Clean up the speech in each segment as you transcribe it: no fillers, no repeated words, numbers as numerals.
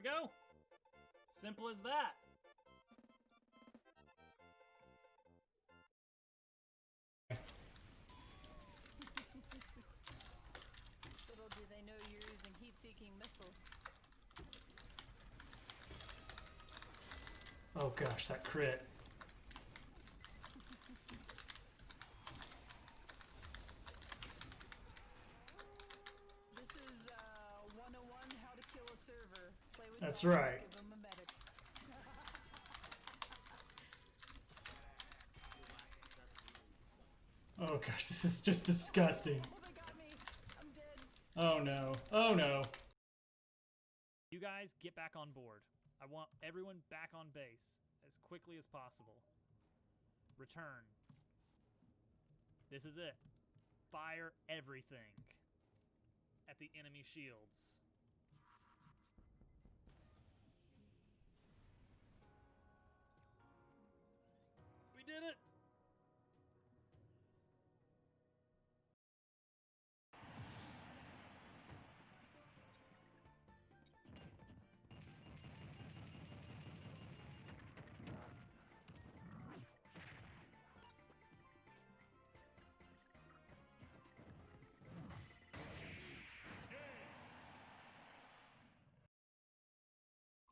we go. Simple as that. Little do they know you're using heat-seeking missiles. Oh gosh, that crit. This is 101 how to kill a server. Play with That's dogs, right. give them a medic. Oh gosh, this is just disgusting. Oh, they got me. I'm dead. Oh no. Oh no. You guys get back on board. I want everyone back on base as quickly as possible. Return. This is it. Fire everything at the enemy shields. We did it!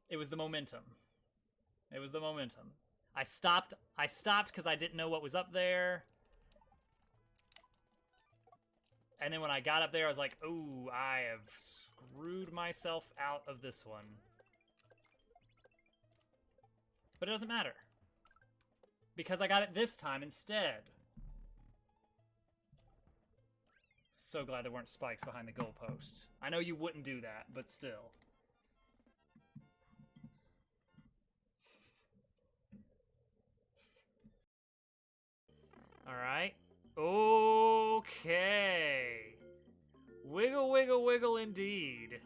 It was the momentum. It was the momentum. I stopped because I didn't know what was up there. And then when I got up there, I was like, ooh, I have screwed myself out of this one. But it doesn't matter. Because I got it this time instead. So glad there weren't spikes behind the goalpost. I know you wouldn't do that, but still. Alright. Okay. Wiggle, wiggle, wiggle indeed.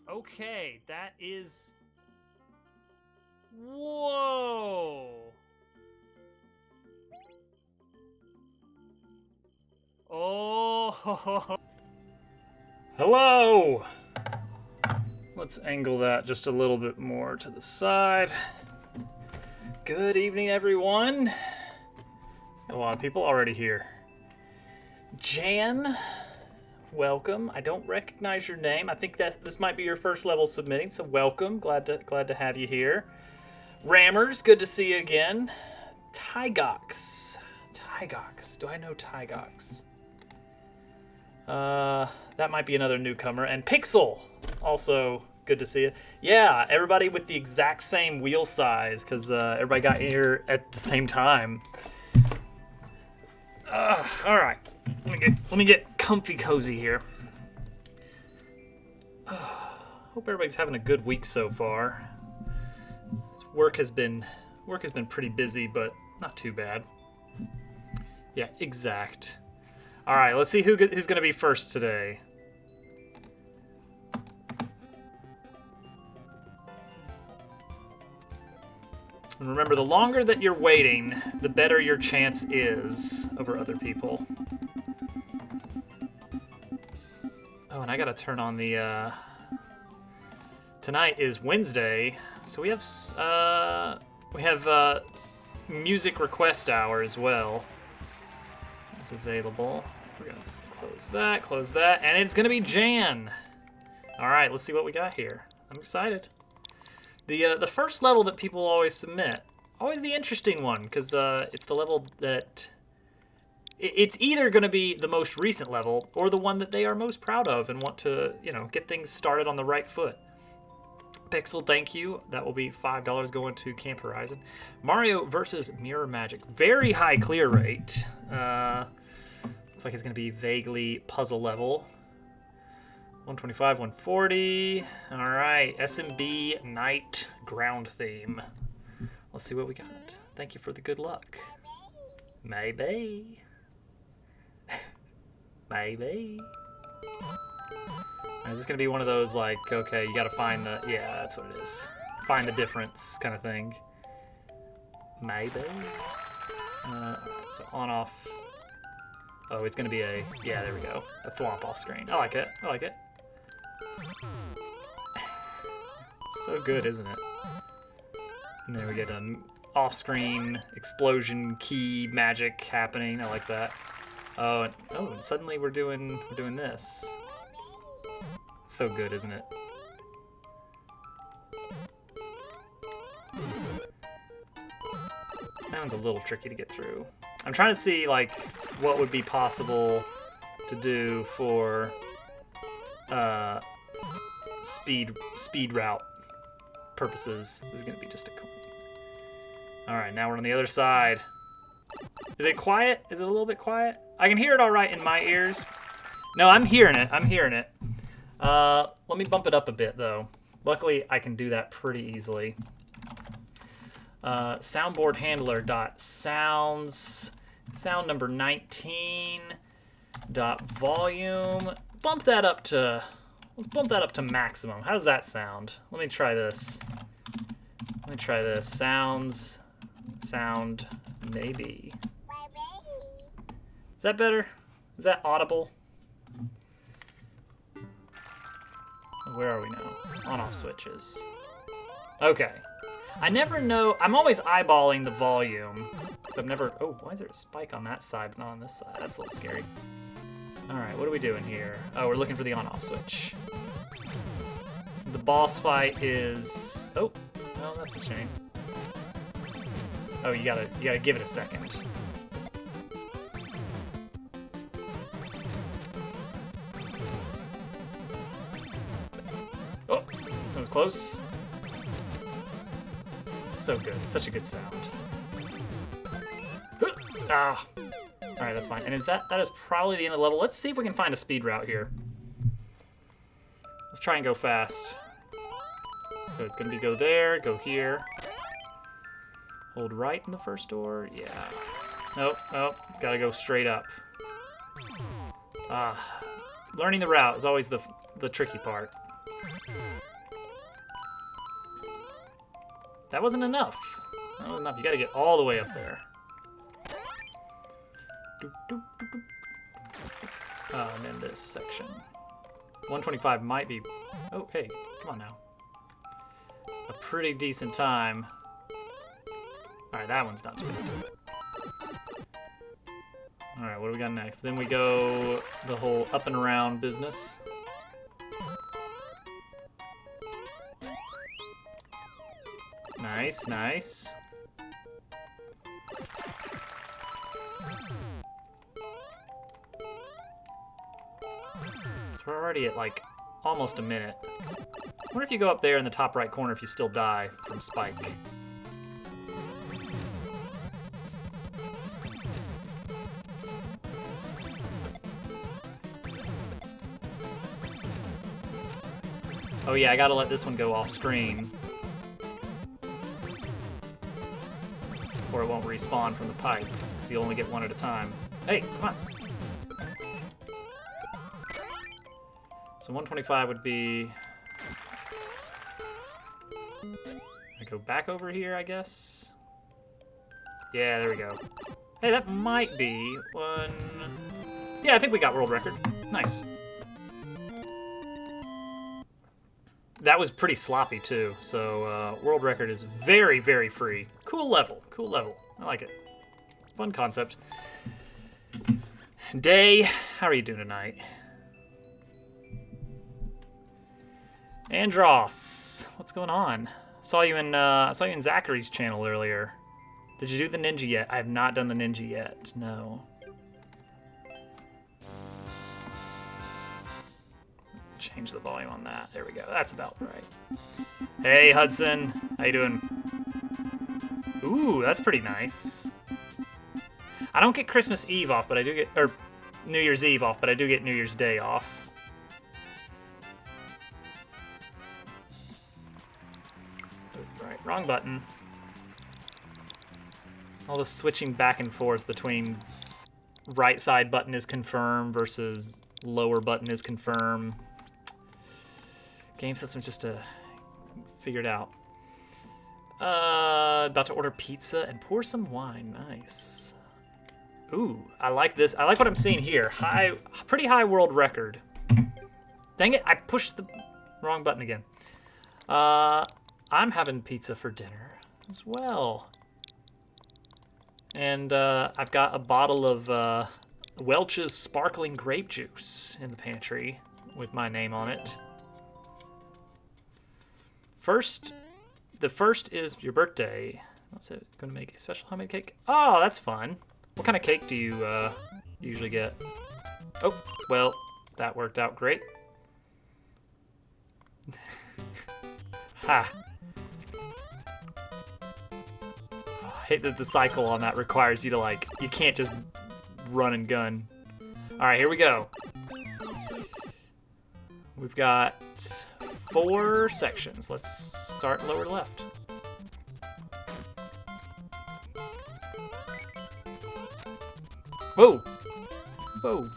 Okay, that is... Whoa! Oh! Hello! Let's angle that just a little bit more to the side. Good evening, everyone. A lot of people already here. Jan, welcome. I don't recognize your name. I think that this might be your first level submitting, so welcome. Glad to have you here. Rammers, good to see you again. Tygox. Do I know Tygox? That might be another newcomer. And Pixel, also good to see you. Yeah, everybody with the exact same wheel size, because everybody got here at the same time. All right, let me get comfy cozy here. Hope everybody's having a good week so far. Work has been pretty busy, but not too bad. Yeah, exact. All right, let's see who's gonna be first today. And remember, the longer that you're waiting, the better your chance is over other people. Oh, and I gotta turn on the, tonight is Wednesday, so we have music request hour as well. It's available. We're gonna close that, and it's gonna be Jan. All right, let's see what we got here. I'm excited. The first level that people always submit, always the interesting one, because it's the level that it's either going to be the most recent level or the one that they are most proud of and want to, get things started on the right foot. Pixel, thank you. That will be $5 going to Camp Horizon. Mario versus Mirror Magic, very high clear rate. Looks like it's going to be vaguely puzzle level. 125, 140. All right, SMB Night Ground Theme. Let's see what we got. Thank you for the good luck. Maybe. Maybe. Is this gonna be one of those like, okay, you gotta find the, yeah, that's what it is. Find the difference kind of thing. Maybe. Alright, so on, off. Oh, it's gonna be a, yeah, there we go. A thwomp off screen. I like it. So good, isn't it? And then we get an off-screen explosion key magic happening. I like that. Oh, and suddenly we're doing this. It's so good, isn't it? That one's a little tricky to get through. I'm trying to see like what would be possible to do for speed route purposes. This is gonna be just a coin. All right, now we're on the other side. Is it quiet? Is it a little bit quiet? I can hear it all right in my ears. No, I'm hearing it. I'm hearing it. Let me bump it up a bit though. Luckily, I can do that pretty easily. Soundboard handler dot sounds sound number 19 dot volume. Bump that up to, let's bump that up to maximum. How does that sound? Let me try this. Let me try this. Sound maybe. Is that better? Is that audible? Where are we now? On off switches. Okay. I never know. I'm always eyeballing the volume. So I've never. Oh, why is there a spike on that side but not on this side? That's a little scary. All right, what are we doing here? Oh, we're looking for the on-off switch. The boss fight is. Oh, well, that's a shame. Oh, you gotta give it a second. Oh, that was close. It's so good. It's such a good sound. Ah. All right, that's fine. And that is probably the end of the level. Let's see if we can find a speed route here. Let's try and go fast. So it's gonna be go there, go here. Hold right in the first door. Yeah. Nope. Nope. Gotta go straight up. Ah. Learning the route is always the tricky part. That wasn't enough. That wasn't enough. You gotta get all the way up there. And then this section. 125 might be... Oh, hey, come on now. A pretty decent time. Alright, that one's not too bad. Alright, what do we got next? Then we go the whole up and around business. Nice, nice. So we're already at like almost a minute. I wonder if you go up there in the top right corner if you still die from Spike. Oh yeah, I gotta let this one go off screen. Or it won't respawn from the pipe, because you'll only get one at a time. Hey, come on. So 125 would be... I go back over here, I guess? Yeah, there we go. Hey, that might be one... Yeah, I think we got world record. Nice. That was pretty sloppy, too. So, world record is very, very free. Cool level. Cool level. I like it. Fun concept. Day, how are you doing tonight? Andros, what's going on? Saw you in Zachary's channel earlier. Did you do the ninja yet? I have not done the ninja yet. No. Change the volume on that. There we go. That's about right. Hey, Hudson. How you doing? Ooh, that's pretty nice. I don't get Christmas Eve off, but I do get... Or New Year's Eve off, but I do get New Year's Day off. Right, wrong button. All the switching back and forth between right side button is confirm versus lower button is confirm. Game system just to figure it out. About to order pizza and pour some wine. Nice. Ooh, I like this. I like what I'm seeing here. Pretty high world record. Dang it, I pushed the wrong button again. I'm having pizza for dinner as well. And I've got a bottle of Welch's sparkling grape juice in the pantry with my name on it. The first is your birthday. What's it? Going to make a special homemade cake? Oh, that's fun. What kind of cake do you usually get? Oh, well, that worked out great. Ha. I hate that the cycle on that requires you to, like, you can't just run and gun. All right, here we go. We've got 4 sections. Let's start lower left. Whoa! Whoa.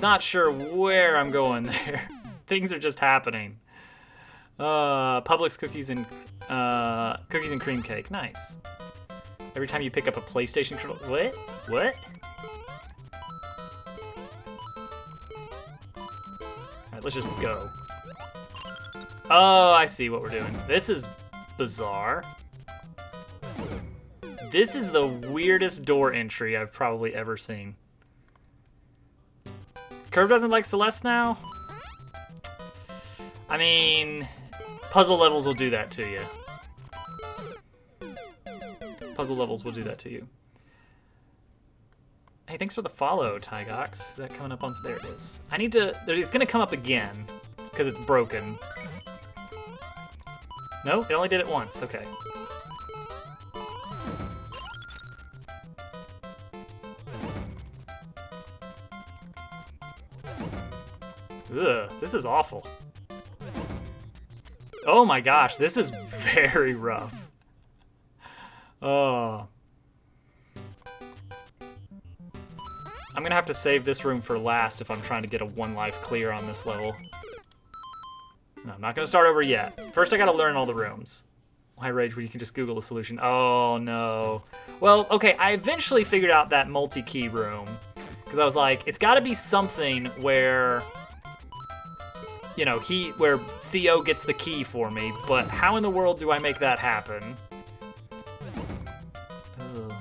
Not sure where I'm going there. Things are just happening. Publix cookies and cream cake. Nice. Every time you pick up a PlayStation controller. What? What? Alright, let's just go. Oh, I see what we're doing. This is bizarre. This is the weirdest door entry I've probably ever seen. Curve doesn't like Celeste now? I mean, puzzle levels will do that to you. Puzzle levels will do that to you. Hey, thanks for the follow, Tygox. Is that coming up on? There it is. I need to. It's gonna come up again because it's broken. No, it only did it once. Okay. Ugh, this is awful. Oh my gosh, this is very rough. Oh. I'm gonna have to save this room for last if I'm trying to get a 1 life clear on this level. No, I'm not gonna start over yet. First I gotta learn all the rooms. Why rage when you can just Google the solution? Oh no. Well, okay, I eventually figured out that multi-key room. Because I was like, it's gotta be something where, you know, where Theo gets the key for me, but how in the world do I make that happen? Ugh.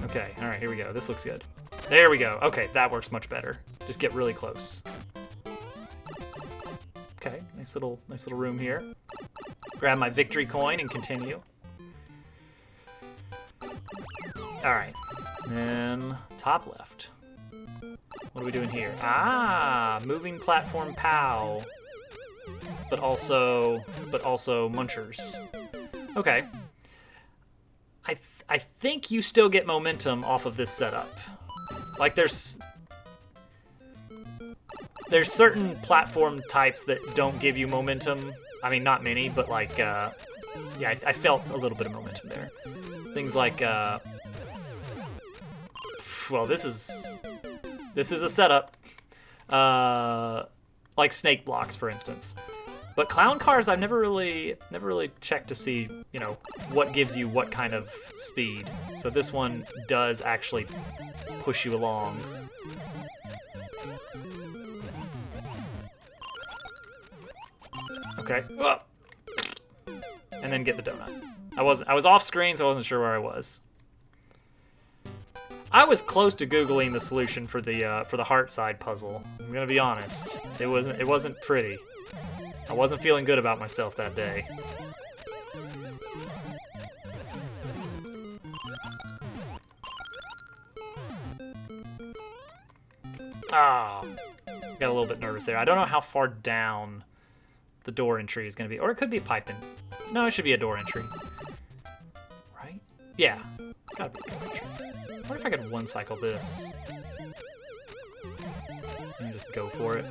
Okay, all right, here we go. This looks good. There we go. Okay, that works much better. Just get really close. Okay, nice little room here. Grab my victory coin and continue. All right, then top left. What are we doing here? Ah, moving platform POW, but also munchers. Okay. I think you still get momentum off of this setup. Like there's certain platform types that don't give you momentum. I mean, not many, but like, yeah, I felt a little bit of momentum there. Things like, well, this is a setup. Like snake blocks, for instance. But clown cars, I've never really checked to see, you know, what gives you what kind of speed. So this one does actually push you along. Okay. And then get the donut. I was off screen, so I wasn't sure where I was. I was close to Googling the solution for the heart side puzzle. I'm gonna be honest. It wasn't pretty. I wasn't feeling good about myself that day. Ah, got a little bit nervous there. I don't know how far down the door entry is gonna be, or it could be piping. No, it should be a door entry, right? Yeah, gotta be a door entry. I wonder if I could one cycle this and just go for it.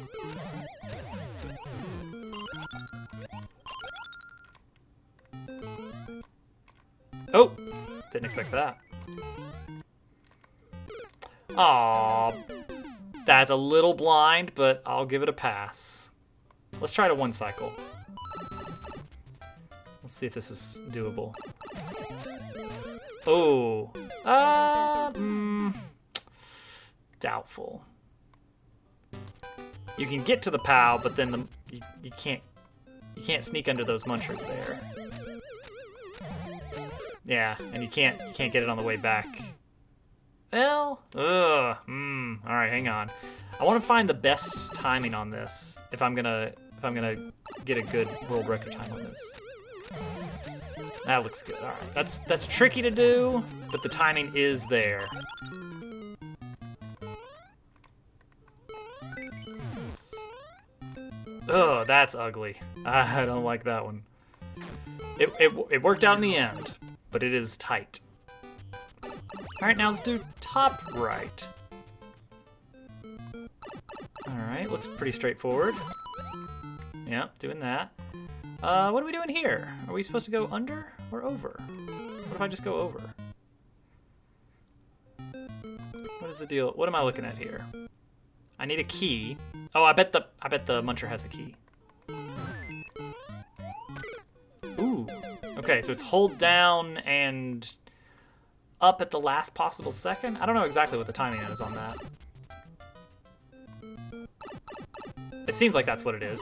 Oh, didn't expect that. Aww, that's a little blind, but I'll give it a pass. Let's try to one cycle. Let's see if this is doable. Oh, doubtful. You can get to the POW, but then you can't sneak under those munchers there. Yeah, and you can't get it on the way back. Well, all right, hang on. I want to find the best timing on this if I'm gonna get a good world record time on this. That looks good. All right, that's tricky to do, but the timing is there. Oh, that's ugly. I don't like that one. It worked out in the end, but it is tight. All right, now let's do top right. All right, looks pretty straightforward. Yeah, doing that. What are we doing here? Are we supposed to go under or over? What if I just go over? What is the deal? What am I looking at here? I need a key. Oh, I bet the muncher has the key. Ooh. Okay, so it's hold down and up at the last possible second? I don't know exactly what the timing is on that. It seems like that's what it is.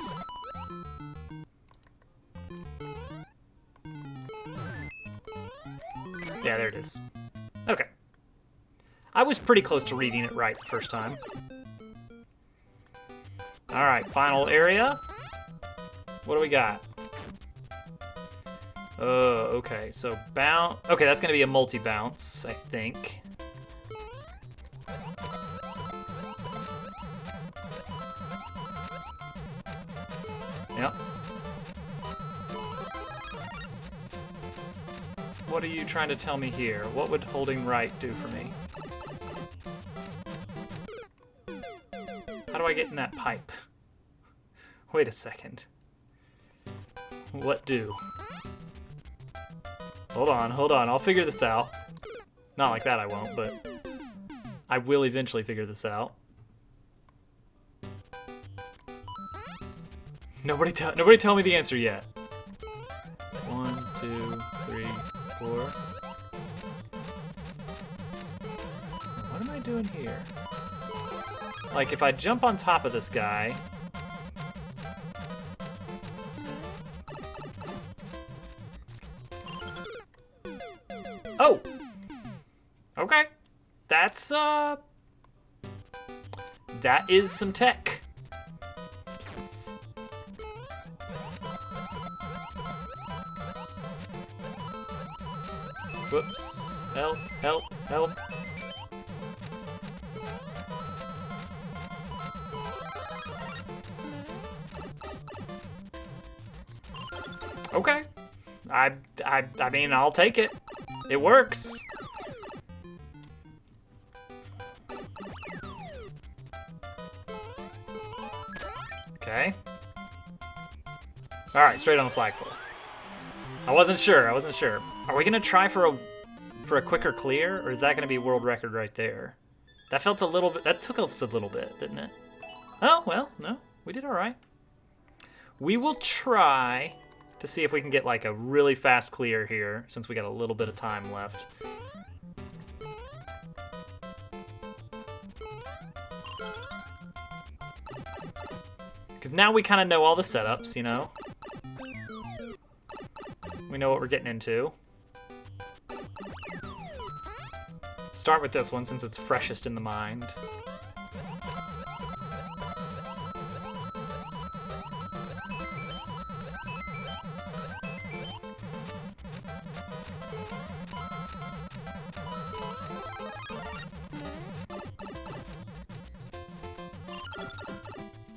Yeah, there it is. Okay. I was pretty close to reading it right the first time. All right, final area. What do we got? Okay, so bounce. Okay, that's gonna be a multi-bounce, I think. Yep. What are you trying to tell me here? What would holding right do for me? How do I get in that pipe? Wait a second. What do? Hold on, I'll figure this out. Not like that I won't, but I will eventually figure this out. Nobody tell me the answer yet. 1, 2, 3, 4. What am I doing here? Like, if I jump on top of this guy... Oh! Okay. That's, that is some tech. Whoops. Help, help, help. Okay. I mean, I'll take it. It works. Okay. All right, straight on the flagpole. I wasn't sure. Are we gonna try for a quicker clear, or is that gonna be world record right there? That felt a little bit. That took us a little bit, didn't it? Oh well, no, we did all right. We will try to see if we can get like a really fast clear here, since we got a little bit of time left. Because now we kind of know all the setups, you know? We know what we're getting into. Start with this one since it's freshest in the mind.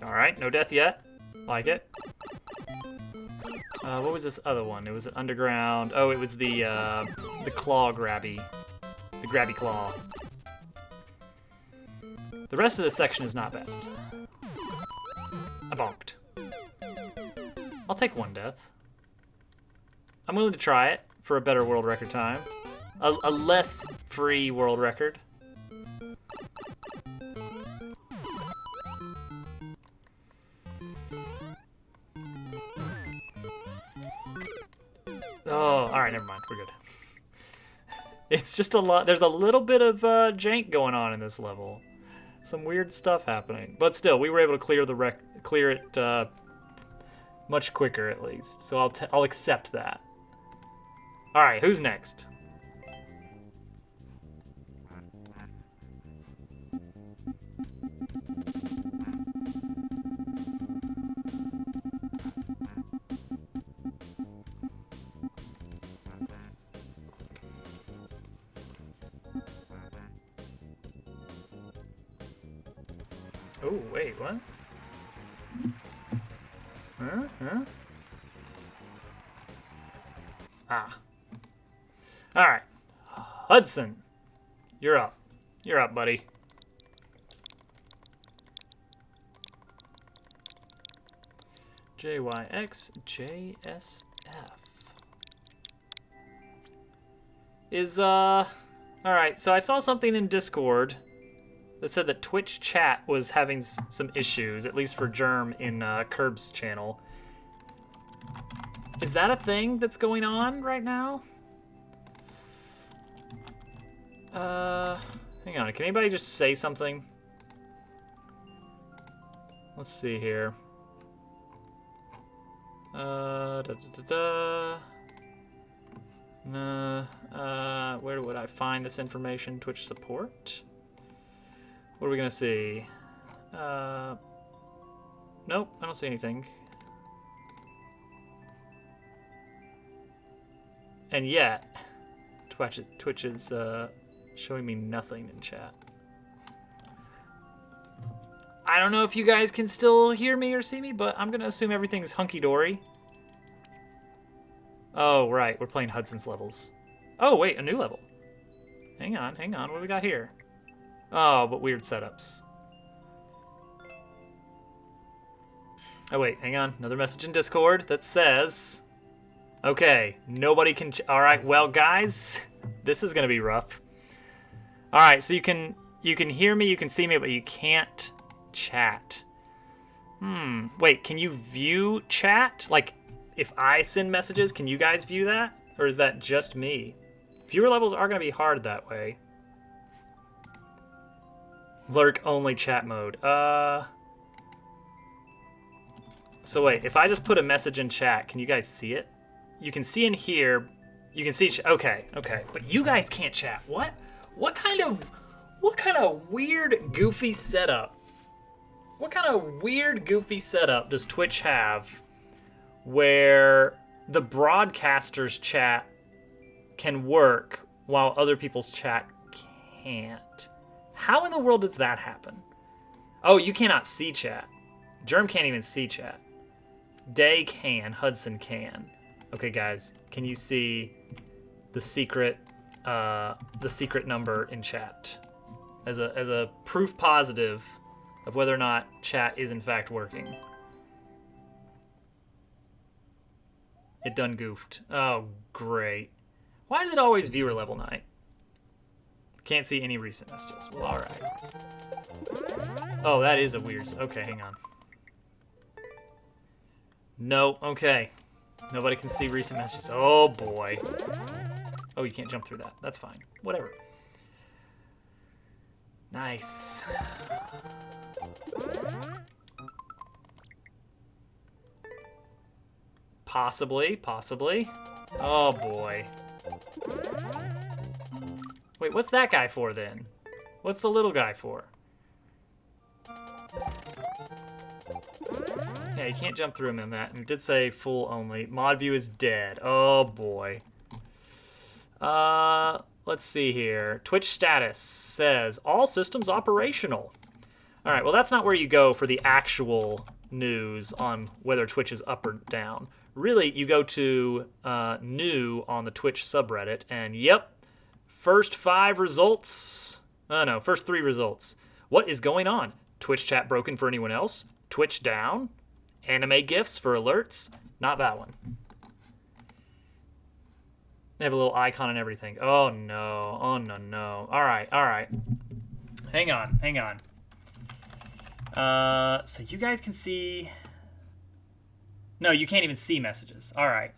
Alright, no death yet. Like it. What was this other one? It was an underground... Oh, it was the claw grabby. The grabby claw. The rest of this section is not bad. I bonked. I'll take one death. I'm willing to try it for a better world record time. A less free world record. Oh, alright, never mind. We're good. It's just a lot. There's a little bit of jank going on in this level. some weird stuff happening. But still, we were able to clear it much quicker at least. So I'll accept that. All right, who's next? Oh, wait, what? Huh? Ah. All right. Hudson, you're up. You're up, buddy. JYXJSF is, all right, so I saw something in Discord that said that Twitch chat was having some issues, at least for Germ in Curb's channel. Is that a thing that's going on right now? Hang on, can anybody just say something? Let's see here. Where would I find this information? Twitch support? What are we gonna see? Nope, I don't see anything. And yet, Twitch is showing me nothing in chat. I don't know if you guys can still hear me or see me, but I'm gonna assume everything's hunky-dory. Oh, right, we're playing Hudson's levels. Oh, wait, a new level. Hang on, what do we got here? Oh, but weird setups. Oh, wait, hang on. Another message in Discord that says... Okay, nobody can... All right, well, guys, this is going to be rough. All right, so you can hear me, you can see me, but you can't chat. Wait, can you view chat? Like, if I send messages, can you guys view that? Or is that just me? Viewer levels are going to be hard that way. Lurk only chat mode. So wait, if I just put a message in chat, can you guys see it? You can see in here. You can see. Okay. But you guys can't chat. What? What kind of weird, goofy setup? What kind of weird, goofy setup does Twitch have, where the broadcaster's chat can work while other people's chat can't? How in the world does that happen? Oh, you cannot see chat. Germ can't even see chat. Day can, Hudson can. Okay, guys, can you see the secret number in chat as a proof positive of whether or not chat is in fact working? It done goofed. Oh, great. Why is it always viewer level night? Can't see any recent messages. Well, all right. Oh, that is a weird... Okay, hang on. No, okay. Nobody can see recent messages. Oh, boy. Oh, you can't jump through that. That's fine. Whatever. Nice. Possibly. Oh, boy. Wait, what's that guy for, then? What's the little guy for? Yeah, you can't jump through him in that. And it did say full only. Mod view is dead. Oh, boy. Let's see here. Twitch status says, all systems operational. All right, well, that's not where you go for the actual news on whether Twitch is up or down. Really, you go to new on the Twitch subreddit, and yep, first 5 results. Oh, no, first 3 results. What is going on? Twitch chat broken for anyone else? Twitch down? Anime GIFs for alerts? Not that one. They have a little icon and everything. Oh, no. Oh, no. All right. Hang on. So you guys can see... No, you can't even see messages. All right.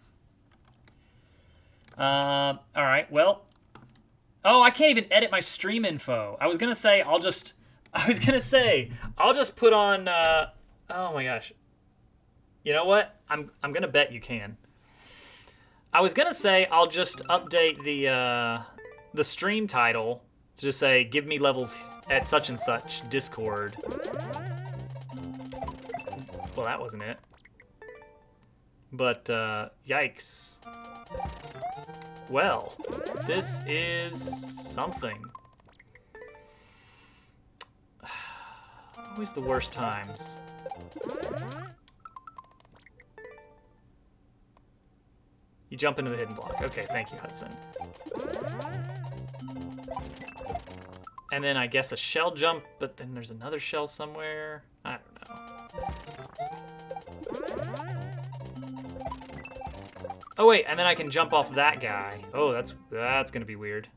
All right, well... Oh, I can't even edit my stream info. I was going to say I'll just I was gonna say, I'll just put on, oh my gosh. You know what? I'm gonna bet you can. I was gonna say I'll just update the stream title to just say, give me levels at such and such Discord. Well, that wasn't it. But, yikes. Well, this is something. Always the worst times. You jump into the hidden block. Okay, thank you, Hudson. And then I guess a shell jump, but then there's another shell somewhere. I don't know. Oh wait, and then I can jump off that guy. Oh, that's gonna be weird.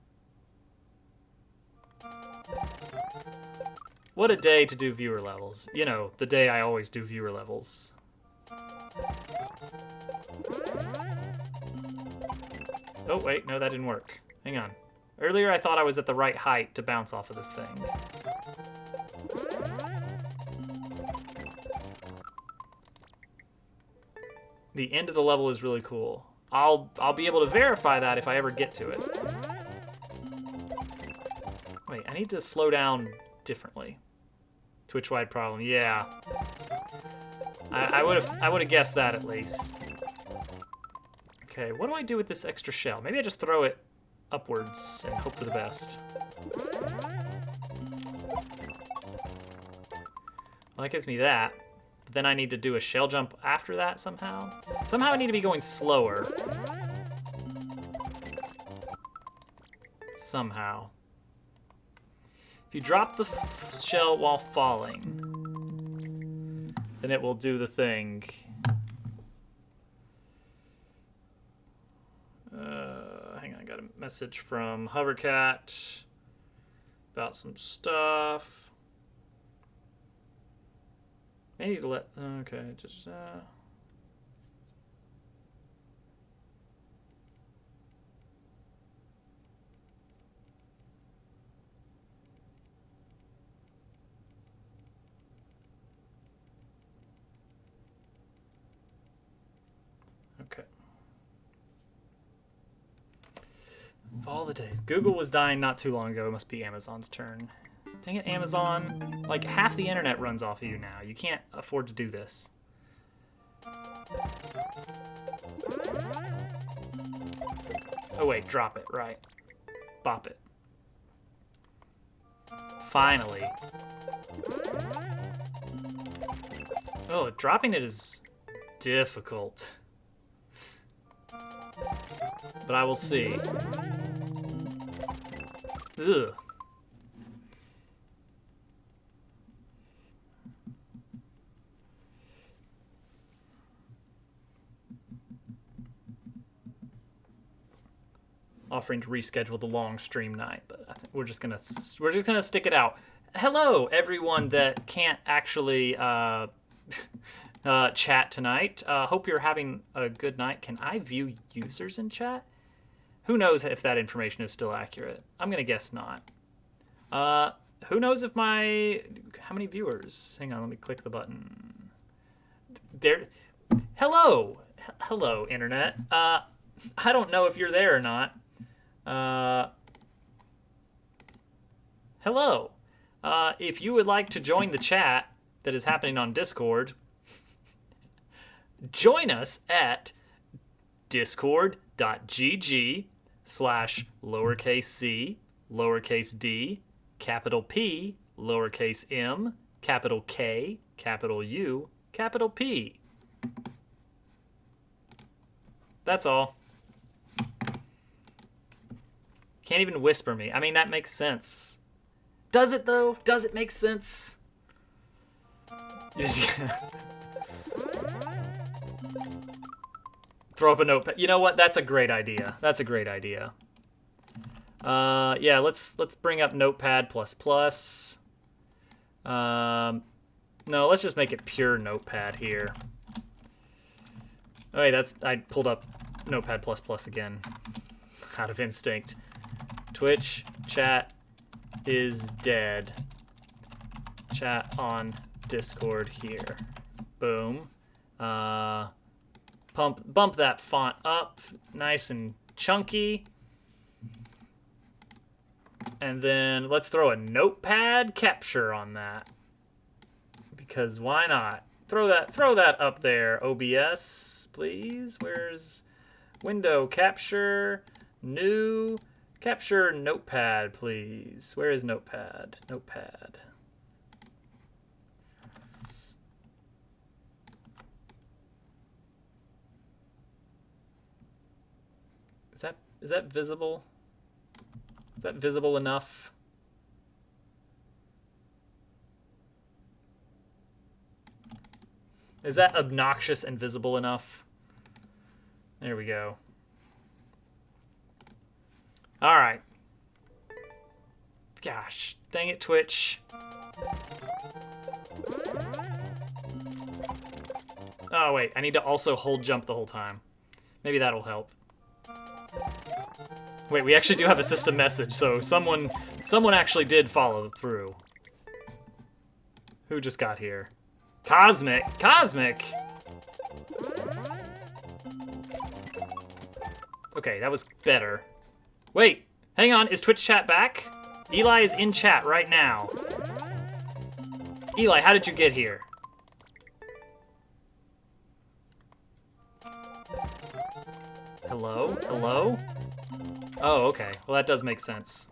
What a day to do viewer levels. You know, the day I always do viewer levels. Oh wait, no, that didn't work. Hang on. Earlier I thought I was at the right height to bounce off of this thing. The end of the level is really cool. I'll be able to verify that if I ever get to it. Wait, I need to slow down differently. Twitch wide problem. Yeah. I would have guessed that at least. Okay, what do I do with this extra shell? Maybe I just throw it upwards and hope for the best. Well, that gives me that. But then I need to do a shell jump after that somehow. Somehow I need to be going slower. Somehow. If you drop the shell while falling, then it will do the thing. Hang on, I got a message from Hovercat about some stuff. I need to let, okay, just, okay. Of all the days. Google was dying not too long ago. It must be Amazon's turn. Dang it, Amazon. Like, half the internet runs off of you now. You can't afford to do this. Oh, wait. Drop it. Right. Bop it. Finally. Oh, dropping it is difficult. But I will see. Ugh. Offering to reschedule the long stream night, but I think we're just gonna stick it out. Hello, everyone that can't actually chat tonight. Hope you're having a good night. Can I view users in chat? Who knows if that information is still accurate? I'm gonna guess not. Who knows if how many viewers? Hang on, let me click the button. There. Hello, hello, internet. I don't know if you're there or not. Hello. If you would like to join the chat that is happening on Discord, join us at discord.gg/c, lowercase d, capital P, lowercase m, capital K, capital U, capital P. That's all. Can't even whisper me. I mean, that makes sense. Does it, though? Does it make sense? You just throw up a notepad. You know what? That's a great idea. That's a great idea. Yeah, let's bring up Notepad++. No, let's just make it pure Notepad here. Oh, wait, I pulled up Notepad++ again. Out of instinct. Twitch chat is dead. chat on Discord here. Boom. Bump that font up, nice and chunky. And then let's throw a notepad capture on that. Because why not? Throw that up there, OBS, please. Where's window capture, new, capture notepad, please. Where is notepad? Notepad. Is that visible? Is that visible enough? Is that obnoxious and visible enough? There we go. All right. Gosh, dang it, Twitch. Oh, wait, I need to also hold jump the whole time. Maybe that'll help. Wait, we actually do have a system message, so someone actually did follow through. Who just got here? Cosmic! Cosmic! Okay, that was better. Wait, hang on, is Twitch chat back? Eli is in chat right now. Eli, how did you get here? Hello? Hello? Oh, okay. Well, that does make sense.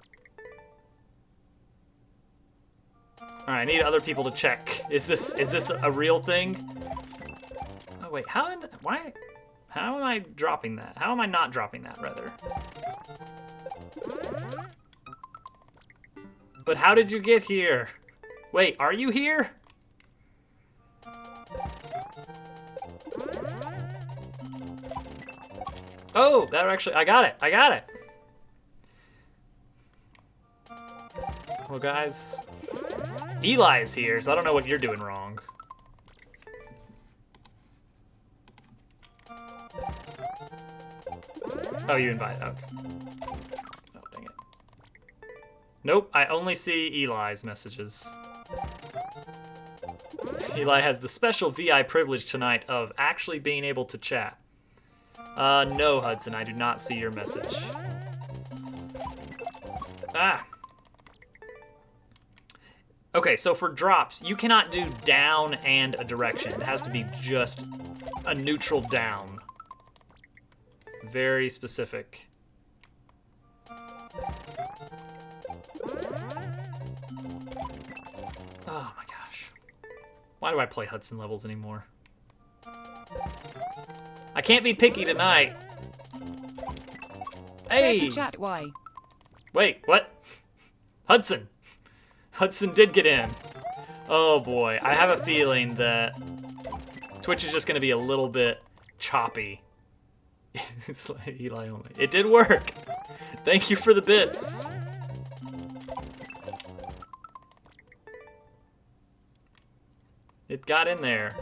All right, I need other people to check. Is this a real thing? Oh wait, how am I dropping that? How am I not dropping that, rather? But how did you get here? Wait, are you here? Oh, that actually, I got it. I got it. Well, guys, Eli is here, so I don't know what you're doing wrong. Oh, you invited. Okay. Oh, dang it. Nope, I only see Eli's messages. Eli has the special VI privilege tonight of actually being able to chat. No, Hudson, I do not see your message. Ah. Okay, so for drops, you cannot do down and a direction. It has to be just a neutral down. Very specific. Oh my gosh. Why do I play Hudson levels anymore? I can't be picky tonight. Hey! Chat, why? Wait, what? Hudson! Hudson did get in. Oh boy, I have a feeling that Twitch is just gonna be a little bit choppy. It's like Eli only. It did work! Thank you for the bits! It got in there.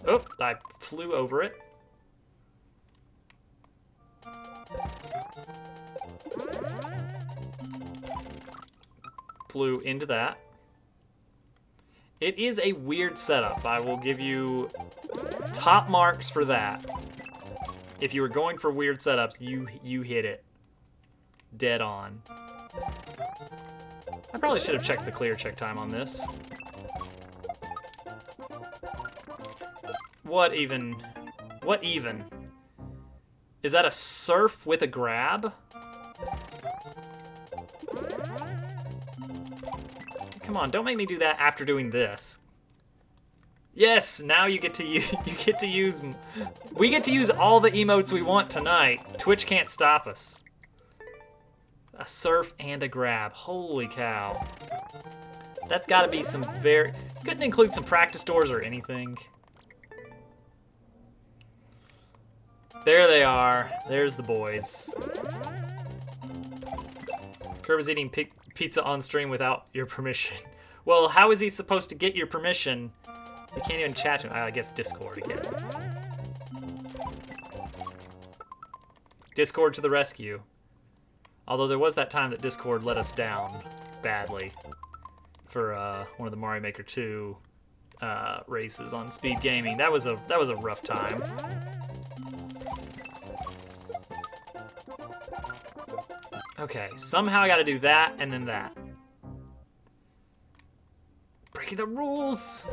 Oh, I flew over it. Flew into that. It is a weird setup. I will give you top marks for that. If you were going for weird setups, you hit it dead on. I probably should have checked the clear check time on this. What even? What even? Is that a surf with a grab? Come on, don't make me do that after doing this. Yes, now you get to use, we get to use all the emotes we want tonight. Twitch can't stop us. A surf and a grab, holy cow. That's gotta be some couldn't include some practice doors or anything. There they are, there's the boys. Curb is eating pizza on stream without your permission. Well, how is he supposed to get your permission? You can't even chat to him. I guess Discord again. Discord to the rescue. Although there was that time that Discord let us down badly for one of the Mario Maker 2 races on Speed Gaming. That was a rough time. Okay, somehow I gotta do that and then that. Breaking the rules!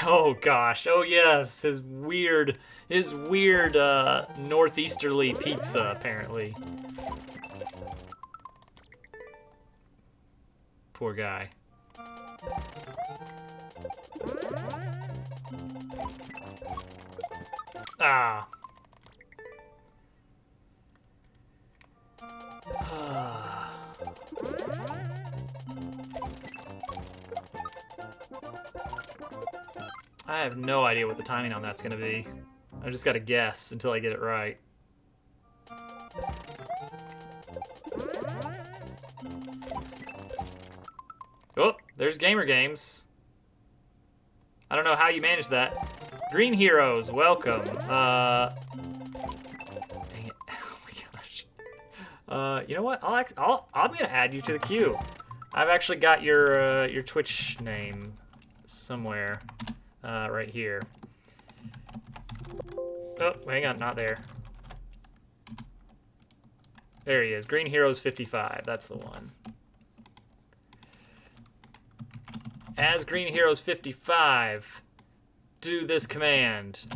Oh gosh, oh yes, his weird northeasterly pizza, apparently. Poor guy. Ah. I have no idea what the timing on that's gonna be. I just gotta guess until I get it right. Oh, there's Gamer Games. I don't know how you managed that. Green Heroes, welcome. Dang it! Oh my gosh. You know what? I'm gonna add you to the queue. I've actually got your Twitch name somewhere, right here. Oh, hang on, not there. There he is. Green Heroes 55. That's the one. As Green Heroes 55, do this command.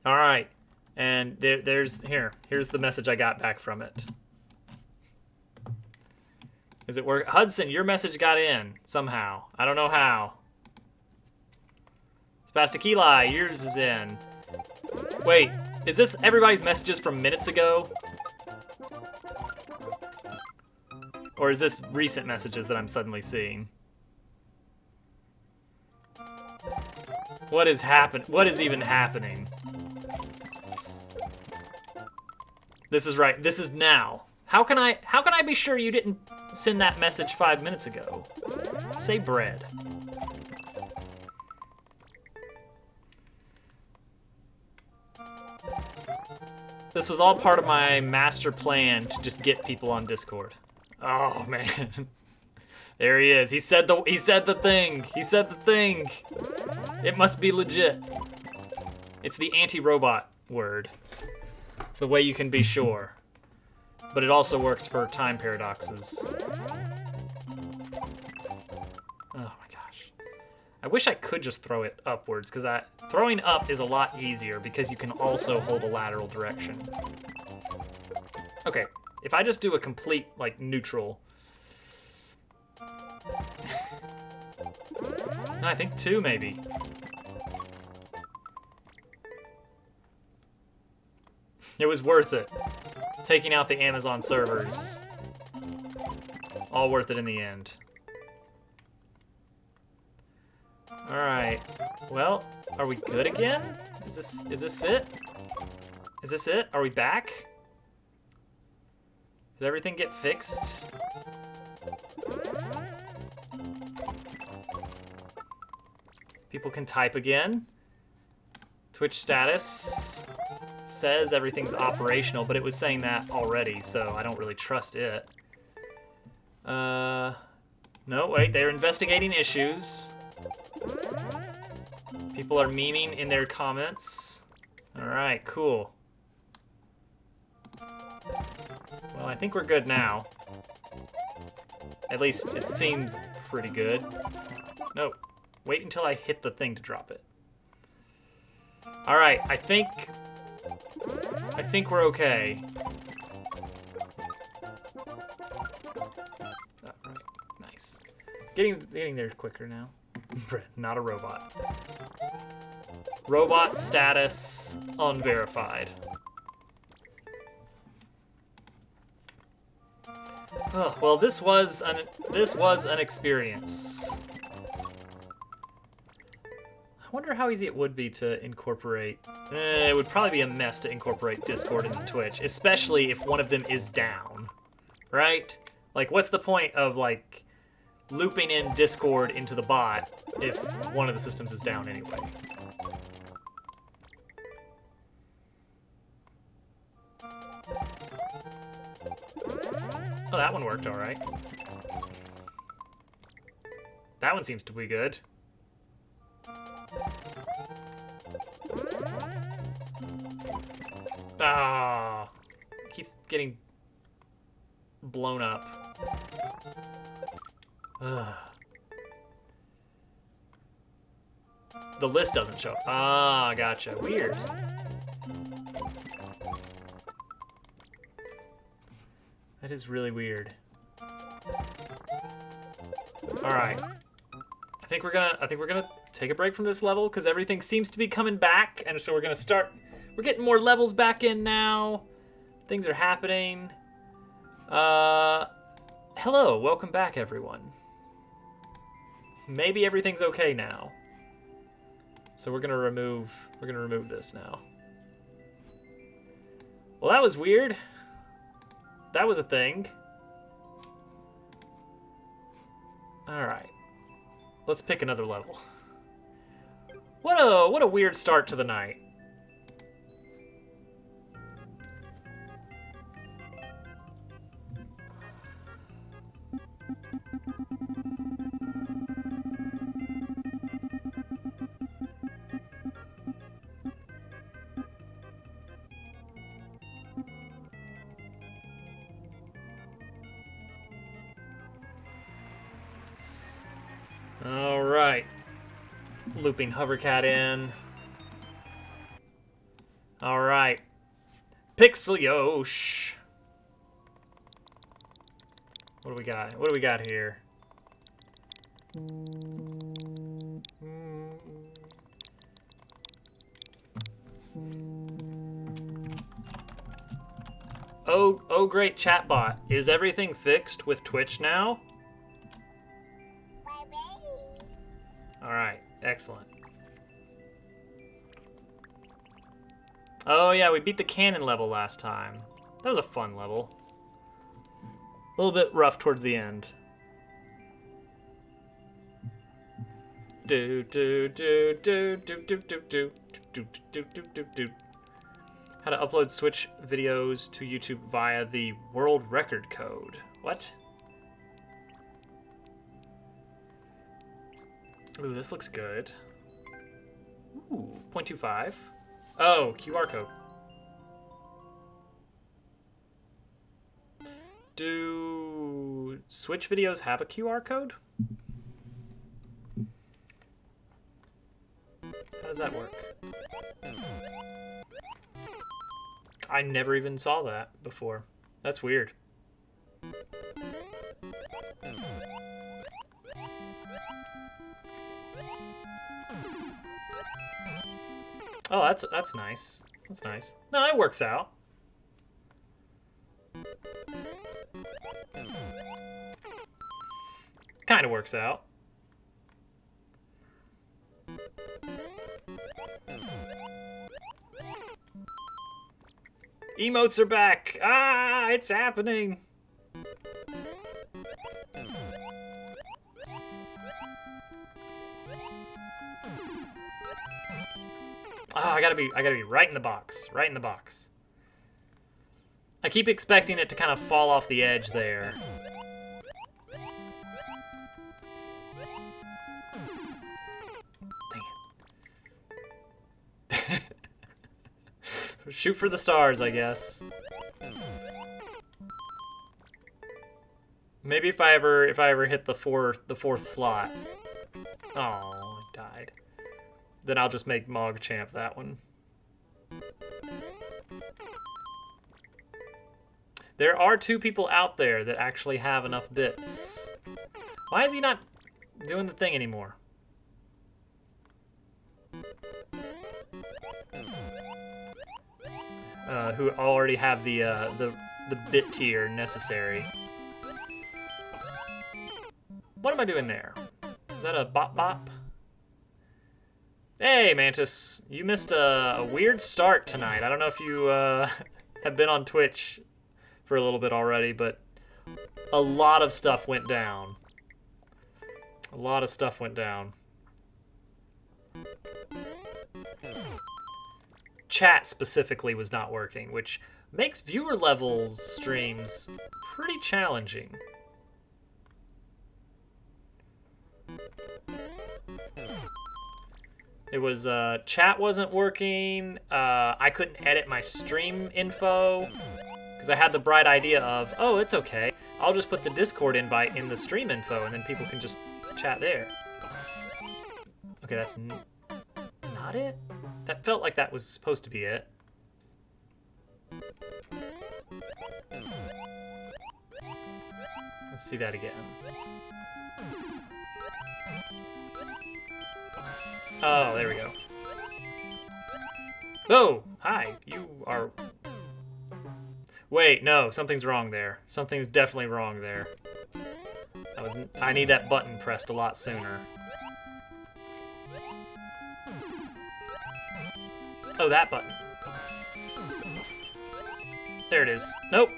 All right, and here's the message I got back from it. Is it work? Hudson, your message got in somehow. I don't know how. Spastikeli, yours is in. Wait, is this everybody's messages from minutes ago? Or is this recent messages that I'm suddenly seeing? What is even happening? This is right. This is now. How can I be sure you didn't send that message 5 minutes ago? Say bread. This was all part of my master plan to just get people on Discord. Oh man. There he is. He said the thing. He said the thing. It must be legit. It's the anti-robot word. It's the way you can be sure. But it also works for time paradoxes. Oh my gosh. I wish I could just throw it upwards, because throwing up is a lot easier because you can also hold a lateral direction. Okay, if I just do a complete, like, neutral. No, I think 2 maybe. It was worth it. Taking out the Amazon servers. All worth it in the end. Alright. Well, are we good again? Is this it? Is this it? Are we back? Did everything get fixed? People can type again. Twitch status says everything's operational, but it was saying that already, so I don't really trust it. No, wait, they're investigating issues. People are memeing in their comments. Alright, cool. Well, I think we're good now. At least it seems pretty good. No, wait until I hit the thing to drop it. Alright, I think we're okay. Alright, nice. Getting there quicker now. Not a robot. Robot status unverified. Oh, well, this was an experience. I wonder how easy it would be to incorporate. It would probably be a mess to incorporate Discord into Twitch, especially if one of them is down, right? Like, what's the point of, like, looping in Discord into the bot if one of the systems is down anyway? Oh, that one worked all right. That one seems to be good. Ah, keeps getting blown up. Ugh. The list doesn't show. Ah, gotcha. Weird. That is really weird. All right. I think we're gonna take a break from this level because everything seems to be coming back, and so we're gonna start. We're getting more levels back in now. Things are happening. Hello, welcome back, everyone. Maybe everything's okay now. So we're gonna remove this now. Well, that was weird. That was a thing. All right. Let's pick another level. What a weird start to the night. All right. Looping Hovercat in. All right. Pixel Yosh. What do we got? What do we got here? Oh great chatbot. Is everything fixed with Twitch now? All right, excellent. Oh yeah, we beat the cannon level last time. That was a fun level. A little bit rough towards the end. Do do do do do do do do do do do do do. How to upload Switch videos to YouTube via the world record code. What? Ooh, this looks good. Ooh, 0.25. Oh, QR code. Do Switch videos have a QR code? How does that work? I never even saw that before. That's weird. Oh, that's nice. That's nice. No, it works out. Kind of works out. Emotes are back! Ah, it's happening! Ah, I gotta be right in the box. Right in the box. I keep expecting it to kind of fall off the edge there. Dang it. Shoot for the stars, I guess. Maybe if I ever hit the fourth slot. Oh, I died. Then I'll just make Mogchamp that one. There are 2 people out there that actually have enough bits. Why is he not doing the thing anymore? Who already have the bit tier necessary. What am I doing there? Is that a bop bop? Hey, Mantis, you missed a weird start tonight. I don't know if you have been on Twitch for a little bit already, but a lot of stuff went down. A lot of stuff went down. Chat specifically was not working, which Makes viewer levels streams pretty challenging. It was, chat wasn't working, I couldn't edit my stream info, because I had the bright idea of, oh, it's okay, I'll just put the Discord invite in the stream info, and then people can just chat there. Okay, that's not it? That felt like that was supposed to be it. Let's see that again. Oh, there we go. Oh, hi. You are... Wait, no, something's wrong there. Something's definitely wrong there. I need that button pressed a lot sooner. Oh, that button. There it is. Nope.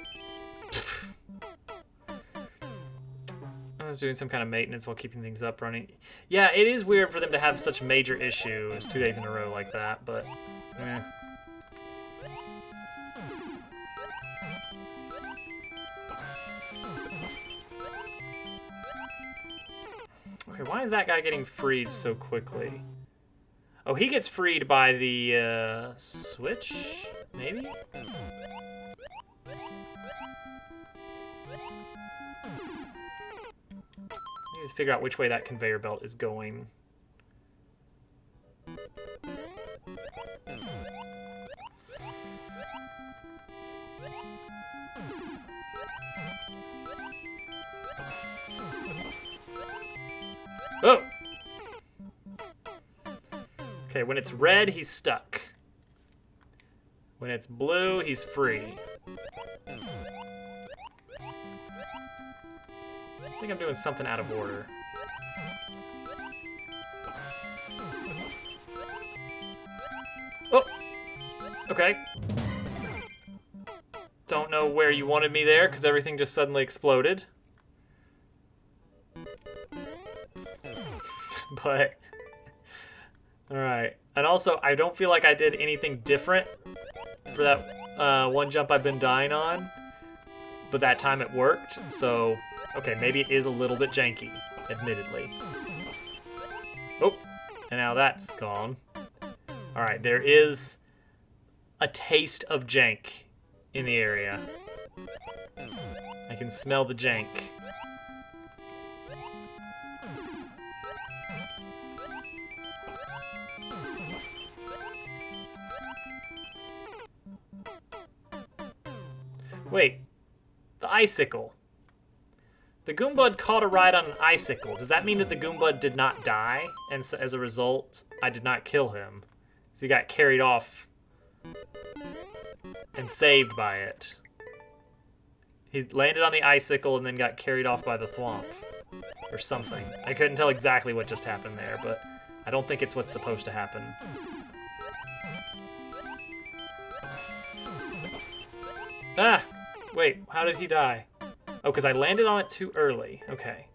I was doing some kind of maintenance while keeping things up running. Yeah, it is weird for them to have such major issues 2 days in a row like that, but eh. Okay, why is that guy getting freed so quickly? Oh, he gets freed by the switch, maybe? I need to figure out which way that conveyor belt is going. Oh! Okay, when it's red, he's stuck. When it's blue, he's free. I think I'm doing something out of order. Oh! Okay. Don't know where you wanted me there, because everything just suddenly exploded. But... Alright. And also, I don't feel like I did anything different for that one jump I've been dying on. But that time it worked, so... Okay, maybe it is a little bit janky, admittedly. Oh, and now that's gone. Alright, there is a taste of jank in the area. I can smell the jank. Wait, the icicle. The Goombud caught a ride on an icicle. Does that mean that the Goombud did not die? And so, as a result, I did not kill him. So he got carried off and saved by it. He landed on the icicle and then got carried off by the thwomp. Or something. I couldn't tell exactly what just happened there, but I don't think it's what's supposed to happen. Ah! Wait, how did he die? Oh, because I landed on it too early. Okay.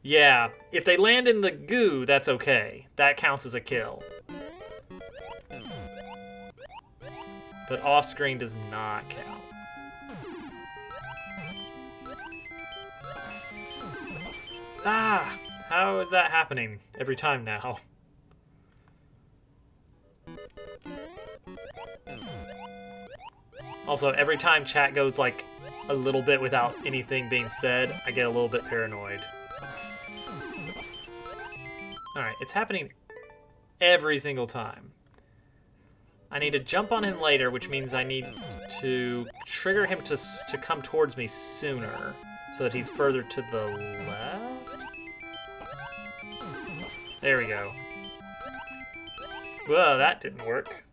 Yeah, if they land in the goo, that's okay. That counts as a kill. But off-screen does not count. Ah! How is that happening every time now? Also, every time chat goes like a little bit without anything being said, I get a little bit paranoid. Alright, it's happening every single time. I need to jump on him later, which means I need to trigger him to come towards me sooner, so that he's further to the left? There we go. Whoa, that didn't work.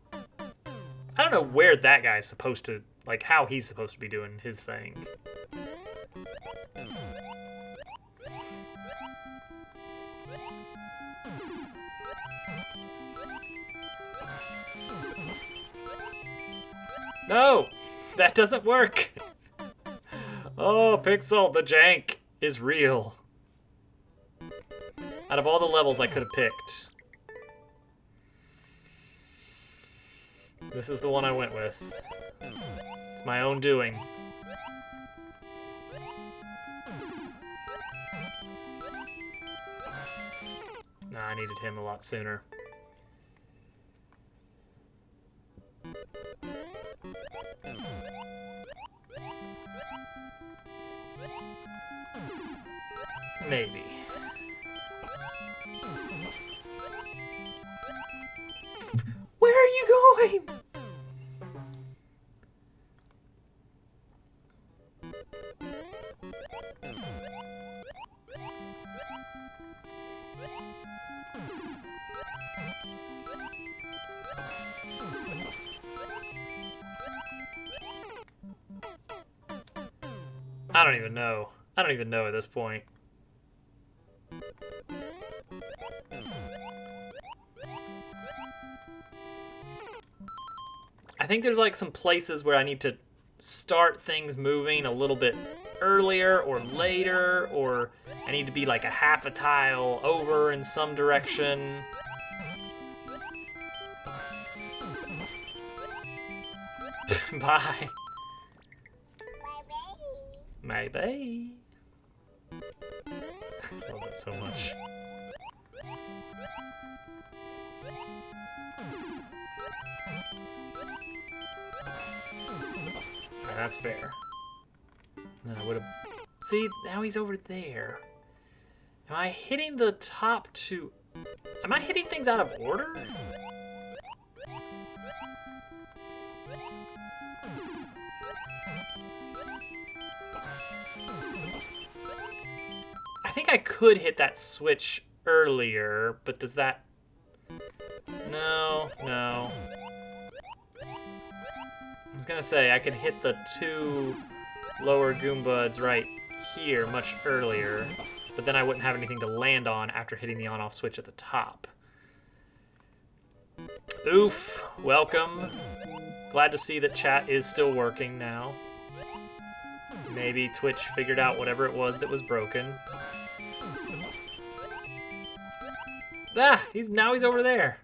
I don't know where that guy's supposed to, like, how he's supposed to be doing his thing. No! That doesn't work! Oh, Pixel, the jank is real. Out of all the levels I could have picked, This is the one I went with. It's my own doing. Nah, I needed him a lot sooner. Maybe. Where are you going? I don't even know. I don't even know at this point. I think there's like some places where I need to start things moving a little bit earlier or later, or I need to be like a half a tile over in some direction. Bye. Maybe. Love that so much. Alright, that's fair. Then I would have. See, now he's over there. Am I hitting the top two? Am I hitting things out of order? I think I could hit that switch earlier, but does that... No, no. I was gonna say, I could hit the two lower Goombuds right here much earlier, but then I wouldn't have anything to land on after hitting the on-off switch at the top. Oof, welcome. Glad to see that chat is still working now. Maybe Twitch figured out whatever it was that was broken. Ah, now he's over there.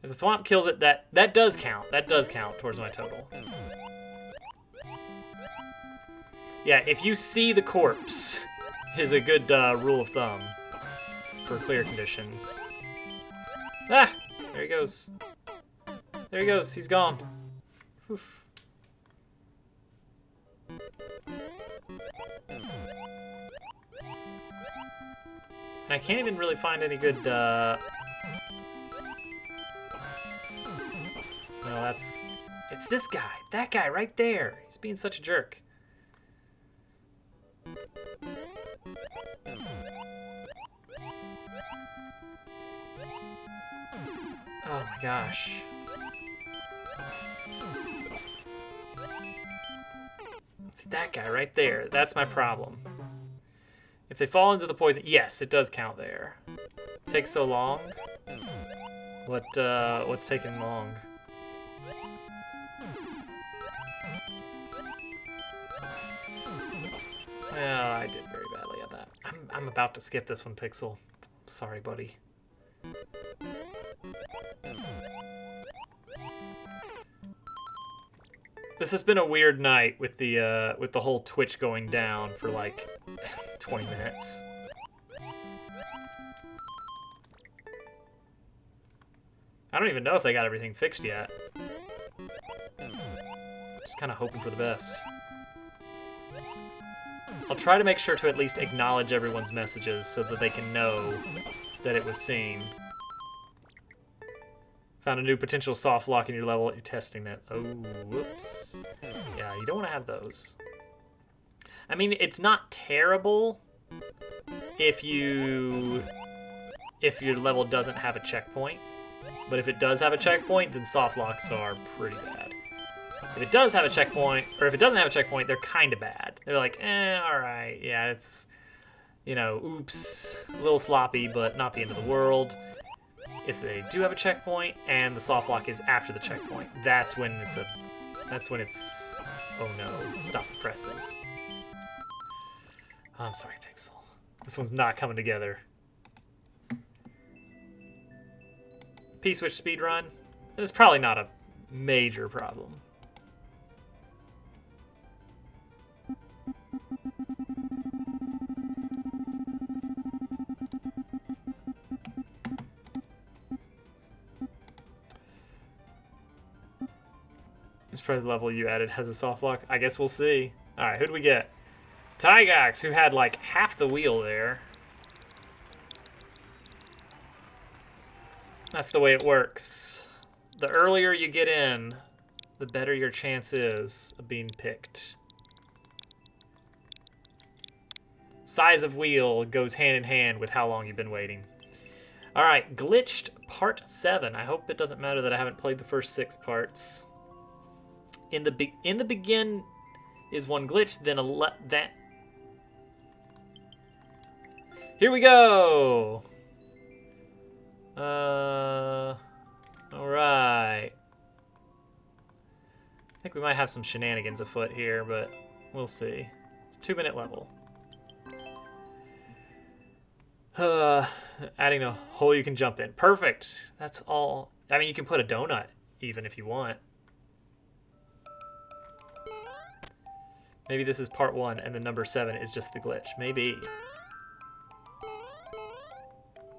If the Thwomp kills it, that does count. That does count towards my total. Yeah, if you see the corpse, is a good rule of thumb for clear conditions. Ah, there he goes. There he goes. He's gone. Oof. And I can't even really find any good, No, it's this guy. That guy right there. He's being such a jerk. Oh my gosh. See that guy right there. That's my problem. If they fall into the poison, yes, it does count there. Takes so long. What's taking long? Yeah, I did very badly at that. I'm about to skip this one, Pixel. Sorry, buddy. This has been a weird night with the whole Twitch going down for like 20 minutes. I don't even know if they got everything fixed yet. Just kind of hoping for the best. I'll try to make sure to at least acknowledge everyone's messages so that they can know that it was seen. Found a new potential soft lock in your level. You're testing it. Oh, whoops. Yeah, you don't want to have those. I mean, it's not terrible if your level doesn't have a checkpoint. But if it does have a checkpoint, then soft locks are pretty bad. If it does have a checkpoint, or if it doesn't have a checkpoint, they're kind of bad. They're like, alright, yeah, it's, you know, oops, a little sloppy, but not the end of the world. If they do have a checkpoint, and the soft lock is after the checkpoint, that's when it's, oh no, stop the presses. Oh, I'm sorry, Pixel. This one's not coming together. P-switch speed run. It's probably not a major problem. This probably the level you added has a soft lock. I guess we'll see. All right, who'd we get? Tygax, who had like half the wheel there. That's the way it works. The earlier you get in, the better your chance is of being picked. Size of wheel goes hand in hand with how long you've been waiting. All right, Glitched Part 7. I hope it doesn't matter that I haven't played the first 6 parts. In the begin is one glitch, then that. Here we go. All right. I think we might have some shenanigans afoot here, but we'll see. It's a 2-minute level. Adding a hole you can jump in. Perfect. That's all. I mean, you can put a donut even if you want. Maybe this is part 1 and the number 7 is just the glitch. Maybe.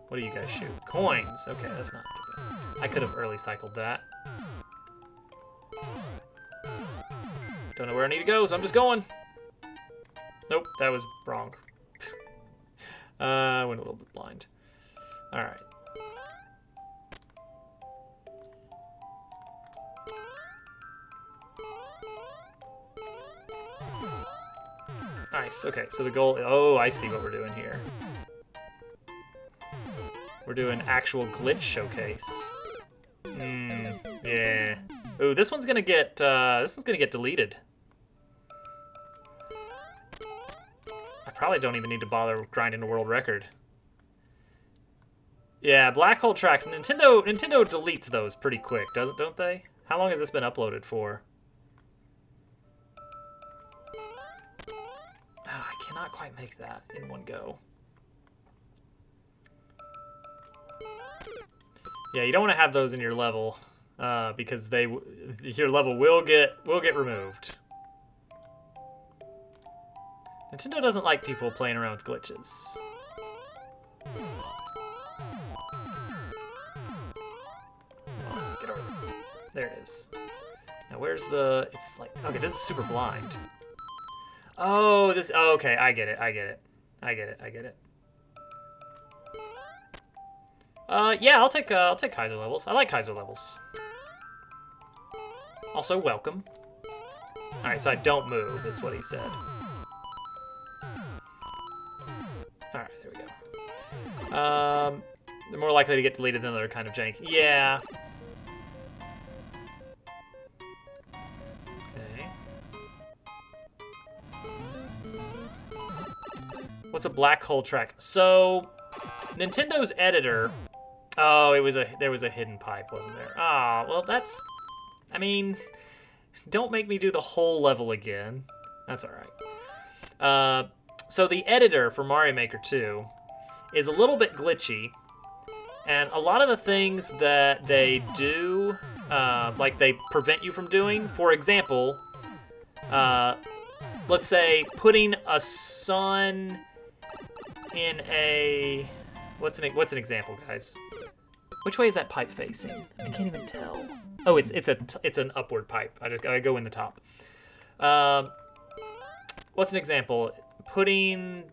What do you guys shoot? Coins. Okay, that's not too bad. I could have early cycled that. Don't know where I need to go, so I'm just going. Nope, that was wrong. I went a little bit blind. All right. Nice. Okay, so the goal. Oh, I see what we're doing here. We're doing actual glitch showcase. Yeah. Ooh, this one's gonna get deleted. I probably don't even need to bother grinding a world record. Yeah, black hole tracks. Nintendo deletes those pretty quick, don't they? How long has this been uploaded for? I cannot quite make that in one go. Yeah, you don't want to have those in your level because your level will get removed. Nintendo doesn't like people playing around with glitches. Get over there. There it is. Now where's the? It's like okay, this is super blind. Oh, this. Oh, okay, I get it. Yeah, I'll take Kaiser levels. I like Kaiser levels. Also, welcome. All right, so I don't move. Is what he said. All right, there we go. They're more likely to get deleted than they're kind of jank. Yeah. Okay. What's a black hole track? So, Nintendo's editor. Oh, there was a hidden pipe, wasn't there? Ah, well that's. I mean, don't make me do the whole level again. That's all right. So the editor for Mario Maker 2 is a little bit glitchy, and a lot of the things that they do, like they prevent you from doing. For example, let's say putting a sun in a. What's an example, guys? Which way is that pipe facing? I can't even tell. Oh, it's an upward pipe. I go in the top. What's an example? Putting.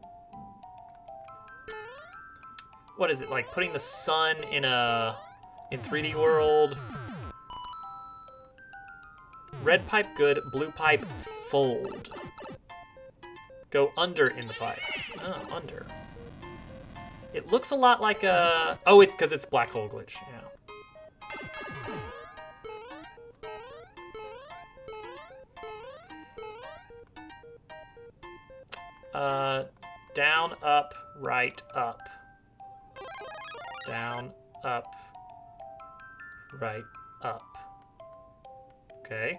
What is it like? Putting the sun in 3D World. Red pipe good. Blue pipe fold. Go under in the pipe. Oh, under. It looks a lot like a... Oh, it's because it's black hole glitch, yeah. Down, up, right, up. Down, up, right, up. Okay.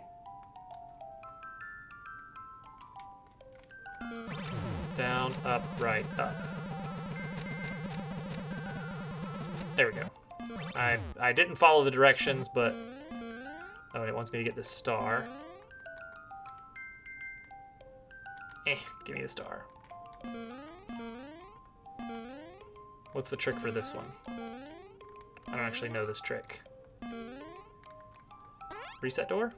Down, up, right, up. There we go. I didn't follow the directions, but... Oh, and it wants me to get this star. Give me the star. What's the trick for this one? I don't actually know this trick. Reset door?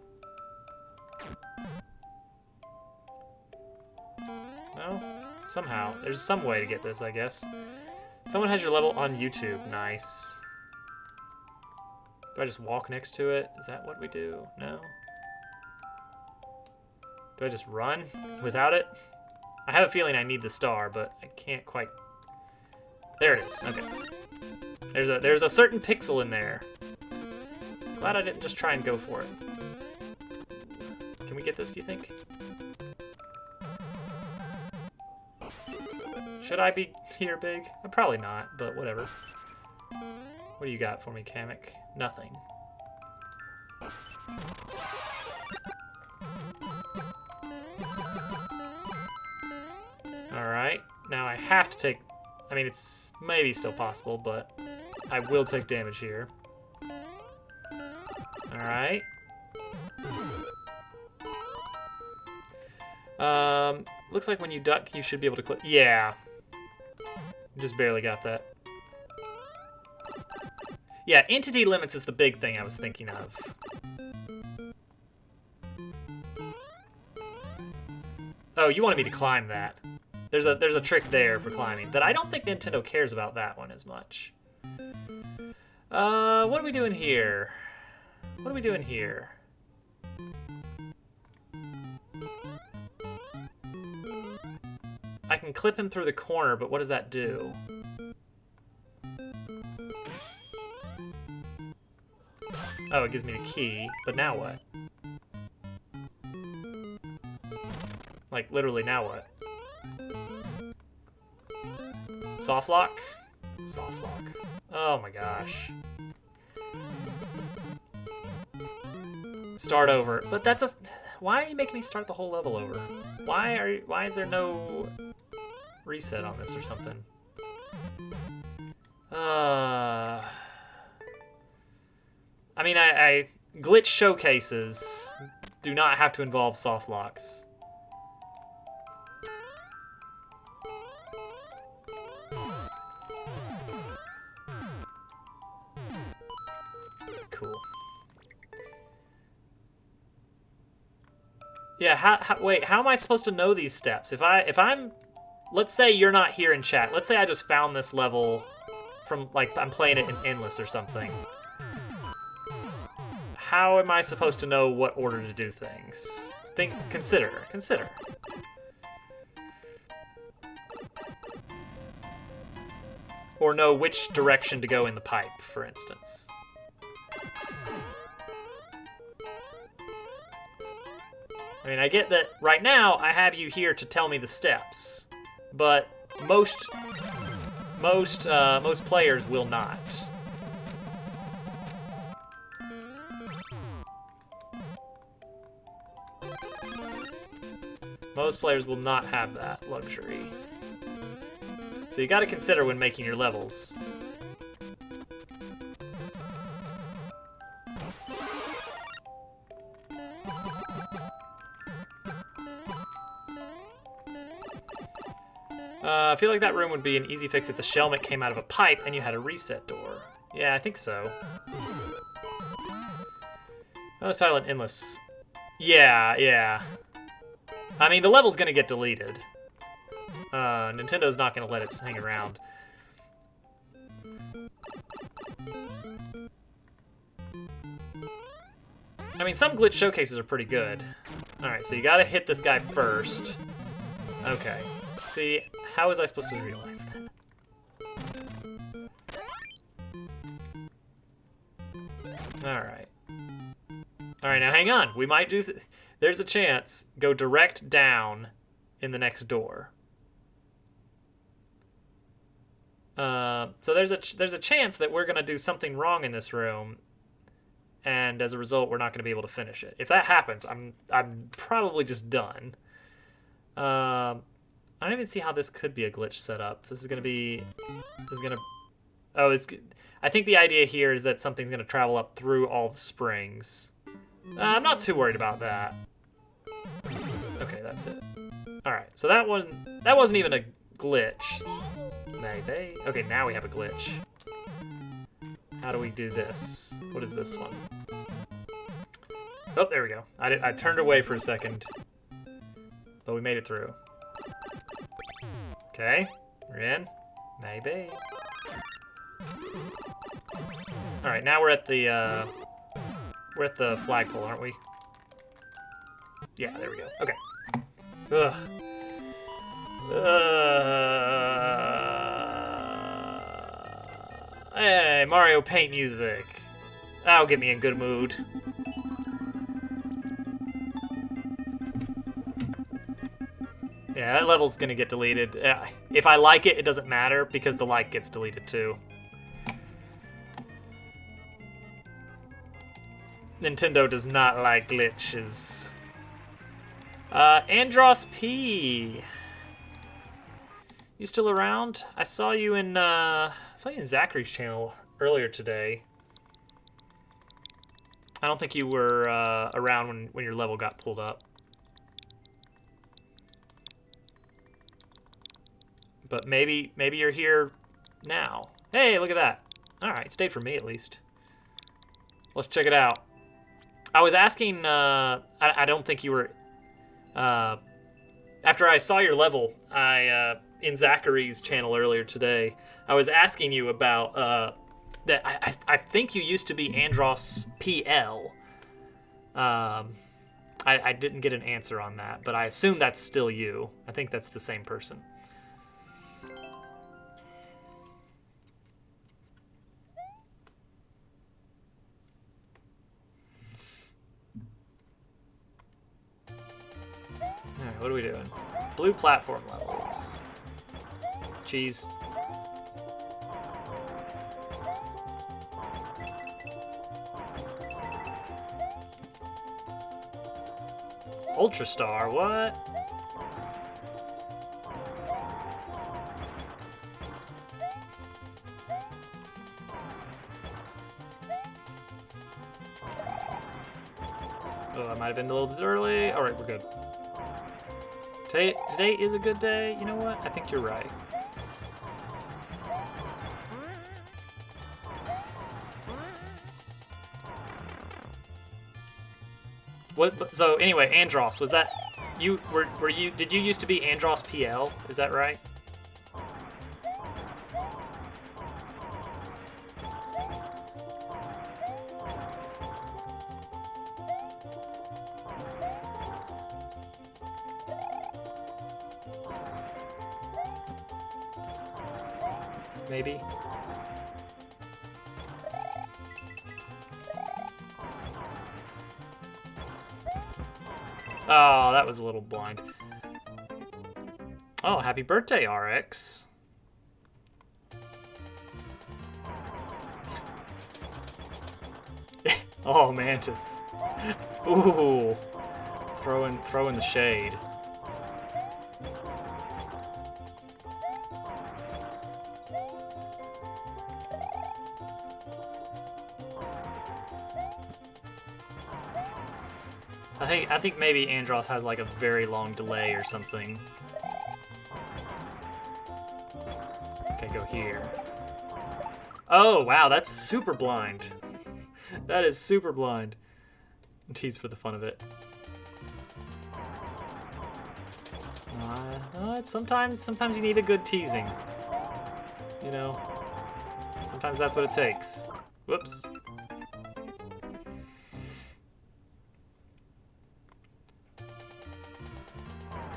No? Somehow. There's some way to get this, I guess. Someone has your level on YouTube. Nice. Do I just walk next to it? Is that what we do? No? Do I just run without it? I have a feeling I need the star, but I can't quite... There it is. Okay. There's a certain pixel in there. Glad I didn't just try and go for it. Can we get this, do you think? Should I be here big? Probably not, but whatever. What do you got for me, Kamek? Nothing. Alright, now I have to take... I mean, it's maybe still possible, but I will take damage here. Alright. Looks like when you duck, you should be able to click. Yeah. Just barely got that. Yeah, entity limits is the big thing I was thinking of. Oh, you wanted me to climb that. There's a trick there for climbing, but I don't think Nintendo cares about that one as much. What are we doing here? What are we doing here? I can clip him through the corner, but what does that do? Oh, it gives me the key, but now what? Like, literally, now what? Soft lock? Soft lock. Oh my gosh. Start over. But that's a... Why are you making me start the whole level over? Why is there no reset on this or something? I mean, glitch showcases do not have to involve soft locks. Cool. Yeah, wait, how am I supposed to know these steps? If I'm, let's say you're not here in chat. Let's say I just found this level from, like, I'm playing it in Endless or something. How am I supposed to know what order to do things? Consider. Or know which direction to go in the pipe, for instance. I mean, I get that right now I have you here to tell me the steps, but most players will not. Most players will not have that luxury. So you got to consider when making your levels. I feel like that room would be an easy fix if the shellmet came out of a pipe and you had a reset door. Yeah, I think so. Oh, silent endless. Yeah. I mean, the level's gonna get deleted. Nintendo's not gonna let it hang around. I mean, some glitch showcases are pretty good. Alright, so you gotta hit this guy first. Okay. See, how was I supposed to realize that? Alright. Alright, now hang on. We might do... There's a chance. Go direct down in the next door. So there's a chance that we're going to do something wrong in this room, and as a result, we're not going to be able to finish it. If that happens, I'm probably just done. I don't even see how this could be a glitch setup. This is gonna be... Oh, I think the idea here is that something's gonna travel up through all the springs. I'm not too worried about that. Okay, that's it. All right, so that wasn't even a glitch. Maybe. Okay, now we have a glitch. How do we do this? What is this one? Oh, there we go. I turned away for a second, but we made it through. Okay, we're in. Maybe. All right, now we're at the flagpole, aren't we? Yeah, there we go. Okay. Ugh. Hey, Mario Paint music. That'll get me in good mood. Yeah, that level's gonna get deleted. If I like it, it doesn't matter because the like gets deleted too. Nintendo does not like glitches. Andros P. You still around? I saw you in Zachary's channel earlier today. I don't think you were around when your level got pulled up. But maybe you're here now. Hey, look at that. All right, stayed for me at least. Let's check it out. I was asking, I don't think you were, after I saw your level, in Zachary's channel earlier today, I was asking you about, that I think you used to be Andros PL. I didn't get an answer on that, but I assume that's still you. I think that's the same person. Alright, what are we doing? Blue platform levels. Cheese. Ultra Star, what? Oh, I might have been a little bit early. Alright, we're good. Today is a good day. You know what? I think you're right. What? So anyway, Andros, was that you? Were you? Did you used to be Andros PL? Is that right? Maybe. Oh, that was a little blind. Oh, happy birthday, RX. Oh, Mantis. Ooh. Throwing the shade. I think maybe Andros has like a very long delay or something. Okay, go here. Oh, wow, that's super blind. That is super blind. Tease for the fun of it. Sometimes you need a good teasing. You know? Sometimes that's what it takes. Whoops.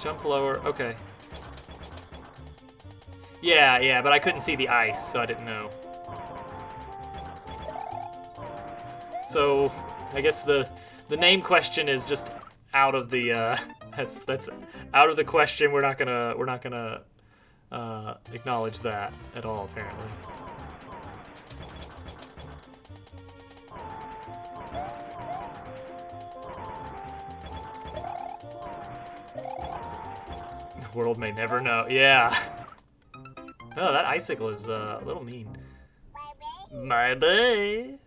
Jump lower, okay. Yeah, but I couldn't see the ice, so I didn't know. So, I guess the name question is just out of the, that's out of the question. We're not gonna acknowledge that at all, apparently. World may never know. Yeah. Oh, that icicle is a little mean. My boy.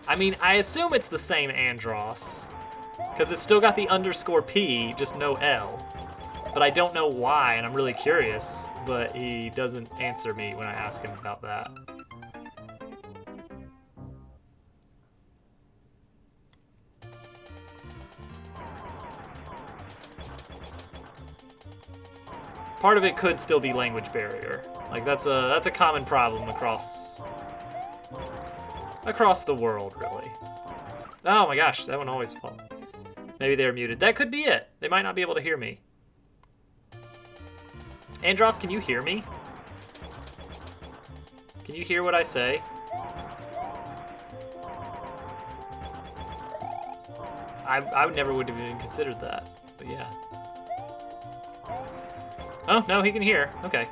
I mean, I assume it's the same Andros, because it's still got the underscore P, just no L. But I don't know why, and I'm really curious, but he doesn't answer me when I ask him about that. Part of it could still be language barrier. Like that's a common problem across the world, really. Oh my gosh, that one always falls. Maybe they're muted. That could be it. They might not be able to hear me. Andros, can you hear me? Can you hear what I say? I would never would have even considered that, but yeah. Oh, no, he can hear. Okay.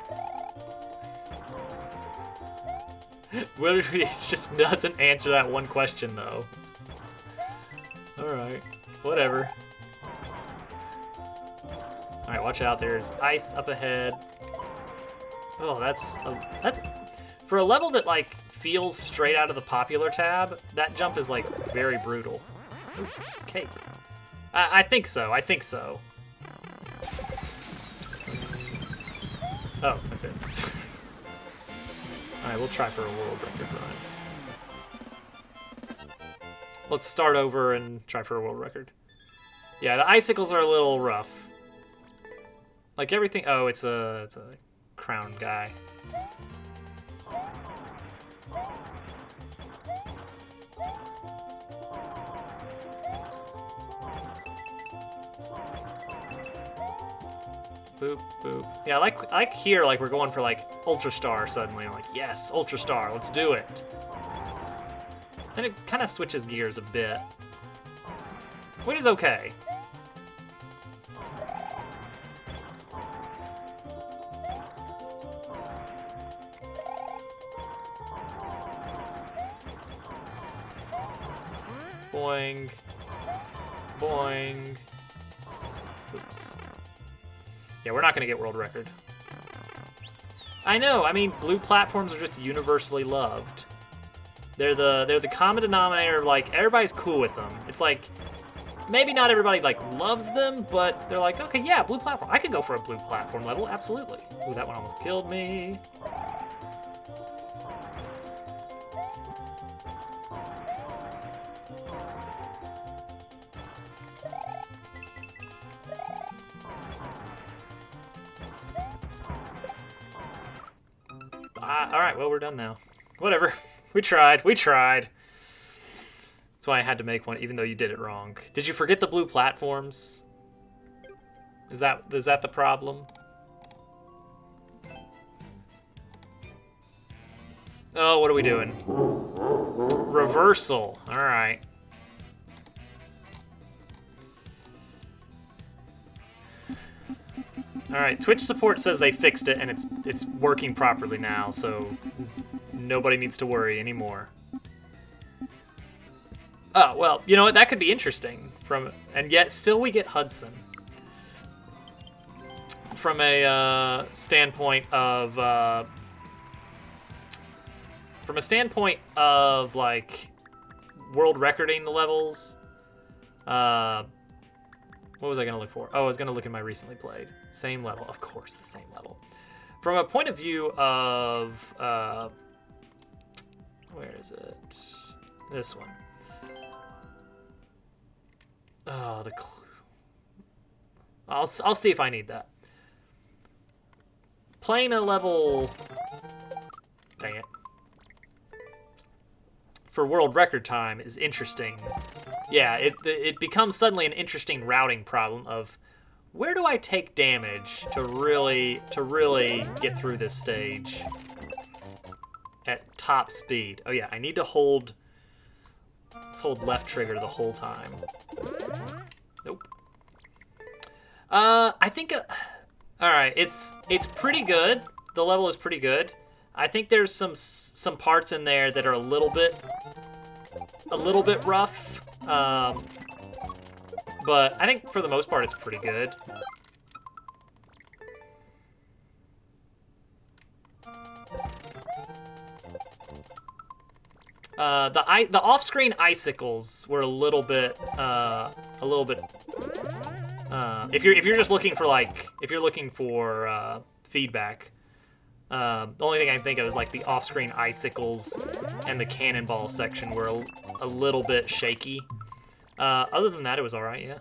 What if he just doesn't answer that one question, though? Alright. Whatever. Alright, watch out. There's ice up ahead. Oh, that's... For a level that, like, feels straight out of the popular tab, that jump is, like, very brutal. Ooh, cape. I think so. I think so. Oh, that's it. Alright, we'll try for a world record run. Let's start over and try for a world record. Yeah, the icicles are a little rough. Like everything... Oh, it's a crown guy. Boop, boop. Yeah, I like here, like we're going for like Ultra Star suddenly. I'm like, yes, Ultra Star, let's do it. Then it kind of switches gears a bit, which is okay. Boing, boing. Oops. Yeah, we're not gonna get world record. I know. I mean, blue platforms are just universally loved. They're the common denominator. Like everybody's cool with them. It's like maybe not everybody like loves them, but they're like, okay, yeah, blue platform. I could go for a blue platform level, absolutely. Ooh, that one almost killed me. All right, well, we're done now. Whatever. We tried. We tried. That's why I had to make one, even though you did it wrong. Did you forget the blue platforms? Is that the problem? Oh, what are we doing? Reversal. All right. All right, Twitch support says they fixed it and it's working properly now, so nobody needs to worry anymore. Oh, well, you know what? That could be interesting. And yet still we get Hudson. From a standpoint of like world recording the levels. What was I gonna look for? Oh, I was gonna look at my recently played. Same level, of course, the same level. From a point of view of, where is it? This one. Oh, the clue. I'll see if I need that. Playing a level, dang it, for world record time is interesting. Yeah, it becomes suddenly an interesting routing problem of where do I take damage to really get through this stage at top speed. Oh yeah, I need to hold. Let's hold left trigger the whole time. Nope. I think. All right, it's pretty good. The level is pretty good. I think there's some parts in there that are a little bit rough. But I think for the most part it's pretty good. The off-screen icicles were a little bit. If you're just looking for feedback, the only thing I can think of is like the off-screen icicles and the cannonball section were a little bit shaky. Other than that, it was all right. Yeah.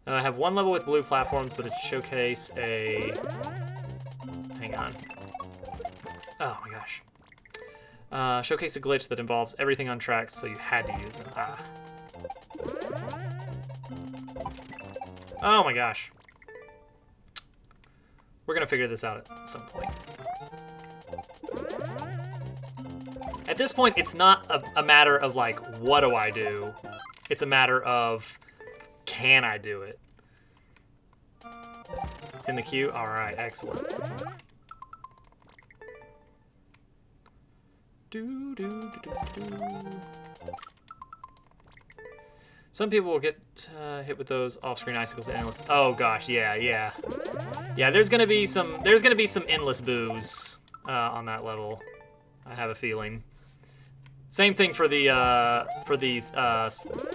I have one level with blue platforms, but it showcase a. Hang on. Oh my gosh. Showcase a glitch that involves everything on tracks, so you had to use them. Ah. Oh my gosh. We're gonna figure this out at some point. At this point, it's not a matter of like, what do I do? It's a matter of, can I do it? It's in the queue? All right, excellent. Some people will get hit with those off-screen icicles and endless. Oh gosh, yeah. There's gonna be some endless boos on that level. I have a feeling. Same thing for the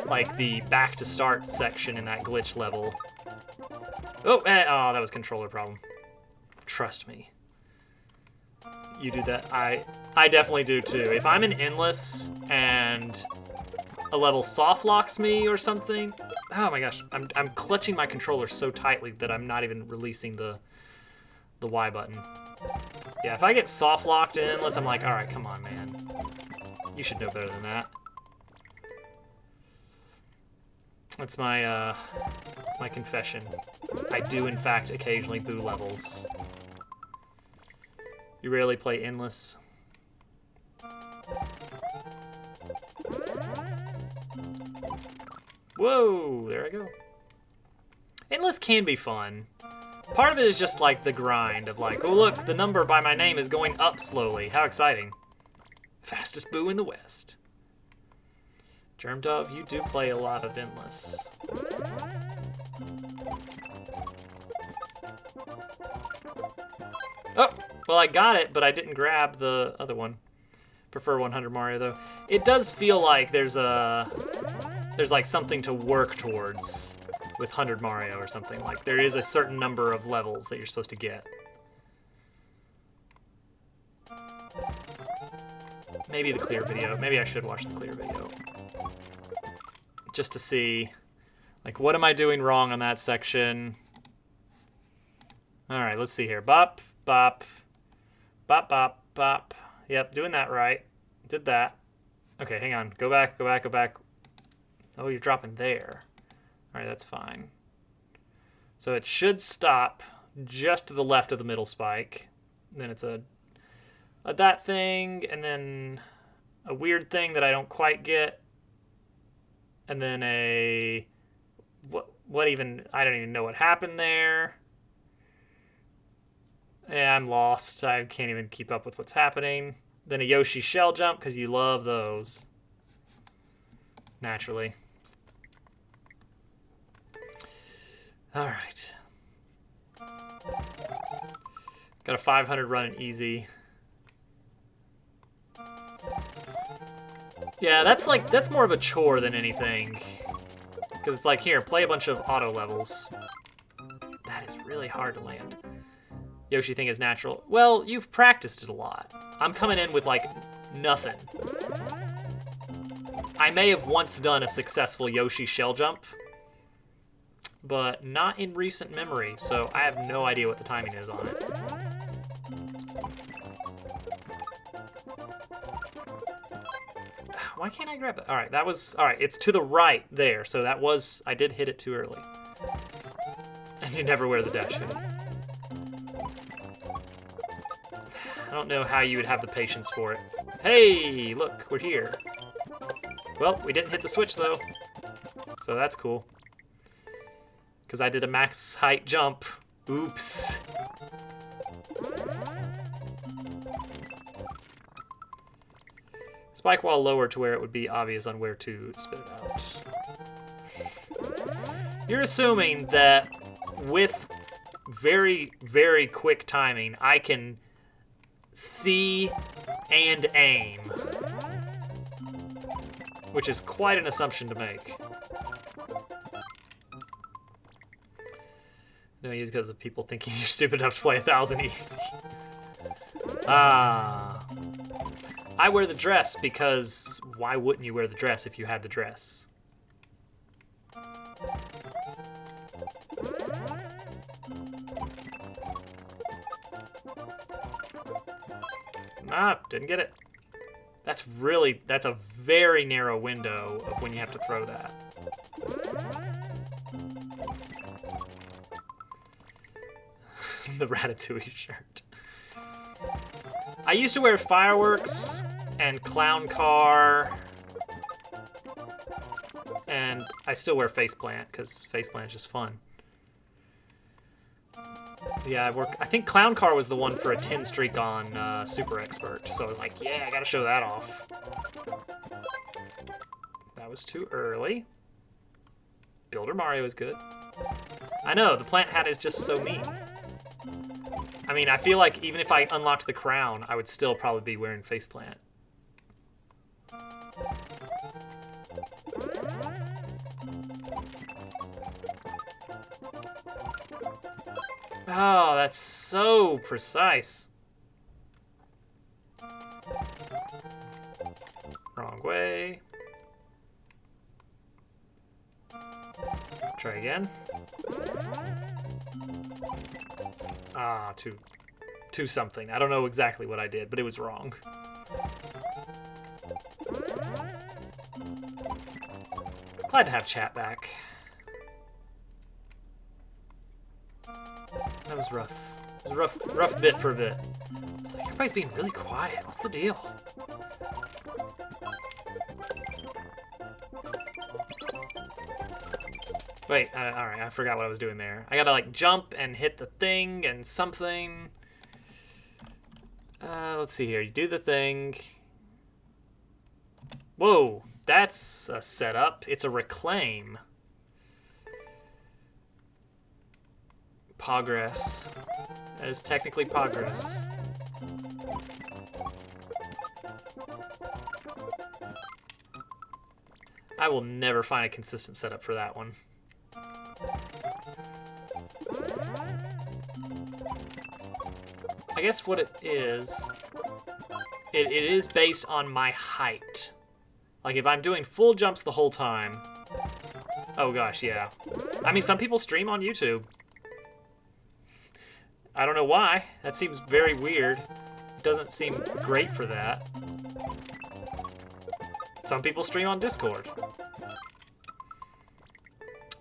like the back to start section in that glitch level. Oh, that was a controller problem. Trust me. You do that. I definitely do too. If I'm in endless and a level soft locks me or something, oh my gosh, I'm clutching my controller so tightly that I'm not even releasing the Y button. Yeah, if I get soft locked in endless, I'm like, all right, come on, man. You should know better than that. That's my confession. I do in fact occasionally boo levels. You rarely play endless. Whoa, there I go. Endless can be fun. Part of it is just like the grind of like, oh look, the number by my name is going up slowly. How exciting. Fastest boo in the West. Germ Dove, you do play a lot of endless. Oh, well I got it, but I didn't grab the other one. Prefer 100 Mario though. It does feel like there's like something to work towards with 100 Mario or something. Like there is a certain number of levels that you're supposed to get. Maybe the clear video. Maybe I should watch the clear video. Just to see, like, what am I doing wrong on that section? All right, let's see here. Bop, bop, bop, bop, bop. Yep, doing that right. Did that. Okay, hang on. Go back, go back, go back. Oh, you're dropping there. All right, that's fine. So it should stop just to the left of the middle spike. Then it's a that thing, and then a weird thing that I don't quite get, and then a what even, I don't even know what happened there. Yeah, I'm lost. I can't even keep up with what's happening. Then a Yoshi shell jump, because you love those. Naturally. All right. Got a 500 running easy. Yeah, that's more of a chore than anything. Because it's like, here, play a bunch of auto levels. That is really hard to land. Yoshi thing is natural. Well, you've practiced it a lot. I'm coming in with, like, nothing. I may have once done a successful Yoshi shell jump, but not in recent memory, so I have no idea what the timing is on it. Why can't I grab it? All right, that was, all right, it's to the right there, so that was, I did hit it too early. And you never wear the dash hood. I don't know how you would have the patience for it. Hey, look, we're here. Well, we didn't hit the switch though, so that's cool. Because I did a max height jump. Oops. Spike while lower to where it would be obvious on where to spit it out. You're assuming that with very, very quick timing, I can see and aim. which is quite an assumption to make. No, it's because of people thinking you're stupid enough to play 1,000 easy. Ah. I wear the dress because why wouldn't you wear the dress if you had the dress? Ah, didn't get it. That's a very narrow window of when you have to throw that. The Ratatouille shirt. I used to wear fireworks and clown car, and I still wear faceplant because faceplant is just fun. Yeah, I think clown car was the one for a 10 streak on Super Expert, so I was like, yeah, I gotta show that off. That was too early. Builder Mario is good. I know, the plant hat is just so mean. I mean, I feel like even if I unlocked the crown, I would still probably be wearing faceplant. Oh, that's so precise. Wrong way. Try again. Ah, two something. I don't know exactly what I did, but it was wrong. Glad to have chat back. That was rough. It was a rough bit for a bit. It's like everybody's being really quiet. What's the deal? Wait, alright, I forgot what I was doing there. I gotta, like, jump and hit the thing and something. Let's see here. You do the thing. Whoa, that's a setup. It's a reclaim. Progress. That is technically progress. I will never find a consistent setup for that one. I guess what it is based on my height. Like if I'm doing full jumps the whole time. Oh gosh, yeah. I mean, some people stream on YouTube. I don't know why. That seems very weird. It doesn't seem great for that. Some people stream on Discord.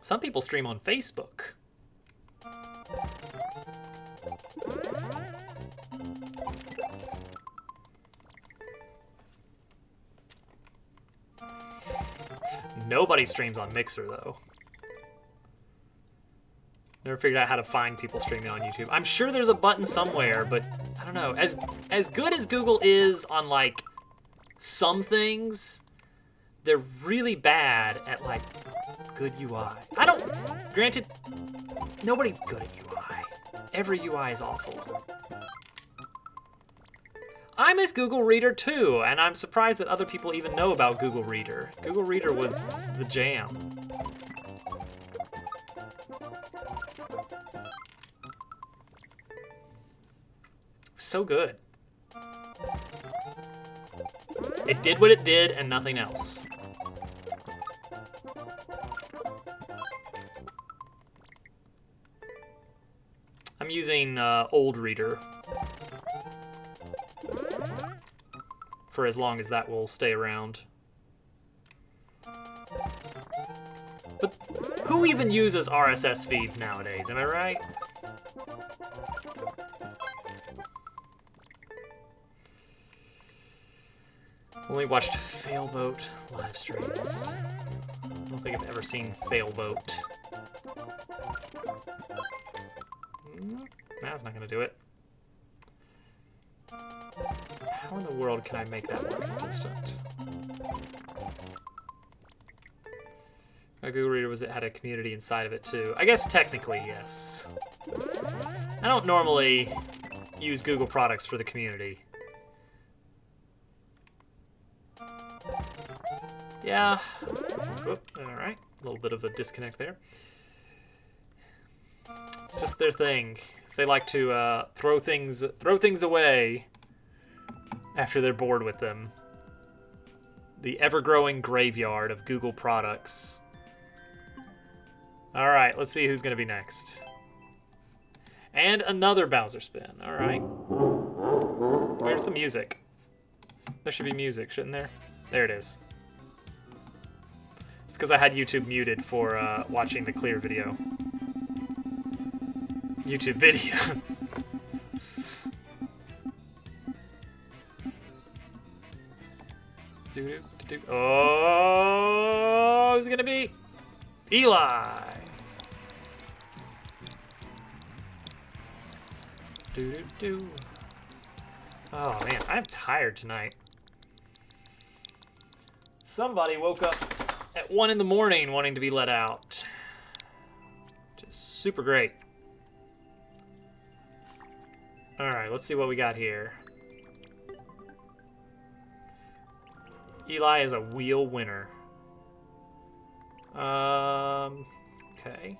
Some people stream on Facebook. Nobody streams on Mixer, though. Never figured out how to find people streaming on YouTube. I'm sure there's a button somewhere, but I don't know. As good as Google is on, like, some things, they're really bad at, like, good UI. Granted, nobody's good at UI. Every UI is awful. I miss Google Reader too, and I'm surprised that other people even know about Google Reader. Google Reader was the jam. So good. It did what it did and nothing else. I'm using Old Reader for as long as that will stay around. But who even uses RSS feeds nowadays, am I right? Only watched Failboat live streams. I don't think I've ever seen Failboat. That's not gonna do it. How in the world can I make that more consistent? My Google Reader had a community inside of it too. I guess technically, yes. I don't normally use Google products for the community. Yeah. Whoop, all right. A little bit of a disconnect there. It's just their thing. They like to throw things away after they're bored with them. The ever-growing graveyard of Google products. All right, let's see who's gonna be next. And another Bowser spin. All right. Where's the music? There should be music, shouldn't there? There it is. It's because I had YouTube muted for watching the clear video. YouTube videos. Oh, who's it gonna be? Eli. Oh man, I'm tired tonight. Somebody woke up at 1 in the morning wanting to be let out. Which is super great. All right, let's see what we got here. Eli is a wheel winner. Okay.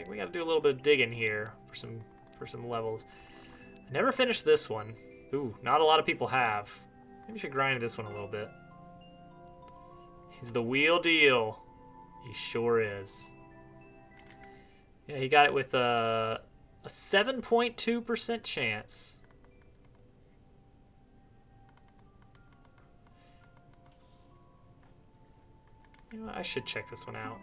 We gotta do a little bit of digging here for some levels. I never finished this one. Ooh, not a lot of people have. Maybe we should grind this one a little bit. He's the wheel deal. He sure is. Yeah, he got it with a 7.2% chance. You know what? I should check this one out.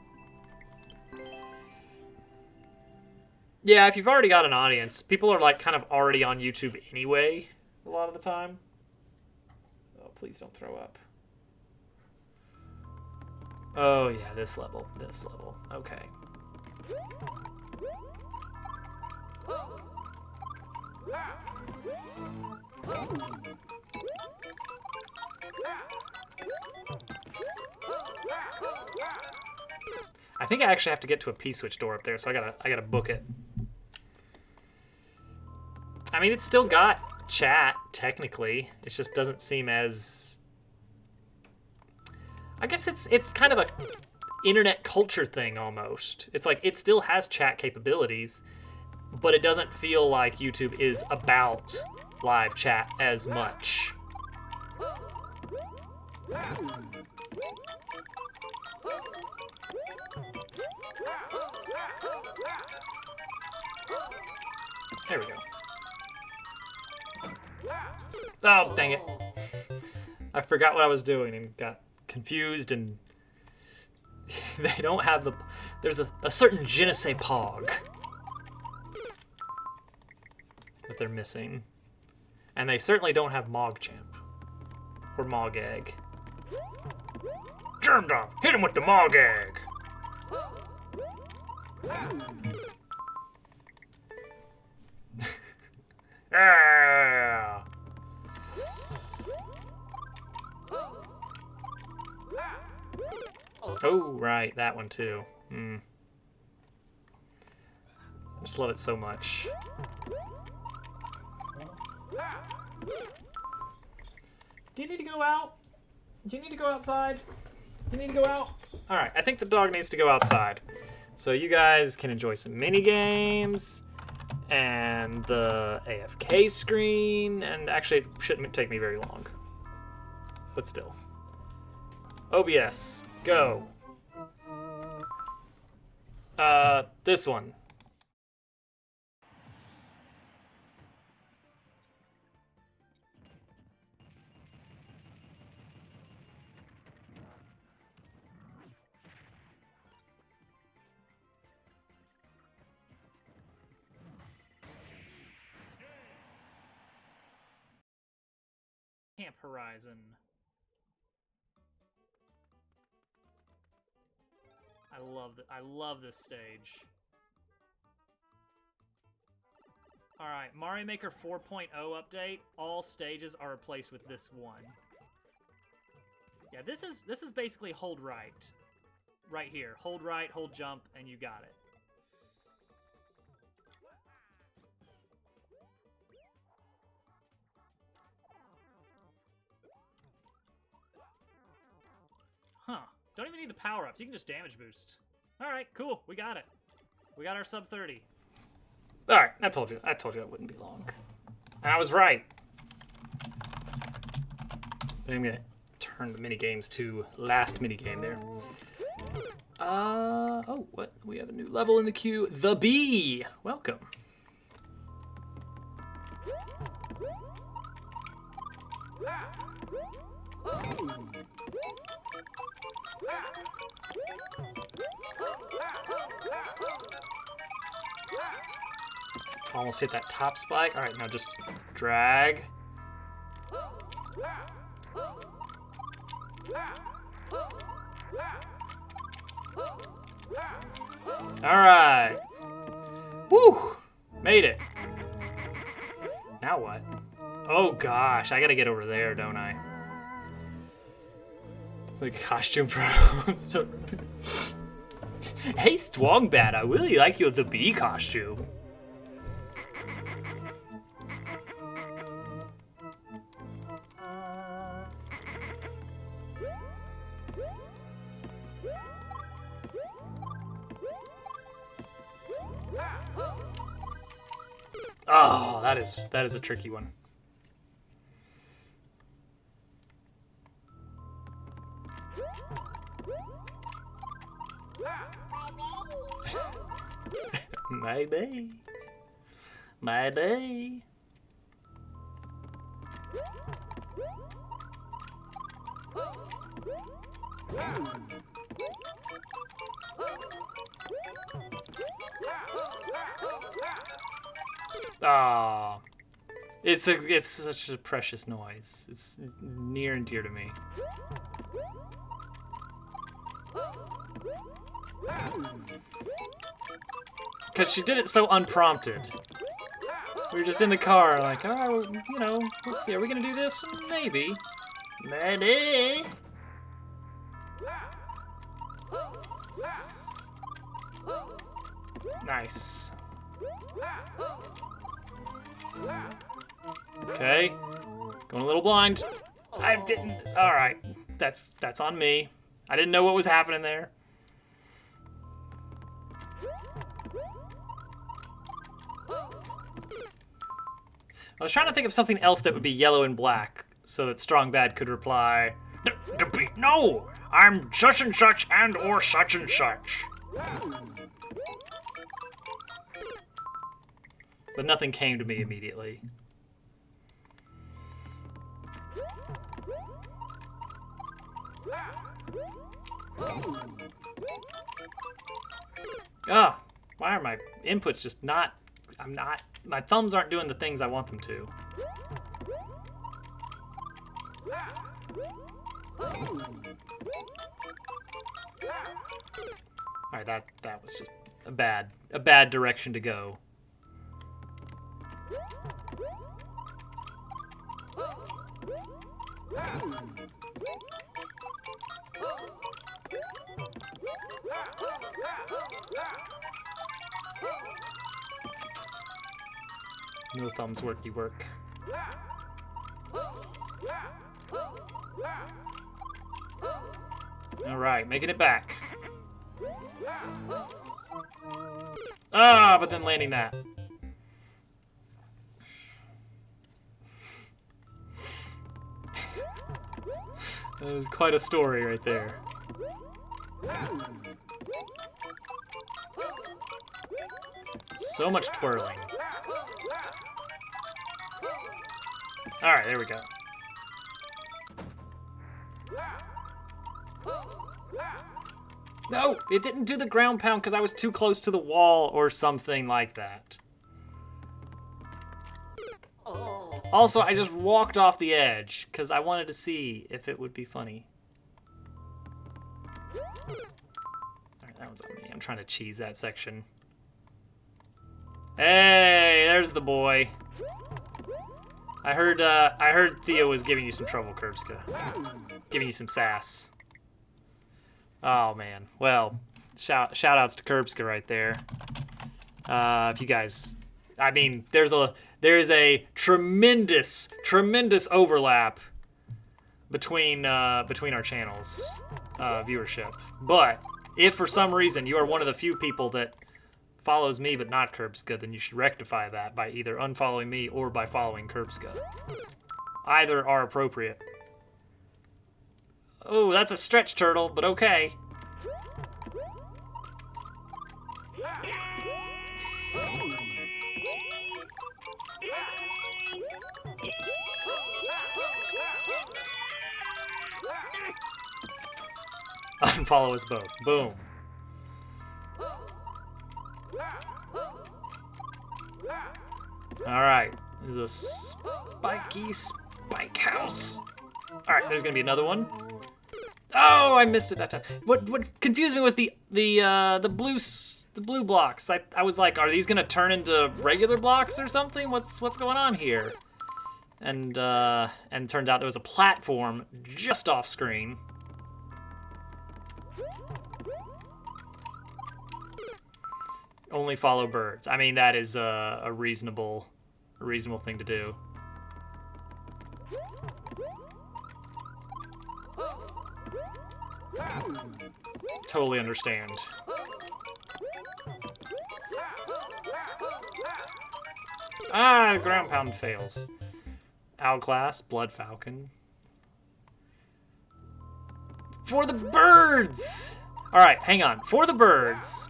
Yeah, if you've already got an audience, people are like kind of already on YouTube anyway, a lot of the time. Oh, please don't throw up. Oh yeah, this level. Okay. I think I actually have to get to a P-switch door up there, so I gotta book it. I mean, it's still got chat, technically. It just doesn't seem as... I guess it's kind of a internet culture thing, almost. It's like, it still has chat capabilities, but it doesn't feel like YouTube is about live chat as much. There we go. Oh, dang it. I forgot what I was doing and got confused, and they don't have the... There's a certain je ne sais pog that they're missing. And they certainly don't have Mogchamp or Mogegg. Germ Dog, hit him with the Mogegg! Yeah. Oh, right, that one too. I just love it so much. Do you need to go out? Do you need to go outside? Do you need to go out? All right, I think the dog needs to go outside. So you guys can enjoy some mini games and the AFK screen, and actually it shouldn't take me very long. But still. OBS, go. This one. Camp Horizon. I love this stage. All right, Mario Maker 4.0 update. All stages are replaced with this one. Yeah, this is basically hold right. Right here. Hold right, hold jump, and you got it. Huh. Don't even need the power-ups. You can just damage boost. All right, cool. We got it. We got our sub 30. All right, I told you it wouldn't be long. And I was right. But I'm gonna turn the mini games to last mini game there. Oh, what? We have a new level in the queue. The Bee. Welcome. Almost hit that top spike. All right, now just drag. All right. Woo! Made it. Now what? Oh gosh, I gotta get over there, don't I? It's like a costume pro. Hey, Strongbat, I really like your The Bee costume. Oh, that is a tricky one. Maybe. Maybe. Ah, it's such a precious noise. It's near and dear to me. Because she did it so unprompted. We were just in the car, like, oh, you know, let's see, are we gonna do this? Maybe. Maybe. Nice. Okay. Going a little blind. I didn't. All right. That's on me. I didn't know what was happening there. I was trying to think of something else that would be yellow and black so that Strong Bad could reply, no, I'm such and such and or such and such. But nothing came to me immediately. Ah, why are my inputs just not, my thumbs aren't doing the things I want them to. Alright, that was just a bad direction to go. No thumbs worky work. Alright, making it back. Ah, but then landing that. That was quite a story right there. So much twirling. Alright, there we go. No, it didn't do the ground pound because I was too close to the wall or something like that. Also, I just walked off the edge because I wanted to see if it would be funny. Alright, that one's on me. I'm trying to cheese that section. Hey, there's the boy. I heard Theo was giving you some trouble, Curbska. Giving you some sass. Oh man. Well, shout outs to Curbska right there. If you guys, I mean, there's a tremendous overlap between our channels. viewership. But if for some reason you are one of the few people that follows me but not Curbscud, then you should rectify that by either unfollowing me or by following Curbscud. Either are appropriate. Oh, that's a stretch turtle, but okay. Unfollow us both. Boom. Alright. This is a spiky spike house. Alright, there's gonna be another one. Oh, I missed it that time. What confused me was the blue blocks. I was like, are these gonna turn into regular blocks or something? What's going on here? And turned out there was a platform just off screen. Only follow birds. I mean, that is a reasonable thing to do. Totally understand. Ah, ground pound fails. Outclass, Blood Falcon. For the birds! Alright, hang on. For the birds.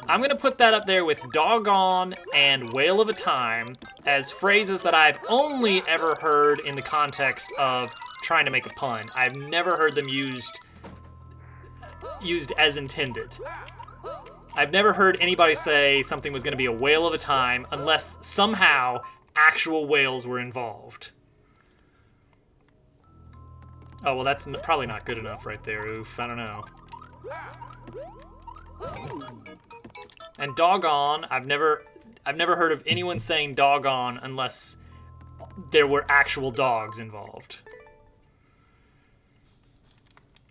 I'm gonna put that up there with doggone and whale of a time as phrases that I've only ever heard in the context of trying to make a pun. I've never heard them used as intended. I've never heard anybody say something was gonna be a whale of a time unless somehow actual whales were involved. Oh, well, that's probably not good enough right there. Oof, I don't know. And doggone, I've never heard of anyone saying doggone unless there were actual dogs involved.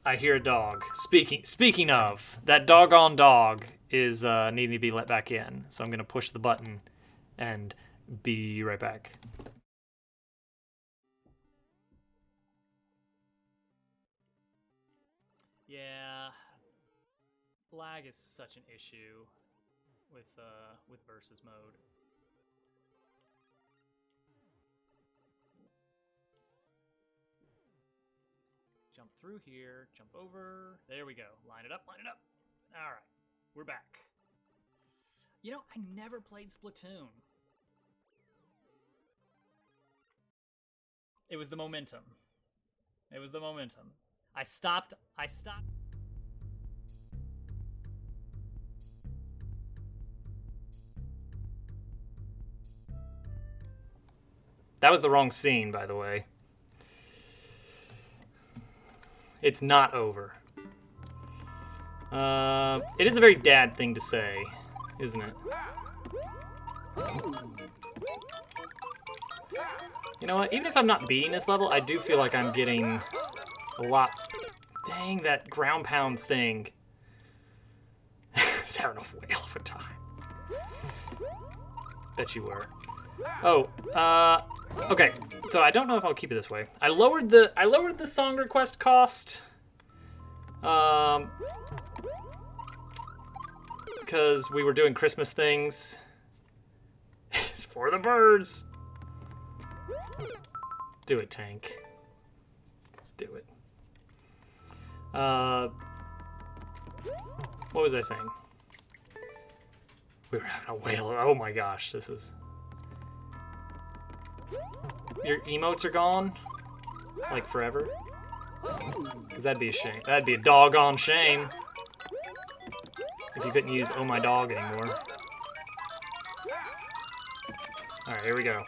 I hear a dog. Speaking of, that doggone dog is needing to be let back in. So I'm gonna push the button and be right back. Yeah, lag is such an issue with versus mode. Jump through here, jump over. There we go. Line it up, line it up. All right, we're back. You know, I never played Splatoon. It was the momentum. It was the momentum. I stopped. That was the wrong scene, by the way. It's not over. It is a very dad thing to say, isn't it? You know what? Even if I'm not beating this level, I do feel like I'm getting a lot. Dang, that ground pound thing. It's having a whale of a time. Bet you were. Oh, okay. So I don't know if I'll keep it this way. I lowered the song request cost. Because we were doing Christmas things. It's for the birds. Do it, Tank. Do it. What was I saying? We were having a whale. Oh my gosh, this is... Your emotes are gone? Like forever? Because that'd be a shame. That'd be a doggone shame. If you couldn't use oh my dog anymore. Alright, here we go.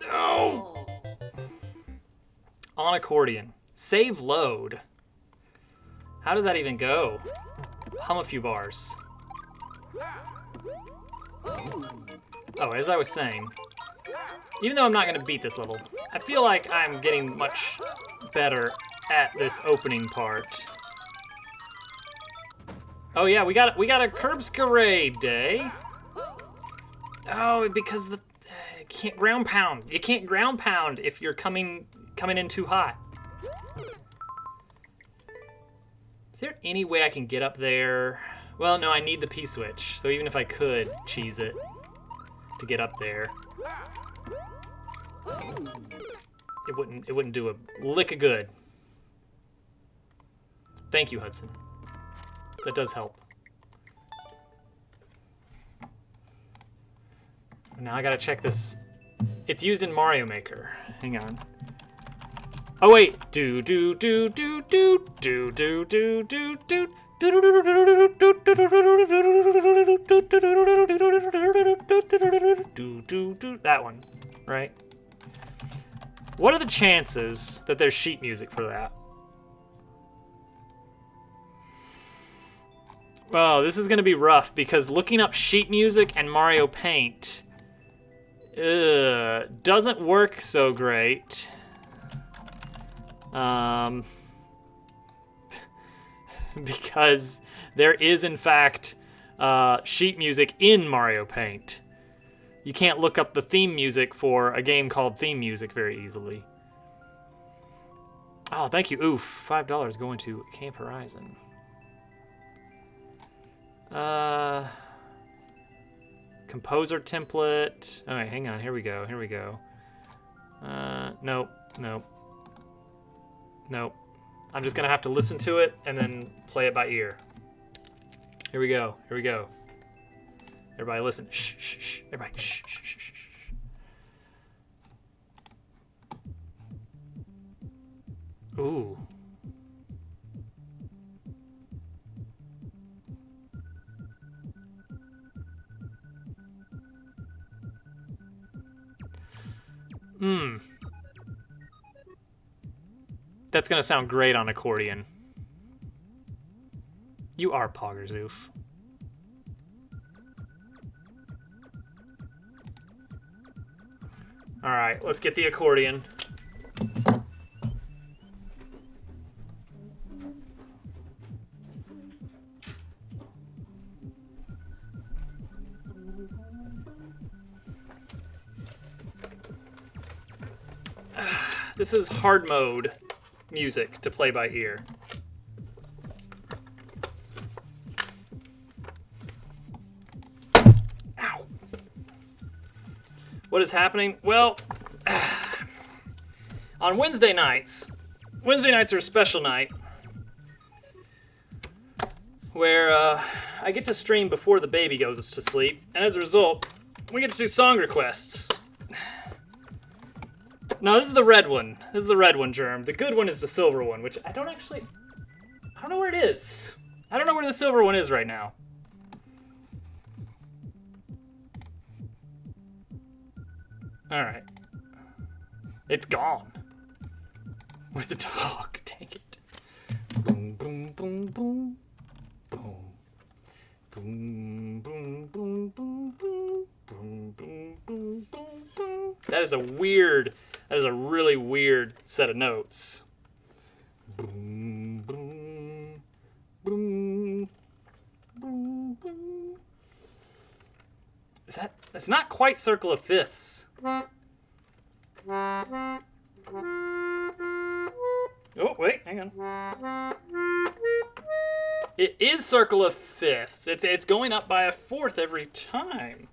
No! On accordion. Save load. How does that even go? Hum a few bars. Oh, as I was saying, even though I'm not going to beat this level, I feel like I'm getting much better at this opening part. Oh yeah, we got a Curbscud day. Oh, because can't ground pound. You can't ground pound if you're coming in too hot. Is there any way I can get up there? Well, no, I need the P-switch. So even if I could cheese it to get up there, it wouldn't do a lick of good. Thank you, Hudson. That does help. Now I gotta check this. It's used in Mario Maker. Hang on. Oh wait. Do do do do do do do do do do. That one, right? What are the chances that there's sheet music for that? Oh, this is gonna be rough because looking up sheet music and Mario Paint doesn't work so great. Because there is in fact sheet music in Mario Paint. You can't look up the theme music for a game called Theme Music very easily. Oh, thank you. Oof, $5 going to Camp Horizon. Composer template. All right, hang on. Here we go. Here we go. Nope. Nope. Nope. I'm just gonna have to listen to it and then play it by ear. Here we go. Here we go. Everybody listen. Shh, shh, shh. Everybody shh, shh, shh, shh, shh. Ooh. That's gonna sound great on accordion. You are Poggerzoof. All right, let's get the accordion. This is hard mode music to play by ear. Ow. What is happening? Well, on Wednesday nights are a special night where I get to stream before the baby goes to sleep, and as a result, we get to do song requests. No, this is the red one. This is the red one, Germ. The good one is the silver one, which I don't know where it is. I don't know where the silver one is right now. All right. It's gone. Where's the dog? Dang it. Boom, boom, boom, boom. Boom. Boom, boom, boom, boom, boom. Boom, boom, boom, boom, boom. That is a really weird set of notes. Boom, boom, boom, boom, boom. That's not quite Circle of Fifths. Oh, wait, hang on. It is Circle of Fifths. It's going up by a fourth every time.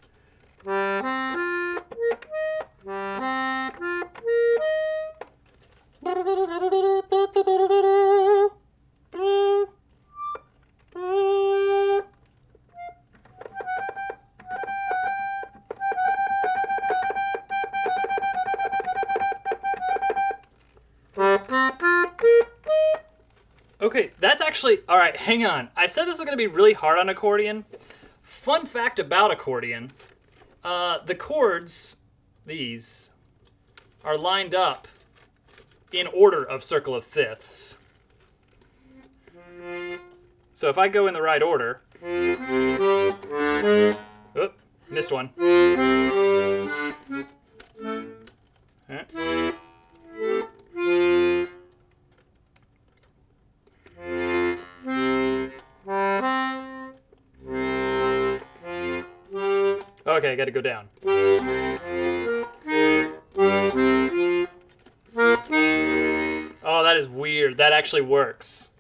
Okay, that's actually... All right, hang on. I said this was going to be really hard on accordion. Fun fact about accordion. The chords, these, are lined up in order of Circle of Fifths. So if I go in the right order... Oop, missed one. Okay, I gotta go down. weird. That actually works.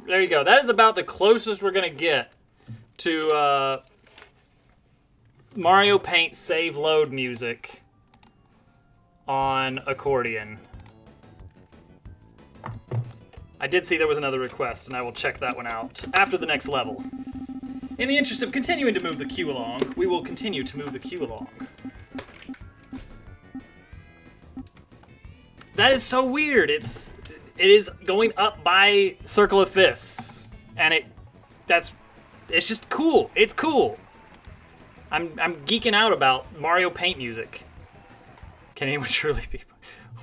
There you go. That is about the closest we're going to get to Mario Paint save load music on accordion. I did see there was another request, and I will check that one out after the next level. In the interest of continuing to move the queue along, we will continue to move the queue along. That is so weird. It is going up by circle of fifths, and it's just cool. It's cool. I'm geeking out about Mario Paint music. Can anyone truly be?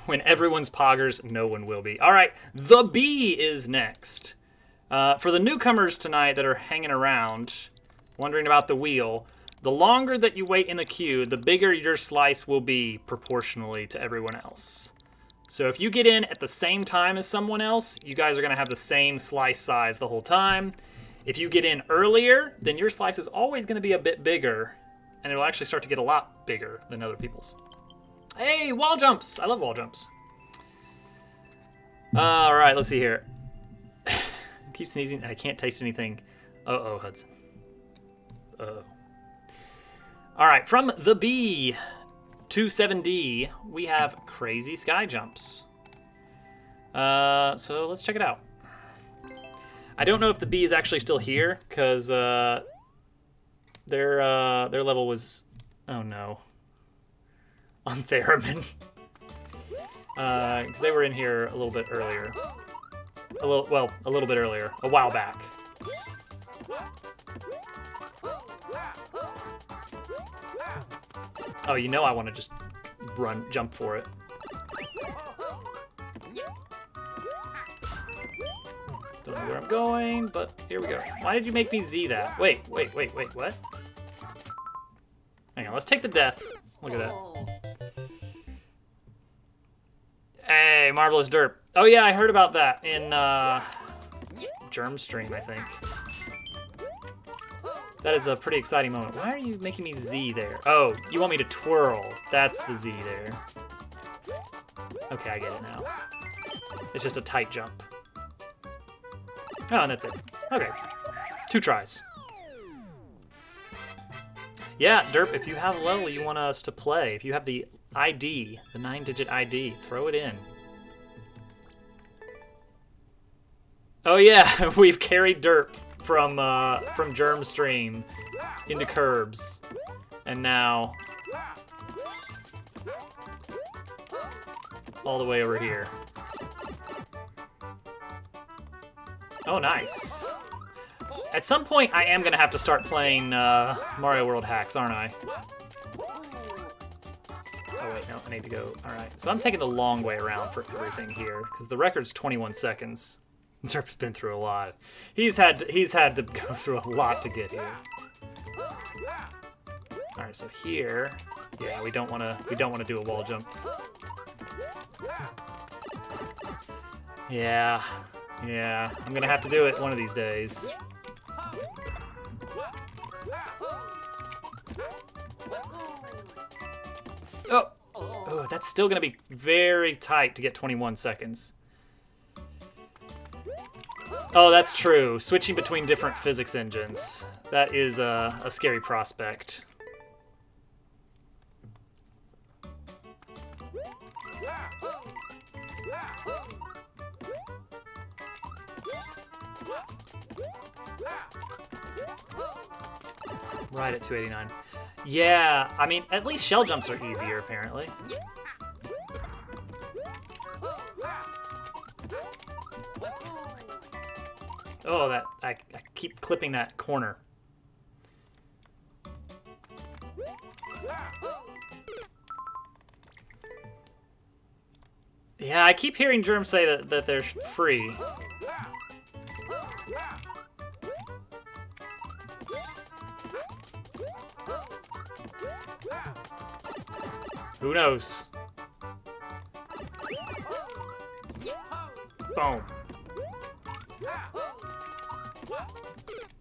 When everyone's poggers, no one will be. All right, the bee is next. For the newcomers tonight that are hanging around, wondering about the wheel, the longer that you wait in the queue, the bigger your slice will be proportionally to everyone else. So if you get in at the same time as someone else, you guys are going to have the same slice size the whole time. If you get in earlier, then your slice is always going to be a bit bigger, and it'll actually start to get a lot bigger than other people's. Hey, wall jumps! I love wall jumps. All right, let's see here. I keep sneezing. I can't taste anything. Uh-oh, Hudson. Uh-oh. All right, from the B to 7D, we have crazy sky jumps. So let's check it out. I don't know if the B is actually still here, because their level was, oh no, on Theremin. Because they were in here a little bit earlier. A little bit earlier, a while back. Oh, you know I want to just jump for it. Don't know where I'm going, but here we go. Why did you make me Z that? Wait, what? Hang on, let's take the death. Look at that. Hey, Marvelous Derp. Oh yeah, I heard about that in Germ Stream, I think. That is a pretty exciting moment. Why are you making me Z there? Oh, you want me to twirl. That's the Z there. Okay, I get it now. It's just a tight jump. Oh, and that's it. Okay. 2 tries. Yeah, Derp, if you have a level you want us to play, if you have the ID, the 9-digit ID, throw it in. Oh yeah, we've carried Derp from Germstream into Curbs, and now all the way over here. Oh, nice. At some point, I am gonna have to start playing Mario World Hacks, aren't I? Oh wait, no, I need to go. All right, so I'm taking the long way around for everything here because the record's 21 seconds. Derp's been through a lot. He's had to go through a lot to get here. All right, so here, yeah, we don't want to do a wall jump. Yeah, I'm gonna have to do it one of these days. Oh, that's still gonna be very tight to get 21 seconds. Oh, that's true. Switching between different physics engines. That is a scary prospect. Right at 289. Yeah, I mean, at least shell jumps are easier, apparently. Oh, that I keep clipping that corner. Yeah, I keep hearing Germ say that they're free. Who knows? Boom.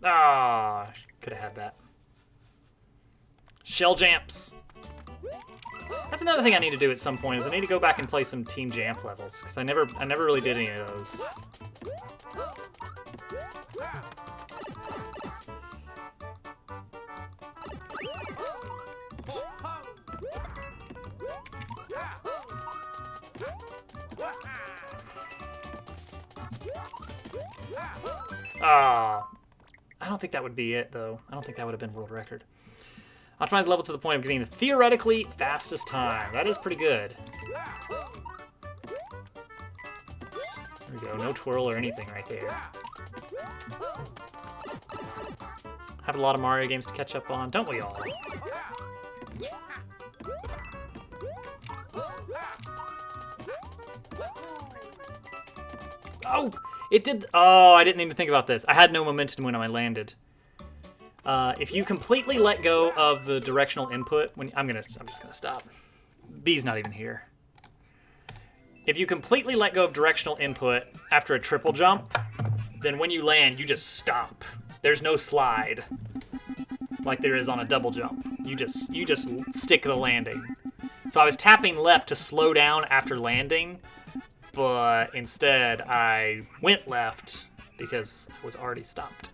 Ah, could have had that. Shell Jamps. That's another thing I need to do at some point, is I need to go back and play some Team Jamp levels, because I never really did any of those. Ah, I don't think that would be it, though. I don't think that would have been world record. Optimize level to the point of getting the theoretically fastest time. That is pretty good. There we go. No twirl or anything right there. Have a lot of Mario games to catch up on, don't we all? Oh! It did. Oh, I didn't even think about this. I had no momentum when I landed. If you completely let go of the directional input, I'm just gonna stop. B's not even here. If you completely let go of directional input after a triple jump, then when you land, you just stop. There's no slide like there is on a double jump. You just stick the landing. So I was tapping left to slow down after landing, but instead I went left because I was already stopped.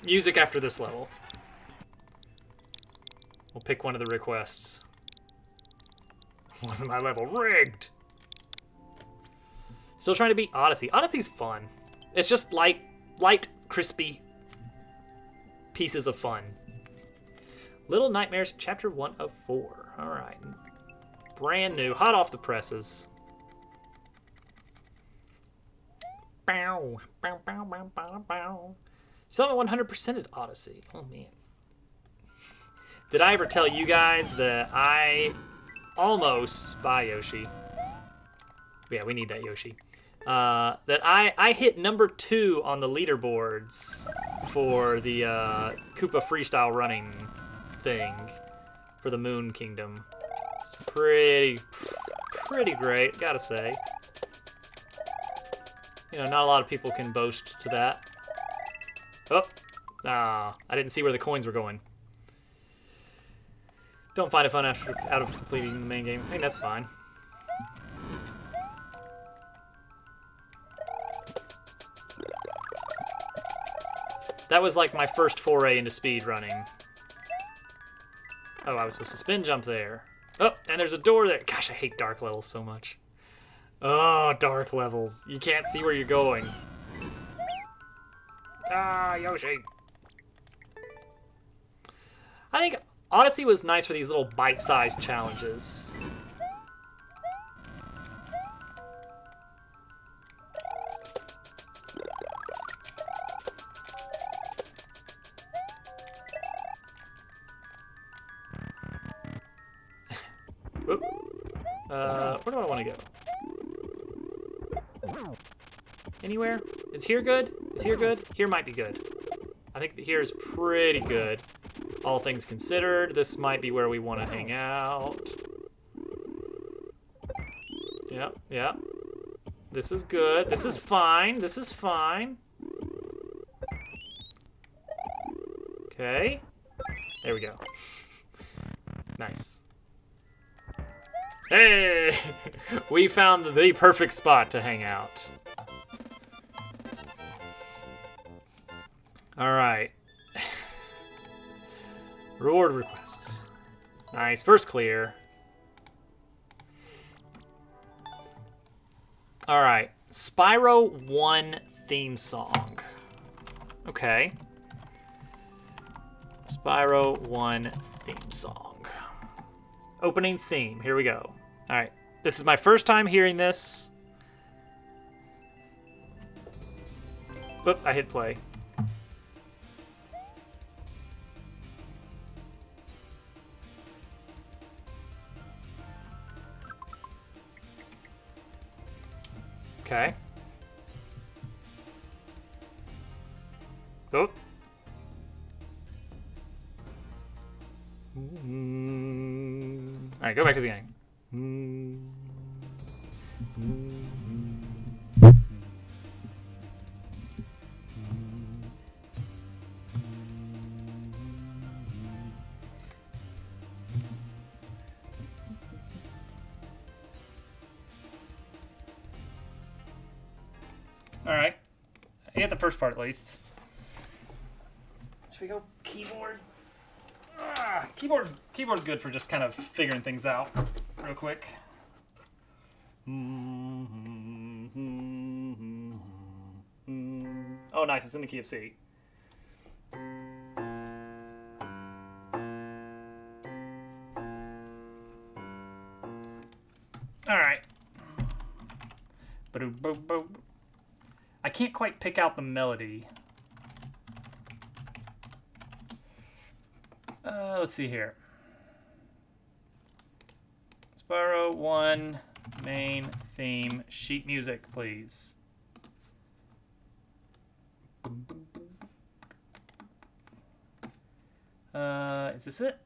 Music after this level. We'll pick one of the requests. Wasn't my level rigged? Still trying to beat Odyssey. Odyssey's fun. It's just light, crispy pieces of fun. Little Nightmares, Chapter 1 of 4. All right. Brand new, hot off the presses. Bow, bow, bow, bow, bow, bow. Still haven't 100%ed Odyssey. Oh, man. Did I ever tell you guys that I almost... Bye, Yoshi. Yeah, we need that Yoshi. That I hit number 2 on the leaderboards for the Koopa freestyle running thing for the Moon Kingdom. It's pretty great, gotta say. You know, not a lot of people can boast to that. Oh, I didn't see where the coins were going. Don't find it fun out of completing the main game. I think that's fine. That was like my first foray into speed running. Oh, I was supposed to spin jump there. Oh, and there's a door there. Gosh, I hate dark levels so much. Oh, dark levels. You can't see where you're going. Ah, Yoshi. I think Odyssey was nice for these little bite-sized challenges. Where do I want to go? Anywhere? Is here good? Is here good? Here might be good. I think here is pretty good. All things considered, this might be where we want to hang out. Yep, yep. This is good. This is fine. This is fine. Okay. There we go. Nice. Hey! We found the perfect spot to hang out. Alright. Reward requests. Nice. First clear. Alright. Spyro 1 theme song. Okay. Spyro 1 theme song. Opening theme. Here we go. Alright. This is my first time hearing this. Oop, I hit play. Okay. Oh. Alright, go back to the beginning. Alright. I get the first part at least. Should we go keyboard? Keyboard's good for just kind of figuring things out real quick. Oh, nice. It's in the key of C. All right. I can't quite pick out the melody. Let's see here. Spyro 1, main theme, sheet music, please. Is this it?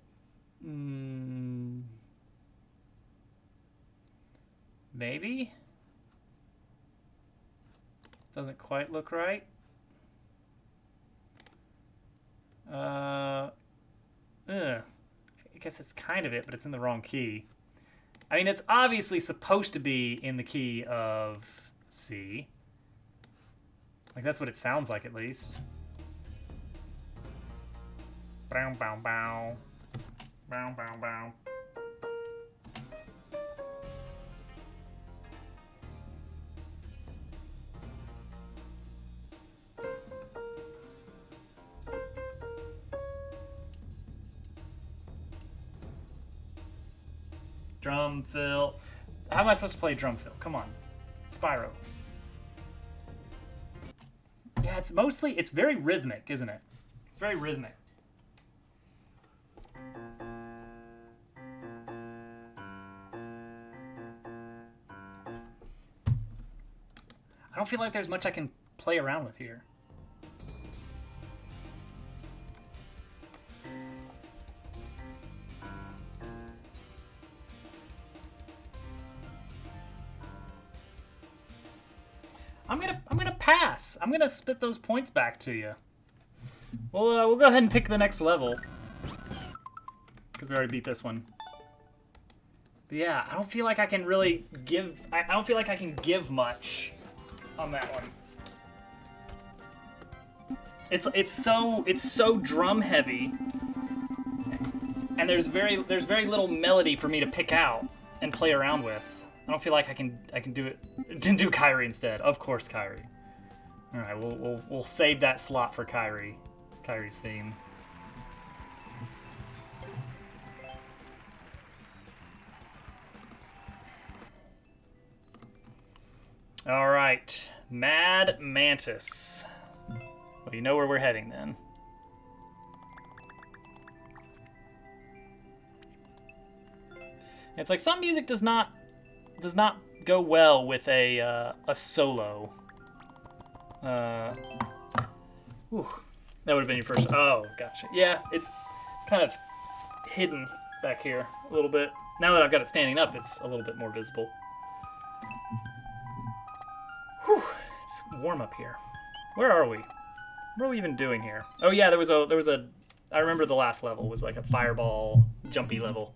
Maybe? Doesn't quite look right. I guess it's kind of it, but it's in the wrong key. I mean, it's obviously supposed to be in the key of C. Like, that's what it sounds like, at least. Bow, bow, bow. Bow, bow, bow. Drum fill. How am I supposed to play drum fill? Come on. Spyro. Yeah, it's very rhythmic, isn't it? It's very rhythmic. I don't feel like there's much I can play around with here. I'm gonna pass. I'm gonna spit those points back to you. Well, we'll go ahead and pick the next level because we already beat this one. But yeah, I don't feel like I can really give. I don't feel like I can give much on that one. It's so drum heavy, and there's very little melody for me to pick out and play around with. I don't feel like I can do it. Do Kyrie instead. Of course, Kyrie. All right, we'll save that slot for Kyrie. Kyrie's theme. All right, Mad Mantis. Well, you know where we're heading then. It's like some music does not go well with a solo. Whew, that would have been your first. Oh, gotcha. Yeah, it's kind of hidden back here a little bit. Now that I've got it standing up, it's a little bit more visible. Whew, it's warm up here. Where are we? What are we even doing here? Oh yeah, there was a. I remember the last level was like a fireball jumpy level.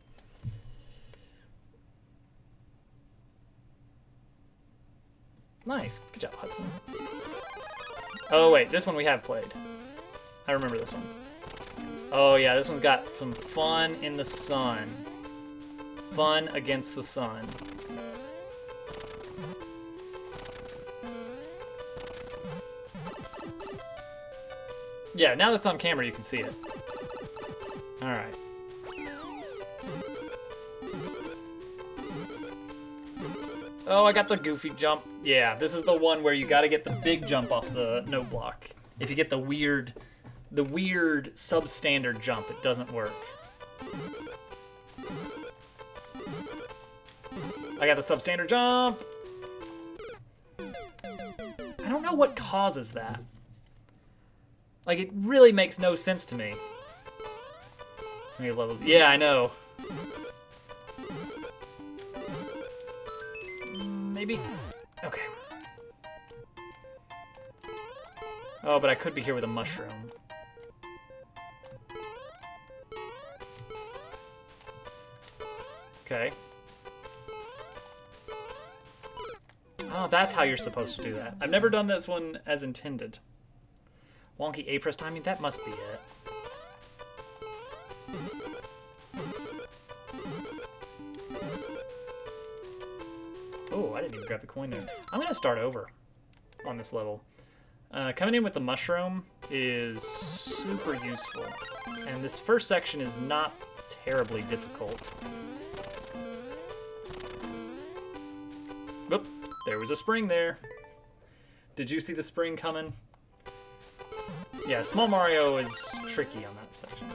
Nice. Good job, Hudson. Oh, wait. This one we have played. I remember this one. Oh, yeah. This one's got some fun in the sun. Fun against the sun. Yeah, now that's on camera, you can see it. All right. Oh, I got the goofy jump. Yeah, this is the one where you gotta get the big jump off the note block. If you get the weird substandard jump, it doesn't work. I got the substandard jump. I don't know what causes that. Like, it really makes no sense to me. How many levels? Yeah, I know. Maybe? Okay. Oh, but I could be here with a mushroom. Okay. Oh, that's how you're supposed to do that. I've never done this one as intended. Wonky A-press timing, that must be it. Oh, I didn't even grab the coin there. I'm gonna start over on this level. Coming in with the mushroom is super useful. And this first section is not terribly difficult. Oop, there was a spring there. Did you see the spring coming? Yeah, Small Mario is tricky on that section.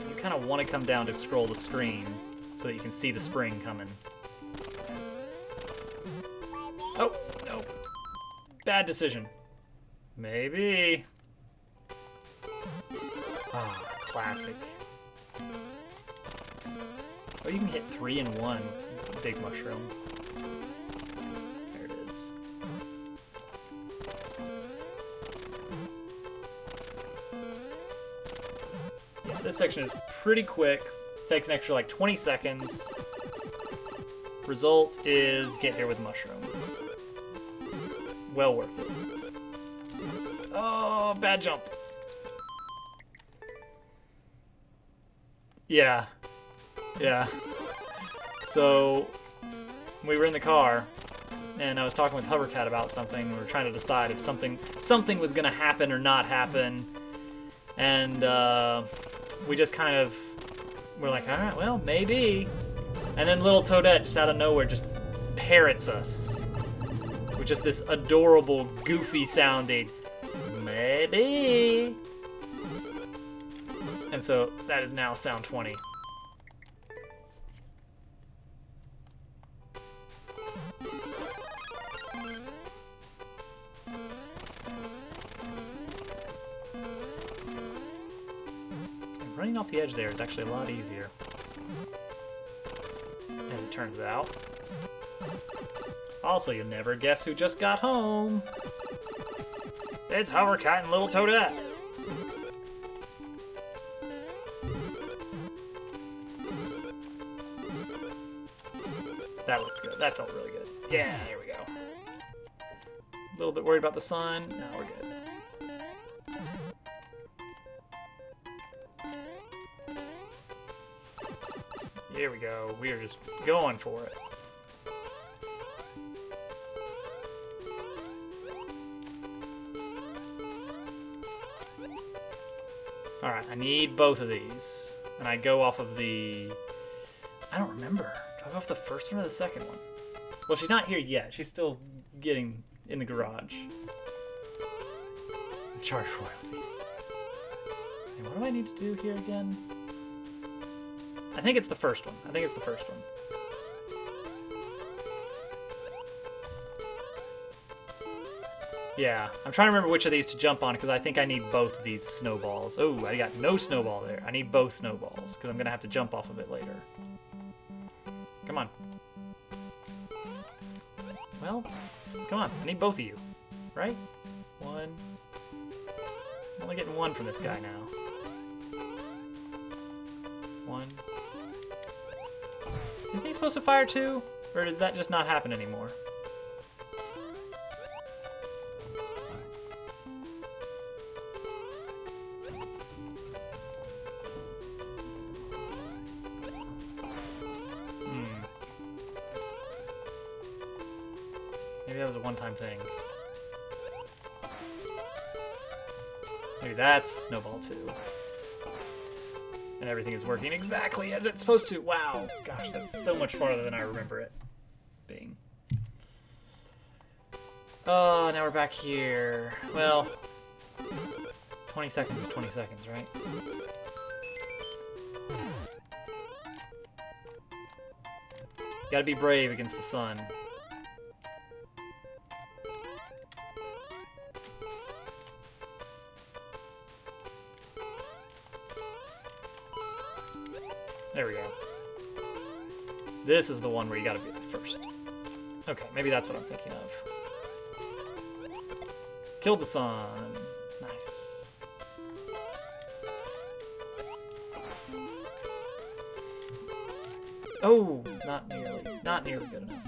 You kind of want to come down to scroll the screen so that you can see the spring coming. Oh, no. Bad decision. Maybe. Ah, classic. Oh, you can hit 3 in 1. Big mushroom. There it is. Yeah, this section is pretty quick. Takes an extra like 20 seconds. Result is get here with mushroom. Well worth it. Oh, bad jump. Yeah. Yeah. So, we were in the car, and I was talking with Hovercat about something. We were trying to decide if something was going to happen or not happen. And we just kind of were like, all right, well, maybe. And then little Toadette just out of nowhere just parrots us with just this adorable, goofy sounding, maybe. And so that is now sound 20. Running off the edge there is actually a lot easier, as it turns out. Also, you'll never guess who just got home. It's Hovercat and Little Toadette. That looked good. That felt really good. Yeah, there we go. A little bit worried about the sun. No, we're good. Here we go. We are just going for it. Alright, I need both of these. And I go off of the... I don't remember. Do I go off the first one or the second one? Well, she's not here yet. She's still getting in the garage. Charge royalties. And what do I need to do here again? I think it's the first one. Yeah, I'm trying to remember which of these to jump on because I think I need both of these snowballs. Oh, I got no snowball there. I need both snowballs because I'm going to have to jump off of it later. Come on. Well, come on. I need both of you. Right? One. I'm only getting one from this guy now. One. Isn't he supposed to fire too? Or does that just not happen anymore? Maybe that was a one-time thing. Maybe that's Snowball 2. And everything is working exactly as it's supposed to. Wow. Gosh, that's so much farther than I remember it being. Oh, now we're back here. Well, 20 seconds is 20 seconds, right? You gotta be brave against the sun. There we go. This is the one where you gotta be the first. Okay, maybe that's what I'm thinking of. Killed the sun. Nice. Oh, not nearly good enough.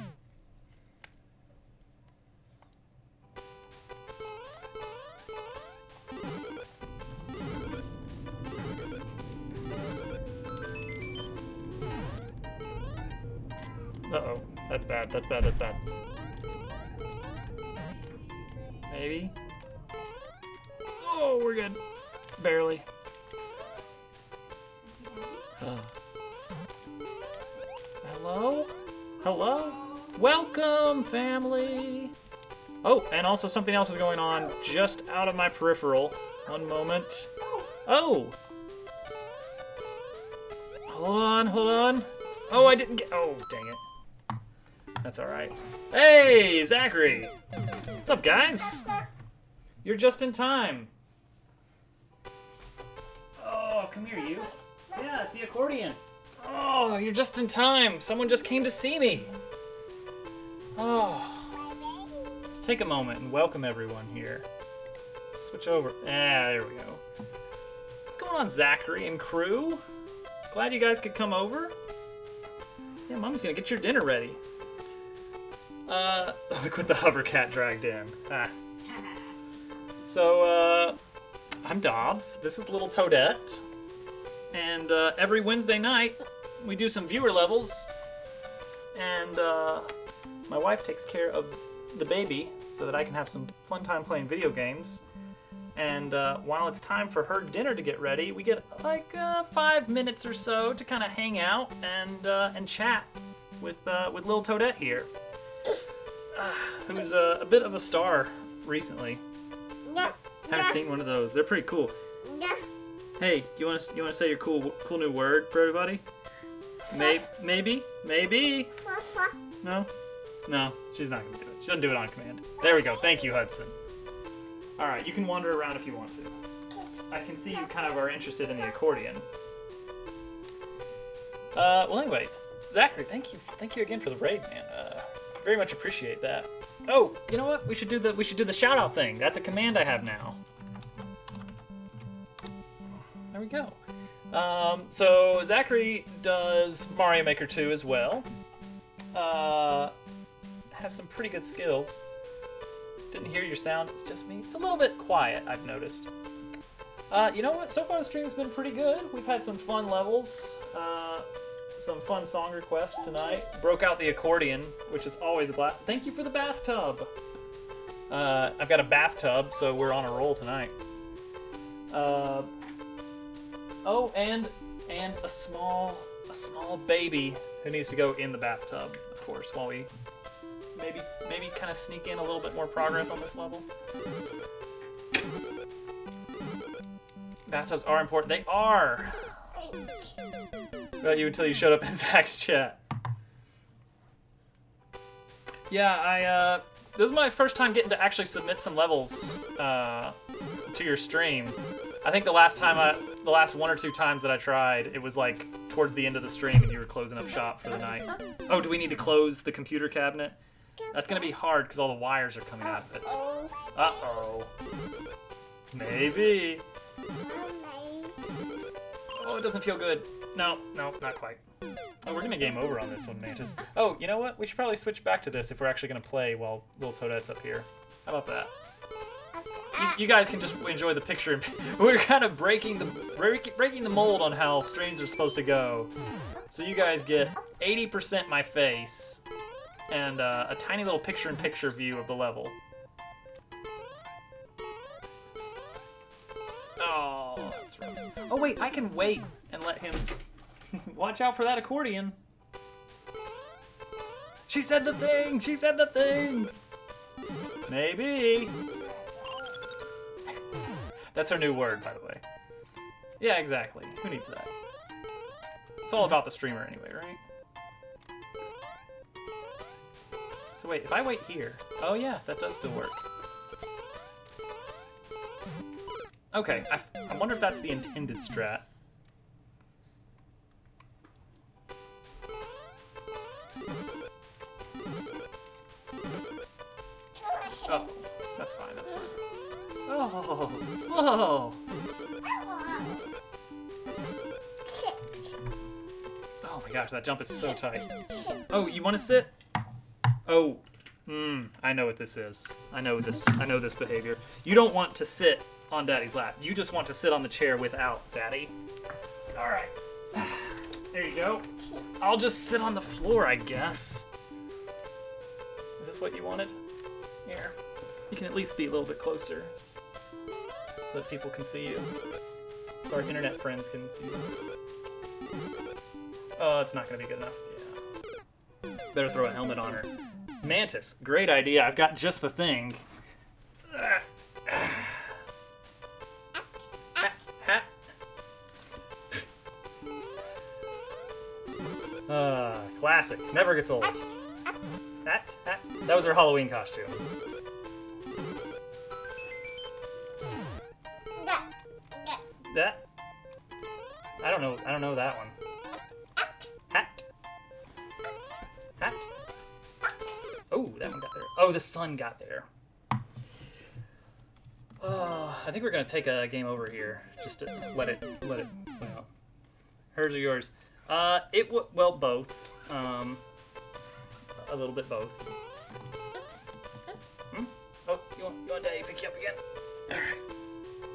Uh-oh, that's bad, that's bad, that's bad. Maybe? Oh, we're good. Barely. Hello? Hello? Welcome, family! Oh, and also something else is going on just out of my peripheral. One moment. Oh! Hold on, hold on. Oh, I didn't get... Oh, dang it. That's alright. Hey, Zachary! What's up, guys? You're just in time. Oh, come here, you. Yeah, it's the accordion. Oh, you're just in time. Someone just came to see me. Oh. Let's take a moment and welcome everyone here. Switch over. Ah, there we go. What's going on, Zachary and crew? Glad you guys could come over. Yeah, Mom's gonna get your dinner ready. Look what the hover cat dragged in. Ah. So, I'm Dobbs. This is little Toadette. And every Wednesday night, we do some viewer levels. And my wife takes care of the baby so that I can have some fun time playing video games. And while it's time for her dinner to get ready, we get like 5 minutes or so to kind of hang out and chat with little Toadette here, who's a bit of a star recently. Haven't seen one of those. They're pretty cool. Hey, you want to say your cool new word for everybody? Maybe. No, she's not gonna do it. She doesn't do it on command. There we go. Thank you, Hudson. All right, you can wander around if you want to. I can see you kind of are interested in the accordion. Well, anyway, Zachary, thank you again for the raid, man. Very much appreciate that. Oh, you know what? We should do the shout out thing. That's a command I have now. There we go. So Zachary does Mario Maker 2 as well. Has some pretty good skills. Didn't hear your sound, it's just me. It's a little bit quiet, I've noticed. You know what? So far the stream's been pretty good. We've had some fun levels, some fun song requests tonight. Broke out the accordion, which is always a blast. Thank you for the bathtub. I've got a bathtub, so we're on a roll tonight. Oh, and a small baby who needs to go in the bathtub, of course, while we maybe kind of sneak in a little bit more progress on this level. Bathtubs are important. They are! What about you until you showed up in Zach's chat? Yeah, this is my first time getting to actually submit some levels to your stream. I think the last 1 or 2 times that I tried, it was like towards the end of the stream and you were closing up shop for the night. Oh, do we need to close the computer cabinet? That's gonna be hard because all the wires are coming out of it. Uh-oh. Maybe. Oh, it doesn't feel good. No, not quite. Oh, we're gonna game over on this one, Mantis. Oh, you know what? We should probably switch back to this if we're actually gonna play while little Toadette's up here. How about that? You guys can just enjoy the picture. We're kind of breaking the mold on how streams are supposed to go. So you guys get 80% my face and a tiny little picture-in-picture view of the level. Oh, that's rough. Oh wait, I can wait and let him. Watch out for that accordion. She said the thing. She said the thing. Maybe. That's our new word, by the way. Yeah, exactly. Who needs that? It's all about the streamer anyway, right? So wait, if I wait here... Oh yeah, that does still work. Okay, I wonder if that's the intended strat. Whoa! Whoa! Oh my gosh, that jump is so tight. Oh, you want to sit? Oh, I know what this is. I know this behavior. You don't want to sit on Daddy's lap. You just want to sit on the chair without Daddy. All right. There you go. I'll just sit on the floor, I guess. Is this what you wanted? Here. You can at least be a little bit closer so that people can see you. So our internet friends can see you. Oh, it's not going to be good enough. Yeah. Better throw a helmet on her. Mantis. Great idea. I've got just the thing. Classic. Never gets old. Hat. That was her Halloween costume. That? I don't know that one. Hat. Oh, that one got there. Oh, the sun got there. I think we're gonna take a game over here, just to let it. Well, hers or yours? Well, both. A little bit both. Oh, you want Daddy to pick you up again? All right.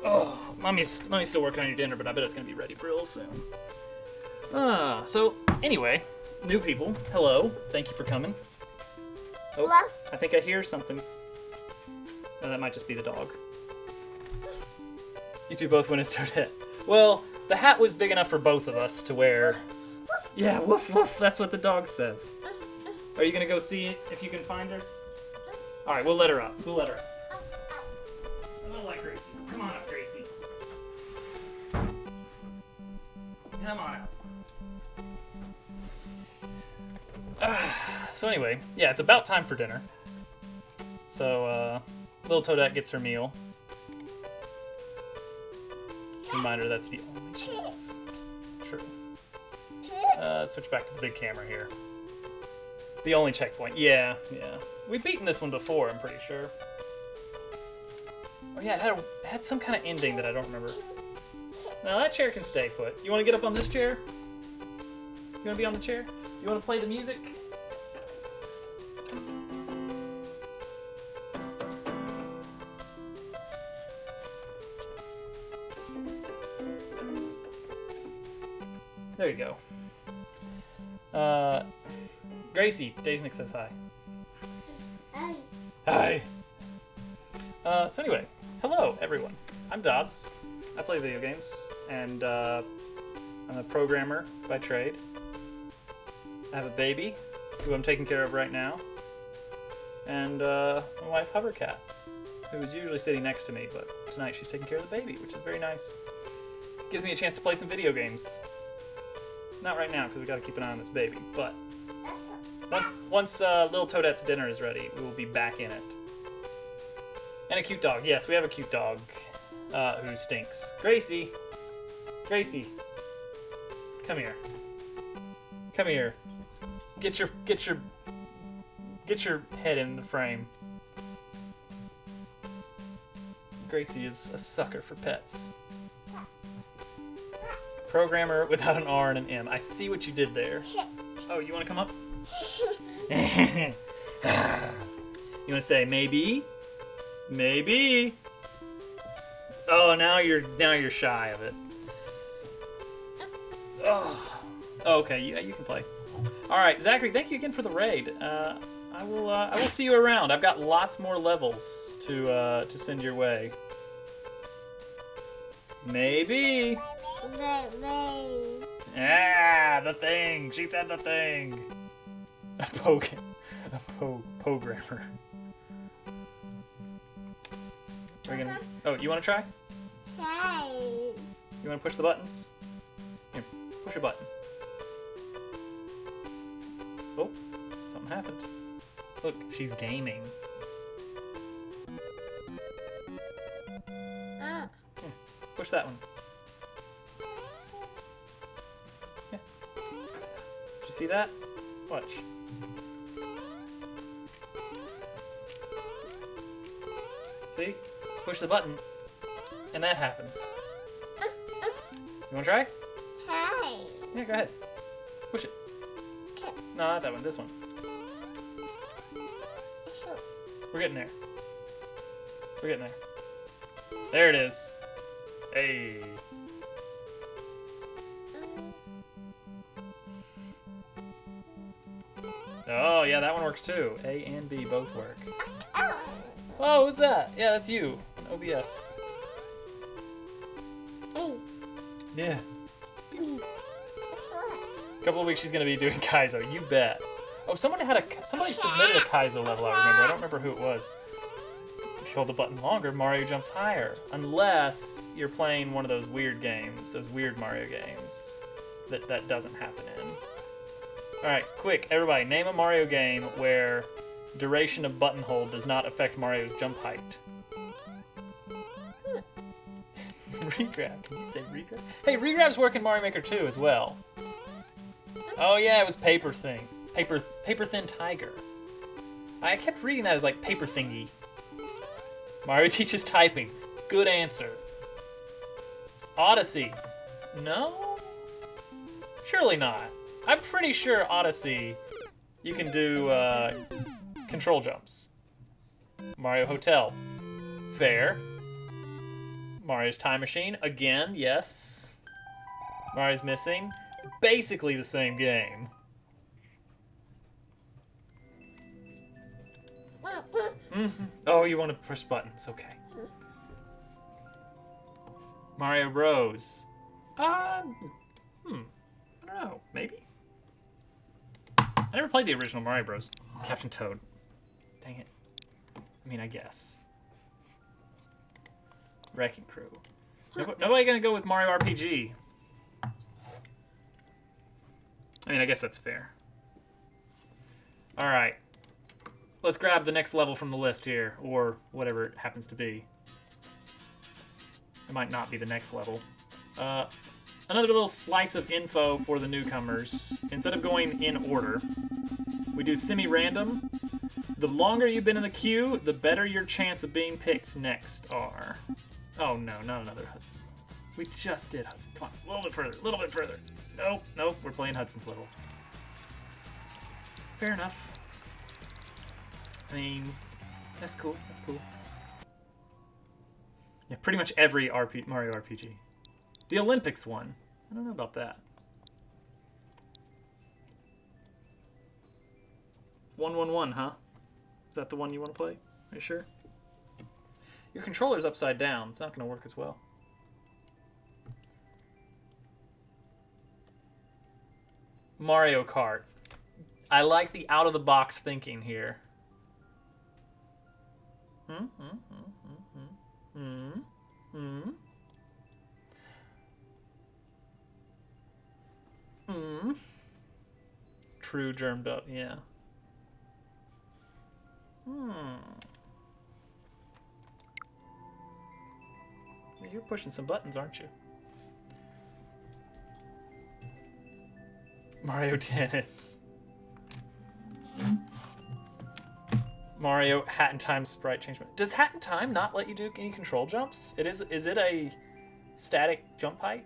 Oh, mommy's still working on your dinner, but I bet it's gonna be ready real soon. So anyway, new people, hello. Thank you for coming. Oh, I think I hear something. Oh, that might just be the dog. You two both went as Toadette. Well, the hat was big enough for both of us to wear. Yeah, woof woof, that's what the dog says. Are you gonna go see if you can find her? Alright, we'll let her up. I don't like Gracie. Come on up, Gracie. Come on up. So anyway, yeah, it's about time for dinner. So, little Toadette gets her meal. Reminder, that's the only chance. True. Switch back to the big camera here. The only checkpoint. Yeah. We've beaten this one before, I'm pretty sure. Oh yeah, it had some kind of ending that I don't remember. Now that chair can stay put. You want to get up on this chair? You want to be on the chair? You want to play the music? There you go. Gracie, Daisnick says hi. Hi. So anyway, hello everyone. I'm Dobbs. I play video games, and I'm a programmer by trade. I have a baby, who I'm taking care of right now, and my wife Hovercat, who is usually sitting next to me, but tonight she's taking care of the baby, which is very nice. Gives me a chance to play some video games. Not right now, because we got to keep an eye on this baby, but once little Toadette's dinner is ready, we will be back in it. And a cute dog. Yes, we have a cute dog who stinks. Gracie, come here. Come here. Get your head in the frame. Gracie is a sucker for pets. Programmer without an R and an M. I see what you did there. Oh, you want to come up? You want to say maybe? Maybe. Oh, now you're shy of it. Oh, okay. You can play. All right, Zachary. Thank you again for the raid. I will see you around. I've got lots more levels to send your way. Maybe. Ah, the thing. She said the thing. A programmer. We're gonna. Oh, you want to try? You want to push the buttons? Here, push a button. Oh, something happened. Look, she's gaming. Here, push that one. Yeah. Did you see that? Watch. See? Push the button. And that happens. You wanna try? Hi. Yeah, go ahead. Push it. No, not that one, this one. We're getting there. We're getting there. There it is. Hey. Oh, yeah, that one works too. A and B both work. Oh, who's that? Yeah, that's you. An OBS. Yeah. Couple of weeks she's gonna be doing Kaizo, you bet. Oh, somebody submitted a Kaizo level, I remember. I don't remember who it was. If you hold the button longer, Mario jumps higher. Unless you're playing one of those weird games, those weird Mario games that doesn't happen in. Alright, quick, everybody, name a Mario game where duration of button hold does not affect Mario's jump height. Regrab, can you say regrab? Hey, regrab's work in Mario Maker 2 as well. Oh yeah, it was Paper Thin Tiger. I kept reading that as like paper thingy. Mario teaches typing. Good answer. Odyssey. No? Surely not. I'm pretty sure Odyssey, you can do control jumps. Mario Hotel. Fair. Mario's Time Machine. Again, yes. Mario's Missing. Basically the same game. Oh, you want to push buttons. Okay. Mario Bros. I don't know. Maybe? I never played the original Mario Bros. Captain Toad. Dang it. I mean, I guess. Wrecking Crew. Nobody gonna go with Mario RPG. I mean, I guess that's fair. Alright. Let's grab the next level from the list here, or whatever it happens to be. It might not be the next level. Another little slice of info for the newcomers. Instead of going in order, we do semi-random. The longer you've been in the queue, the better your chance of being picked next are. Oh no, not another Hudson. We just did Hudson. Come on, a little bit further, a little bit further. Nope, nope, we're playing Hudson's level. Fair enough. I mean, that's cool, that's cool. Yeah, pretty much every Mario RPG. The Olympics one. I don't know about that. 1-1-1, huh? Is that the one you want to play? Are you sure? Your controller's upside down. It's not going to work as well. Mario Kart. I like the out-of-the-box thinking here. True germed up, yeah. You're pushing some buttons, aren't you? Mario Tennis. Mario Hat in Time sprite change. Does Hat in Time not let you do any control jumps? Is it a static jump height?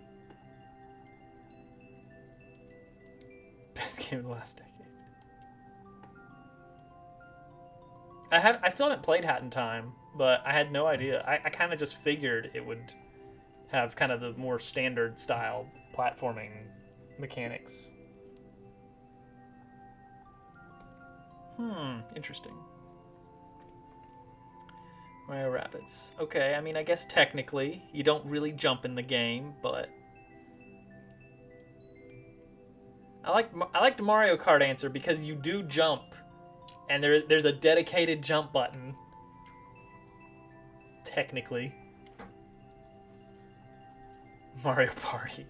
Best game of the last decade. I still haven't played Hat in Time, but I had no idea. I kind of just figured it would have kind of the more standard style platforming mechanics. Interesting. Mario Rabbids. Okay, I mean, I guess technically you don't really jump in the game, but I like the Mario Kart answer because you do jump, and there's a dedicated jump button. Technically. Mario Party.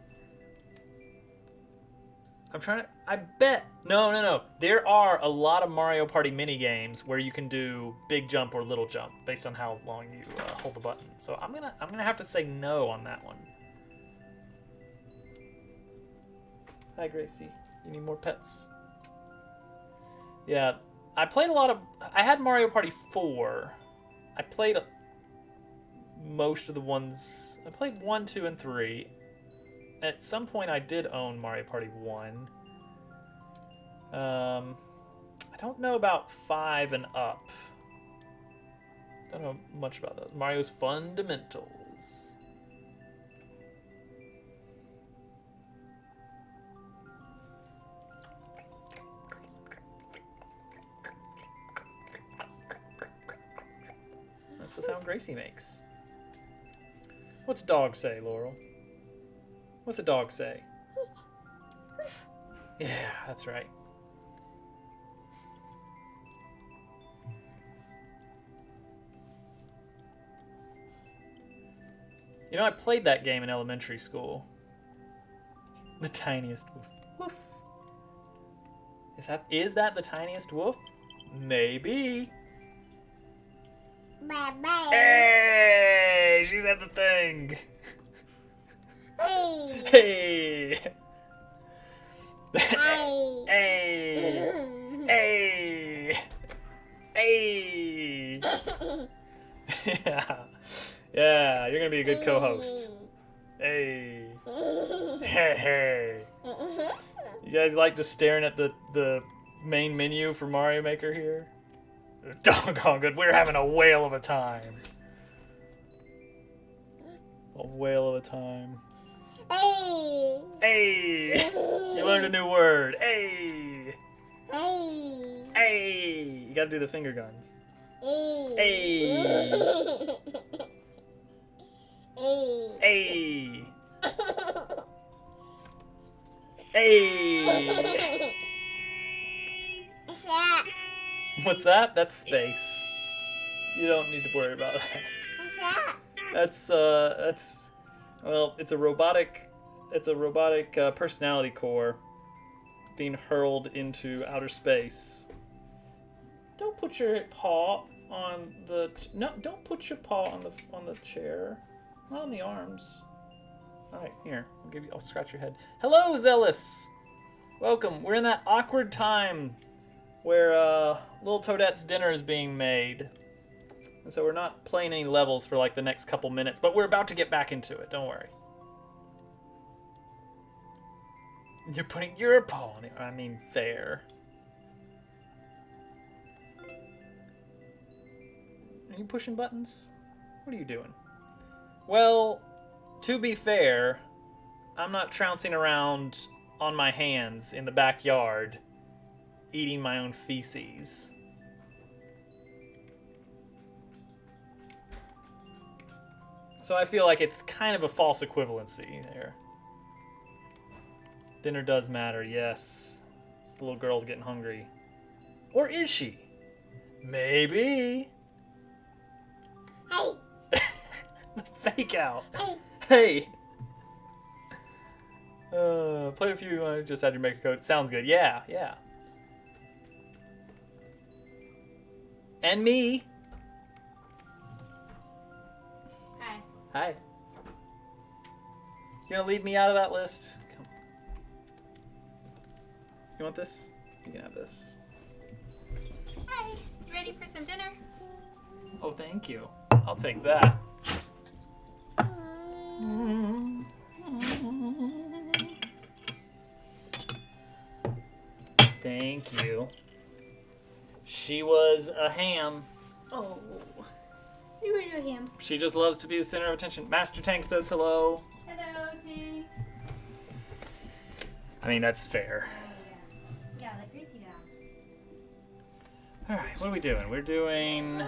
I'm trying to... I bet... No. There are a lot of Mario Party mini-games where you can do big jump or little jump based on how long you hold the button. So I'm gonna have to say no on that one. Hi, Gracie. You need more pets. Yeah, I played a lot of... I had Mario Party 4. I played most of the ones. I played 1, 2, and 3. At some point, I did own Mario Party 1. I don't know about 5 and up. Don't know much about those. Mario's Fundamentals. That's the sound Gracie makes. What's dog say, Laurel? What's a dog say? Yeah, that's right. You know, I played that game in elementary school. The tiniest woof. Woof. Is that the tiniest woof? Maybe. Bye-bye. Hey, she said the thing. Hey. Hey. Hey. Hey. Hey. Hey. Yeah. Yeah, you're gonna be a good co-host. Hey. Hey, hey. You guys like just staring at the main menu for Mario Maker here? Doggone good. We're having a whale of a time. A whale of a time. Hey. Hey. You learned a new word. Hey. Hey. Hey. You gotta do the finger guns. Hey. Hey. Hey. Hey. Hey. What's that? That's space. You don't need to worry about that. That's well, it's a robotic personality core being hurled into outer space. Don't put your paw on the don't put your paw on the chair. Not on the arms. All right, here. I'll scratch your head. Hello, Zealous. Welcome. We're in that awkward time where little Toadette's dinner is being made. And so we're not playing any levels for like the next couple minutes, but we're about to get back into it. Don't worry. You're putting your paw on it. I mean, fair. Are you pushing buttons? What are you doing? Well, to be fair, I'm not trouncing around on my hands in the backyard eating my own feces. So I feel like it's kind of a false equivalency there. Dinner does matter, yes. This little girl's getting hungry. Or is she? Maybe. Hey. Fake out. Hey. Hey. Played a few, just had your maker code. Sounds good. Yeah, yeah. And me. Hi. Hi. You gonna leave me out of that list? Come. You want this? You can have this. Hi. Ready for some dinner? Oh, thank you. I'll take that. Thank you. She was a ham. Oh. You were your ham. She just loves to be the center of attention. Master Tank says hello. Hello, Tank. I mean, that's fair. Yeah, let Gracie down. Alright, what are we doing? We're doing...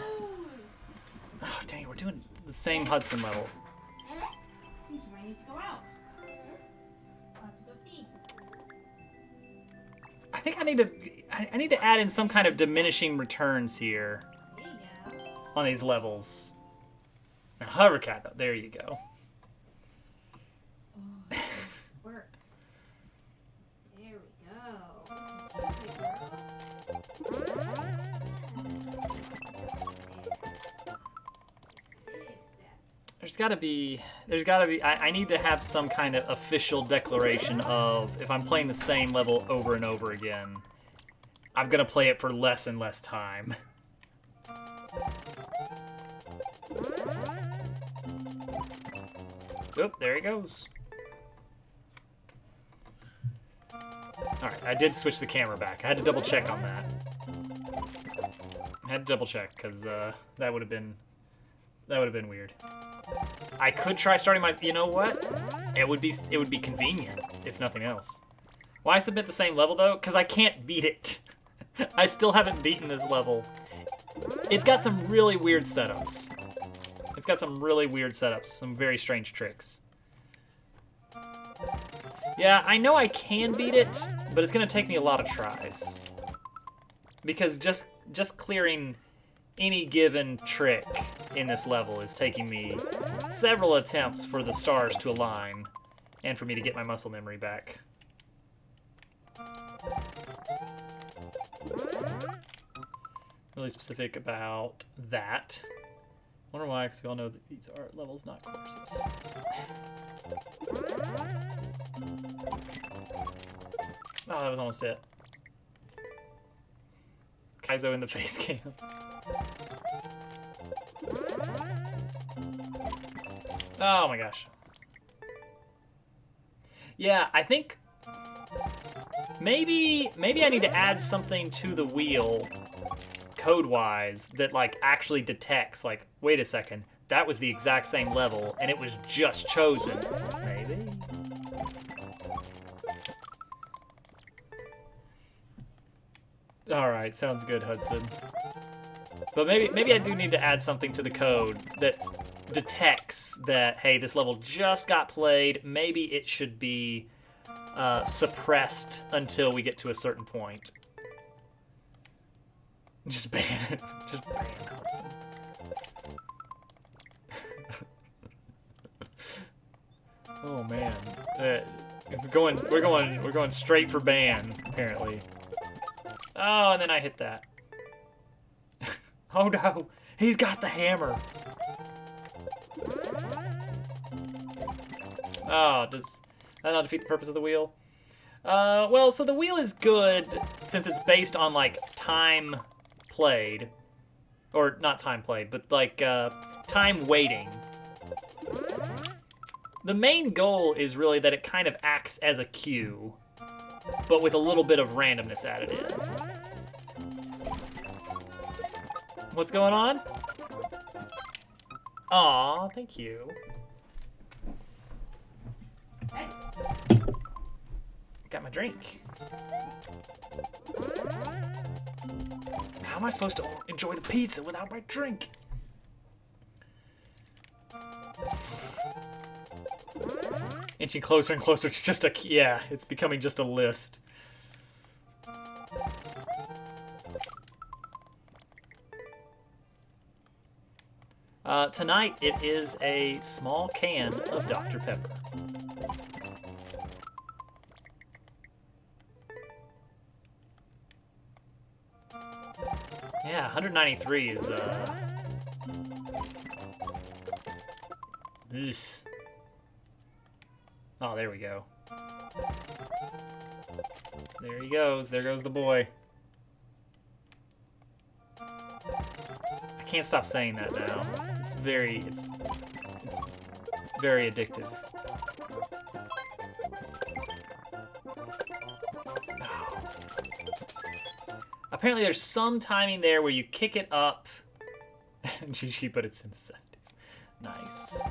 Oh, dang it, we're doing the same Hudson level. You might need to go out. I'll have to go see. I think I need to add in some kind of diminishing returns here There you go. on these levels. Now, hovercat, though. There you go. Oh, work. There we go. There's gotta be, I need to have some kind of official declaration of if I'm playing the same level over and over again, I'm gonna play it for less and less time. Oop, there he goes. Alright, I did switch the camera back. I had to double check on that. I had to double check, because that would have been weird. I could try starting my, you know what? It would be convenient, if nothing else. Why submit the same level though? Because I can't beat it. I still haven't beaten this level. It's got some really weird setups. Some very strange tricks. Yeah, I know I can beat it, but it's gonna take me a lot of tries. Because just clearing any given trick in this level is taking me several attempts for the stars to align and for me to get my muscle memory back. Really specific about that. Wonder why, because we all know that these are levels, not courses. Oh, that was almost it. Kaizo in the face cam. Oh my gosh. Yeah, I think maybe I need to add something to the wheel code-wise that like actually detects like, wait a second, that was the exact same level and it was just chosen. Maybe. All right, sounds good, Hudson. But maybe I do need to add something to the code that detects that, hey, this level just got played. Maybe it should be suppressed until we get to a certain point. Just ban it. Just ban Hudson. Oh man, we're going straight for ban apparently. Oh, and then I hit that. Oh no, he's got the hammer. Oh, does that not defeat the purpose of the wheel? Well, so the wheel is good since it's based on like time played, or not time played, but like time waiting. The main goal is really that it kind of acts as a cue, but with a little bit of randomness added in. What's going on? Aw, thank you. Got my drink. How am I supposed to enjoy the pizza without my drink? Inching closer and closer to just a... Yeah, it's becoming just a list. Tonight, it is a small can of Dr. Pepper. Yeah, 193 is, Eesh. Oh, there we go. There he goes. There goes the boy. I can't stop saying that now. It's very addictive. Oh. Apparently there's some timing there where you kick it up. GG, but it's in the 70s. Nice.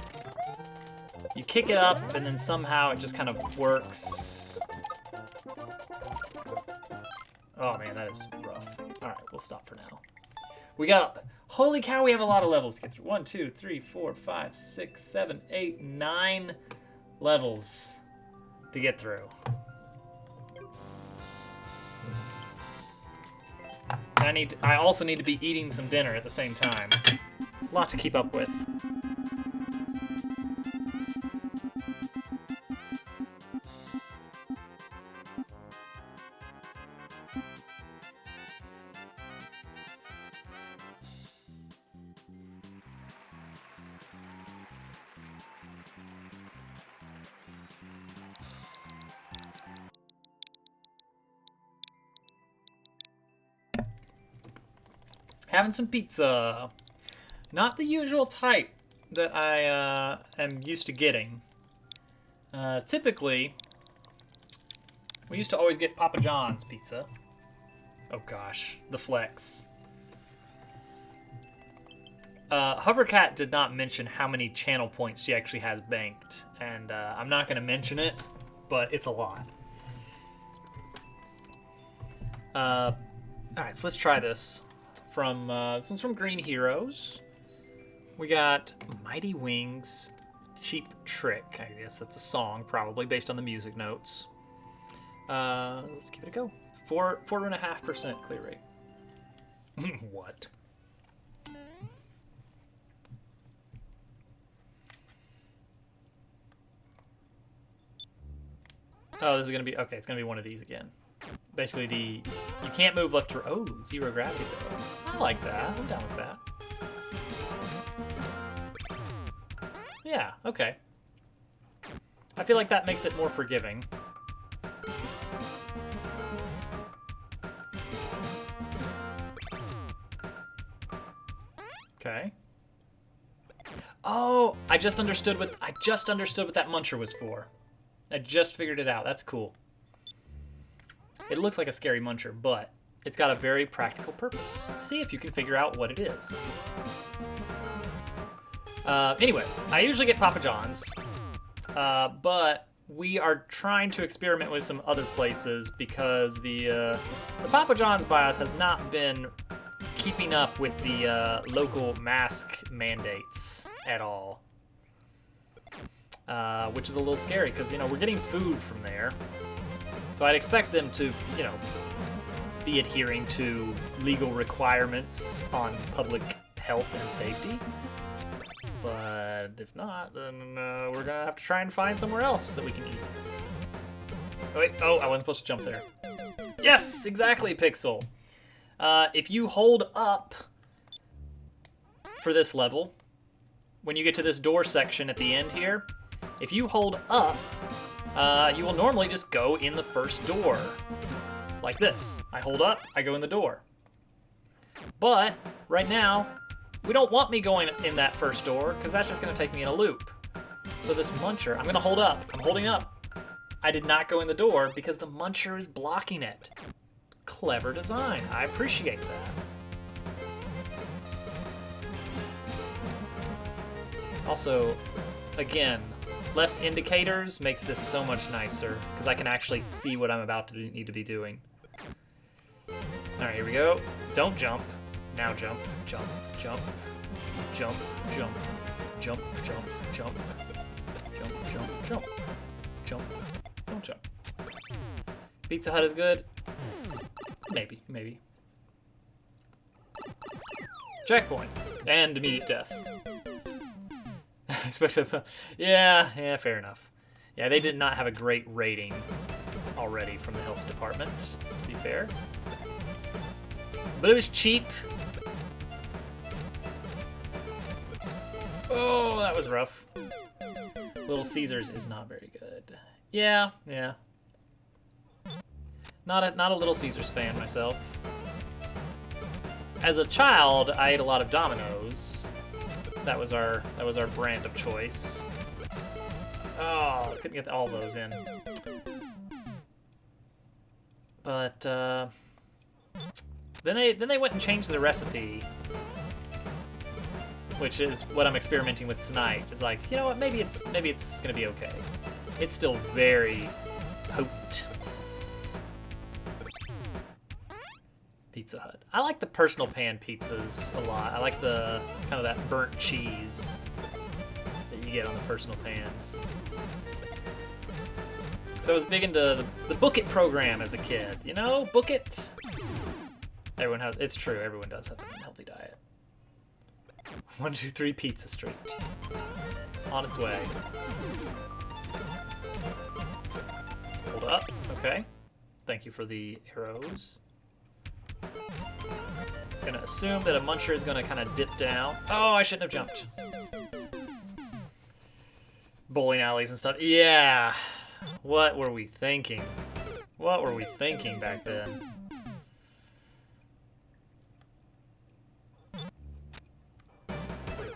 You kick it up, and then somehow it just kind of works. Oh man, that is rough. Alright, we'll stop for now. We got... Holy cow, we have a lot of levels to get through. 1, 2, 3, 4, 5, 6, 7, 8, 9 levels to get through. I also need to be eating some dinner at the same time. It's a lot to keep up with. Having some pizza. Not the usual type that I am used to getting. Typically, we used to always get Papa John's pizza. Oh gosh, the flex. Hovercat did not mention how many channel points she actually has banked, and I'm not going to mention it, but it's a lot. Alright, so let's try this. This one's from Green Heroes. We got Mighty Wings Cheap Trick. I guess that's a song, probably, based on the music notes. Let's give it a go. 4.5% clear rate. What? Oh, this is gonna be okay. It's gonna be one of these again. Basically, you can't move left to. Oh, zero gravity though. I like that. I'm down with that. Yeah. Okay. I feel like that makes it more forgiving. Okay. Oh, I just understood what that muncher was for. I just figured it out. That's cool. It looks like a scary muncher, but it's got a very practical purpose. See if you can figure out what it is. Anyway, I usually get Papa John's, but we are trying to experiment with some other places because the Papa John's bias has not been keeping up with the local mask mandates at all. Which is a little scary because, you know, we're getting food from there. So I'd expect them to, you know, be adhering to legal requirements on public health and safety. But if not, then we're going to have to try and find somewhere else that we can eat. Oh, wait. Oh, I wasn't supposed to jump there. Yes, exactly, Pixel. If you hold up for this level, when you get to this door section at the end here, if you hold up, you will normally just go in the first door. Like this. I hold up, I go in the door. But, right now, we don't want me going in that first door, because that's just going to take me in a loop. So this muncher, I'm going to hold up. I'm holding up. I did not go in the door because the muncher is blocking it. Clever design. I appreciate that. Also, again, less indicators makes this so much nicer, because I can actually see what I'm about to need to be doing. Alright, here we go. Don't jump. Now jump. Jump. Jump. Jump. Jump. Jump. Jump. Jump. Jump. Jump. Jump. Jump. Don't jump. Pizza Hut is good? Maybe. Maybe. Checkpoint. And immediate death. Yeah, fair enough. Yeah, they did not have a great rating already from the health department, to be fair. But it was cheap. Oh, that was rough. Little Caesars is not very good. Yeah. Not a Little Caesars fan myself. As a child, I ate a lot of Domino's. That was our brand of choice. Oh, couldn't get all those in. But then they went and changed the recipe, which is what I'm experimenting with tonight. Is like, you know what? Maybe it's gonna be okay. It's still very potent. Pizza Hut. I like the personal pan pizzas a lot. I like the kind of that burnt cheese that you get on the personal pans. So I was big into the Book It program as a kid. You know, Book It. It's true, everyone does have an unhealthy diet. 1, 2, 3 Pizza Street. It's on its way. Hold up, okay. Thank you for the arrows. Gonna assume that a muncher is gonna kind of dip down. Oh, I shouldn't have jumped. Bowling alleys and stuff. Yeah. What were we thinking? What were we thinking back then? Wait,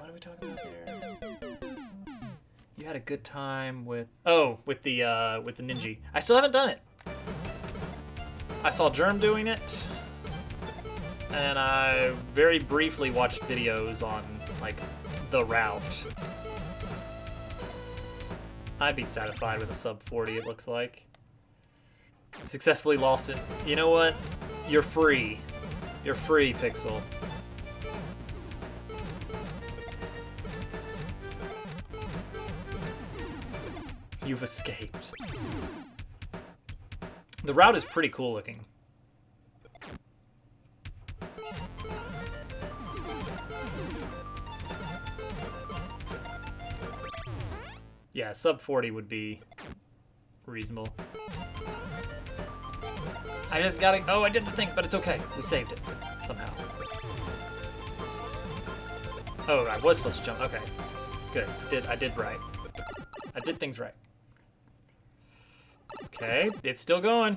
what are we talking about there? You had a good time with with the Ninja. I still haven't done it. I saw Germ doing it, and I very briefly watched videos on like the route. I'd be satisfied with a sub 40. It looks like. Successfully lost it. You know what? You're free. You're free, Pixel. You've escaped. The route is pretty cool looking. Yeah, sub 40 would be reasonable. I just gotta... Oh, I did the thing, but it's okay. We saved it. Somehow. Oh, I was supposed to jump. Okay. Good. I did right. I did things right. Okay, it's still going.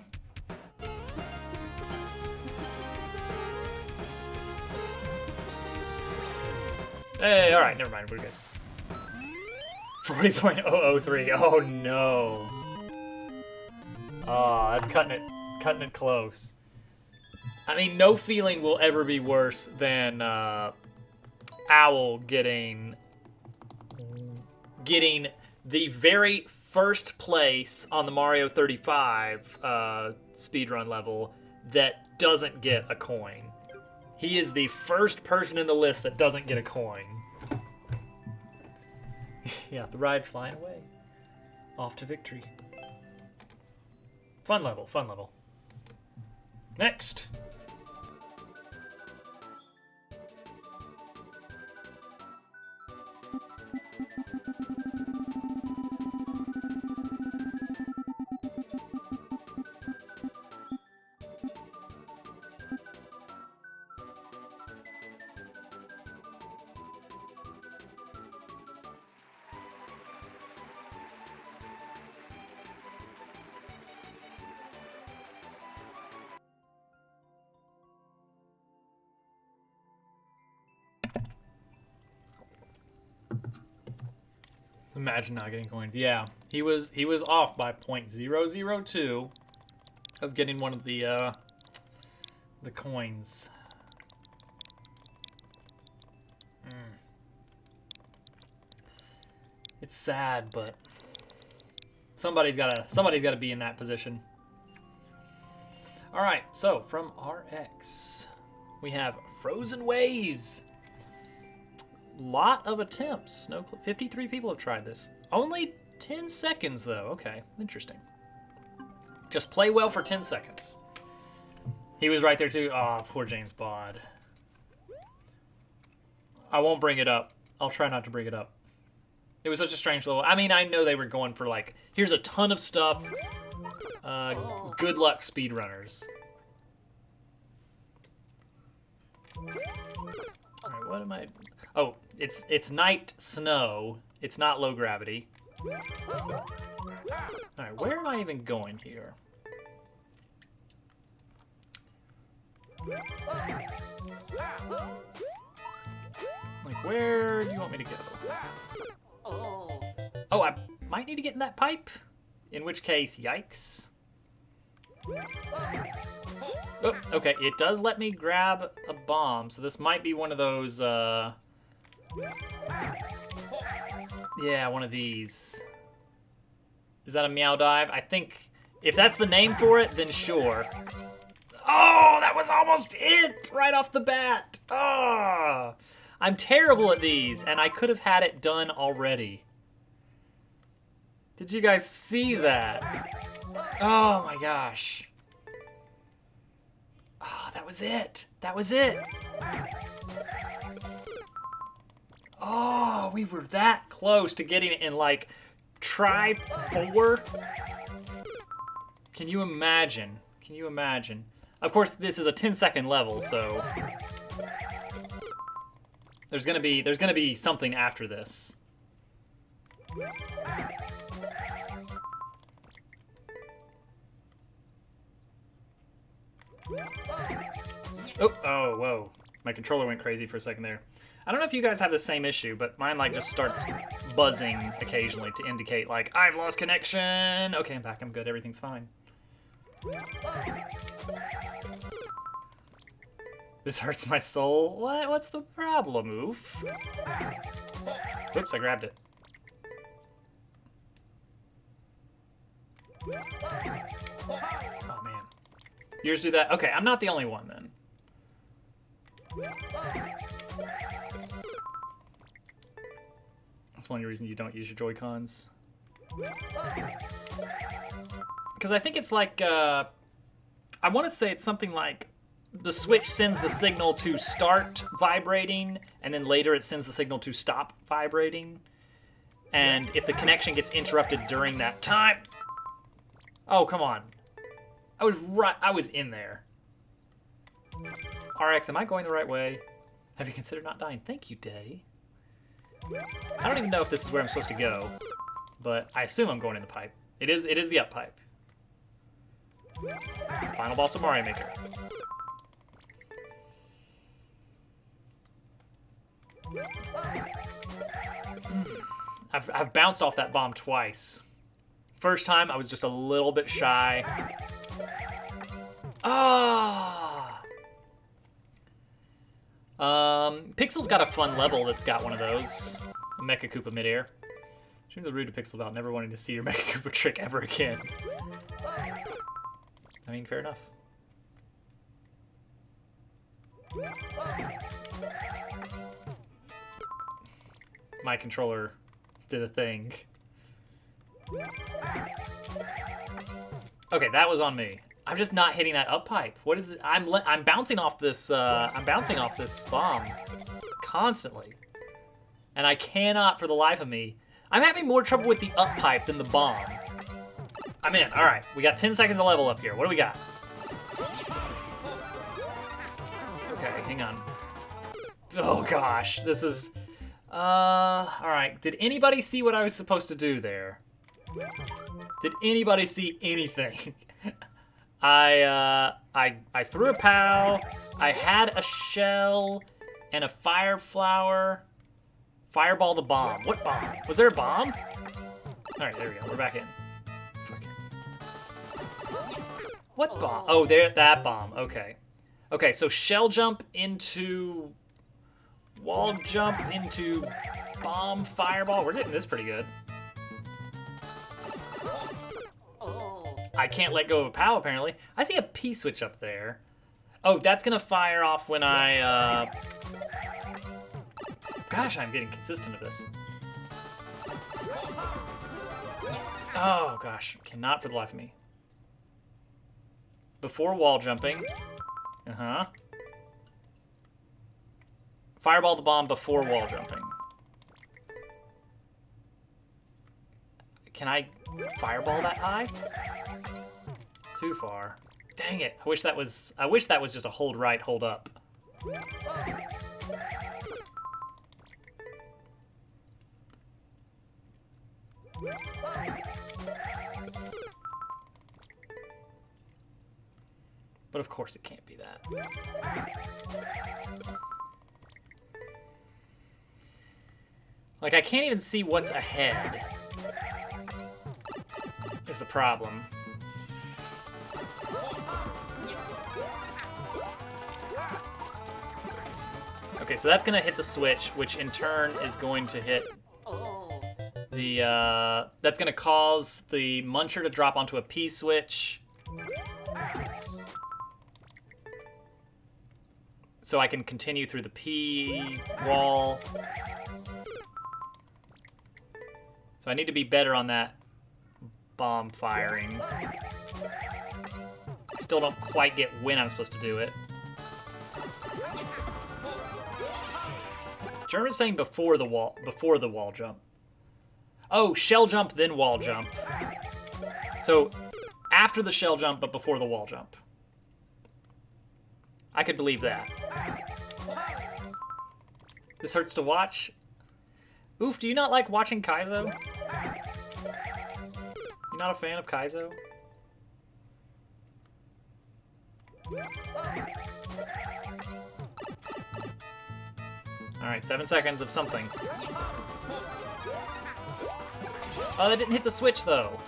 Hey, alright, never mind. We're good. 40.003. Oh, no. Oh, that's cutting it close. I mean, no feeling will ever be worse than Owl getting the very first place on the Mario 35 speedrun level that doesn't get a coin. He is the first person in the list that doesn't get a coin. Yeah, the ride flying away. Off to victory. Fun level, fun level. Next. Imagine not getting coins. Yeah, he was off by 0.002 of getting one of the coins. It's sad, but somebody's gotta be in that position. All right, so from RX, we have Frozen Waves. Lot of attempts. 53 people have tried this. Only 10 seconds, though. Okay, interesting. Just play well for 10 seconds. He was right there, too. Aw, oh, poor James Bond. I won't bring it up. I'll try not to bring it up. It was such a strange level. I mean, I know they were going for, like, here's a ton of stuff. Good luck, speedrunners. Alright, what am I... Oh, it's night snow. It's not low gravity. Alright, where am I even going here? Like, where do you want me to go? Oh, I might need to get in that pipe? In which case, yikes. Oh, okay, it does let me grab a bomb, so this might be one of those, yeah, one of these. Is that a meow dive? I think if that's the name for it, then sure. Oh, that was almost it right off the bat. Oh, I'm terrible at these, and I could have had it done already. Did you guys see that? Oh my gosh. Oh, that was it. That was it. Oh, we were that close to getting it in, like, try 4. Can you imagine? Can you imagine? Of course, this is a 10-second level, so there's gonna be something after this. Oh, whoa. My controller went crazy for a second there. I don't know if you guys have the same issue, but mine like just starts buzzing occasionally to indicate like I've lost connection. Okay, I'm back. I'm good. Everything's fine. This hurts my soul. What? What's the problem, Oof? Oops, I grabbed it. Oh man. Yours do that? Okay, I'm not the only one then. That's one reason you don't use your Joy-Cons. Because I think it's like, I want to say it's something like the Switch sends the signal to start vibrating, and then later it sends the signal to stop vibrating. And if the connection gets interrupted during that time... Oh, come on. I was in there. RX, am I going the right way? Have you considered not dying? Thank you, Day. I don't even know if this is where I'm supposed to go, but I assume I'm going in the pipe. It is the up pipe. Final boss of Mario Maker. I've bounced off that bomb twice. First time, I was just a little bit shy. Ah! Pixel's got a fun level that's got one of those. A Mecha Koopa midair. Shouldn't be rude to Pixel about never wanting to see your Mecha Koopa trick ever again. I mean, fair enough. My controller did a thing. Okay, that was on me. I'm just not hitting that up pipe. What is it? I'm bouncing off this. I'm bouncing off this bomb constantly, and I cannot, for the life of me. I'm having more trouble with the up pipe than the bomb. I'm in. All right, we got 10 seconds of level up here. What do we got? Okay, hang on. Oh gosh, this is. All right. Did anybody see what I was supposed to do there? Did anybody see anything? I threw a POW, I had a shell, and a fire flower. Fireball the bomb. What bomb? Was there a bomb? Alright, there we go. We're back in. What bomb? Oh, that bomb. Okay. Okay, so shell jump into... wall jump into bomb fireball. We're getting this pretty good. I can't let go of a POW, apparently. I see a P switch up there. Oh, that's gonna fire off when I, Gosh, I'm getting consistent with this. Oh, gosh. Cannot for the life of me. Before wall jumping. Uh-huh. Fireball the bomb before wall jumping. Can I fireball that high? Too far. Dang it. I wish that was just a hold right, hold up. But of course it can't be that. Like, I can't even see what's ahead. Is the problem. Okay, so that's gonna hit the switch, which in turn is going to hit the, that's gonna cause the muncher to drop onto a P switch. So I can continue through the P wall. So I need to be better on that bomb firing. I still don't quite get when I'm supposed to do it. Jeremy's saying before the wall jump. Oh, shell jump, then wall jump. So after the shell jump, but before the wall jump. I could believe that. This hurts to watch. Oof, do you not like watching Kaizo? You not a fan of Kaizo? Alright, 7 seconds of something. Oh, that didn't hit the switch, though.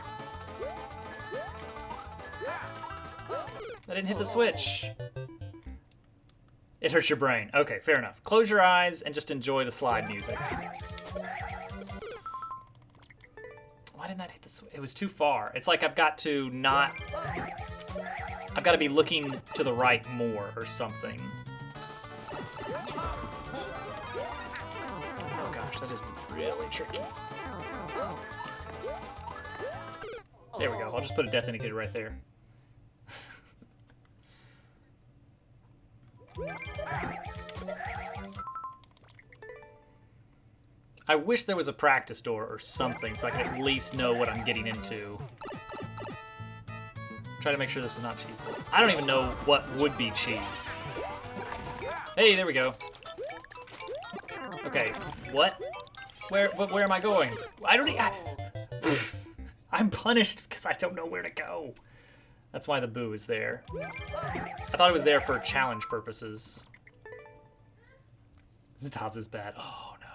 That didn't hit the switch. It hurts your brain. Okay, fair enough. Close your eyes and just enjoy the slide music. Why didn't that hit the switch? It was too far. It's like I've got to not... I've got to be looking to the right more or something. Oh gosh, that is really tricky. There we go. I'll just put a death indicator right there. I wish there was a practice door or something so I could at least know what I'm getting into. Try to make sure this is not cheesable. I don't even know what would be cheese. Hey, there we go. Okay, what? Where am I going? I don't I'm punished because I don't know where to go. That's why the boo is there. I thought it was there for challenge purposes. This Tops is bad. Oh no.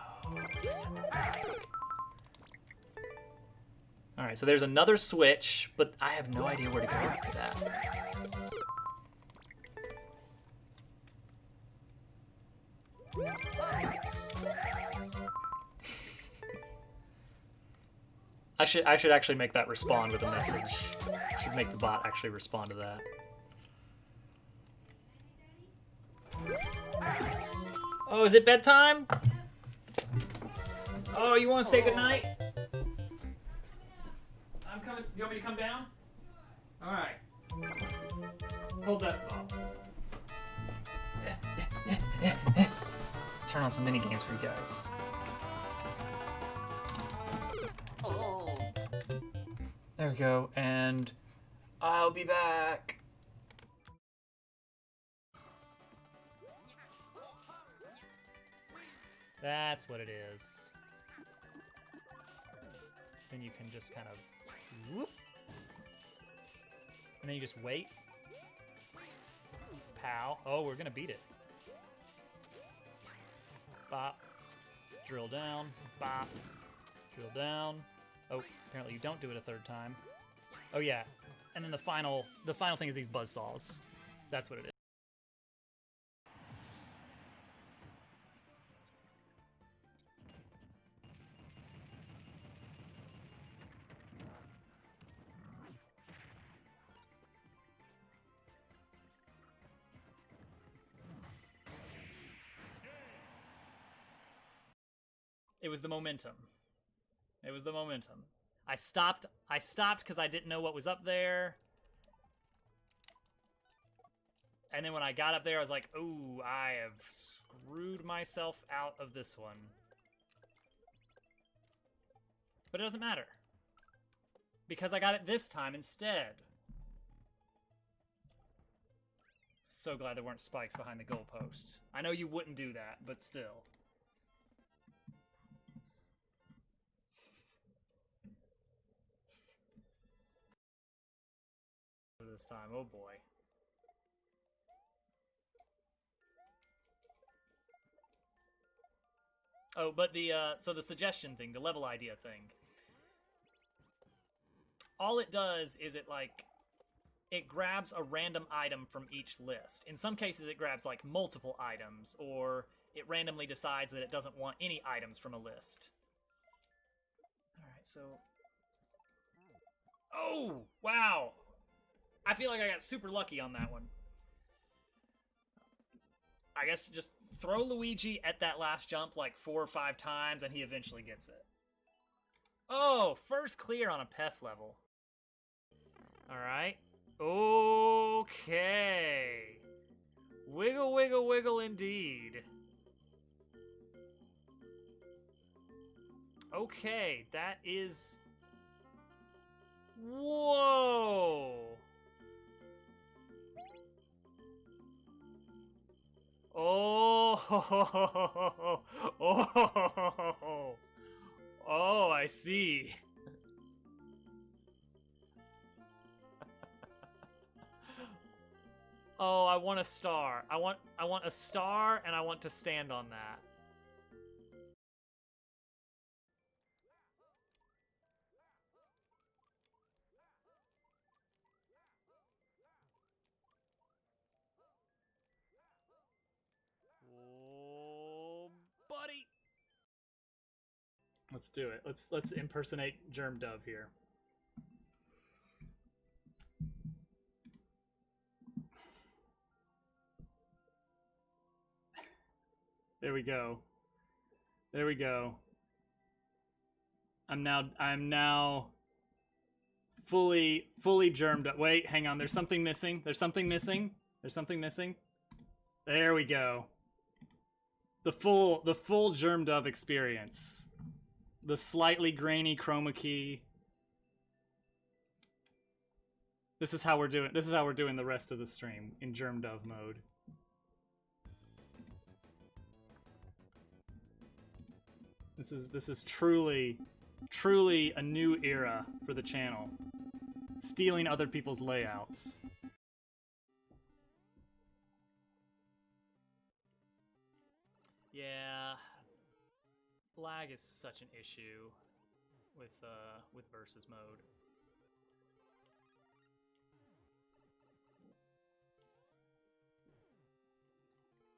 Alright, so there's another switch, but I have no idea where to go after that. I should actually make that respond with a message. I should make the bot actually respond to that. Oh, is it bedtime? Oh, you want to say goodnight? I'm coming. You want me to come down? All right. Hold that thought. Turn on some mini games for you guys. There we go, and I'll be back. That's what it is. Then you can just kind of whoop. And then you just wait. Pow. Oh, we're gonna beat it. Bop. Drill down. Bop. Drill down. Oh, apparently you don't do it a third time. Oh yeah. And then the final thing is these buzzsaws. That's what it is. It was the momentum. It was the momentum. I stopped because I didn't know what was up there. And then when I got up there, I was like, ooh, I have screwed myself out of this one. But it doesn't matter. Because I got it this time instead. So glad there weren't spikes behind the goalpost. I know you wouldn't do that, but still. This time, oh boy. Oh, but so the suggestion thing, the level idea thing. All it does is it grabs a random item from each list. In some cases it grabs like multiple items, or it randomly decides that it doesn't want any items from a list. Alright, so... Oh! Wow! I feel like I got super lucky on that one. I guess just throw Luigi at that last jump like 4 or 5 times and he eventually gets it. Oh, first clear on a Peth level. Alright. Okay. Wiggle, wiggle, wiggle indeed. Okay, that is... Whoa! Oh, oh, oh, I see. Oh, I want a star. I want a star, and I want to stand on that. Let's do it. Let's impersonate Germ Dove here. There we go. There we go. I'm now fully germed up. Wait, hang on. There's something missing. There's something missing. There's something missing. There we go. The full Germ Dove experience. The slightly grainy chroma key. This is how we're doing the rest of the stream in Germ Dove mode. This is truly a new era for the channel. Stealing other people's layouts. Yeah, lag is such an issue with versus mode.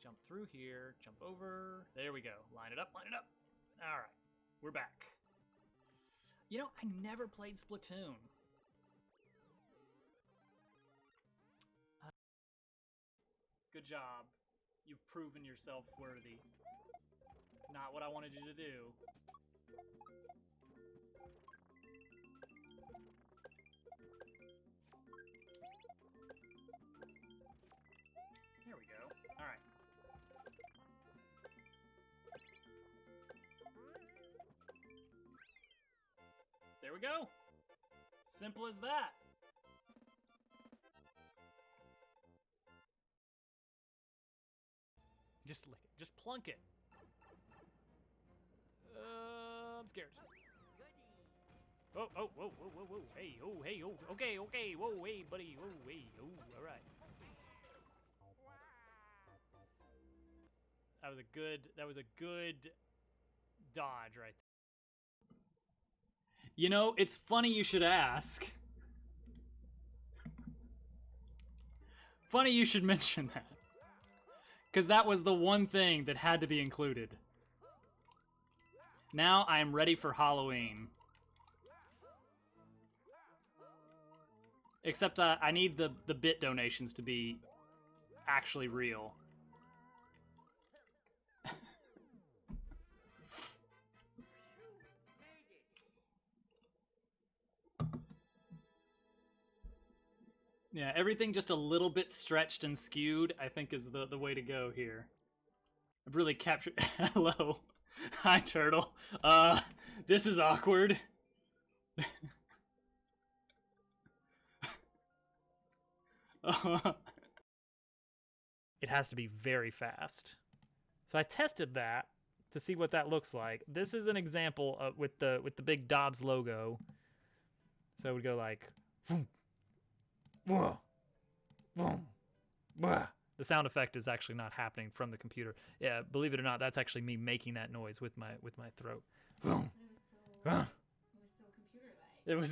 Jump through here, jump over. There we go. Line it up, line it up. All right, we're back. You know, I never played Splatoon. Good job. You've proven yourself worthy. Not what I wanted you to do. There we go. All right. There we go. Simple as that. Just lick it. Just plunk it. I'm scared. Oh, whoa, hey, okay, whoa, hey, buddy, whoa, hey, oh, all right. That was a good dodge right there. You know, it's funny you should ask. Funny you should mention that. Because that was the one thing that had to be included. Now I am ready for Halloween. Except I need the bit donations to be actually real. Yeah, everything just a little bit stretched and skewed, I think is the way to go here. I've really captured... Hello. Hi, Turtle. This is awkward. It has to be very fast. So I tested that to see what that looks like. This is an example of, with the big Dobbs logo. So it would go like... The sound effect is actually not happening from the computer. Yeah, believe it or not, that's actually me making that noise with my throat. It was so computer-like. It was.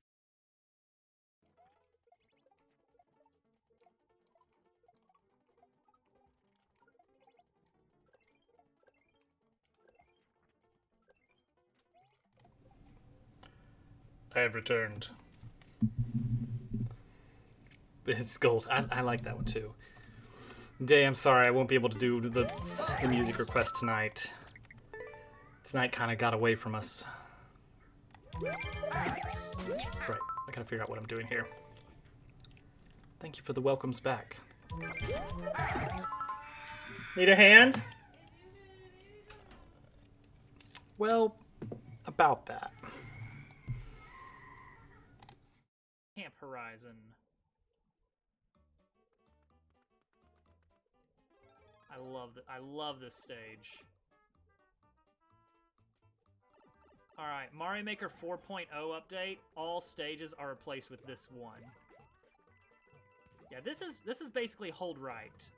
I have returned. It's gold. I like that one too. Day, I'm sorry I won't be able to do the music request tonight. Tonight kind of got away from us. Right, I gotta figure out what I'm doing here. Thank you for the welcomes back. Need a hand? Well, about that. Camp Horizon. I love this stage. All right, Mario Maker 4.0 update. All stages are replaced with this one. Yeah, this is basically hold right.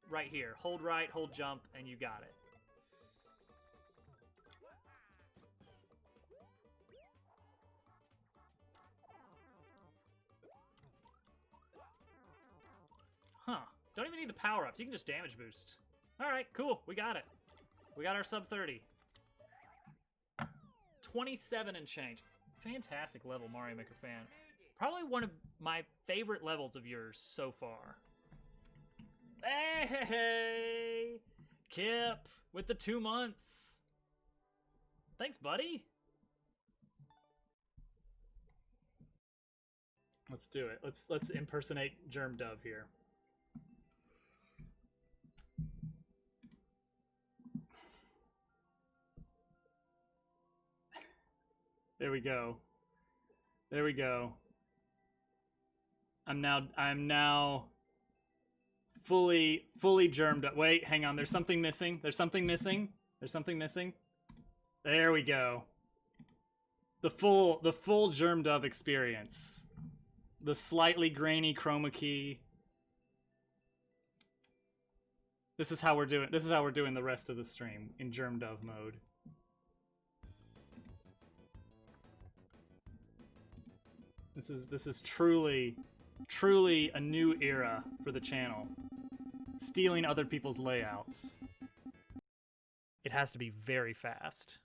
Right here. Hold right, hold jump, and you got it. Huh. Don't even need the power-ups. You can just damage boost. All right, cool. We got it. We got our sub 30. 27 and change. Fantastic level, Mario Maker fan. Probably one of my favorite levels of yours so far. Hey, Kip, with the 2 months. Thanks, buddy. Let's do it. Let's impersonate Germ Dove here. There we go. There we go. I'm now fully germed up. Wait, hang on. There's something missing. There's something missing. There's something missing. There we go. The full Germ Dove experience. The slightly grainy chroma key. This is how we're doing. This is how we're doing the rest of the stream in Germ Dove mode. This is truly a new era for the channel. Stealing other people's layouts. It has to be very fast.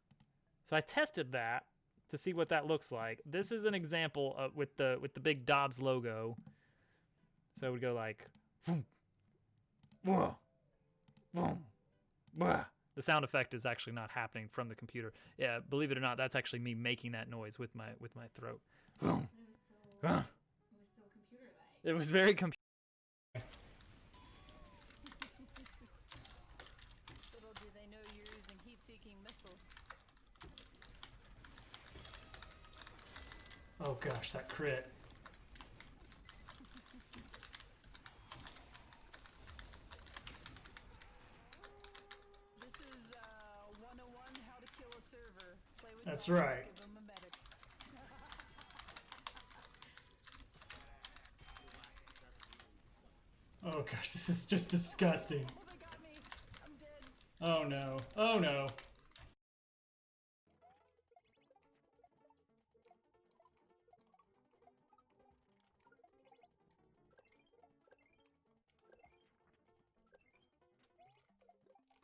So I tested that to see what that looks like. This is an example of, with the big Dobbs logo. So it would go like, boom, whoa, boom, wah. The sound effect is actually not happening from the computer. Yeah, believe it or not, that's actually me making that noise with my throat. Boom. It was so computer-like. It was very Little do they know you're using heat-seeking missiles. Oh gosh, that crit. This is 101 how to kill a server. Play with That's dogs, right. Give them a medic. Oh gosh, this is just disgusting. Oh, they got me. I'm dead. Oh no. Oh no.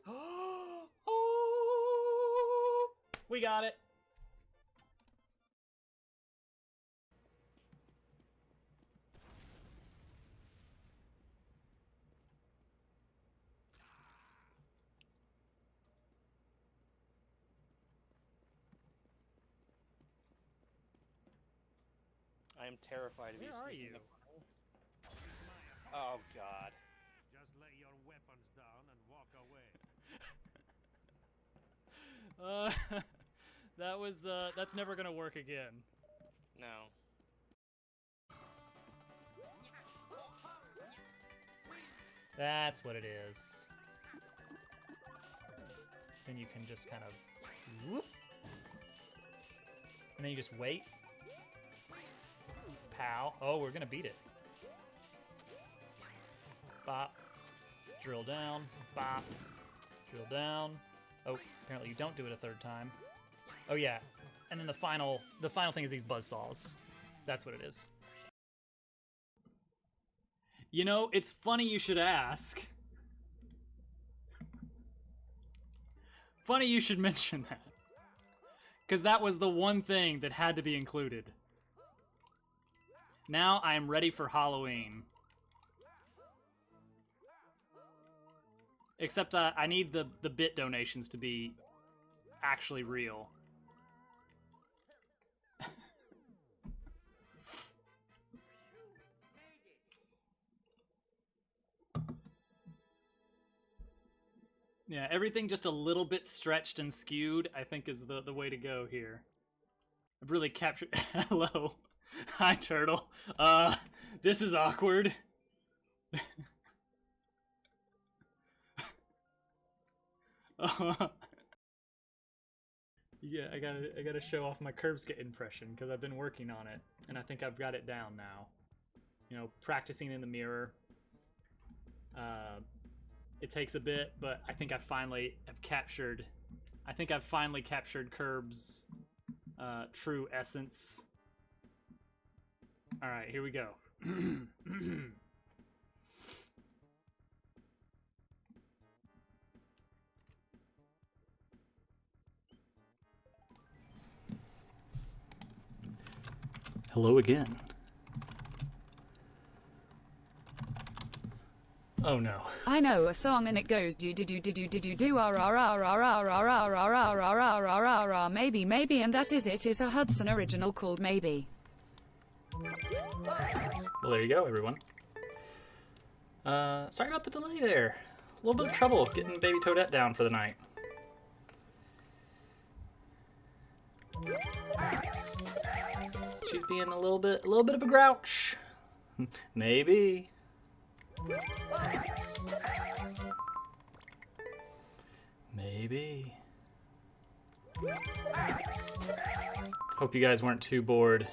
Oh, we got it. I am terrified of you. Where are you? Oh God. Just lay your weapons down and walk away. That was that's never gonna work again. No. That's what it is. Then you can just kind of whoop, and then you just wait. Pow. Oh, we're gonna beat it. Bop. Drill down. Bop. Drill down. Oh, apparently you don't do it a third time. Oh yeah. And then the final thing is these buzzsaws. That's what it is. You know, it's funny you should ask. Funny you should mention that. Because that was the one thing that had to be included. Now I am ready for Halloween. Except I need the bit donations to be actually real. Yeah, everything just a little bit stretched and skewed, I think is the way to go here. I've really captured... Hello. Hi, Turtle. This is awkward. Yeah, I gotta show off my Curbskit impression because I've been working on it, and I think I've got it down now. You know, practicing in the mirror. It takes a bit, but I think I finally have captured. I think I've finally captured Curb's true essence. All right, here we go. Hello again. Oh no. I know a song and it goes do do do do do do do do ah ah ah ah ah ah ah ah ah ah ah ah ah maybe and that is it. Is a Hudson original called Maybe. Well, there you go, everyone. Sorry about the delay there. A little bit of trouble getting baby Toadette down for the night. She's being a little bit of a grouch. Maybe. Maybe. Hope you guys weren't too bored.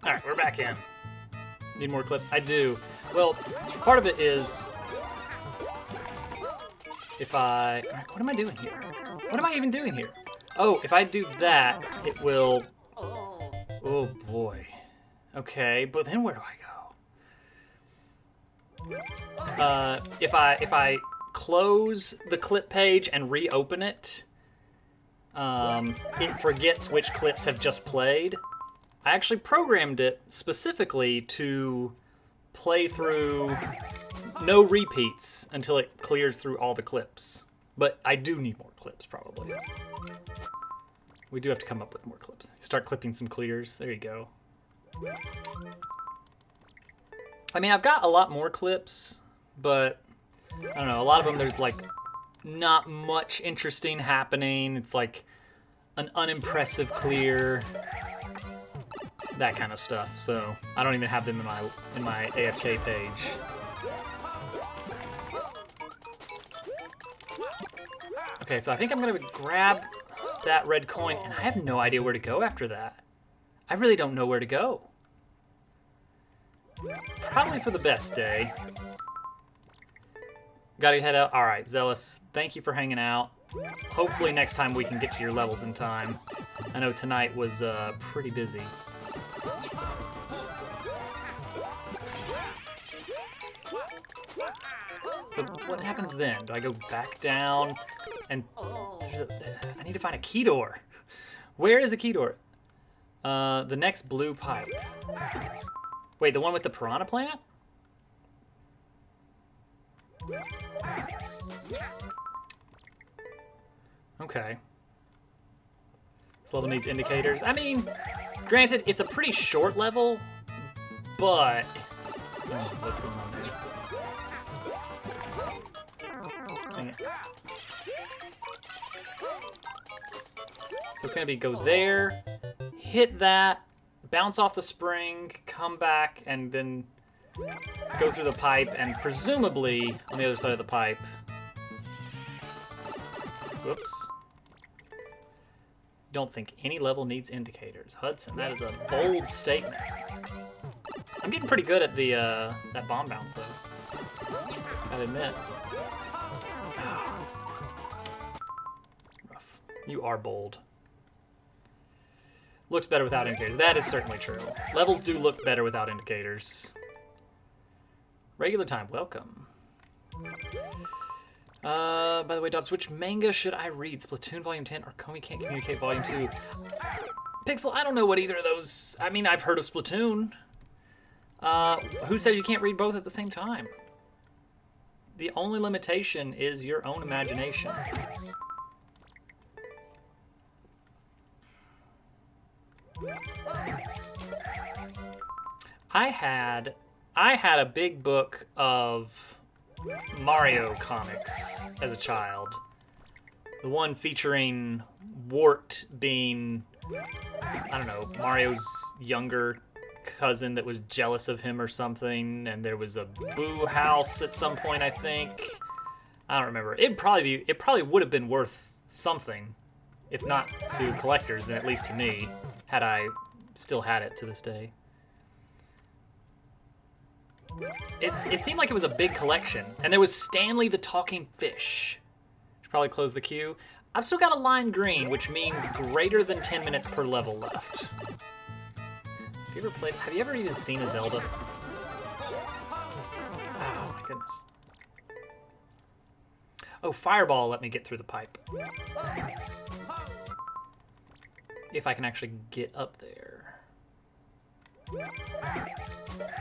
Alright, we're back in. Need more clips? I do. Well, part of it is if I... What am I doing here? What am I even doing here? Oh, if I do that, it will... Oh boy. Okay, but then where do I go? If I close the clip page and reopen it, it forgets which clips have just played. I actually programmed it specifically to play through no repeats until it clears through all the clips. But I do need more clips, probably. We do have to come up with more clips. Start clipping some clears. There you go. I mean, I've got a lot more clips, but I don't know. A lot of them, there's like not much interesting happening. It's like an unimpressive clear, that kind of stuff. So I don't even have them in my AFK page. Okay, so I think I'm gonna grab that red coin, and I have no idea where to go after that. I really don't know where to go. Probably for the best day. Gotta head out. Alright, Zealous, thank you for hanging out. Hopefully next time we can get to your levels in time. I know tonight was pretty busy. So what happens then? Do I go back down and... I need to find a key door. Where is the key door? The next blue pipe. Wait, the one with the piranha plant? Okay. This level needs indicators. I mean, granted, it's a pretty short level, but... Oh, what's going on there? Dang it. So it's gonna be go there, hit that, bounce off the spring, come back, and then go through the pipe, and presumably on the other side of the pipe. Whoops. Don't think any level needs indicators. Hudson, that is a bold statement. I'm getting pretty good at the that bomb bounce though. Gotta admit. Rough. You are bold. Looks better without indicators. That is certainly true. Levels do look better without indicators. Regular time, welcome. By the way, Dobbs, which manga should I read? Splatoon Volume 10 or Komi Can't Communicate Volume 2? Pixel, I don't know what either of those... I mean, I've heard of Splatoon. Who says you can't read both at the same time? The only limitation is your own imagination. I had a big book of Mario comics as a child. The one featuring Wart being, I don't know, Mario's younger cousin that was jealous of him or something, and there was a Boo house at some point, I think. I don't remember. It probably would have been worth something, if not to collectors, then at least to me, had I still had it to this day. It seemed like it was a big collection, and there was Stanley the Talking Fish. Should probably close the queue. I've still got a line green, which means greater than 10 minutes per level left. Have you ever even seen a Zelda? goodness. Oh, fireball let me get through the pipe. If I can actually get up there.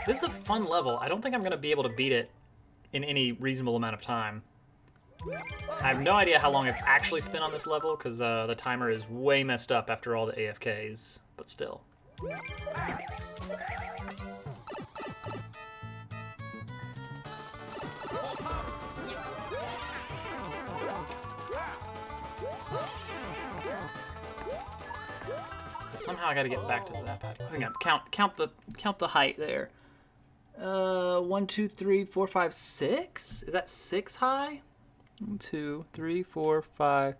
This is a fun level. I don't think I'm going to be able to beat it in any reasonable amount of time. I have no idea how long I've actually spent on this level because the timer is way messed up after all the AFKs, but still. So somehow I got to get back to that pipe. Hang on, count the height there. 1, 2, 3, 4, 5, 6. Is that 6 high? 1, 2, 3, 4, 5.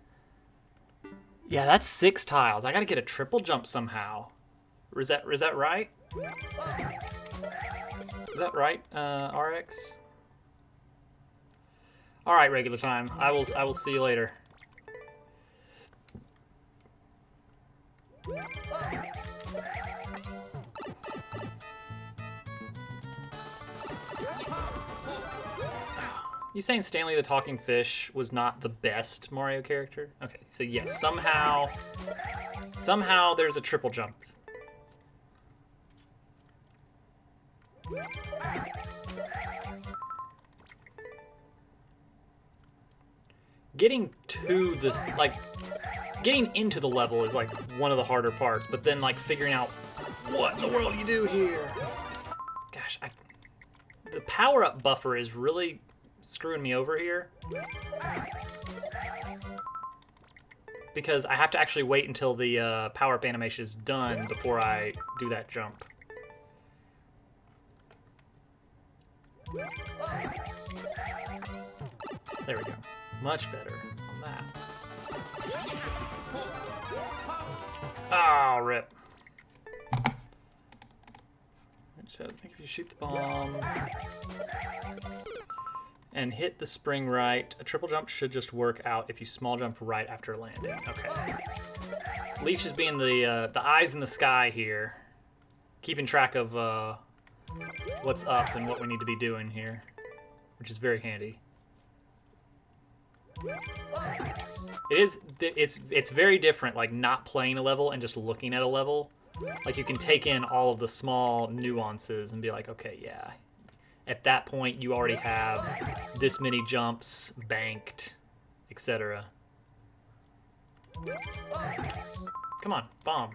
Yeah, that's 6 tiles. I got to get a triple jump somehow. Is that right? Is that right, RX? All right, regular time. I will see you later. You saying Stanley the Talking Fish was not the best Mario character? Okay, so yes, somehow there's a triple jump. Getting to this, like, getting into the level is like one of the harder parts, but then like figuring out what in the world you do here. Gosh, the power-up buffer is really screwing me over here. Because I have to actually wait until the power-up animation is done before I do that jump. There we go. Much better on that. Oh, rip. So I think if you shoot the bomb and hit the spring right, a triple jump should just work out if you small jump right after landing. Okay. Leech is being the eyes in the sky here, keeping track of what's up and what we need to be doing here, which is very handy. It's very different, like not playing a level and just looking at a level. Like you can take in all of the small nuances and be like, okay, yeah. At that point, you already have this many jumps banked, etc. Come on, bomb.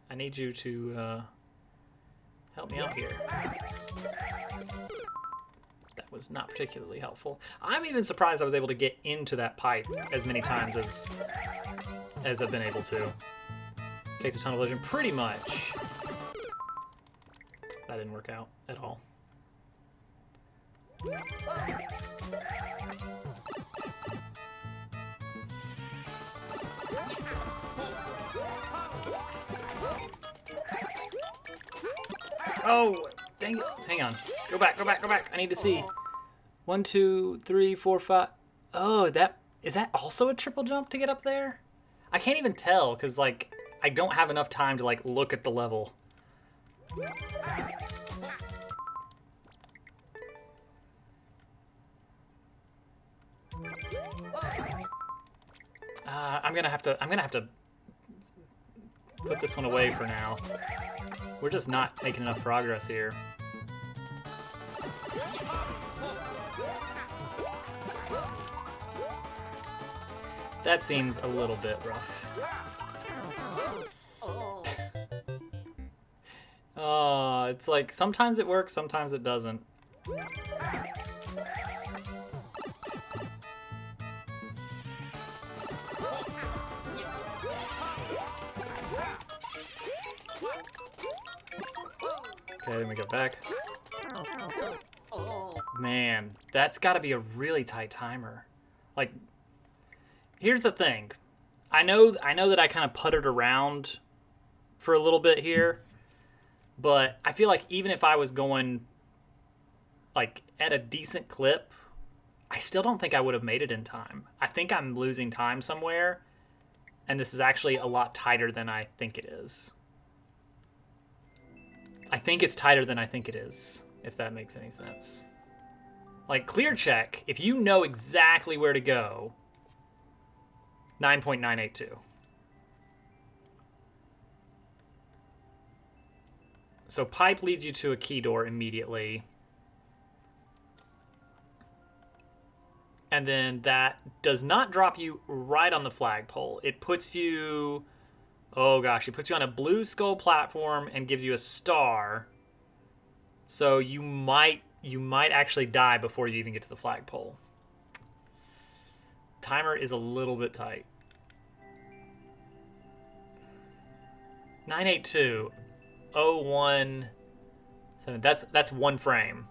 I need you to help me out here. That was not particularly helpful. I'm even surprised I was able to get into that pipe as many times as I've been able to. Case of tunnel vision, pretty much. That didn't work out at all. Oh, dang it. Hang on. Go back. I need to see. 1, 2, 3, 4, 5. Oh, is that also a triple jump to get up there? I can't even tell because like I don't have enough time to like look at the level. I'm gonna have to put this one away for now. We're just not making enough progress here. That seems a little bit rough. Oh, it's like sometimes it works, sometimes it doesn't. Okay, then we go back. Man, that's got to be a really tight timer. Like, here's the thing. I know that I kind of puttered around for a little bit here, but I feel like even if I was going like at a decent clip, I still don't think I would have made it in time. I think I'm losing time somewhere, and this is actually a lot tighter than I think it is. I think it's tighter than I think it is, if that makes any sense. Like, clear check, if you know exactly where to go, 9.982. So pipe leads you to a key door immediately. And then that does not drop you right on the flagpole. It puts you, oh gosh, it puts you on a blue skull platform and gives you a star. So you might actually die before you even get to the flagpole. Timer is a little bit tight. 982, 017. That's one frame.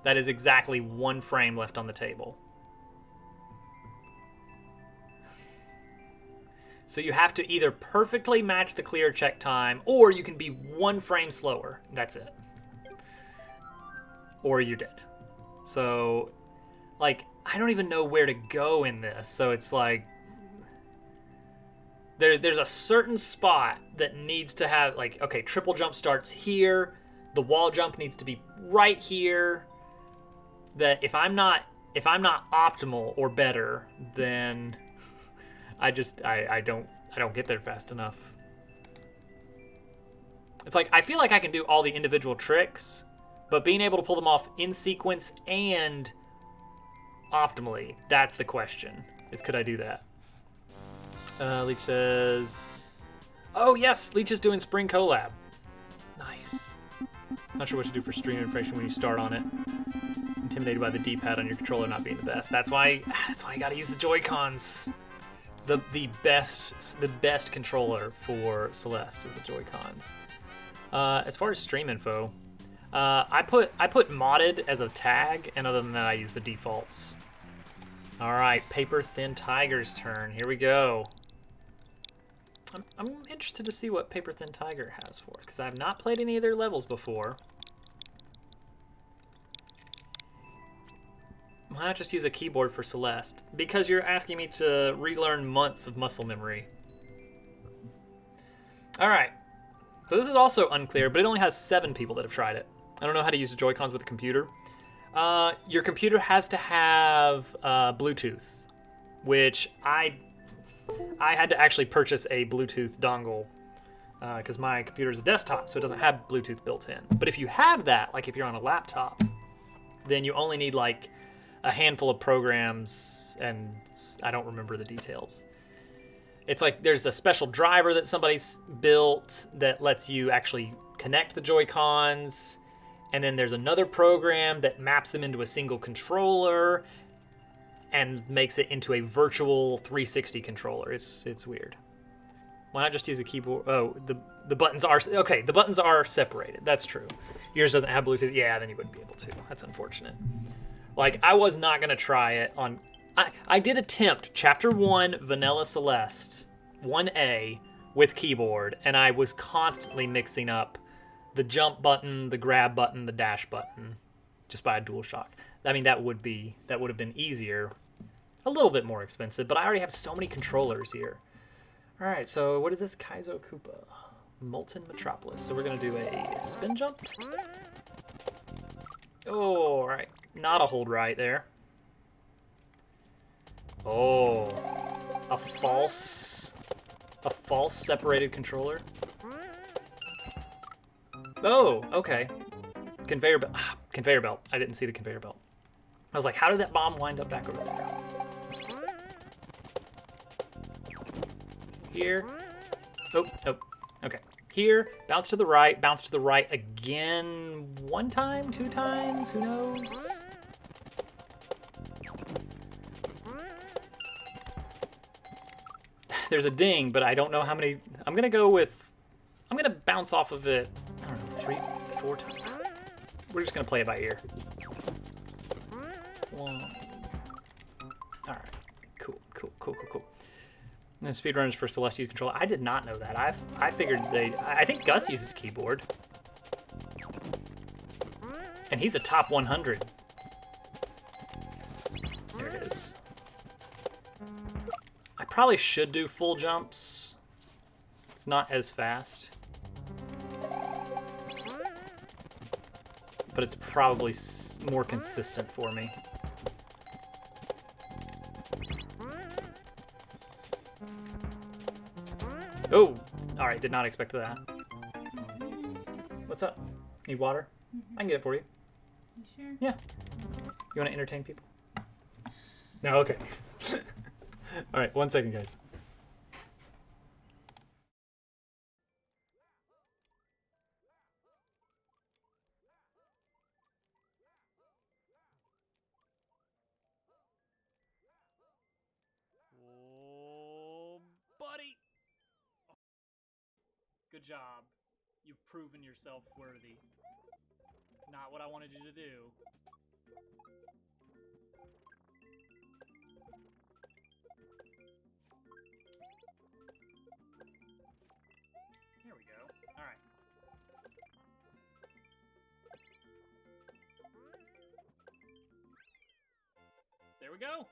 That is exactly one frame left on the table. So you have to either perfectly match the clear check time, or you can be one frame slower. That's it. Or you're dead. So, like, I don't even know where to go in this. So it's like, there's a certain spot that needs to have, like, okay, triple jump starts here. The wall jump needs to be right here. That if I'm not optimal or better, then I don't get there fast enough. It's like, I feel like I can do all the individual tricks, but being able to pull them off in sequence and optimally, that's the question, is could I do that? Leech says, oh yes, Leech is doing Spring Collab. Nice. Not sure what to do for stream information when you start on it. Intimidated by the D-pad on your controller not being the best. That's why I gotta use the Joy-Cons. The best controller for Celeste is the Joy-Cons. As far as stream info, I put modded as a tag, and other than that, I use the defaults. All right, Paper Thin Tiger's turn. Here we go. I'm interested to see what Paper Thin Tiger has for it, because I have not played any of their levels before. Why not just use a keyboard for Celeste? Because you're asking me to relearn months of muscle memory. All right. So this is also unclear, but it only has 7 people that have tried it. I don't know how to use the Joy-Cons with a computer. Your computer has to have Bluetooth, which I had to actually purchase a Bluetooth dongle because my computer is a desktop, so it doesn't have Bluetooth built in. But if you have that, like if you're on a laptop, then you only need like a handful of programs, and I don't remember the details. It's like there's a special driver that somebody's built that lets you actually connect the Joy-Cons, and then there's another program that maps them into a single controller and makes it into a virtual 360 controller. It's weird. Why not just use a keyboard? Oh, the buttons are, okay, the buttons are separated. That's true. Yours doesn't have Bluetooth. Yeah, then you wouldn't be able to. That's unfortunate. Like, I was not going to try it on... I did attempt Chapter 1 Vanilla Celeste 1A with keyboard, and I was constantly mixing up the jump button, the grab button, the dash button, just by a DualShock. I mean, that would have been easier. A little bit more expensive, but I already have so many controllers here. All right, so what is this? Kaizo Koopa. Molten Metropolis. So we're going to do a spin jump. Oh, all right. Not a hold right there. Oh, a false separated controller. Oh, okay. Conveyor belt. Conveyor belt. I didn't see the conveyor belt. I was like, how did that bomb wind up back over there? Here. Oh, okay. Here, bounce to the right again 1 time, 2 times, who knows? There's a ding, but I don't know how many. I'm gonna bounce off of it, I don't know, 3, 4 times. We're just gonna play it by ear. 1. All right, cool. And then speedrunners for Celeste use controller. I did not know that. I figured I think Gus uses keyboard. And he's a top 100. There it is. I probably should do full jumps. It's not as fast. But it's probably more consistent for me. Oh, all right, did not expect that. What's up? Need water? I can get it for you. You sure? Yeah. You want to entertain people? No, okay. All right, 1 second, guys. Oh, buddy. Good job. You've proven yourself worthy. Not what I wanted you to do. Here we go. All right. There we go.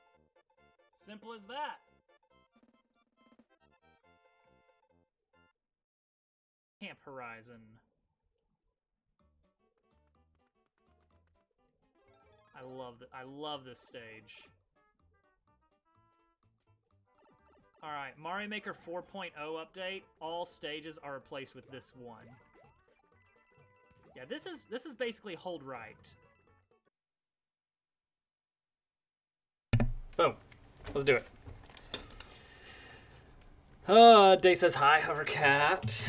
Simple as that. Camp Horizon. I love this stage. All right, Mario Maker 4.0 update. All stages are replaced with this one. Yeah, this is basically hold right. Boom. Let's do it. Day says hi, Hovercat.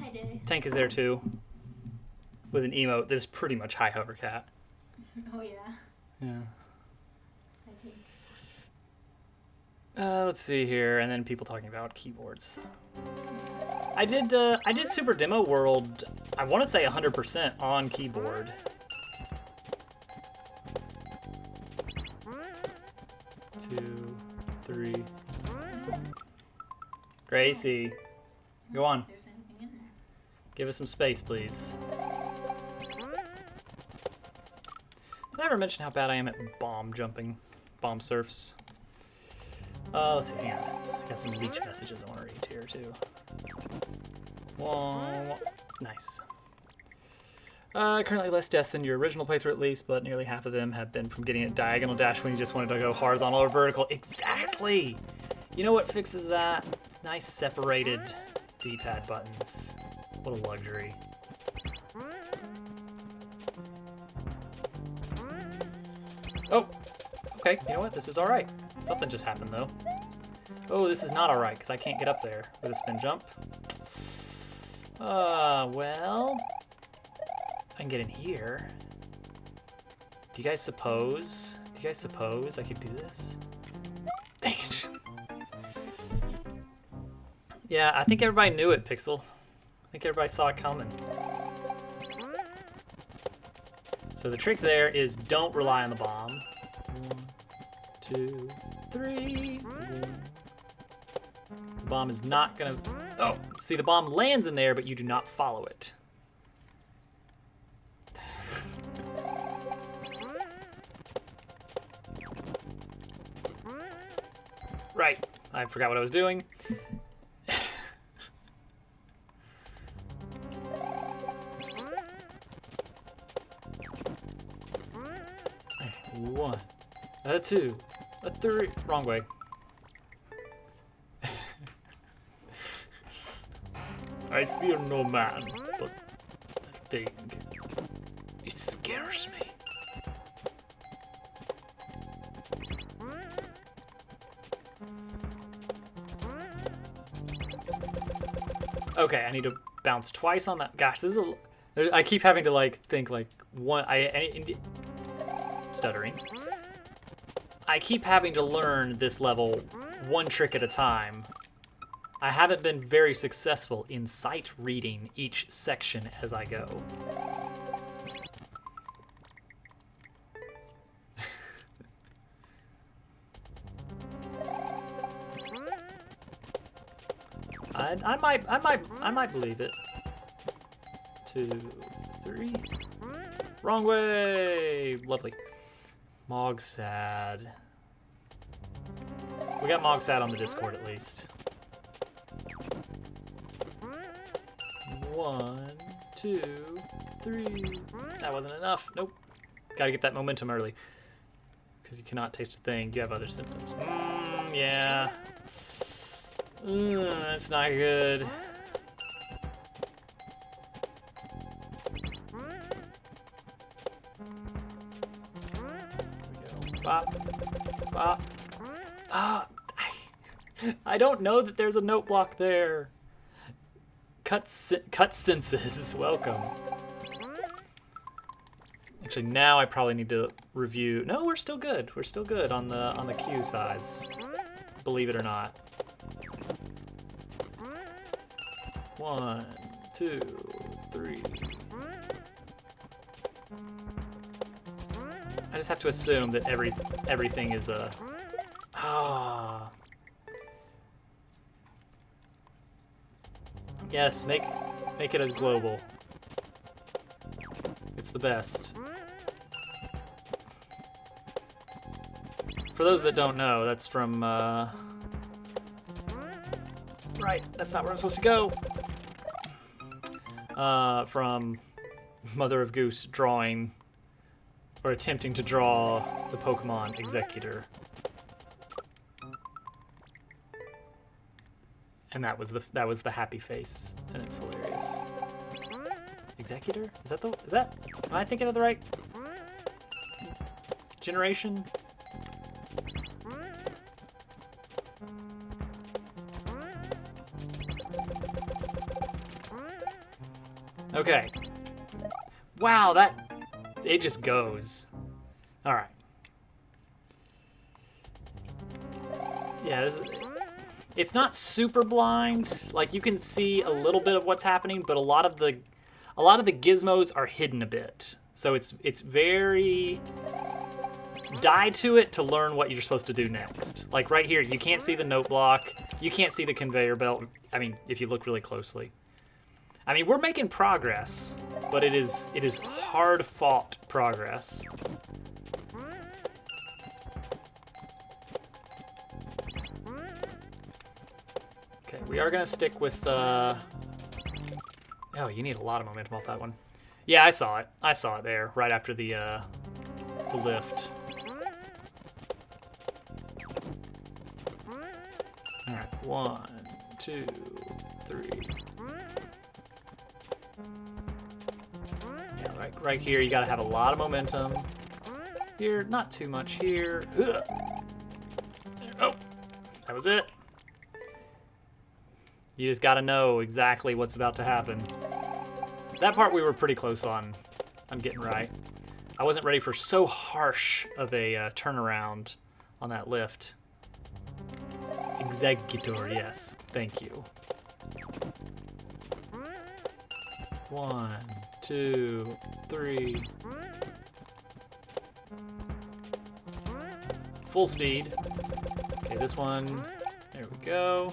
Hi, Day. Tank is there too. With an emote that is pretty much hi, Hovercat. Oh, yeah. Yeah. Hi, Tank. Let's see here, and then people talking about keyboards. I did Super Demo World, I want to say 100% on keyboard. Two, three. Gracie, go on. If there's anything in there. Give us some space, please. Did I ever mention how bad I am at bomb jumping, bomb surfs? Let's see, hang on. I got some leech messages I want to read here, too. Whoa, nice. Currently less deaths than your original playthrough at least, but nearly half of them have been from getting a diagonal dash when you just wanted to go horizontal or vertical. Exactly! You know what fixes that? Nice separated D-pad buttons. What a luxury. Oh, okay, you know what? This is alright. Something just happened though. Oh, this is not alright, because I can't get up there with a spin jump. Well, I can get in here. Do you guys suppose I could do this? Dang it. Yeah, I think everybody knew it, Pixel. I think everybody saw it coming. So the trick there is don't rely on the bomb. 1, 2, 3. The bomb is not gonna... Oh, see, the bomb lands in there, but you do not follow it. Right, I forgot what I was doing. One, a 2, a 3. Wrong way. I fear no man, but that thing. It scares me. Okay, I need to bounce twice on that. Gosh, this is a... I keep having to like think like one... Stuttering. I keep having to learn this level one trick at a time. I haven't been very successful in sight reading each section as I go. I might believe it. 2, 3. Wrong way. Lovely. Mogsad. We got Mogsad on the Discord at least. 1, 2, 3. That wasn't enough. Nope. Gotta get that momentum early. Because you cannot taste a thing. You have other symptoms. Yeah. That's not good. Bop. Bop. Ah. I don't know that there's a note block there. Cut senses. Welcome. Actually, now I probably need to review. No, we're still good. We're still good on the Q size. Believe it or not. 1, 2, 3. I just have to assume that everything is a. Yes, make it as global. It's the best. For those that don't know, that's from right, that's not where I'm supposed to go. From Mother of Goose drawing or attempting to draw the Pokemon Executor. And that was the happy face, and it's hilarious. Executor? Am I thinking of the right generation? Okay. Wow, it just goes. All right. Yeah, it's not super blind. Like, you can see a little bit of what's happening, but a lot of the gizmos are hidden a bit. So it's very die to it to learn what you're supposed to do next. Like right here, you can't see the note block. You can't see the conveyor belt. I mean, if you look really closely. I mean, we're making progress, but it is hard-fought progress. Okay, we are gonna stick with oh, you need a lot of momentum off that one. Yeah, I saw it. I saw it there, right after the lift. All right, 1, 2, 3. Yeah, right here, you gotta have a lot of momentum. Here, not too much here. Ugh. Oh, that was it. You just gotta know exactly what's about to happen. That part we were pretty close on getting right. I wasn't ready for so harsh of a turnaround on that lift. Executor, yes, thank you. 1, 2, 3. Full speed. Okay, this one. There we go.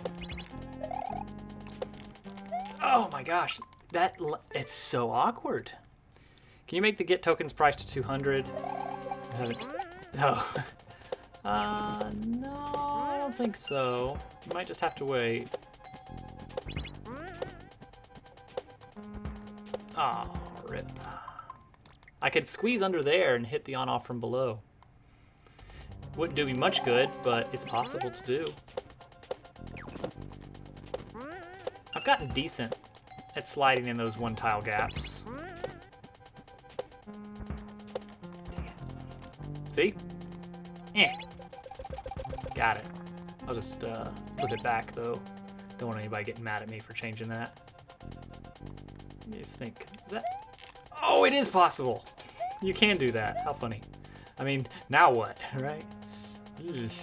Oh my gosh, it's so awkward. Can you make the get tokens price to 200? I haven't. No. No, I don't think so. You might just have to wait. Oh, rip. I could squeeze under there and hit the on-off from below. Wouldn't do me much good, but it's possible to do. I've gotten decent at sliding in those one-tile gaps. See? Got it. I'll just flip it back, though. Don't want anybody getting mad at me for changing that. Let me just think. Is that... Oh, it is possible! You can do that. How funny. I mean, now what, right? Eesh.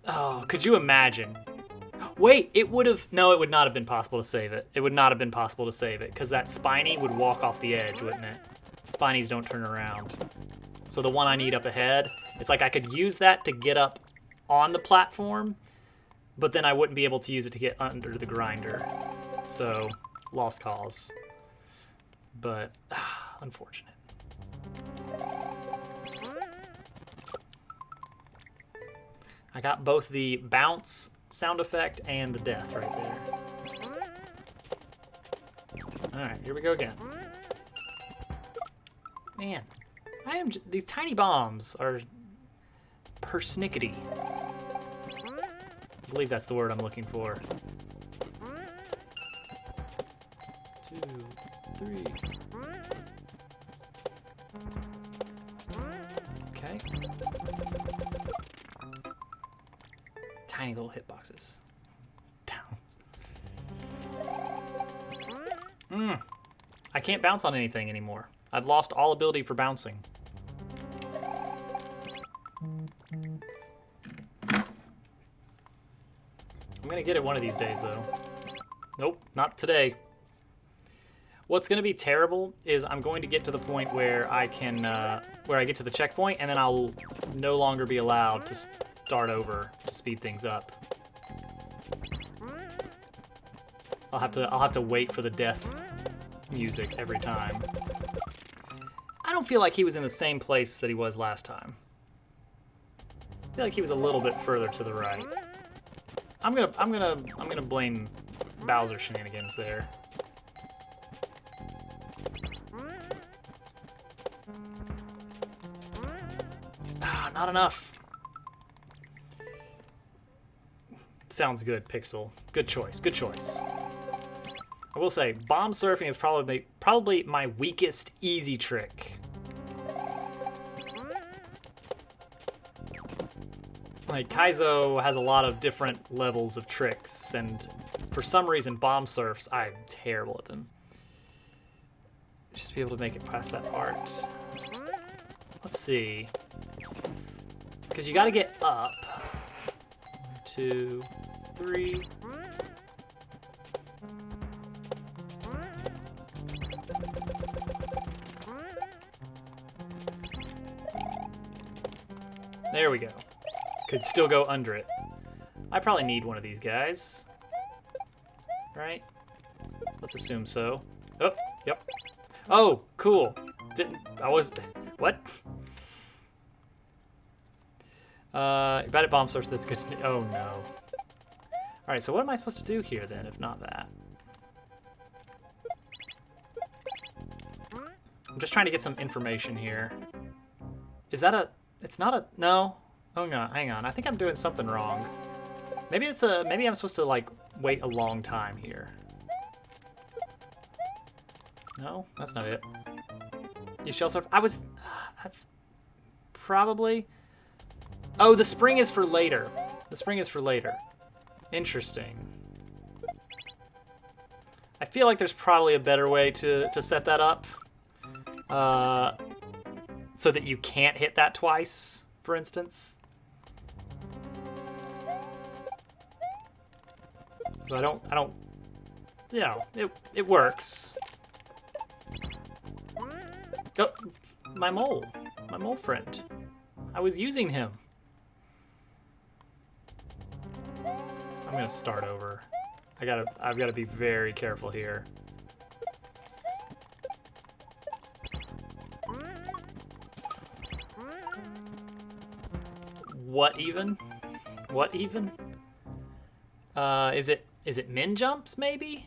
Oh, could you imagine? Wait, it would have... No, it would not have been possible to save it. It would not have been possible to save it, because that Spiny would walk off the edge, wouldn't it? Spinies don't turn around. So the one I need up ahead, it's like I could use that to get up on the platform, but then I wouldn't be able to use it to get under the grinder. So, lost cause. But, unfortunate. I got both the bounce sound effect and the death right there. Alright, here we go again. Man, these tiny bombs are persnickety. I believe that's the word I'm looking for. 2, 3. Okay. Tiny little hitboxes. Downs. I can't bounce on anything anymore. I've lost all ability for bouncing. I'm gonna get it one of these days, though. Nope, not today. What's gonna be terrible is I'm going to get to the point where I can, where I get to the checkpoint, and then I'll no longer be allowed to start over to speed things up. I'll have to wait for the death music every time. I don't feel like he was in the same place that he was last time. I feel like he was a little bit further to the right. I'm gonna blame Bowser shenanigans there. Ah, not enough. Sounds good, Pixel. Good choice. Good choice. I will say, bomb surfing is probably my weakest easy trick. Like, Kaizo has a lot of different levels of tricks, and for some reason, bomb surfs, I'm terrible at them. Just be able to make it past that part. Let's see. Because you gotta get up. 1, 2, 3. There we go. Could still go under it. I probably need one of these guys. Right? Let's assume so. Oh, yep. Oh, cool. What? Bad at bomb source, that's good to know. Oh no. Alright, so what am I supposed to do here then, if not that? I'm just trying to get some information here. Is that a... It's not a... No. Oh no, hang on. I think I'm doing something wrong. Maybe it's a... Maybe I'm supposed to, like, wait a long time here. No? That's not it. You shell surf... I was... That's... Probably... Oh, the spring is for later. The spring is for later. Interesting. I feel like there's probably a better way to set that up. So that you can't hit that twice, for instance. So I don't, you know, it works. Oh, my mole friend. I was using him. I'm gonna start over. I've gotta be very careful here. What even? What even? Is it min jumps maybe?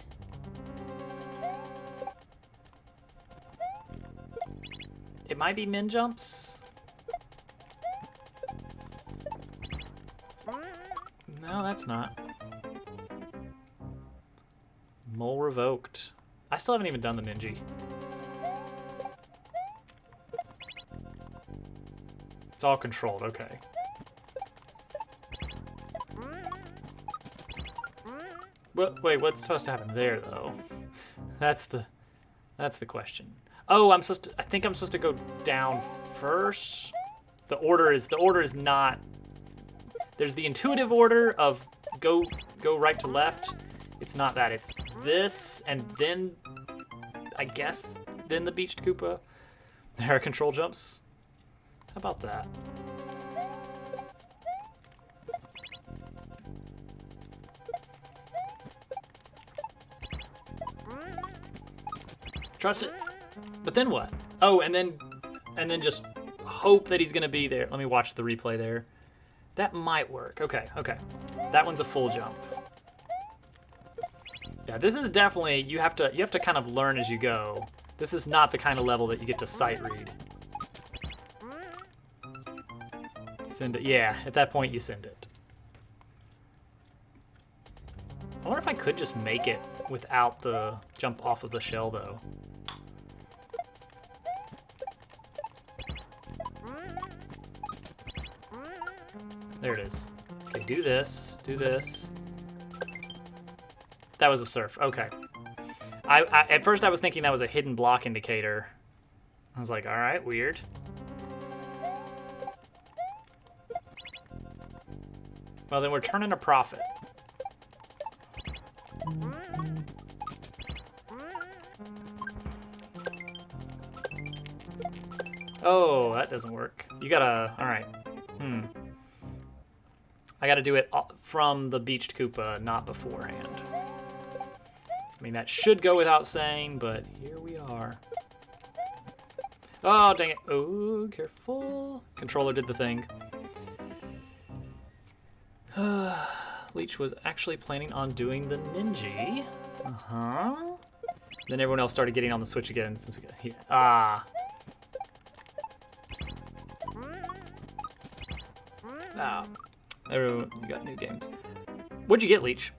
It might be min jumps. No, that's not. Mole revoked. I still haven't even done the ninja. It's all controlled, okay. Wait, what's supposed to happen there though? That's the question. Oh, I think I'm supposed to go down first. The order is not. There's the intuitive order of go right to left. It's not that. It's this and then I guess then the beached Koopa. There are control jumps. How about that? Trust it. But then what? Oh, and then just hope that he's gonna be there. Let me watch the replay there. That might work. Okay. That one's a full jump. Yeah, this is definitely, you have to kind of learn as you go. This is not the kind of level that you get to sight read. Send it. Yeah, at that point you send it. I wonder if I could just make it without the jump off of the shell, though. There it is. Okay, do this. Do this. That was a surf. Okay. At first I was thinking that was a hidden block indicator. I was like, all right, weird. Well, then we're turning a profit. Oh, that doesn't work. You gotta, all right. I gotta do it from the beached Koopa, not beforehand. I mean, that should go without saying, but here we are. Oh, dang it. Oh, careful. Controller did the thing. Leech was actually planning on doing the ninja. Then everyone else started getting on the Switch again since we got here. Ah. Everyone, you got new games. What'd you get, Leech?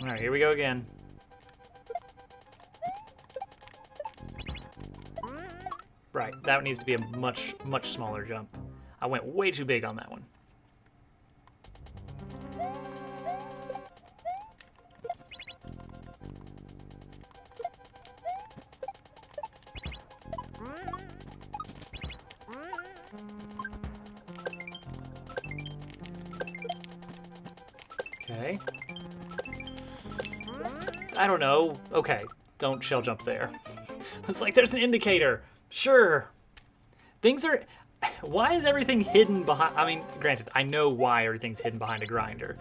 All right, here we go again. Right, that needs to be a much smaller jump. I went way too big on that one. Okay. I don't know. Okay, don't shell jump there. It's like, there's an indicator. Sure. Things are... Why is everything hidden behind... I mean, granted, I know why everything's hidden behind a grinder.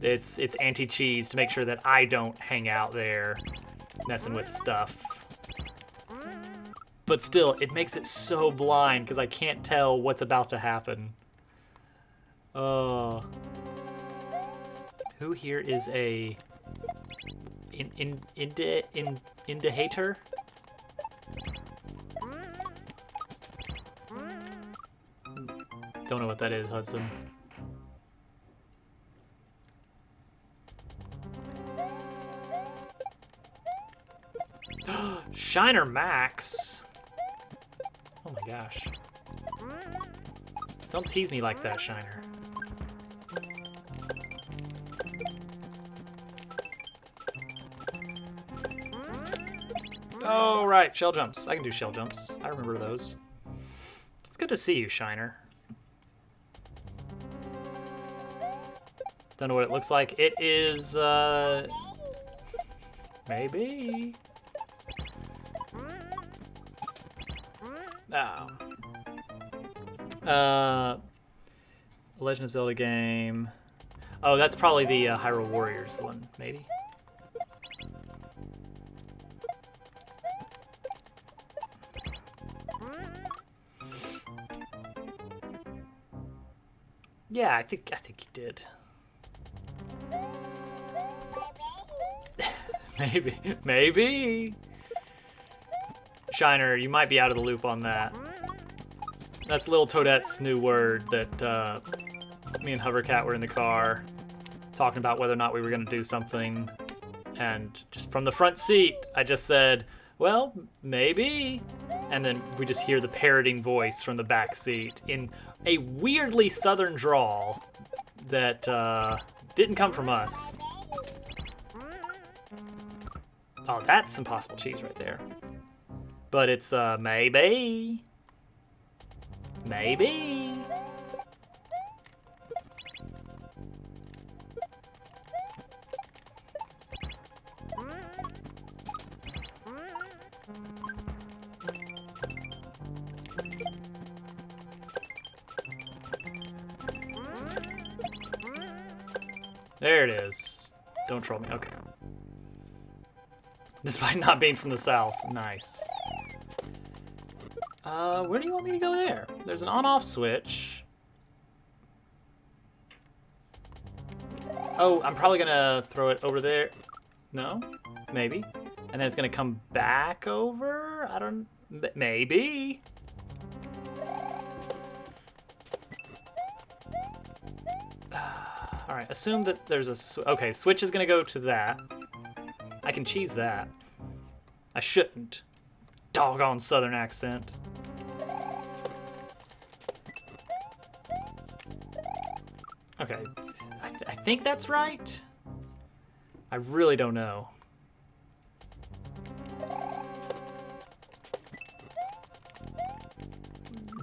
It's anti-cheese to make sure that I don't hang out there messing with stuff. But still, it makes it so blind because I can't tell what's about to happen. Oh. Who here is a... indicator? Don't know what that is, Hudson. Shiner Max? Oh my gosh. Don't tease me like that, Shiner. Oh, right, shell jumps. I can do shell jumps. I remember those. It's good to see you, Shiner. Don't know what it looks like. It is, maybe. Oh. Legend of Zelda game. Oh, that's probably the Hyrule Warriors one, maybe. Yeah, I think you did. Maybe. Shiner, you might be out of the loop on that. That's Lil Toadette's new word that me and Hovercat were in the car talking about whether or not we were going to do something. And just from the front seat, I just said, well, maybe. And then we just hear the parroting voice from the back seat in a weirdly southern drawl that didn't come from us. Oh, that's Impossible Cheese right there. But it's maybe. Maybe. There it is. Don't troll me. Okay. Despite not being from the south. Nice. Where do you want me to go there? There's an on-off switch. Oh, I'm probably gonna throw it over there. No? Maybe. And then it's gonna come back over? I don't... Maybe. Alright, assume that there's a... Okay, switch is gonna go to that. I can cheese that. I shouldn't. Doggone southern accent. Okay, I think that's right. I really don't know.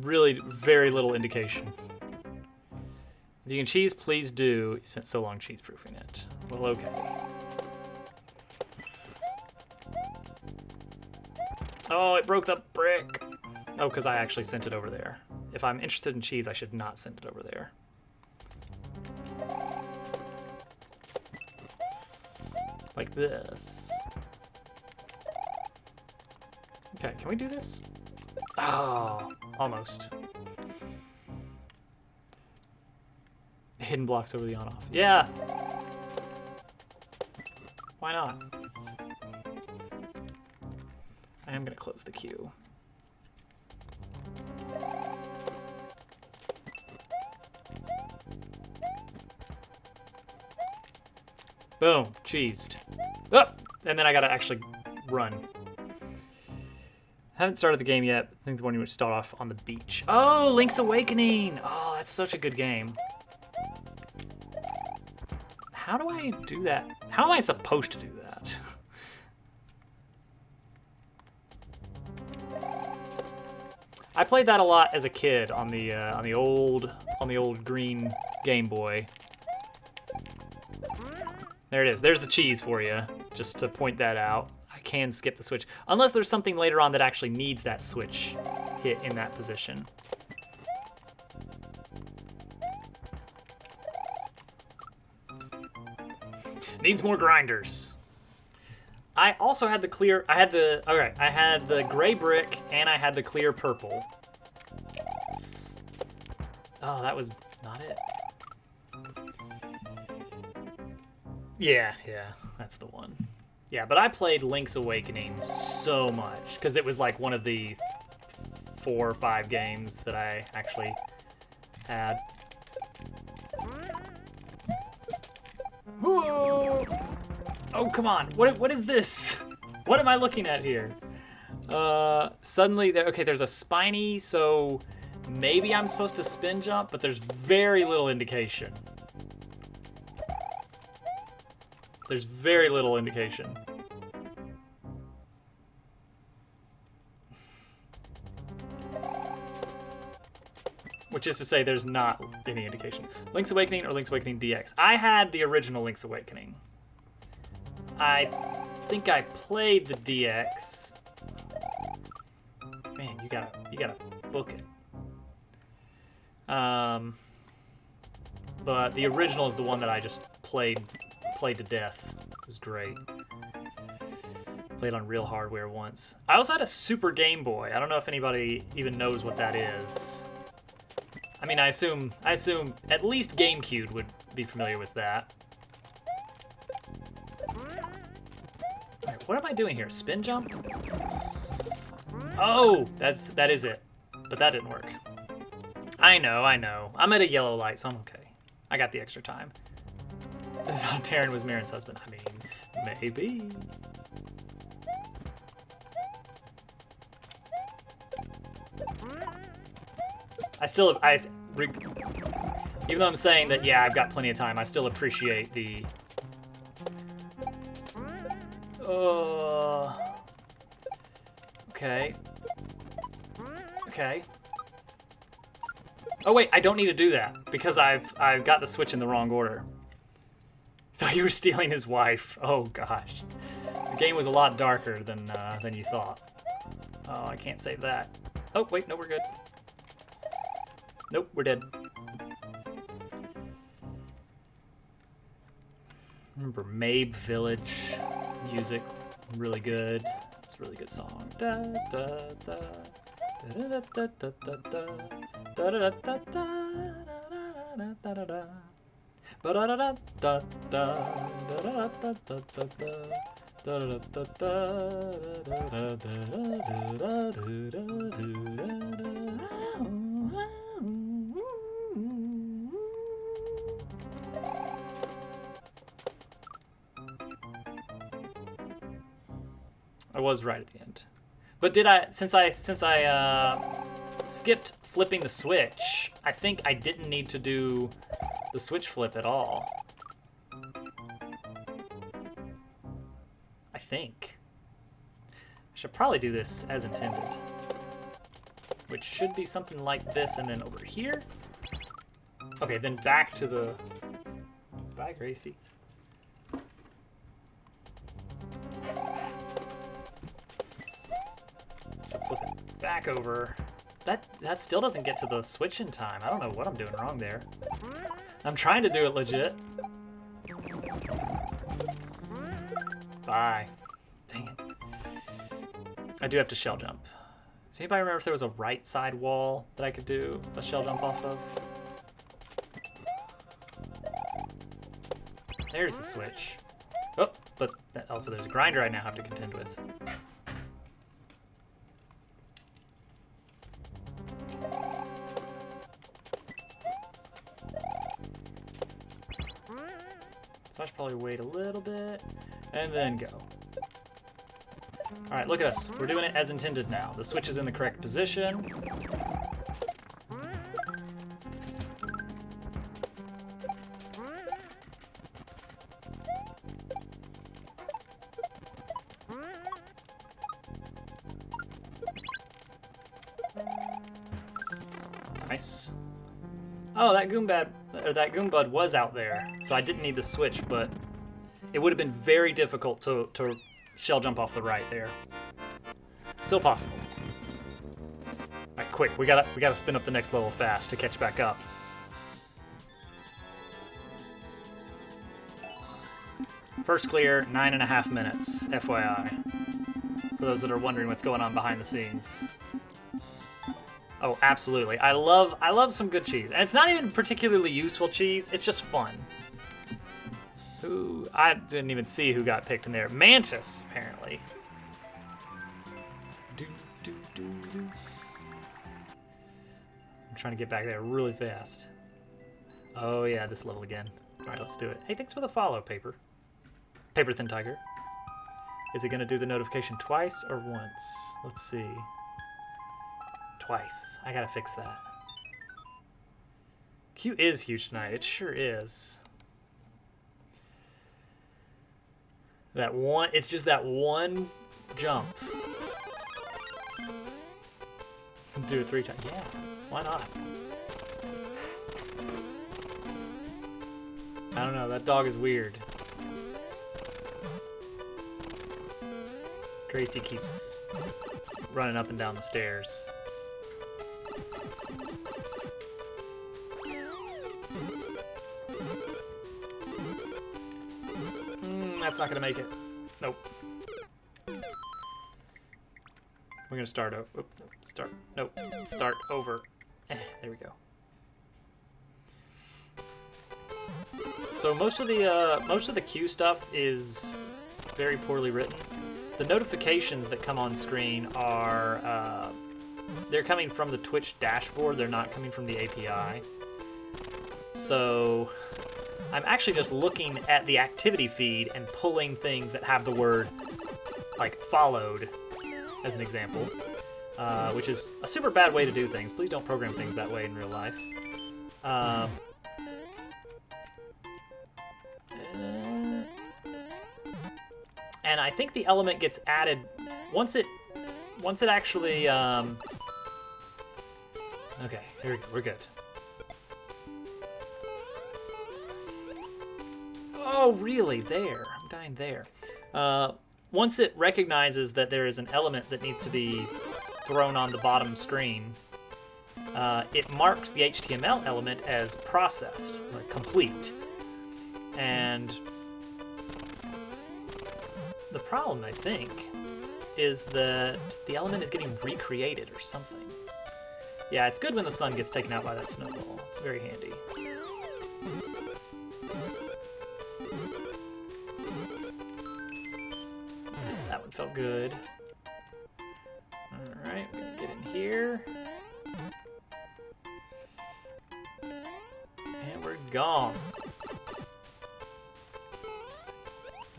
Really very little indication. If you can cheese, please do. You spent so long cheese proofing it. Well, okay. Oh, it broke the brick. Oh, because I actually sent it over there. If I'm interested in cheese, I should not send it over there. Like this. Okay, can we do this? Oh, almost. Hidden blocks over the on-off. Yeah! Why not? I am gonna close the queue. Boom, cheesed. Oh, and then I gotta actually run. Haven't started the game yet. I think the one you would start off on the beach. Oh, Link's Awakening! Oh, that's such a good game. How do I do that? How am I supposed to do that? I played that a lot as a kid on the old green Game Boy. There it is. There's the cheese for you, just to point that out. I can skip the switch, unless there's something later on that actually needs that switch hit in that position. Needs more grinders. I also had the clear, I had the gray brick and I had the clear purple. Oh, that was not it. Yeah, that's the one. Yeah, but I played Link's Awakening so much, because it was like one of the 4 or 5 games that I actually had. Whoa! Oh, come on. What is this? What am I looking at here? Suddenly, there's a spiny, so maybe I'm supposed to spin jump, but there's very little indication. There's very little indication. Which is to say there's not any indication. Link's Awakening or Link's Awakening DX? I had the original Link's Awakening. I think I played the DX. Man, you gotta book it. But the original is the one that I just played to death. It was great. Played on real hardware once. I also had a Super Game Boy. I don't know if anybody even knows what that is. I mean, I assume at least GameCube would be familiar with that. Alright, what am I doing here? Spin jump? Oh, that is it. But that didn't work. I know. I'm at a yellow light, so I'm okay. I got the extra time. I thought Taryn was Marin's husband. I mean, maybe. Even though I'm saying that, yeah, I've got plenty of time, I still appreciate the... Okay. Okay. Oh wait, I don't need to do that, because I've got the switch in the wrong order. Thought you were stealing his wife. Oh gosh. The game was a lot darker than you thought. Oh, I can't save that. Oh, wait, no, we're good. Nope, we're dead. Remember Mabe Village music, really good. It's a really good song. Da, da, da, I was right at the end. But did I, since I skipped flipping the switch, I think I didn't need to do the switch flip at all. I think. I should probably do this as intended. Which should be something like this, and then over here. Okay, then back to the... Bye, Gracie. So flip it back over. That still doesn't get to the switch in time. I don't know what I'm doing wrong there. I'm trying to do it legit. Bye. Dang it. I do have to shell jump. Does anybody remember if there was a right side wall that I could do a shell jump off of? There's the switch. Oh, but also there's a grinder I now have to contend with. So I should probably wait a little bit and then go. All right, look at us. We're doing it as intended now. The switch is in the correct position. Nice. Oh, that Goombud was out there, so I didn't need the switch, but it would have been very difficult to shell jump off the right there. Still possible. All right, quick, we gotta spin up the next level fast to catch back up. First clear, 9.5 minutes, FYI. For those that are wondering what's going on behind the scenes. Oh, absolutely. I love some good cheese. And it's not even particularly useful cheese, it's just fun. Who, I didn't even see who got picked in there. Mantis, apparently. I'm trying to get back there really fast. Oh yeah, this level again. All right, let's do it. Hey, thanks for the follow, Paper. Paper Thin Tiger. Is it gonna do the notification twice or once? Let's see. Twice. I gotta fix that. Q is huge tonight. It sure is. That one, it's just that one jump. Do it 3 times. Yeah, why not? I don't know, that dog is weird. Gracie keeps running up and down the stairs. That's not gonna make it. Nope. We're gonna start over. Start over. There we go. So most of the Q stuff is very poorly written. The notifications that come on screen are they're coming from the Twitch dashboard. They're not coming from the API. So I'm actually just looking at the activity feed and pulling things that have the word like followed as an example, which is a super bad way to do things. Please don't program things that way in real life. And I think the element gets added once it actually okay, here we go, we're good. Oh, really? There. I'm dying there. Once it recognizes that there is an element that needs to be thrown on the bottom screen, it marks the HTML element as processed, like complete. And the problem, I think, is that the element is getting recreated or something. Yeah, it's good when the sun gets taken out by that snowball. It's very handy. That one felt good. Alright, we're gonna get in here. And we're gone.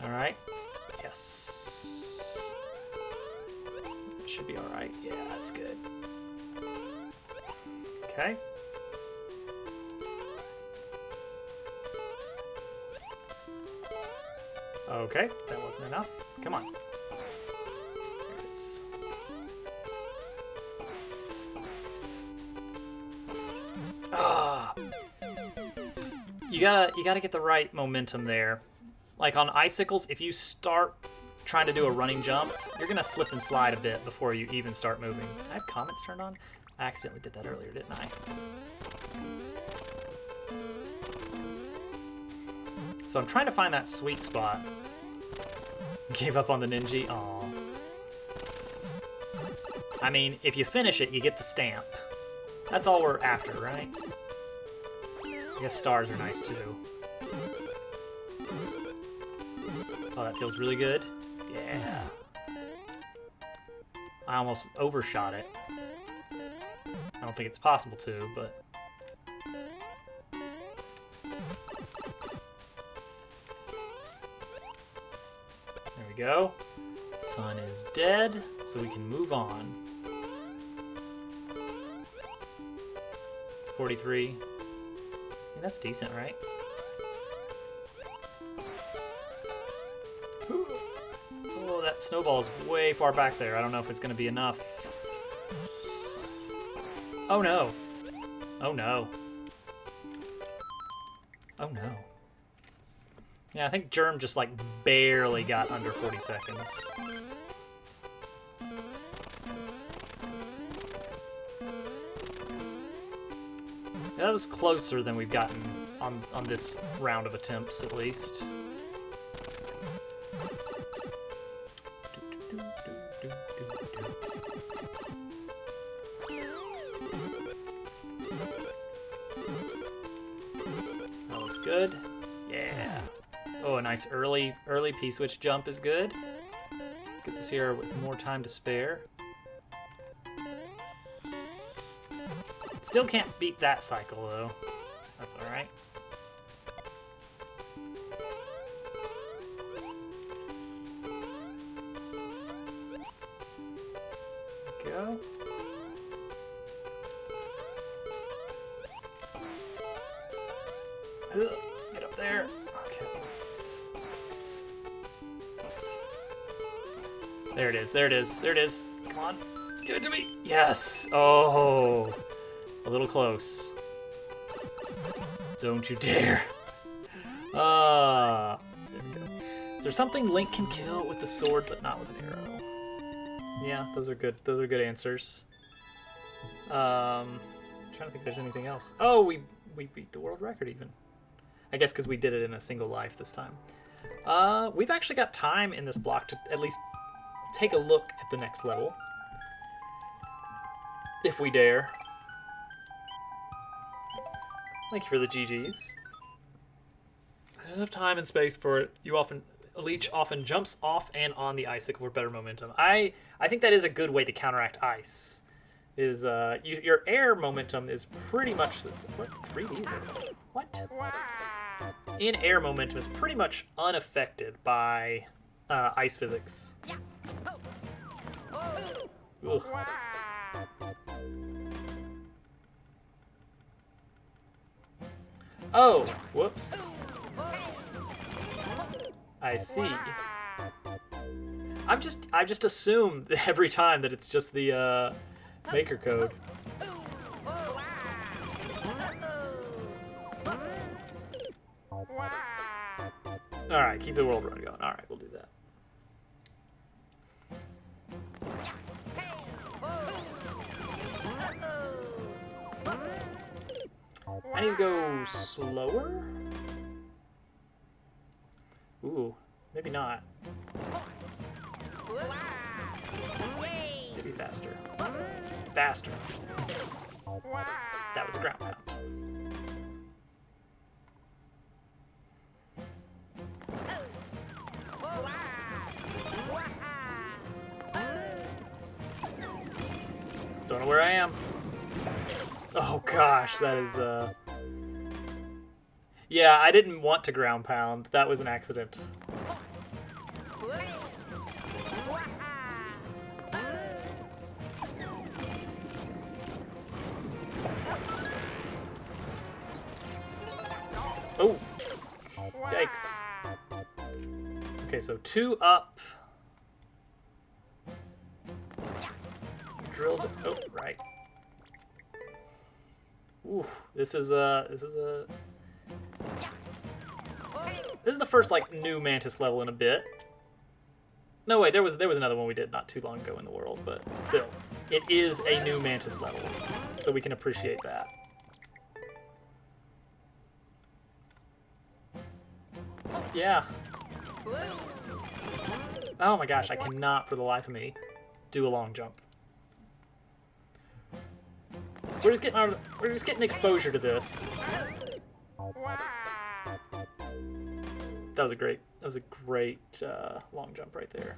Alright. Yes. Should be alright. Yeah, that's good. Okay. Okay, that wasn't enough. Come on. There it is. Ah. You gotta get the right momentum there. Like on icicles, if you start trying to do a running jump, you're gonna slip and slide a bit before you even start moving. I have comments turned on? I accidentally did that earlier, didn't I? So I'm trying to find that sweet spot. Gave up on the ninja. Aw. I mean, if you finish it, you get the stamp. That's all we're after, right? I guess stars are nice too. Oh, that feels really good. Yeah. I almost overshot it. I don't think it's possible to, but... There we go. Sun is dead, so we can move on. 43. I mean, that's decent, right? Oh, that snowball is way far back there. I don't know if it's going to be enough. Oh no. Oh no. Oh no. Yeah, I think Germ just like barely got under 40 seconds. That was closer than we've gotten on this round of attempts, at least. That was good. Yeah. Oh, a nice early P-switch jump is good. Gets us here with more time to spare. Still can't beat that cycle, though. That's alright. Go. Get up there. Okay. There it is, there it is, there it is. Come on, give it to me. Yes! Oh, a little close. Don't you dare. There we go. Is there something Link can kill with the sword but not with an arrow? Yeah, those are good. Those are good answers. I'm trying to think if there's anything else. Oh, we beat the world record even. I guess because we did it in a single life this time. We've actually got time in this block to at least take a look at the next level. If we dare. Thank you for the GGs. There's enough time and space for it. Leech often jumps off and on the icicle for better momentum. I think that is a good way to counteract ice. Your air momentum is pretty much this. What 3D? What? In air momentum is pretty much unaffected by ice physics. Ugh. Oh, whoops. I see. I just assume every time that it's just the maker code. Alright, keep the world run going. Alright, we'll do that. I need to go slower? Ooh, maybe not. faster. Faster. That was a ground pound. Don't know where I am. Oh gosh, that is yeah, I didn't want to ground pound. That was an accident. Oh! Yikes. Okay, so 2 up. Drilled. Oh, right. Ooh, this is the first like new Mantis level in a bit. No wait, there was another one we did not too long ago in the world, but still, it is a new Mantis level, so we can appreciate that. Yeah. Oh my gosh, I cannot for the life of me do a long jump. We're just getting exposure to this. That was a great long jump right there.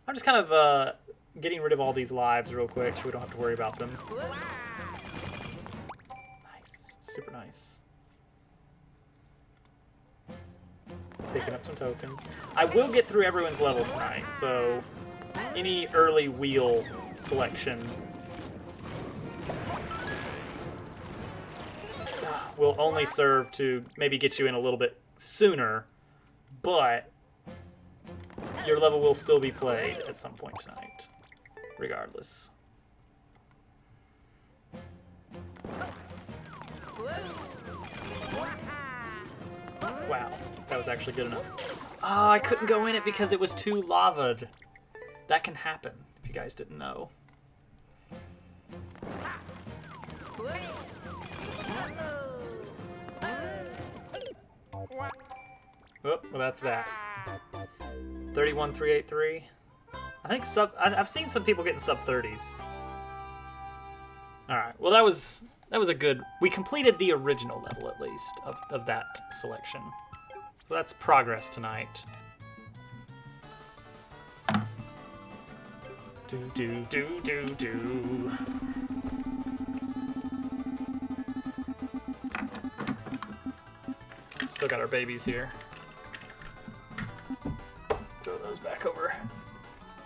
I'm just kind of getting rid of all these lives real quick so we don't have to worry about them. Nice, super nice. Picking up some tokens. I will get through everyone's level tonight, so any early wheel selection will only serve to maybe get you in a little bit sooner, but your level will still be played at some point tonight, regardless. Wow, that was actually good enough. Oh, I couldn't go in it because it was too lava'd. That can happen, if you guys didn't know. Oh, well that's that. 31383. I think I've seen some people getting sub 30s. Alright, well that was a good, we completed the original level at least of that selection. So that's progress tonight. Do. Still got our babies here. Throw those back over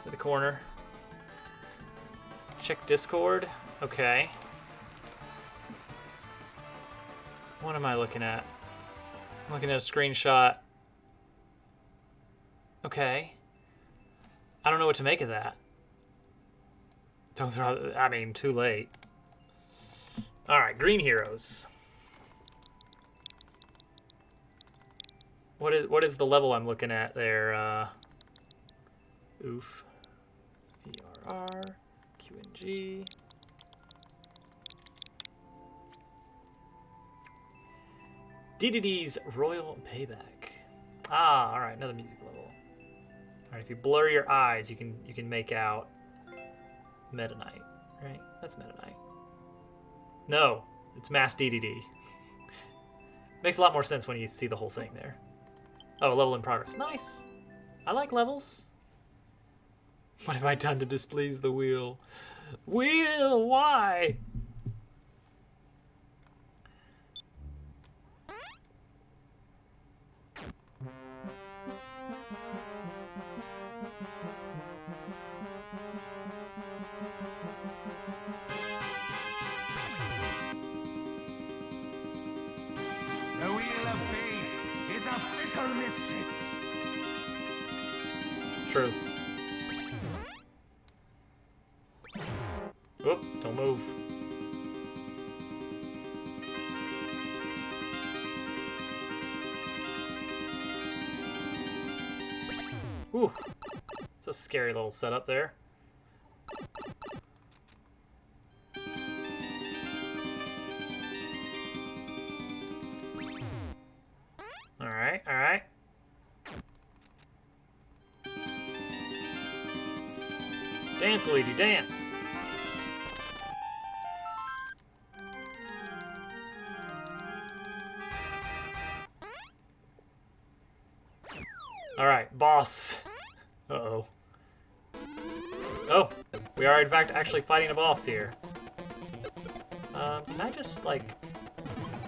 to the corner. Check Discord. Okay. What am I looking at? I'm looking at a screenshot. Okay. I don't know what to make of that. Don't throw, I mean, too late. Alright, green heroes. What is the level I'm looking at there? Oof. VRR, QNG. DDD's Royal Payback. Ah, alright, another music level. Alright, if you blur your eyes, you can make out Meta Knight, right? That's Meta Knight. No, it's Mass DDD. Makes a lot more sense when you see the whole thing there. Oh, level in progress. Nice. I like levels. What have I done to displease the wheel? Wheel, why? The wheel of fate is a fickle mistress. True. Oop, don't move. Ooh, it's a scary little setup there. Alright, alright. Dance, Luigi, dance! Alright, boss. Uh-oh. Oh, we are in fact actually fighting a boss here. Can I just, like,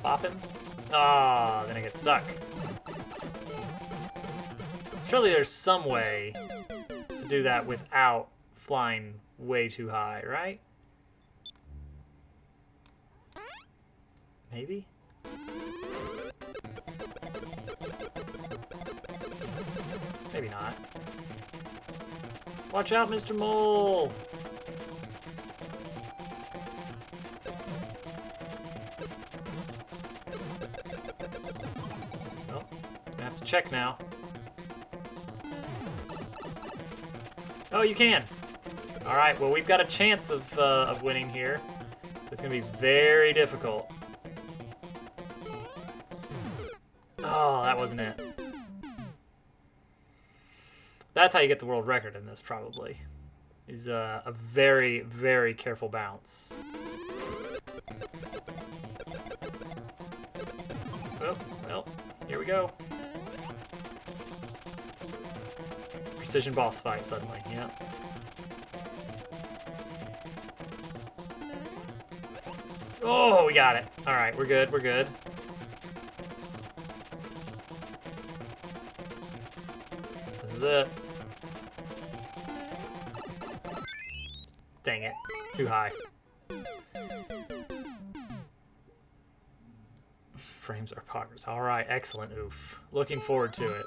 bop him? Ah, then I get stuck. Surely there's some way to do that without flying way too high, right? Maybe? Maybe not. Watch out, Mr. Mole! Oh, I have to check now. Oh, you can! Alright, well, we've got a chance of winning here. It's gonna be very difficult. Oh, that wasn't it. That's how you get the world record in this, probably. Is a very, very careful bounce. Oh, well, here we go. Precision boss fight suddenly, yeah. Oh, we got it. All right, we're good, we're good. This is it. Dang it, too high. Frames are progress. All right, excellent, oof. Looking forward to it.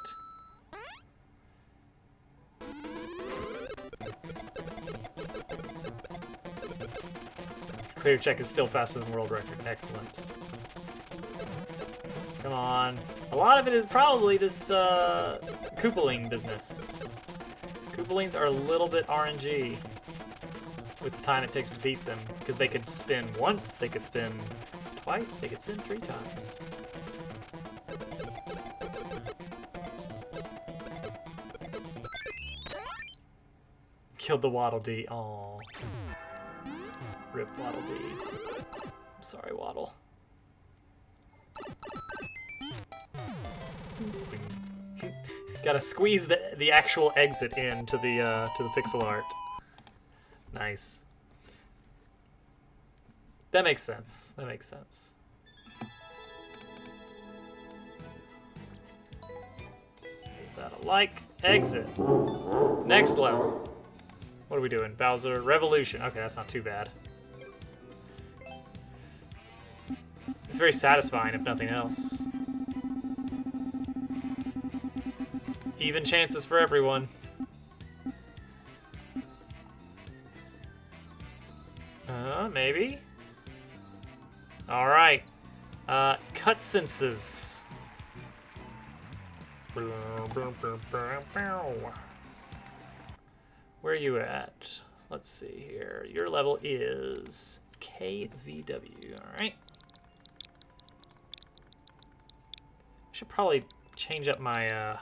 Clear check is still faster than world record. Excellent. Come on. A lot of it is probably this Koopaling business. Koopalings are a little bit RNG with the time it takes to beat them, because they could spin once, they could spin twice, they could spin 3 times. Killed the Waddle Dee. Aww. Rip Waddle Dee. I'm sorry, Waddle. Gotta squeeze the actual exit in to the pixel art. Nice. That makes sense. That makes sense. That a like. Exit. Next level. What are we doing? Bowser Revolution. Okay, that's not too bad. It's very satisfying, if nothing else. Even chances for everyone. Maybe? Alright. Cut senses. Where are you at? Let's see here. Your level is KVW, alright. Should probably change up my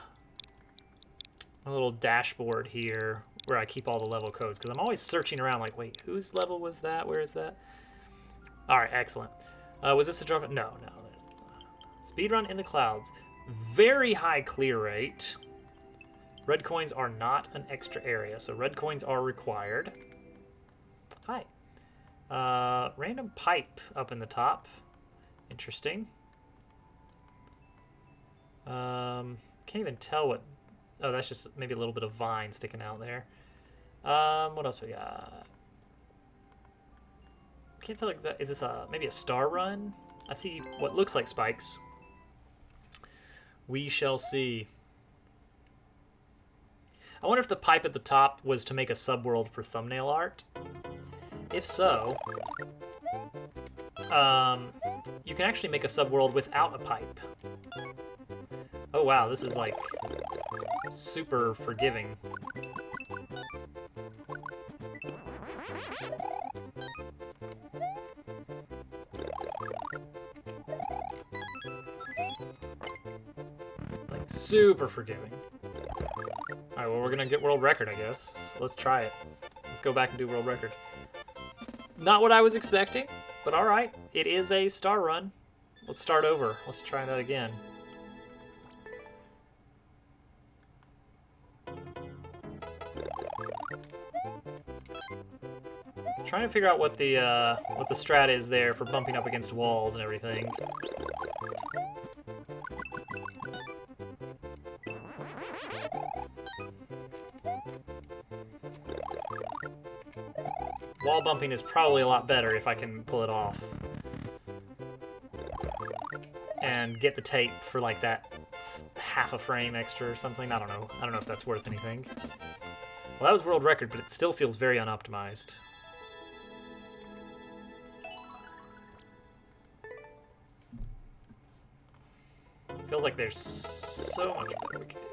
my little dashboard here where I keep all the level codes, because I'm always searching around like, wait, whose level was that? Where is that? Alright, excellent. Was this a drop? No, no. Speedrun in the clouds. Very high clear rate. Red coins are not an extra area, so red coins are required. Hi. Random pipe up in the top. Interesting. Can't even tell what... Oh, that's just maybe a little bit of vine sticking out there. What else we got? Can't tell exactly. Is this maybe a star run? I see what looks like spikes. We shall see. I wonder if the pipe at the top was to make a subworld for thumbnail art. If so, you can actually make a subworld without a pipe. Oh wow, this is like super forgiving. Like super forgiving. Alright, well we're gonna get world record, I guess. Let's try it. Let's go back and do world record. Not what I was expecting, but all right. It is a star run. Let's start over. Let's try that again. Trying to figure out what the strat is there for bumping up against walls and everything. Wall bumping is probably a lot better if I can pull it off. And get the tape for like that half a frame extra or something. I don't know. I don't know if that's worth anything. Well, that was world record, but it still feels very unoptimized. Feels like there's so much better we can do.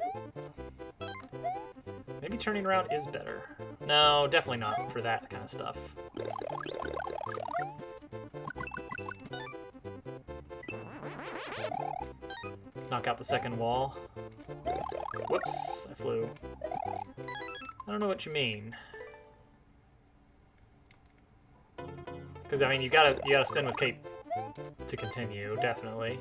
Maybe turning around is better. No, definitely not for that kind of stuff. Knock out the second wall. Whoops, I flew. I don't know what you mean. Because I mean, you gotta spin with cape to continue, definitely.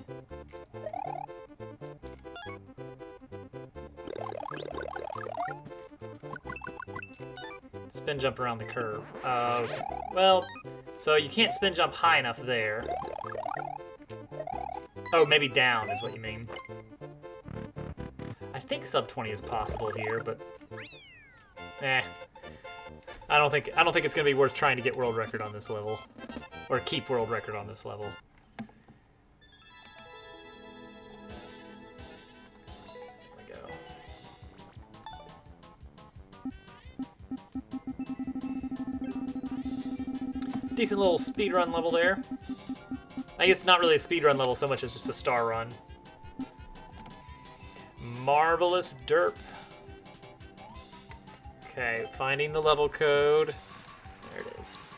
Spin jump around the curve. Okay. Well, so you can't spin jump high enough there. Oh, maybe down is what you mean. I think sub 20 is possible here, but I don't think it's gonna be worth trying to get world record on this level, or keep world record on this level. There we go. Decent little speedrun level there. I guess not really a speedrun level so much as just a star run. Marvelous derp. Okay, finding the level code. There it is.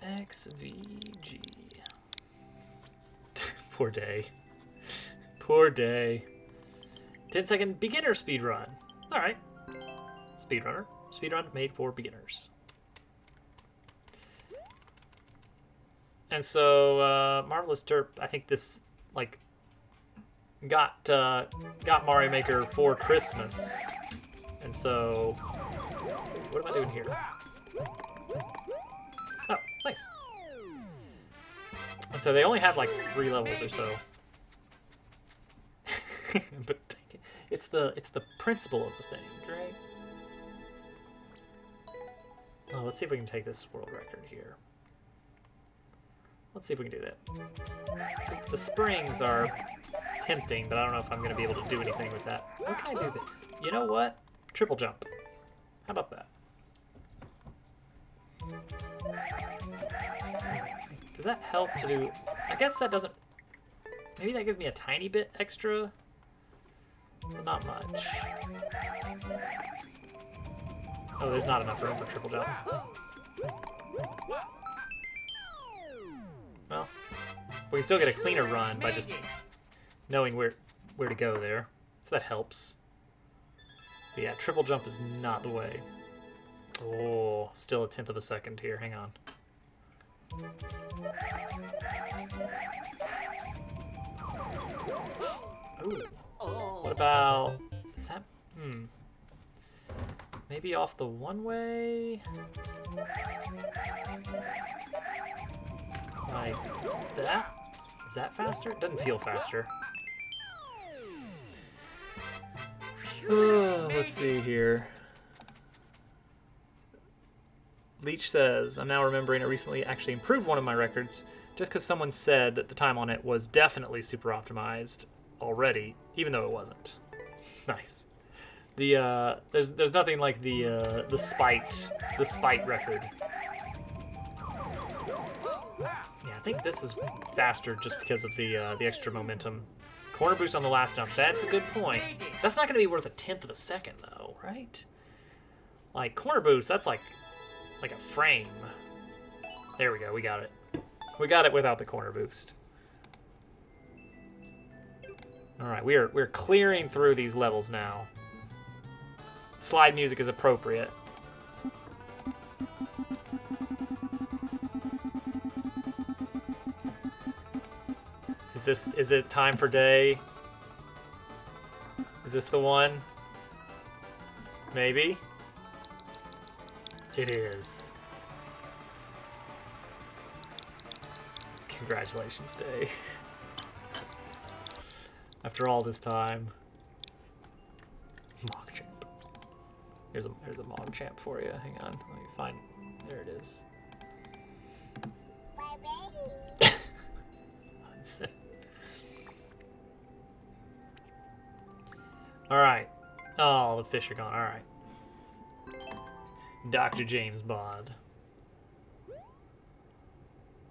XVG. Poor day. Poor day. 10-second beginner speedrun. Alright. Speedrunner. Speedrun made for beginners. And so, Marvelous Derp, I think this, like, got Mario Maker for Christmas. And so, what am I doing here? Oh, nice. And so they only have like 3 levels or so. But it's the principle of the thing, right? Oh, let's see if we can take this world record here. Let's see if we can do that. See, the springs are tempting, but I don't know if I'm going to be able to do anything with that. What can I do? You know what? Triple jump. How about that? Does that help to do... I guess that doesn't... Maybe that gives me a tiny bit extra, but not much. Oh, there's not enough room for triple jump. Well, we can still get a cleaner run by just knowing where to go there. So that helps. But yeah, triple jump is not the way. Oh, still a 1/10 of a second here. Hang on. Ooh. What about... Is that... Maybe off the one-way? Like that? Is that faster? It doesn't feel faster. Let's see here. Leech says, I'm now remembering I recently actually improved one of my records just because someone said that the time on it was definitely super optimized already, even though it wasn't. Nice. The there's nothing like the spite record. Yeah, I think this is faster just because of the extra momentum. Corner boost on the last jump. That's a good point. That's not going to be worth a 1/10 of a second though, right? Like corner boost, that's like a frame. There we go. We got it. We got it without the corner boost. All right, we're clearing through these levels now. Slide music is appropriate. Is it time for day? Is this the one? Maybe? It is. Congratulations, Day. After all this time. Mogchamp. Here's a Mogchamp for you. Hang on, let me find. There it is. Hudson. All right. Oh, the fish are gone. All right. Dr. James Bond.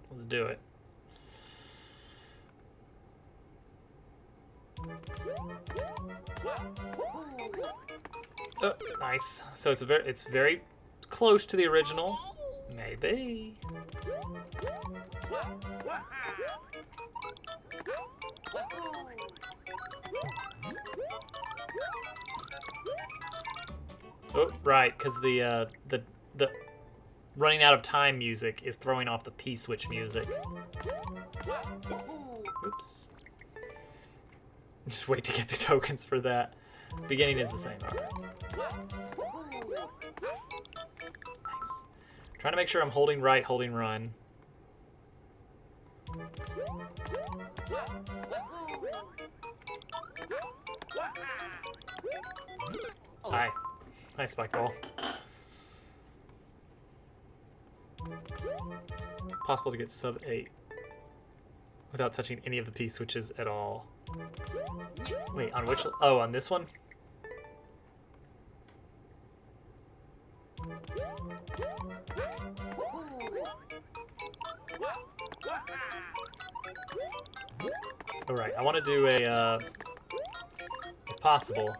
Let's do it. Oh, nice. So it's very close to the original. Maybe. Oh, right, because the running out of time music is throwing off the P-switch music. Oops. Just wait to get the tokens for that. Beginning is the same. All right. Nice. Trying to make sure I'm holding right, holding run. Hi. Nice spike ball. Possible to get sub 8 without touching any of the P switches at all. Wait, on which? Oh, on this one? Alright, I want to do a, if possible,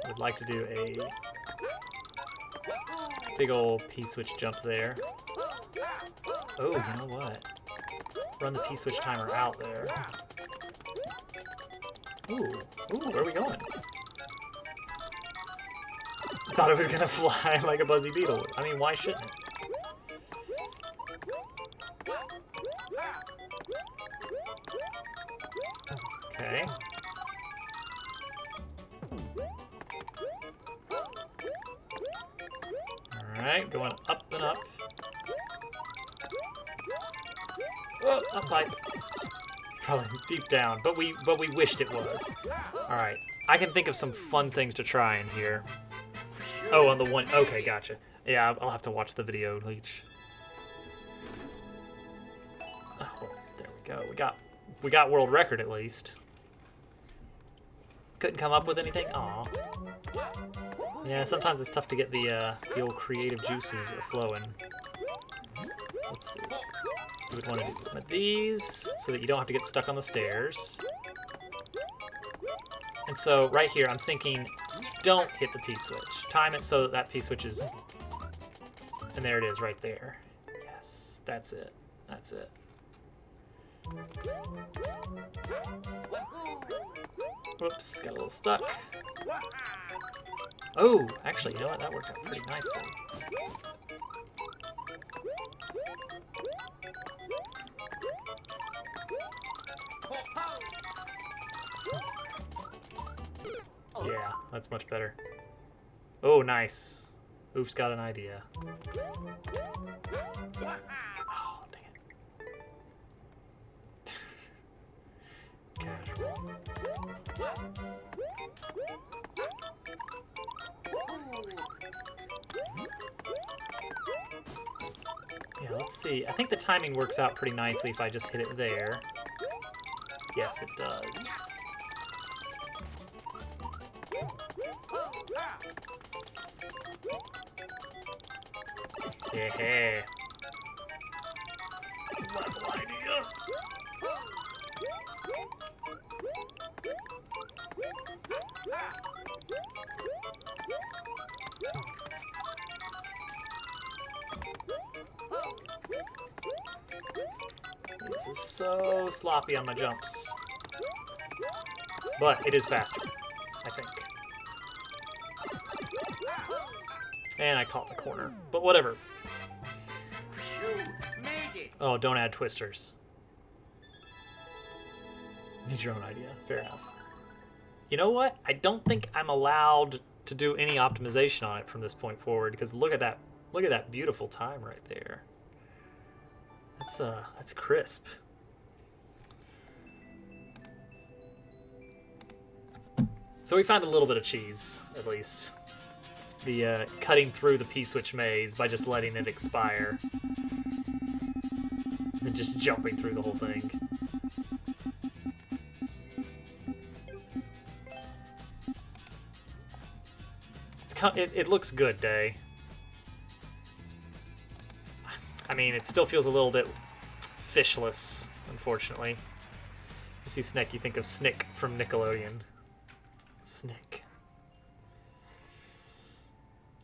I would like to do a big old P-switch jump there. Oh, you know what? Run the P-switch timer out there. Ooh, where are we going? I thought it was gonna fly like a buzzy beetle. I mean, why shouldn't it? Okay. Alright, going up and up. Oh, up pipe. Probably deep down, but we wished it was. Alright. I can think of some fun things to try in here. Oh, on the one. Okay, gotcha. Yeah, I'll have to watch the video, Leech. Oh, there we go. We got world record at least. Couldn't come up with anything. Aw. Yeah, sometimes it's tough to get the old creative juices flowing. Let's see. You would want to do one of these so that you don't have to get stuck on the stairs. And so right here, I'm thinking, don't hit the P-switch. Time it so that that P-switch is... And there it is right there. Yes, that's it. That's it. Whoops, got a little stuck. Oh, actually, you know what? That worked out pretty nicely. Yeah, that's much better. Oh, nice. Oops, got an idea. Oh, dang it. Casual. Yeah, let's see. I think the timing works out pretty nicely if I just hit it there. Yes, it does. Yeah. Wonderful idea. This is so sloppy on my jumps. But it is faster, I think. And I caught the corner, but whatever. You made it. Oh, don't add twisters. Need your own idea. Fair enough. You know what? I don't think I'm allowed to do any optimization on it from this point forward, because look at that. Look at that beautiful time right there. That's crisp. So we found a little bit of cheese, at least. The cutting through the P-switch maze by just letting it expire. And just jumping through the whole thing. It looks good, Day. I mean, it still feels a little bit fishless, unfortunately. You see Snick, you think of Snick from Nickelodeon. Snick.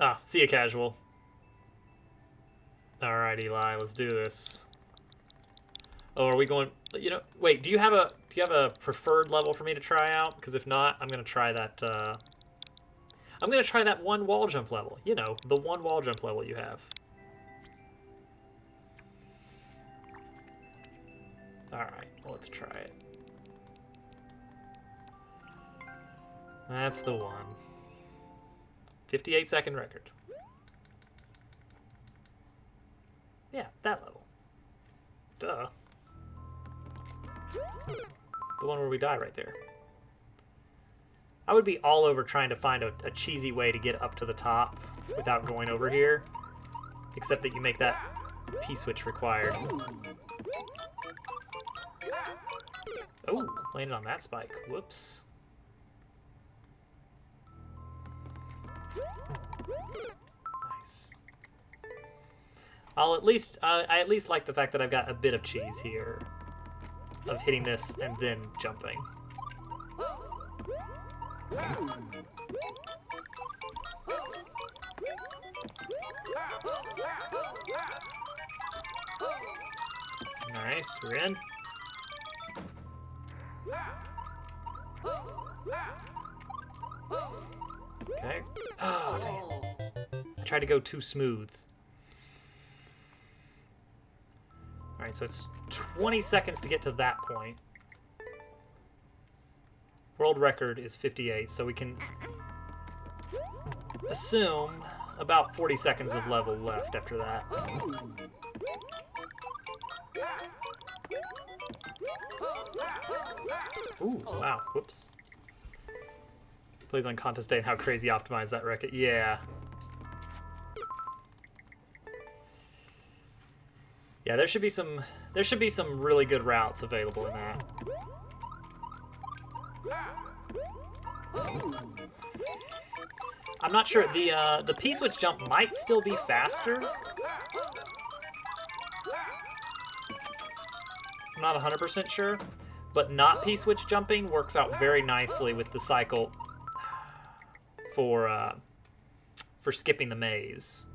Ah, see ya, casual. Alright, Eli, let's do this. Oh, are we going... You know, wait, do you have a preferred level for me to try out? Because if not, I'm going to try that, I'm going to try that one wall jump level. You know, the one wall jump level you have. Alright, well, let's try it. That's the one. 58-second record. Yeah, that level. Duh. The one where we die right there. I would be all over trying to find a cheesy way to get up to the top without going over here. Except that you make that P-switch required. Oh, landed on that spike. Whoops. Nice. I at least like the fact that I've got a bit of cheese here. Of hitting this and then jumping. Nice, we're in. Okay. Oh, damn. I tried to go too smooth. Alright, so it's 20 seconds to get to that point. World record is 58, so we can assume about 40 seconds of level left after that. Ooh, wow, whoops. Plays on contest day and how crazy optimized that record. Yeah. Yeah, there should be some really good routes available in that. I'm not sure. The P-switch jump might still be faster. I'm not 100% sure, but not P-switch jumping works out very nicely with the cycle for skipping the maze.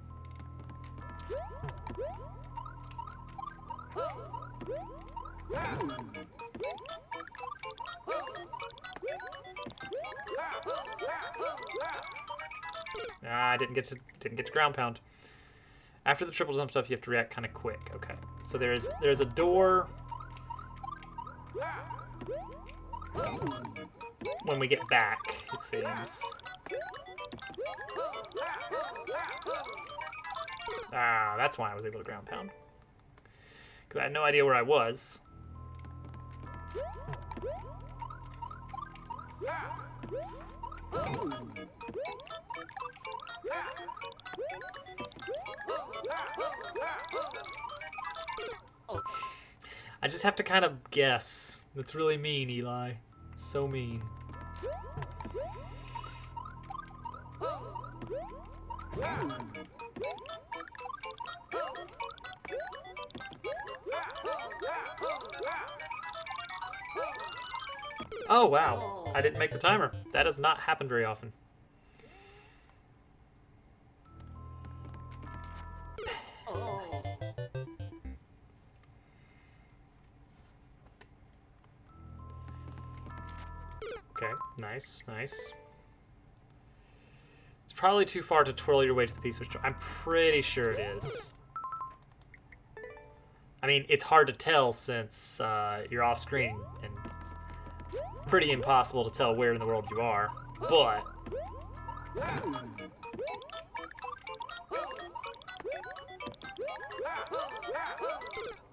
I didn't get to ground pound. After the triple jump stuff, you have to react kind of quick. Okay, so there's a door when we get back, it seems. Ah, that's why I was able to ground pound. Because I had no idea where I was. I just have to kind of guess. That's really mean, Eli. So mean. Oh, wow. I didn't make the timer. That does not happen very often. Nice. Okay. Nice, nice. It's probably too far to twirl your way to the piece, which I'm pretty sure it is. I mean, it's hard to tell since you're off screen, and it's pretty impossible to tell where in the world you are, but...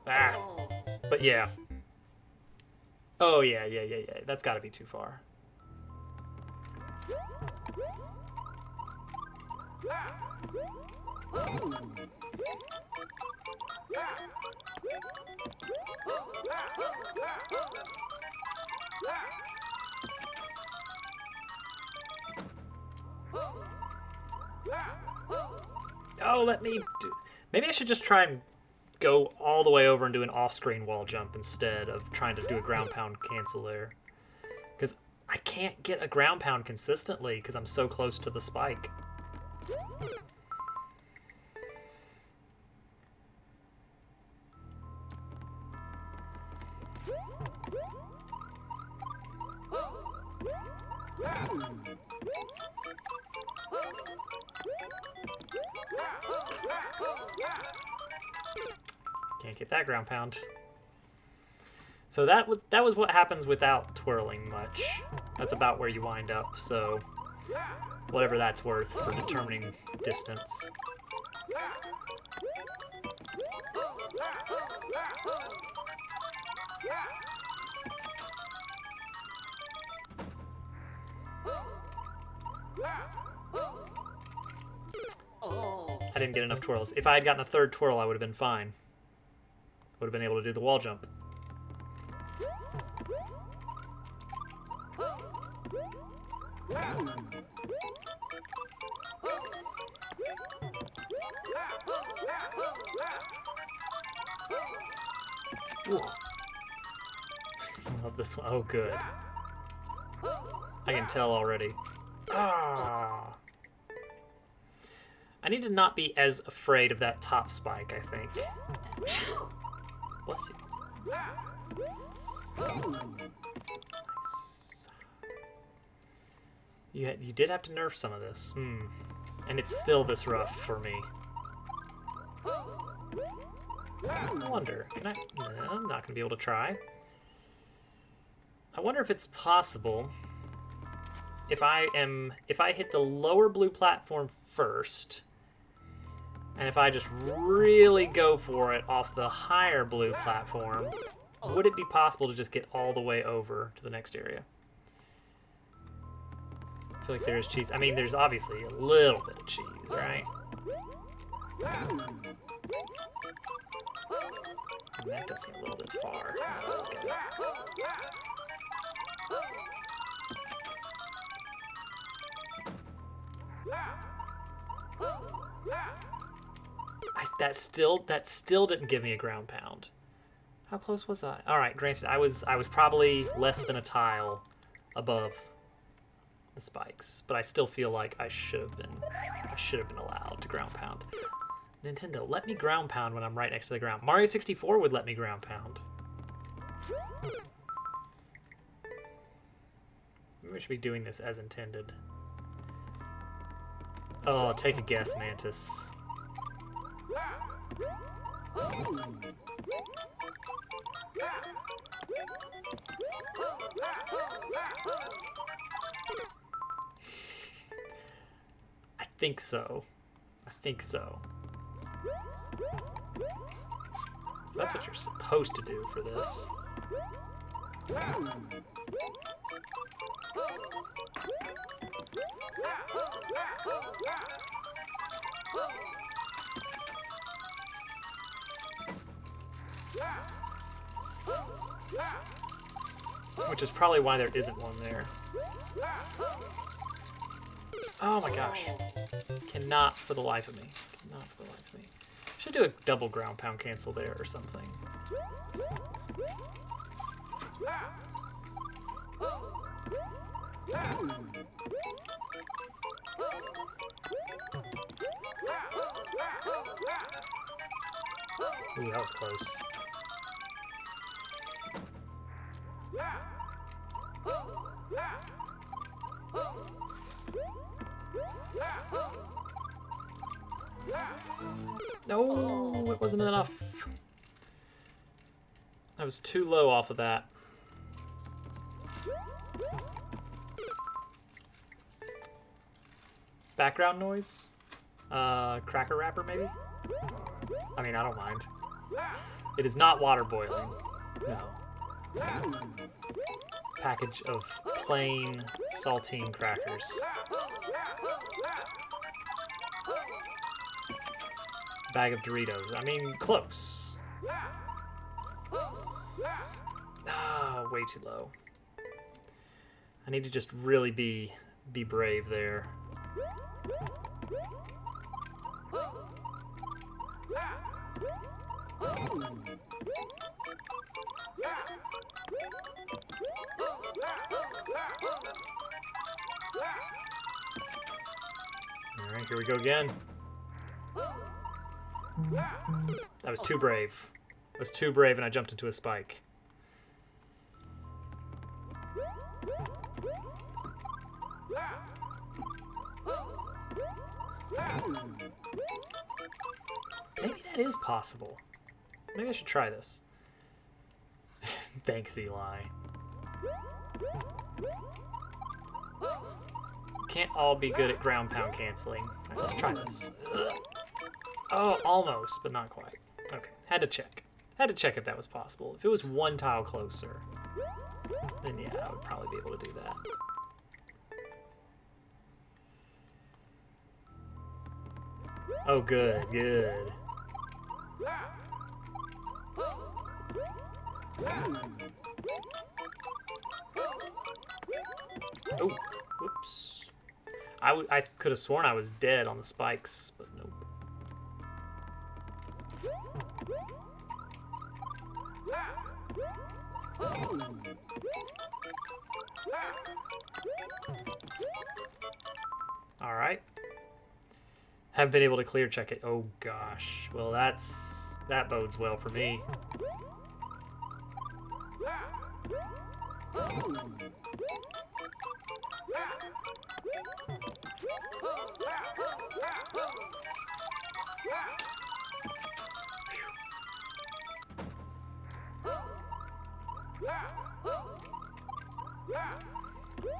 Ah, but yeah. Oh, yeah, that's gotta be too far. Oh, let me do... Maybe I should just try and go all the way over and do an off-screen wall jump instead of trying to do a ground pound cancel there. Because I can't get a ground pound consistently because I'm so close to the spike. Can't get that ground pound. So that was what happens without twirling much. That's about where you wind up, so whatever that's worth for determining distance. I didn't get enough twirls. If I had gotten a third twirl, I would have been fine. Would have been able to do the wall jump. Ooh. Love this one. Oh, good. I can tell already. Ah. I need to not be as afraid of that top spike, I think. Bless you. Nice. You did have to nerf some of this. And it's still this rough for me. I wonder, can I? No, I'm not gonna be able to try. I wonder if it's possible if I hit the lower blue platform first, and if I just really go for it off the higher blue platform, would it be possible to just get all the way over to the next area? I feel like there's cheese. I mean, there's obviously a little bit of cheese, right? And that does seem a little bit far. Okay. That still didn't give me a ground pound. How close was I? All right, granted, I was probably less than a tile above the spikes, but I still feel like I should have been allowed to ground pound. Nintendo, let me ground pound when I'm right next to the ground. Mario 64 would let me ground pound. Maybe we should be doing this as intended. Oh, take a guess, Mantis. I think so. I think so. So that's what you're supposed to do for this. Which is probably why there isn't one there. Oh my gosh. Cannot for the life of me. Cannot for the life of me. Should do a double ground pound cancel there or something. Ooh, that was close. No, it wasn't enough. I was too low off of that. Background noise? Cracker wrapper, maybe? I mean, I don't mind. It is not water boiling. No. Package of plain saltine crackers. Bag of Doritos. I mean, close. Ah, way too low. I need to just really be brave there. All right, here we go again. That was too brave. I was too brave and I jumped into a spike. Maybe that is possible. Maybe I should try this. Thanks, Eli. Can't all be good at ground pound canceling. All right, let's try this. Oh, almost, but not quite. Okay, had to check. Had to check if that was possible. If it was one tile closer, then yeah, I would probably be able to do that. Oh, good, good. Oh, whoops. I could have sworn I was dead on the spikes, but nope. All right. Haven't been able to clear check it. Oh gosh. Well, that bodes well for me.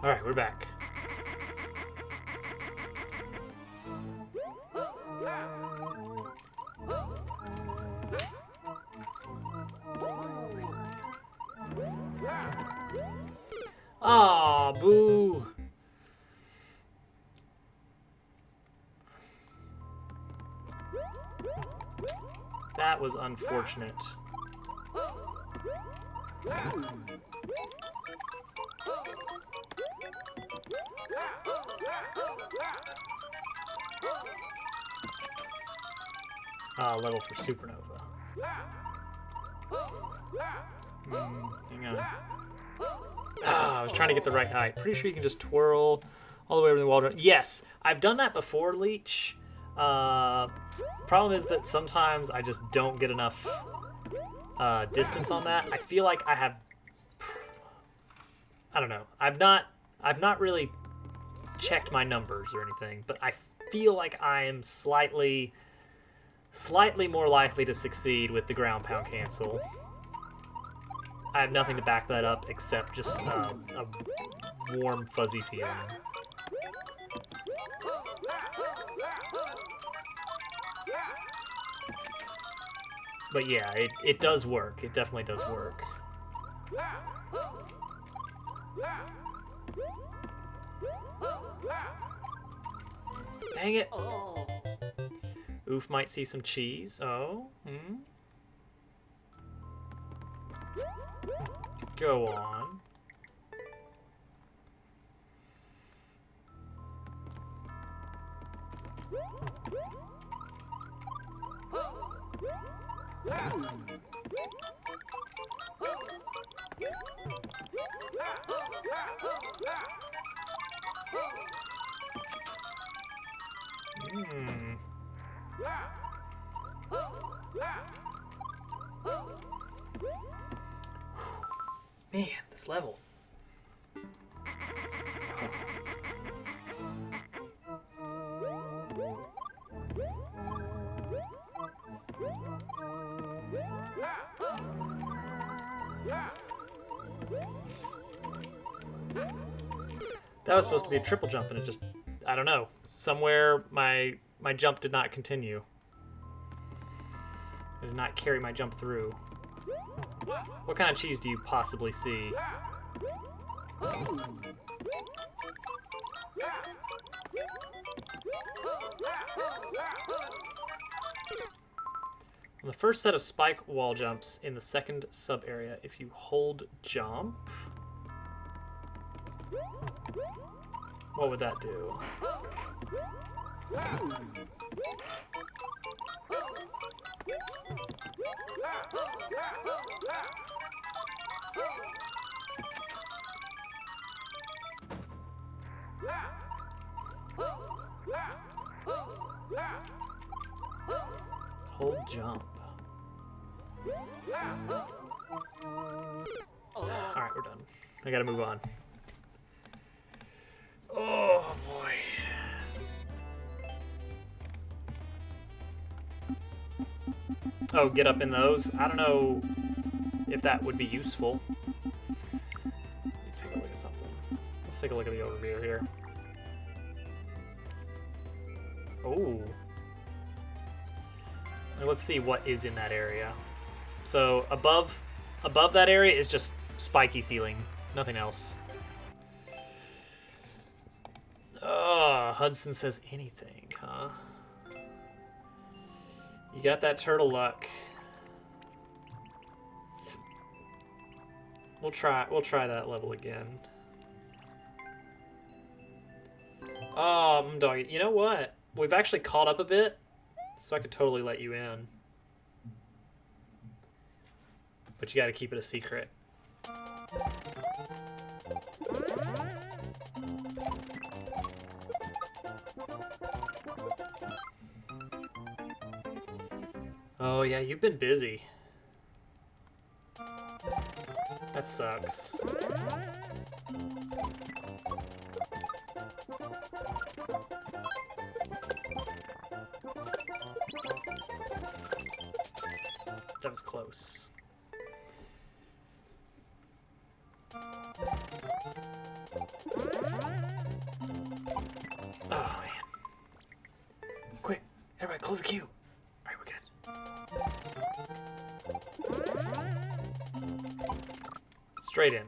All right, we're back. Aw, boo. That was unfortunate. Level for Supernova. Hang on. I was trying to get the right height. Pretty sure you can just twirl all the way over the wall. Yes, I've done that before, Leech. Problem is that sometimes I just don't get enough distance on that. I feel like I have... I don't know. I've not really checked my numbers or anything, but I feel like I am slightly more likely to succeed with the ground pound cancel. I have nothing to back that up except just a warm, fuzzy feeling. But yeah, it does work. It definitely does work. Dang it! Oof might see some cheese. Oh, Go on. Man, this level. That was supposed to be a triple jump, and it just, I don't know. Somewhere my jump did not continue. I did not carry my jump through. What kind of cheese do you possibly see? On the first set of spike wall jumps in the second sub area, if you hold jump, what would that do? Hold jump. Alright, we're done. I gotta move on. Oh boy. Oh, get up in those? I don't know if that would be useful. Let's take a look at something. Let's take a look at the overview here. Oh. Let's see what is in that area. So above that area is just spiky ceiling, nothing else. Oh, Hudson says anything, huh? You got that turtle luck. We'll try that level again. Doggy, you know what? We've actually caught up a bit, so I could totally let you in. But you gotta keep it a secret. Oh yeah, you've been busy. That sucks. That was close. Oh man. Quick, everybody close the queue. Alright, we're good. Straight in.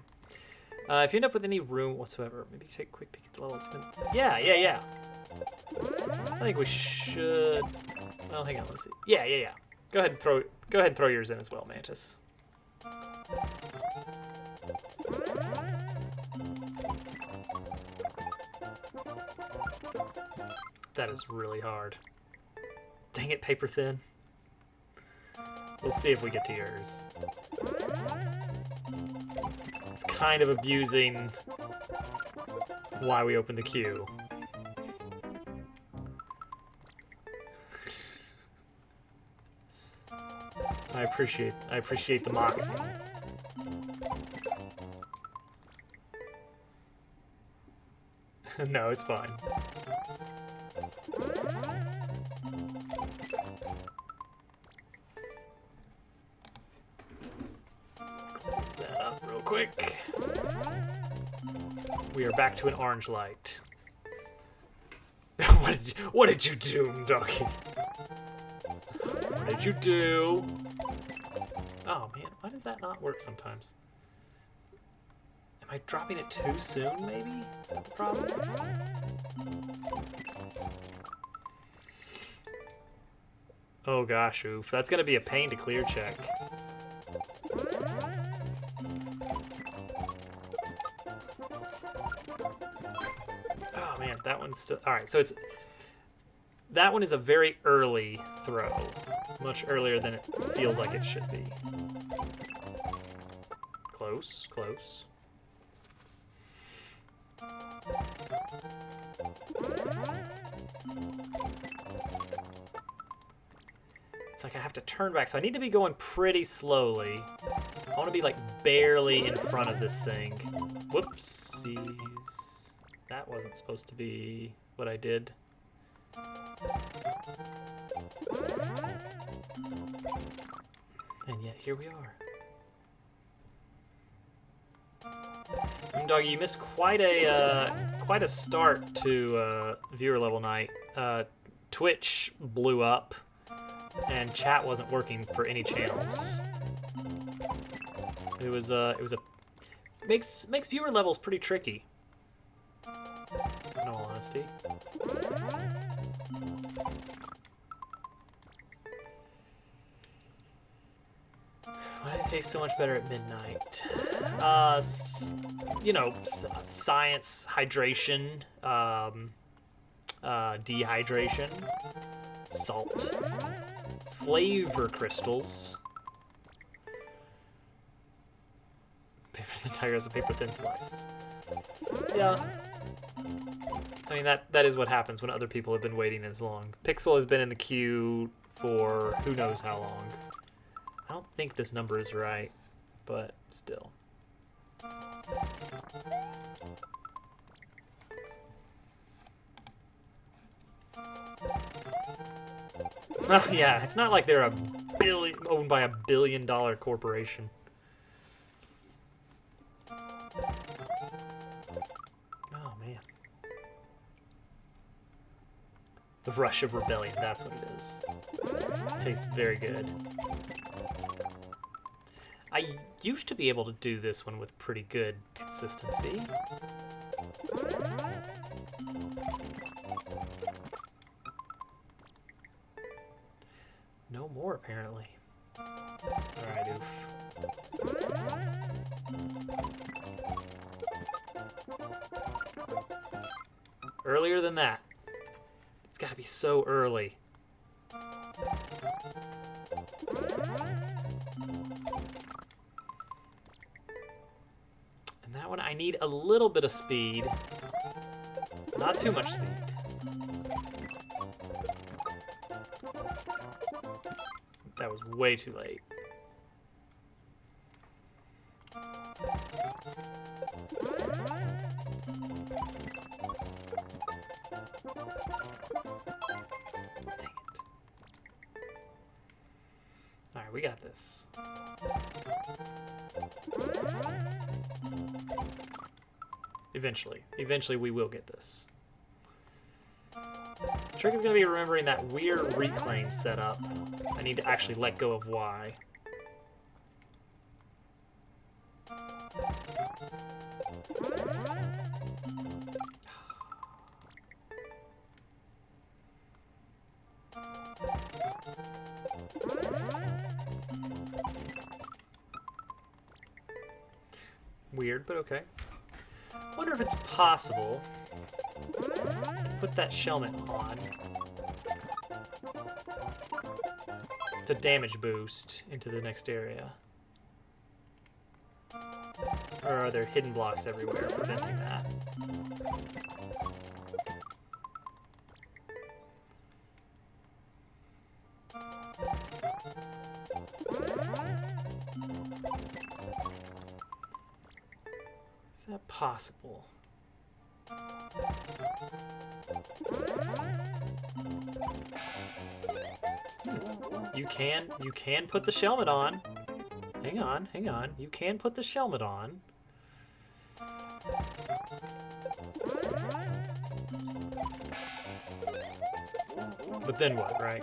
If you end up with any room whatsoever, maybe take a quick peek at the levels. Yeah. I think we should. Oh, hang on, let me see. Yeah. Go ahead and throw yours in as well, Mantis. That is really hard. Dang it, paper thin. We'll see if we get to yours. It's kind of abusing why we opened the queue. I appreciate the moxie. No, it's fine. Close that up real quick. We are back to an orange light. What did you do, doggy? What did you do? Oh man, why does that not work sometimes? Am I dropping it too soon, maybe? Is that the problem? Oh gosh, oof. That's gonna be a pain to clear check. Oh man, that one's still... Alright, so it's... That one is a very early throw. Much earlier than it feels like it should be. Close, close. It's like I have to turn back, so I need to be going pretty slowly. I want to be like barely in front of this thing. Whoopsies. That wasn't supposed to be what I did. And yet here we are. Doggy, you missed quite a quite a start to viewer level night. Twitch blew up, and chat wasn't working for any channels. It was a makes viewer levels pretty tricky. In all honesty. Why do they taste so much better at midnight? You know, science, hydration, dehydration, salt, flavor crystals. Paper the tiger has a paper thin slice. Yeah. I mean, that is what happens when other people have been waiting as long. Pixel has been in the queue for who knows how long. I don't think this number is right, but still. It's not, yeah, it's not like they're owned by $1 billion corporation. Oh, man. The rush of rebellion, that's what it is. It tastes very good. I used to be able to do this one with pretty good consistency. No more, apparently. Alright, oof. Earlier than that. It's gotta be so early. And that one, I need a little bit of speed. Not too much speed. That was way too late. Alright, we got this. Eventually we will get this. Trick is going to be remembering that weird reclaim setup. I need to actually let go of Y. Weird, but okay. Wonder if it's possible to put that shellmet on. It's a damage boost into the next area. Or are there hidden blocks everywhere preventing that? Is that possible? You can put the shellmet on. Hang on. You can put the shellmet on. But then what, right?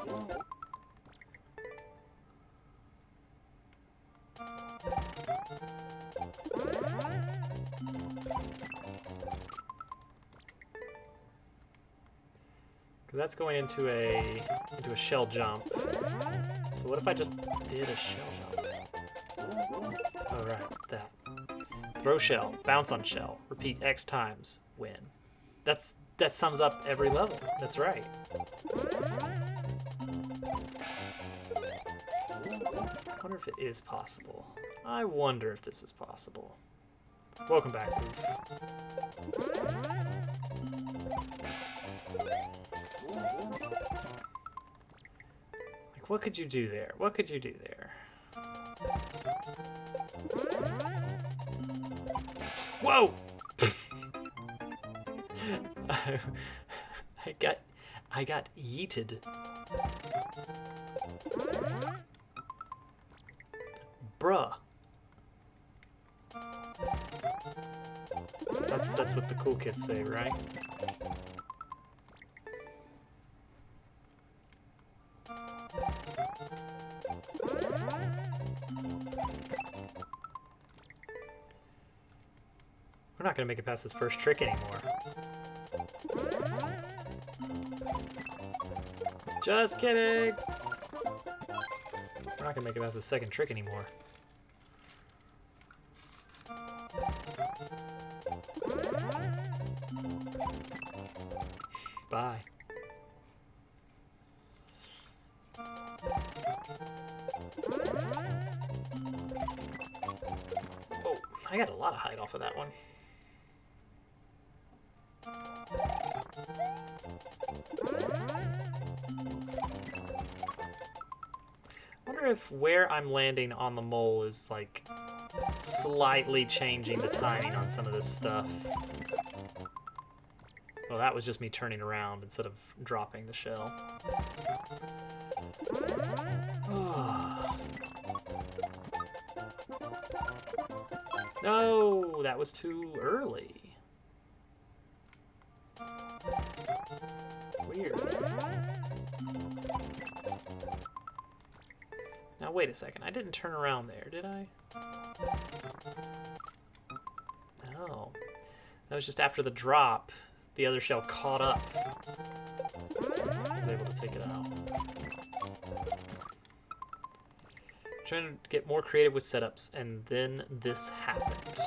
That's going into a shell jump. So what if I just did a shell jump? Oh right, that. Throw shell, bounce on shell, repeat X times, win. That sums up every level. That's right. I wonder if it is possible. I wonder if this is possible. Welcome back, Oof. What could you do there? What could you do there? Whoa! I got yeeted. Bruh. That's what the cool kids say, right? We're not gonna make it past this first trick anymore. Just kidding! We're not gonna make it past the second trick anymore. Bye. Oh, I got a lot of height off of that one. I wonder if where I'm landing on the mole is like slightly changing the timing on some of this stuff. Well, that was just me turning around instead of dropping the shell. No, that was too early. Weird. Now, wait a second. I didn't turn around there, did I? No. That was just after the drop. The other shell caught up. I was able to take it out. Trying to get more creative with setups, and then this happened.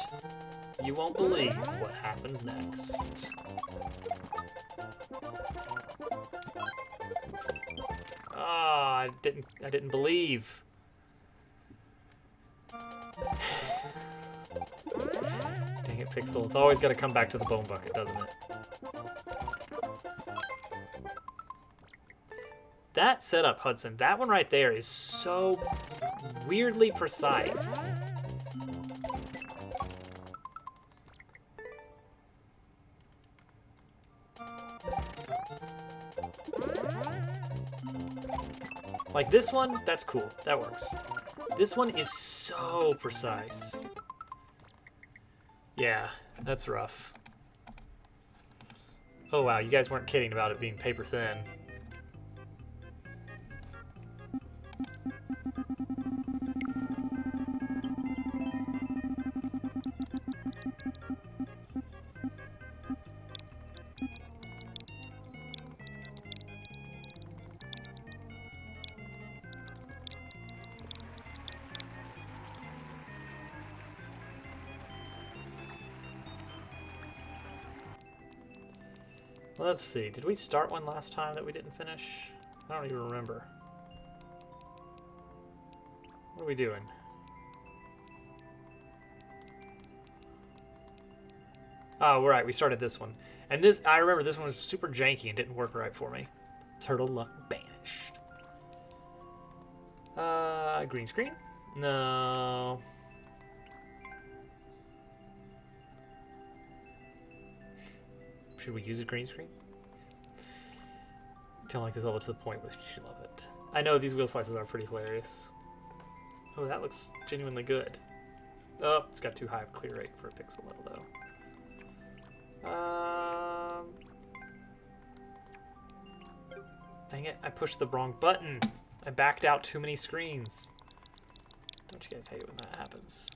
You won't believe what happens next. Ah, I didn't believe. Dang it, Pixel. It's always got to come back to the bone bucket, doesn't it? That setup, Hudson, that one right there is so weirdly precise. Like this one, that's cool. That works. This one is so precise. Yeah, that's rough. Oh wow, you guys weren't kidding about it being paper thin. Let's see, did we start one last time that we didn't finish? I don't even remember. What are we doing? Oh, right, we started this one. And this, I remember this one was super janky and didn't work right for me. Turtle luck banished. Green screen? No. Should we use a green screen? Don't like this level to the point where you love it. I know these wheel slices are pretty hilarious. Oh, that looks genuinely good. Oh, it's got too high of a clear rate for a pixel level, though. Dang it, I pushed the wrong button. I backed out too many screens. Don't you guys hate when that happens?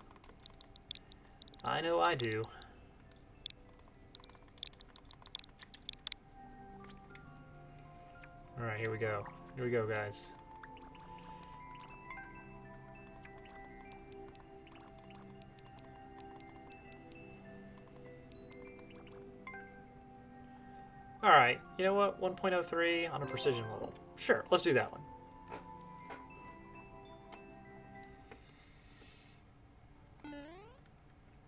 I know I do. Alright, here we go. Here we go, guys. Alright, you know what? 1.03 on a precision level. Sure, let's do that one.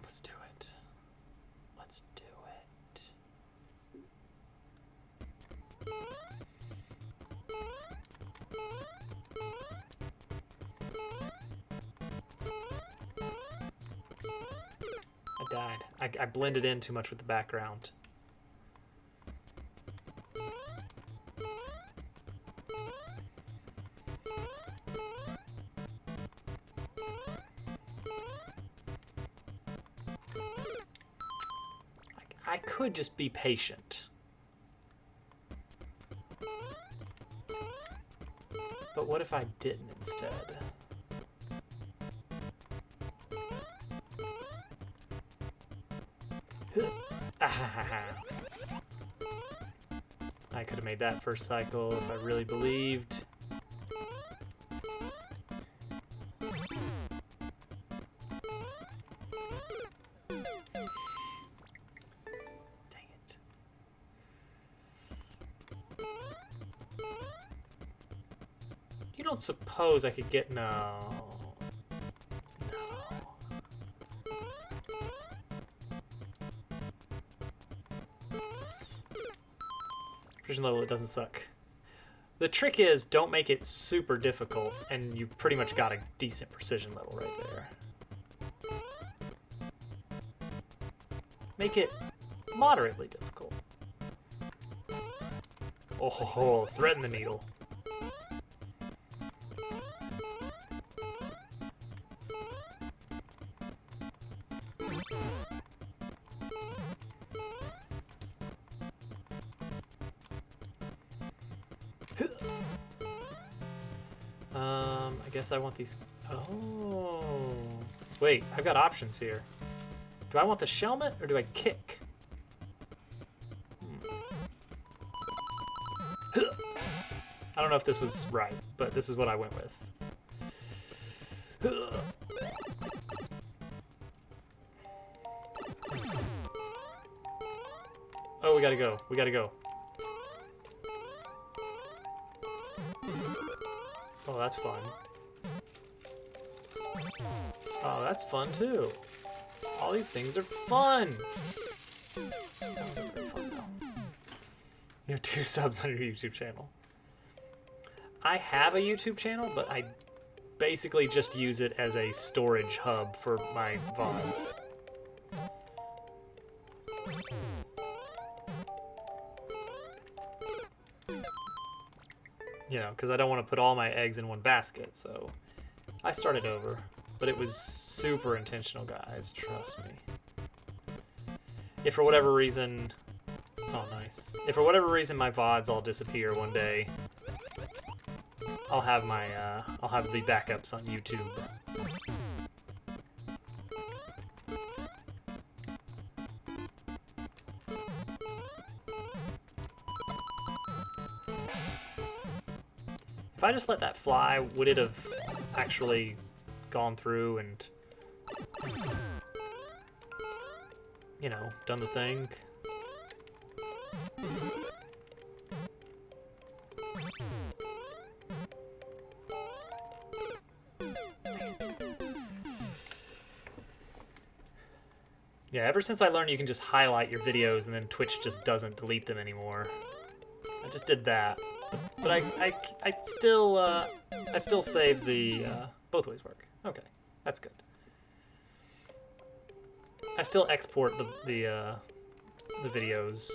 Let's do it. Let's do it. I died. I blended in too much with the background. I I could just be patient. But what if I didn't instead? I could have made that first cycle if I really believed. Dang it. You don't suppose I could get... No. Precision level, it doesn't suck. The trick is, don't make it super difficult, and you pretty much got a decent precision level right there. Make it moderately difficult. Oh, ho, ho, threaten the needle. I guess I want these. Oh, wait, I've got options here. Do I want the shelmet or do I kick? I don't know if this was right, but this is what I went with. Oh, we gotta go. We gotta go. Oh, that's fun. Oh, that's fun too. All these things are fun. That wasn't very fun though. You have 2 subs on your YouTube channel. I have a YouTube channel, but I basically just use it as a storage hub for my VODs. You know, because I don't want to put all my eggs in one basket, so I started over. But it was super intentional, guys, trust me. If for whatever reason... Oh, nice. If for whatever reason my VODs all disappear one day, I'll have my, I'll have the backups on YouTube. If I just let that fly, would it have actually gone through and, you know, done the thing? Yeah, ever since I learned you can just highlight your videos and then Twitch just doesn't delete them anymore. I just did that. But I still save the, both ways work. Okay, that's good. I still export the videos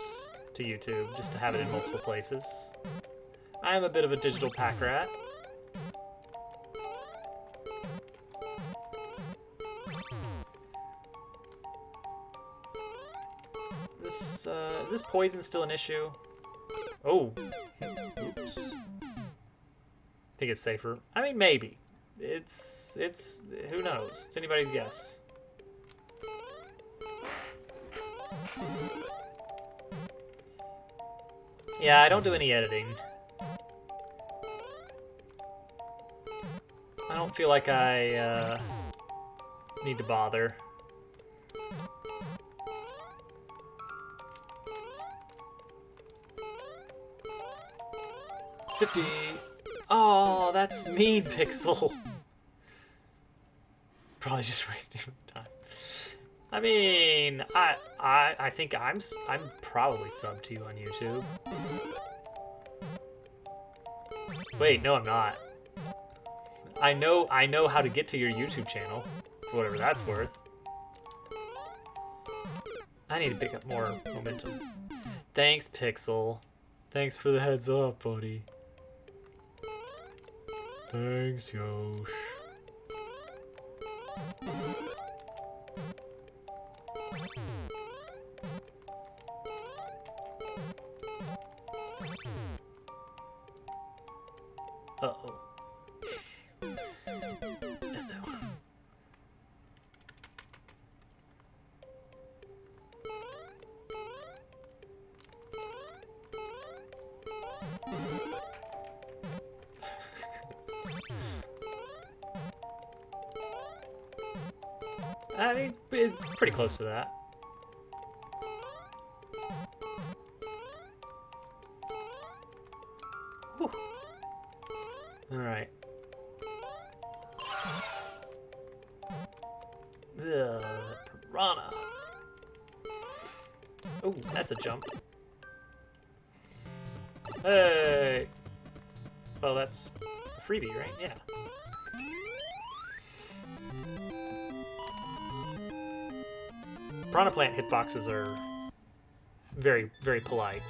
to YouTube just to have it in multiple places. I am a bit of a digital pack rat. This, is this poison still an issue? Oh. Oops. Think it's safer. I mean, maybe. It's, who knows? It's anybody's guess. Yeah, I don't do any editing. I don't feel like I, need to bother. $50. Oh, that's mean, Pixel. Probably just wasting my time. I mean, I think I'm probably subbed to you on YouTube. Wait, no, I'm not. I know how to get to your YouTube channel, for whatever that's worth. I need to pick up more momentum. Thanks, Pixel. Thanks for the heads up, buddy. Thanks, Yosh. Uh-oh. I mean, it's pretty close to that. Whew. All right. Piranha. Oh, that's a jump. Hey. Well, that's a freebie, right? Yeah. Piranha plant hitboxes are very, very polite.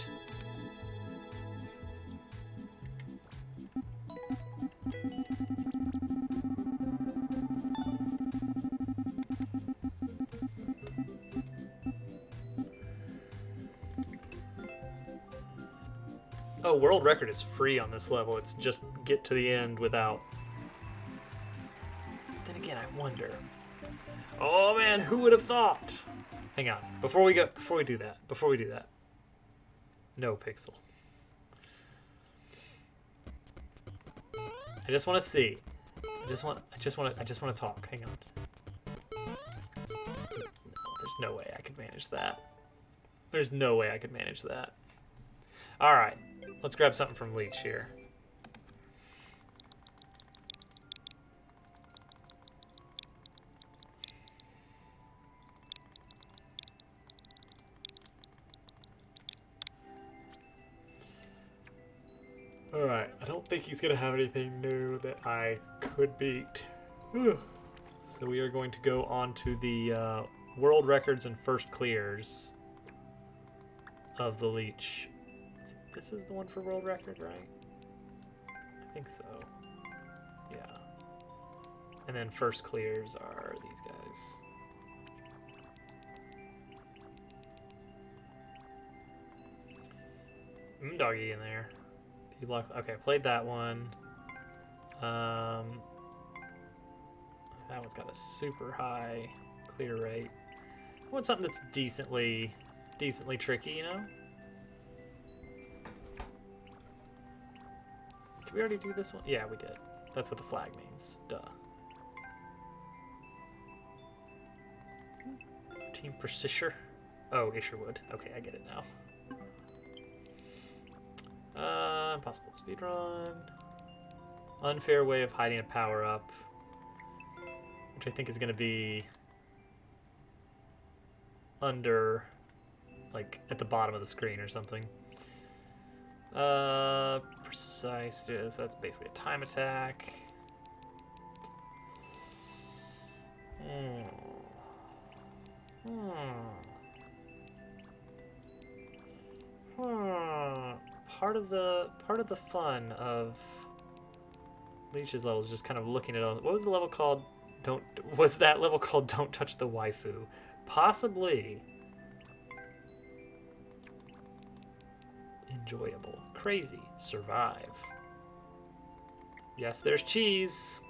Oh, world record is free on this level. It's just get to the end without. Then again, I wonder. Oh man, who would have thought? Hang on. Before we do that. No pixel. I just want to see. I just want to talk. Hang on. No, there's no way I could manage that. There's no way I could manage that. All right. Let's grab something from Leech here. Alright, I don't think he's going to have anything new that I could beat. Whew. So we are going to go on to the world records and first clears of the Leech. This is the one for world record, right? I think so. Yeah. And then first clears are these guys. Doggy in there. Okay, played that one. That one's got a super high clear rate. I want something that's decently tricky, you know? Did we already do this one? Yeah, we did. That's what the flag means. Duh. Team Precision. Oh, Isherwood. Okay, I get it now. Possible speedrun. Unfair way of hiding a power-up. Which I think is going to be under, like, at the bottom of the screen or something. Precise, yes, that's basically a time attack. Part of the fun of Leech's level is just kind of looking at all. What was the level called? Was that level called Don't Touch the Waifu? Possibly. Enjoyable. Crazy. Survive. Yes, there's cheese.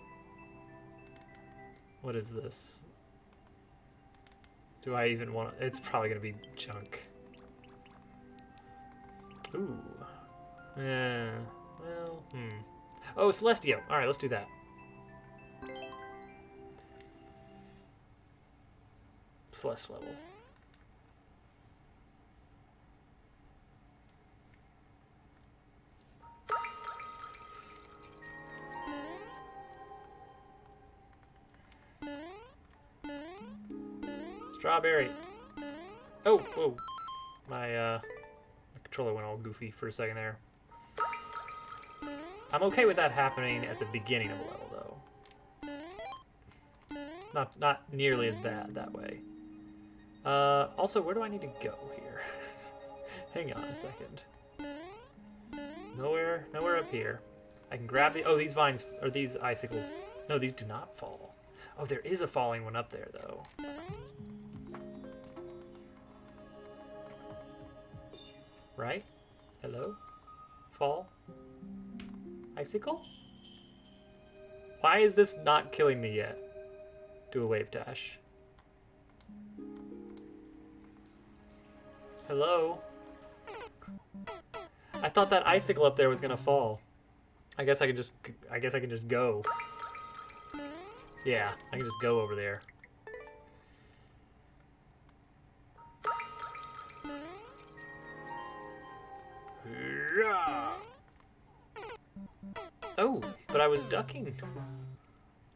What is this? Do I even want to? It's probably going to be junk. Ooh. Yeah. Well, Oh, Celestio. All right, let's do that. Celeste level. Strawberry. Oh, whoa. My controller went all goofy for a second there. I'm okay with that happening at the beginning of a level, though. Not nearly as bad that way. Also, where do I need to go here? Hang on a second. Nowhere up here. I can grab the. Oh, these vines or these icicles. No, these do not fall. Oh, there is a falling one up there, though. Right? Hello? Fall? Icicle? Why is this not killing me yet? Do a wave dash. Hello? I thought that icicle up there was gonna fall. I guess I can just go. Yeah, I can just go over there. Oh, but I was ducking.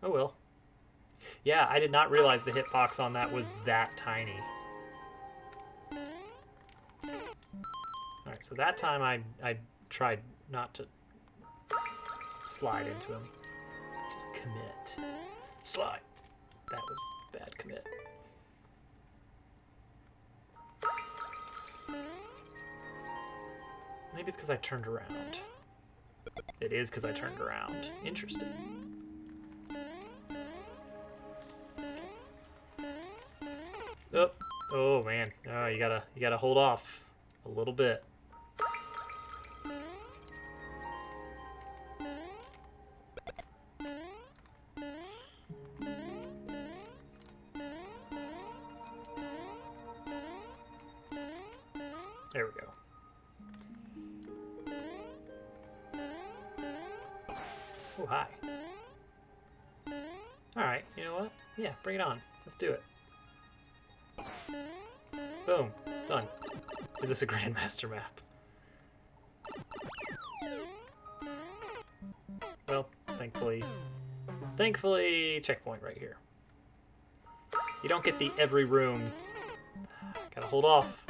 Oh well. Yeah, I did not realize the hitbox on that was that tiny. Alright, so that time I tried not to slide into him. Just commit. Slide. That was bad commit. Maybe it's because I turned around. It is because I turned around. Interesting. Oh, oh man. Oh, you gotta hold off a little bit. There we go. Oh, hi. Alright, you know what? Yeah, bring it on. Let's do it. Boom. Done. Is this a Grandmaster map? Well, thankfully, checkpoint right here. You don't get the every room. Gotta hold off.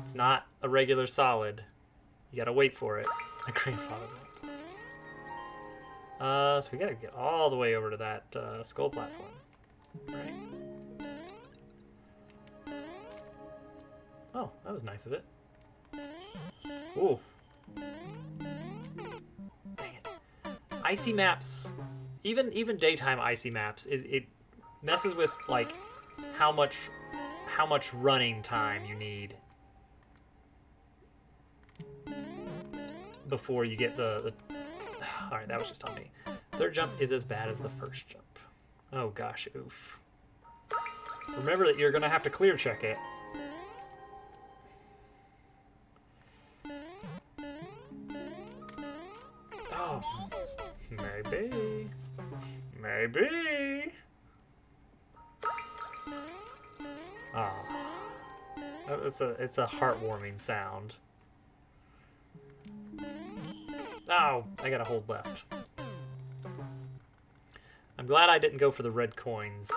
It's not a regular solid. You gotta wait for it. My grandfather went. So we gotta get all the way over to that skull platform, right? Oh, that was nice of it. Ooh. Dang it. Icy maps, even daytime icy maps, it messes with like how much running time you need before you get the Alright, that was just on me. Third jump is as bad as the first jump. Oh gosh, oof. Remember that you're gonna have to clear check it. Oh, maybe. Maybe. Ah. Oh. It's a heartwarming sound. Oh, I gotta hold left. I'm glad I didn't go for the red coins,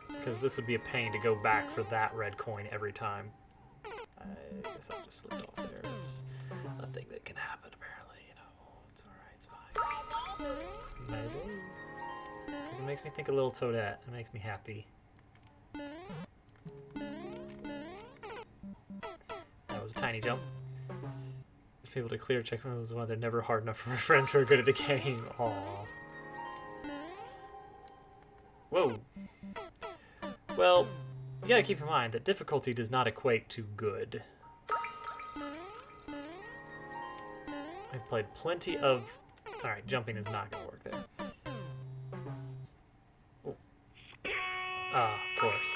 because this would be a pain to go back for that red coin every time. I guess I just slipped off there. That's a thing that can happen, apparently. You know, it's alright, it's fine. Maybe. Because it makes me think of Little Toadette. It makes me happy. That was a tiny jump. Able to clear check was why they're never hard enough for my friends who are good at the game. Aww. Whoa. Well, you gotta keep in mind that difficulty does not equate to good. I've played plenty of... Alright, jumping is not gonna work there. Oh. Ah, of course.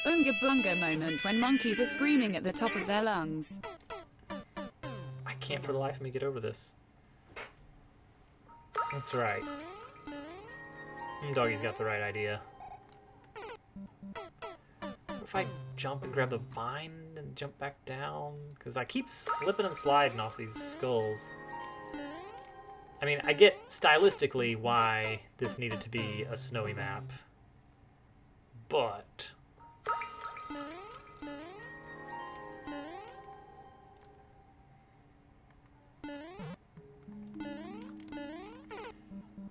Unga bunga moment when monkeys are screaming at the top of their lungs. I can't for the life of me get over this. That's right. Doggy's got the right idea. What if I jump and grab the vine and jump back down? Because I keep slipping and sliding off these skulls. I mean, I get stylistically why this needed to be a snowy map. But...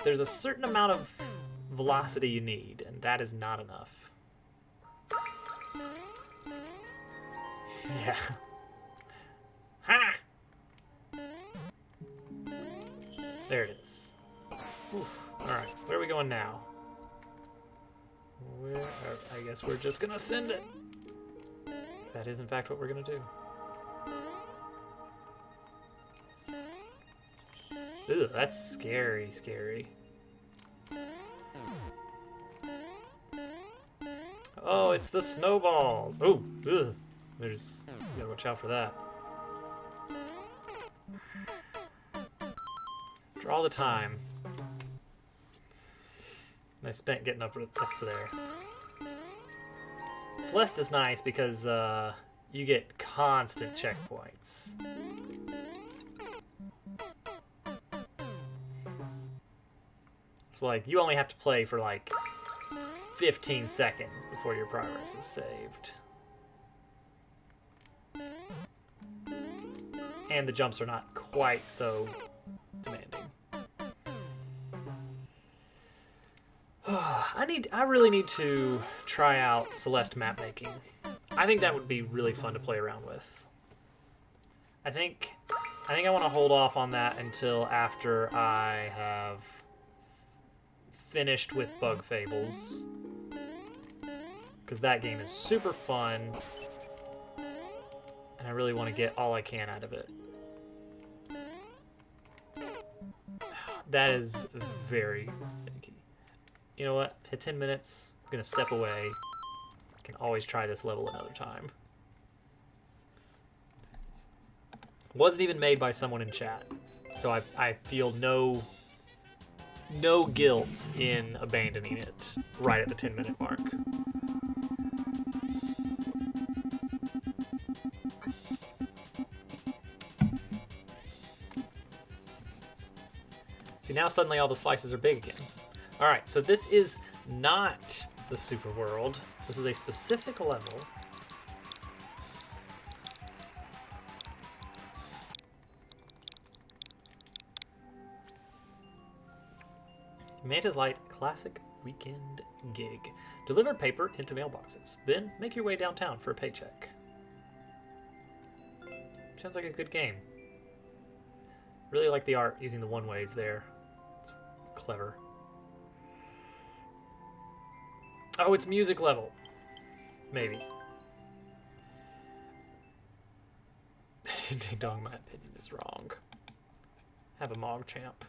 there's a certain amount of velocity you need, and that is not enough. Yeah. Ha! There it is. Alright, where are we going now? Where there. Or I guess we're just gonna send it. That is in fact what we're gonna do. Ooh, that's scary, scary. Oh, it's the snowballs. Oh, ugh. There's, you gotta watch out for that. For all the time I spent getting up to there. Celeste is nice because you get constant checkpoints. It's like you only have to play for like 15 seconds before your progress is saved. And the jumps are not quite so demanding. I really need to try out Celeste map making. I think that would be really fun to play around with. I think I want to hold off on that until after I have finished with Bug Fables, because that game is super fun and I really want to get all I can out of it. That is very finicky. You know what? Hit 10 minutes. I'm gonna step away. Can always try this level another time. Wasn't even made by someone in chat, so I feel no guilt in abandoning it right at the 10-minute mark. See, now suddenly all the slices are big again. All right, so this is not the super world. This is a specific level. Manta's Light Classic Weekend Gig. Deliver paper into mailboxes. Then make your way downtown for a paycheck. Sounds like a good game. Really like the art using the one-ways there. It's clever. Oh, it's music level. Maybe. Ding dong, my opinion is wrong. Have a Mog Champ.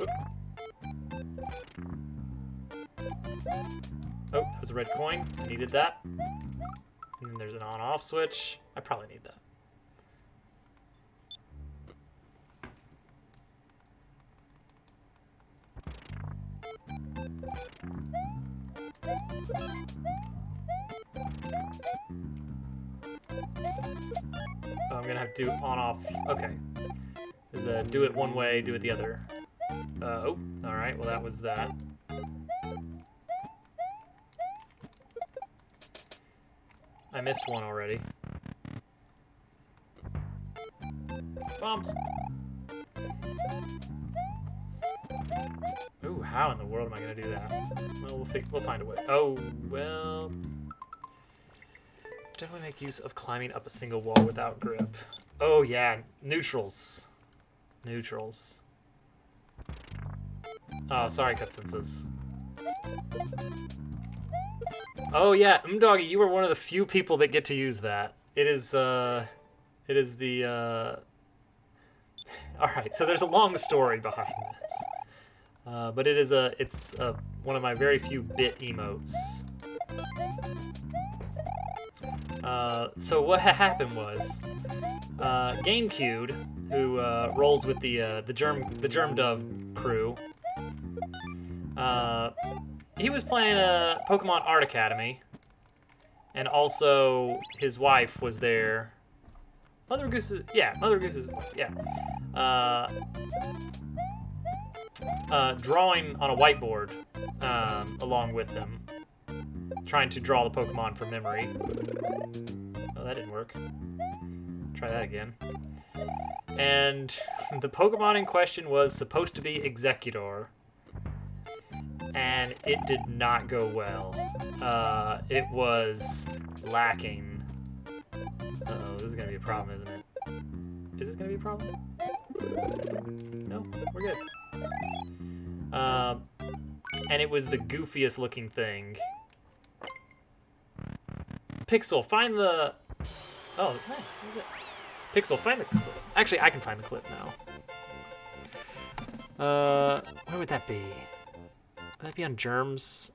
Oop. Oh, that was a red coin. I needed that. And then there's an on-off switch. I probably need that. Oh, I'm gonna have to do on-off. Okay. There's a do it one way, do it the other. Oh, alright, well that was that. I missed one already. Bombs! Ooh, how in the world am I gonna do that? Well, we'll find a way. Oh, well... Definitely make use of climbing up a single wall without grip. Oh yeah, neutrals. Neutrals. Oh, sorry, Cutsenses. Oh yeah, Doggy, you were one of the few people that get to use that. It is the, Alright, so there's a long story behind this. But it's one of my very few bit emotes. So what happened was, GameCube, who rolls with the Germ Dove crew, he was playing Pokemon Art Academy, and also his wife was there. Mother Goose's drawing on a whiteboard along with him, trying to draw the Pokemon from memory. Oh, that didn't work. Try that again. And the Pokemon in question was supposed to be Executor, and it did not go well. It was lacking. Uh-oh, this is gonna be a problem, isn't it? Is this gonna be a problem? No, we're good. And it was the goofiest looking thing. Pixel, find the... Oh, nice, that's it. Pixel, find the clip. Actually, I can find the clip now. Where would that be? Would that be on Germs?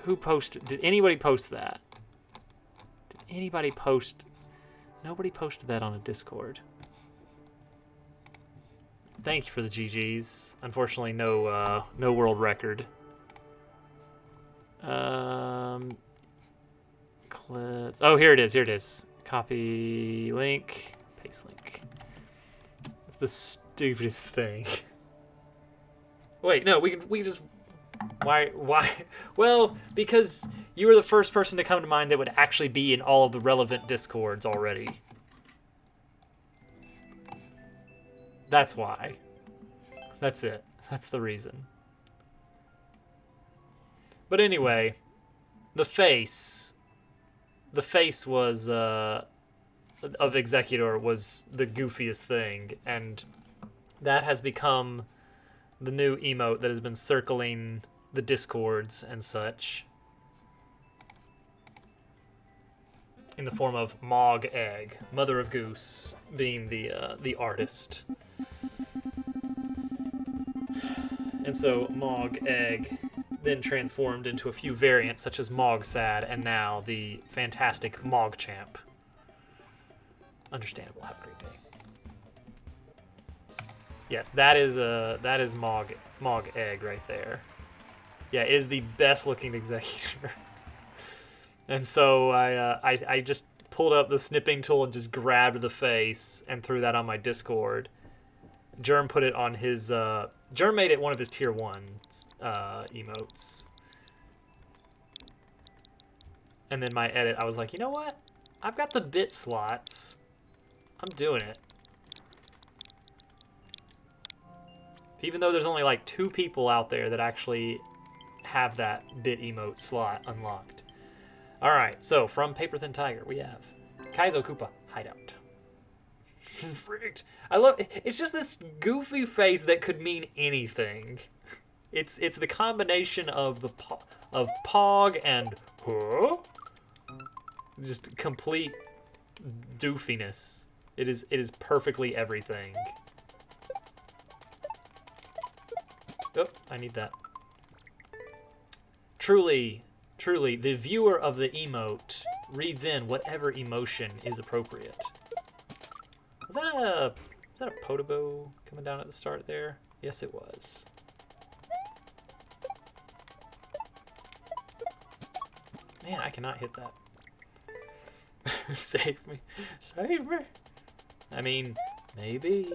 Who posted? Did anybody post that? Did anybody post? Nobody posted that on a Discord. Thank you for the GGs. Unfortunately, no world record. Clips. Oh, here it is. Here it is. Copy link. Paste link. It's the stupidest thing. Wait, no. We can just. Why? Well, because you were the first person to come to mind that would actually be in all of the relevant Discords already. That's why. That's it. That's the reason. But anyway, the face was of Executor was the goofiest thing, and that has become the new emote that has been circling the Discords and such in the form of Mog Egg, Mother of Goose being the artist. And so Mog Egg then transformed into a few variants such as Mog Sad and now the fantastic Mog Champ. Understandable. Have a great day. Yes, that is Mog Egg right there. Yeah, it is the best looking Executor. And so I just pulled up the snipping tool and just grabbed the face and threw that on my Discord. Germ put it on his Germ made it one of his tier 1 emotes. And then my edit, I was like, you know what? I've got the bit slots. I'm doing it. Even though there's only like 2 people out there that actually have that bit emote slot unlocked. Alright, so from Paper Thin Tiger, we have Kaizo Koopa Hideout. Freaked. I love it's just this goofy face that could mean anything. It's the combination of of Pog and huh? Just complete doofiness. It is perfectly everything. Oh, I need that. Truly, the viewer of the emote reads in whatever emotion is appropriate. Is that a Podobo coming down at the start there? Yes, it was. Man, I cannot hit that. Save me. Save me. I mean, maybe.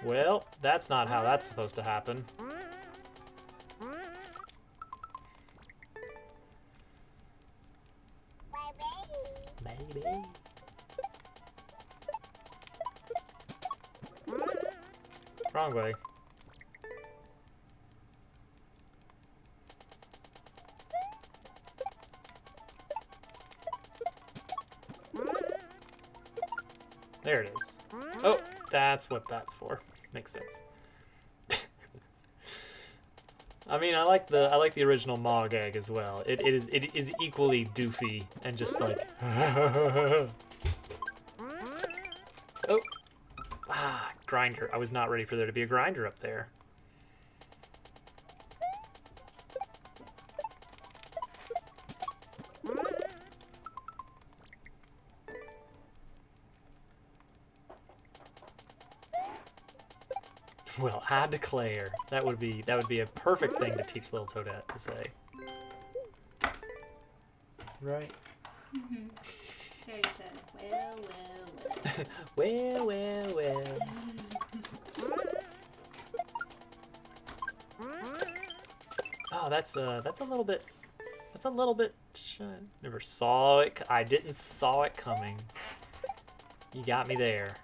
Well, that's not how that's supposed to happen. Maybe. Wrong way. There it is. Oh, that's what that's for. Makes sense. I mean, I like the original Mog Egg as well. It is equally doofy and just like. Oh, grinder. I was not ready for there to be a grinder up there. Well, I declare that would be a perfect thing to teach little Toadette to say. Right? Mm-hmm. There it says, well. Well. Oh, that's a little bit. Never saw it. I didn't saw it coming. You got me there.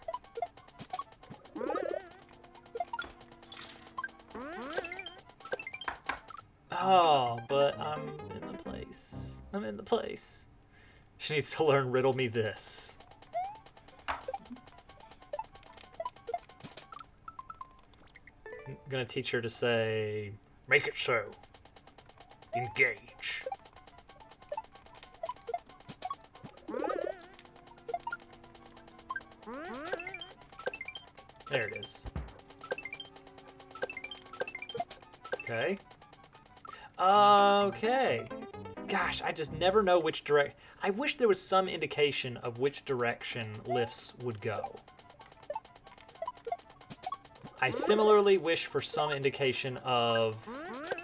Oh, but I'm in the place. I'm in the place. She needs to learn riddle me this. I'm gonna teach her to say, make it so. Engage. There it is. Okay. Okay. Gosh, I just never know which direct. I wish there was some indication of which direction lifts would go. I similarly wish for some indication of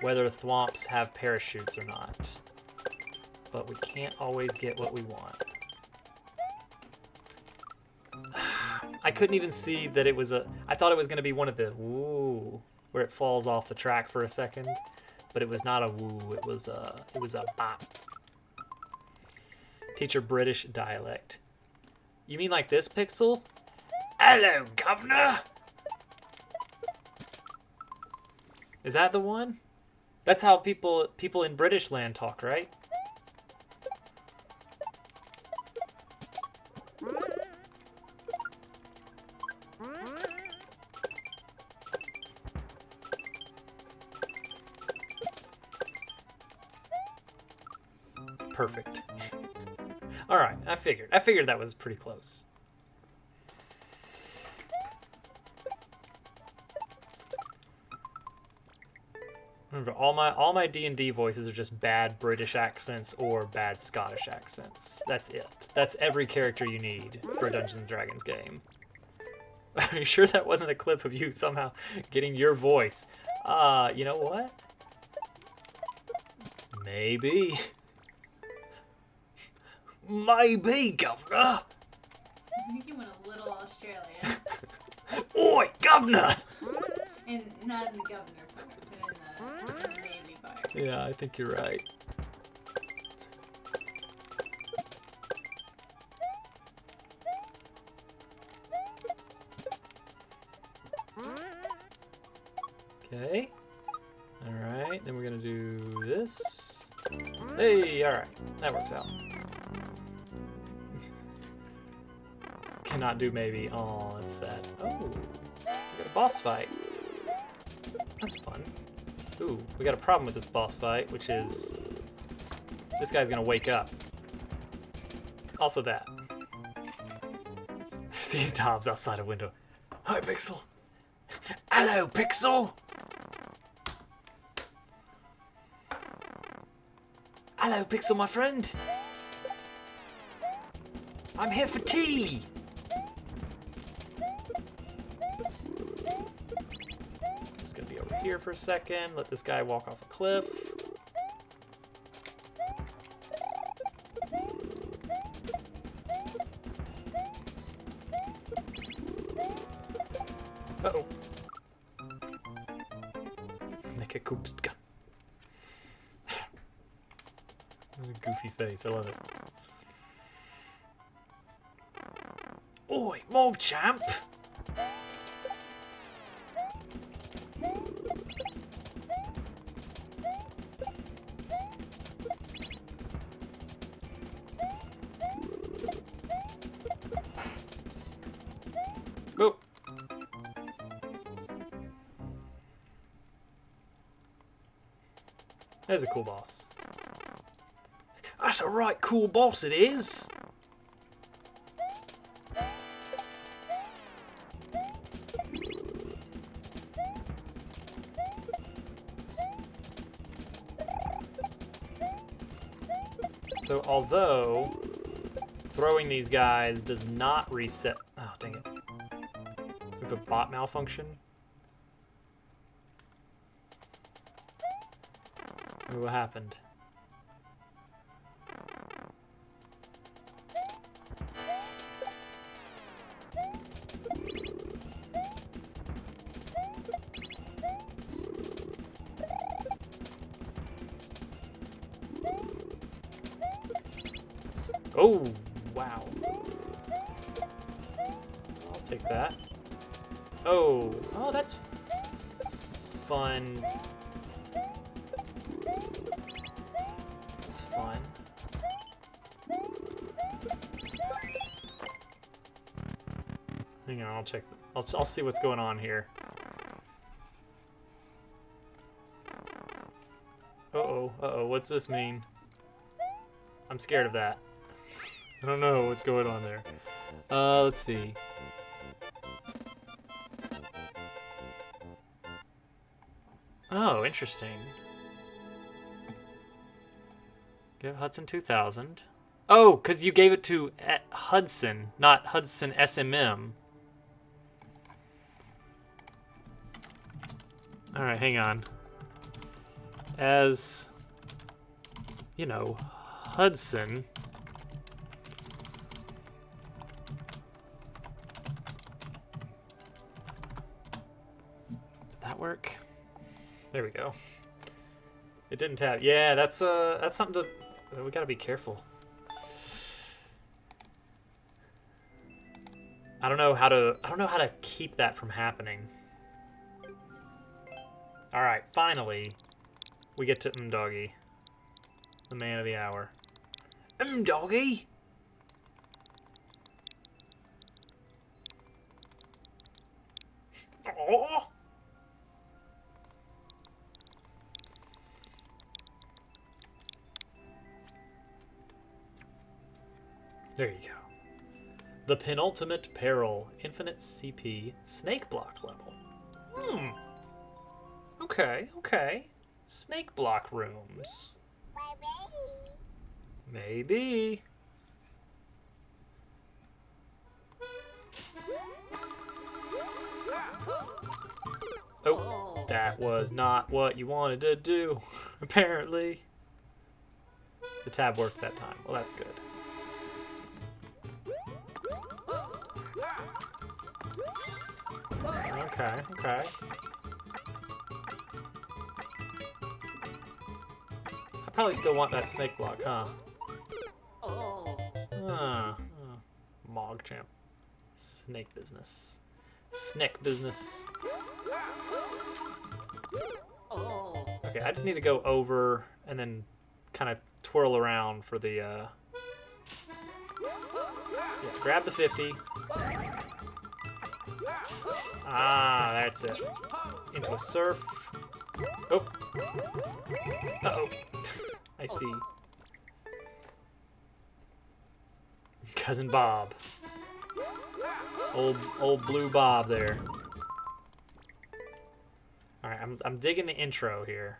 whether thwomps have parachutes or not. But we can't always get what we want. I couldn't even see that it was a... I thought it was going to be one of the woo, where it falls off the track for a second. But it was not a woo, it was a bop. Teacher British dialect. You mean like this, Pixel? Hello, governor! Is that the one? That's how people in British land talk, right? Perfect. All right, I figured that was pretty close. Remember, all my D&D voices are just bad British accents or bad Scottish accents. That's it. That's every character you need for a Dungeons & Dragons game. Are you sure that wasn't a clip of you somehow getting your voice? You know what? Maybe. Maybe, governor. I think you went a little Australian. Oi, governor! And not in the governor part, but in the Navy part. Yeah, I think you're right. Okay. Alright, then we're gonna do this. Hey, alright. That works out. Cannot do maybe. Oh, that's sad. Oh, we got a boss fight. That's fun. Ooh, we got a problem with this boss fight, which is this guy's gonna wake up. Also that. Sees Dobbs outside a window. Hi, Pixel. Hello, Pixel. Hello, Pixel, my friend. I'm here for tea. Just gonna be over here for a second. Let this guy walk off a cliff. Uh-oh. Make a koopstka. Goofy face, I love it. Oi, Mog Champ! Go! There's a cool boss. That's a right cool boss, it is! So although throwing these guys does not reset... Oh, dang it. We have a bot malfunction. What happened? Oh, wow. I'll take that. Oh, that's fun. That's Hang on, I'll check. I'll see what's going on here. Uh-oh, what's this mean? I'm scared of that. I don't know what's going on there. Let's see. Oh, interesting. Give Hudson 2000. Oh, because you gave it to Hudson, not Hudson SMM. Alright, hang on. As, you know, Hudson. Did that work? There we go. It didn't tab. Yeah, that's something to. We gotta be careful. I don't know how to keep that from happening. All right, finally, we get to Doggy, the man of the hour. Doggy. Oh. There you go. The penultimate peril, infinite CP, snake block level. Okay. Snake block rooms. Maybe. Oh, that was not what you wanted to do, apparently. The tab worked that time. Well, that's good. Okay. I probably still want that snake block, huh? Mogchamp. Snake business. Snake business. Okay, I just need to go over and then kind of twirl around for the, yeah, grab the 50. Ah, that's it. Into a surf. Oh. Uh-oh. I see. Cousin Bob. Old blue Bob there. Alright, I'm digging the intro here.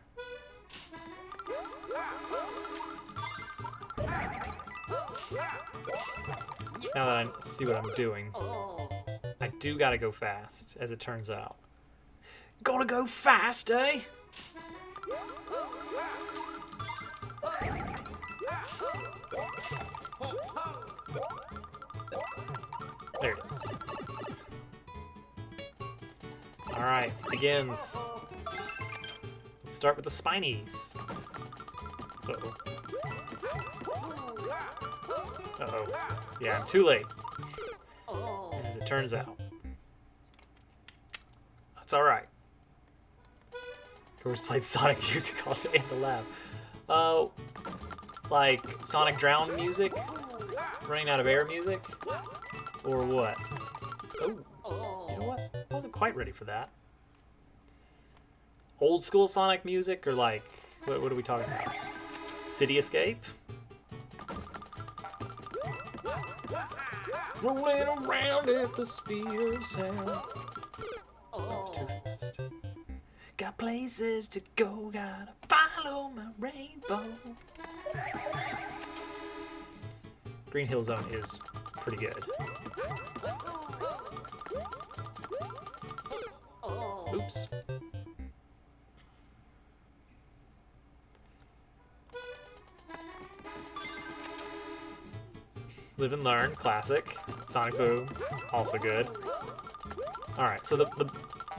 Now that I see what I'm doing. I do gotta go fast, as it turns out. Gotta go fast, eh? There it is. Alright, begins. Let's start with the spinies. Uh-oh. Uh-oh. Yeah, I'm too late. As it turns out. That's alright. Of course, played Sonic music all day in the lab. Like Sonic Drown music? Running out of air music? Or what? Oh, you know what? I wasn't quite ready for that. Old school Sonic music, or like, what are we talking about? City Escape? Rolling around at the speed of sound. Oh, too fast. Got places to go, gotta follow my rainbow. Green Hill Zone is pretty good. Oops. Live and Learn, classic. Sonic Boom, also good. Alright, so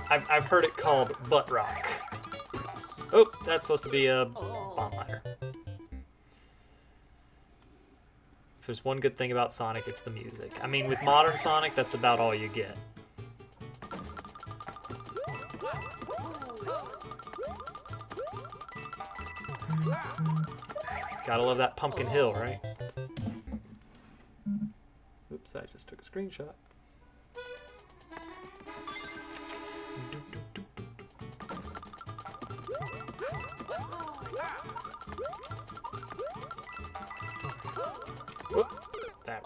I've heard it called Butt Rock. Oh, that's supposed to be a bomb ladder. If there's one good thing about Sonic, it's the music. I mean, with modern Sonic, that's about all you get. Gotta love that Pumpkin Hill, right? Oops, I just took a screenshot. Whoop. That.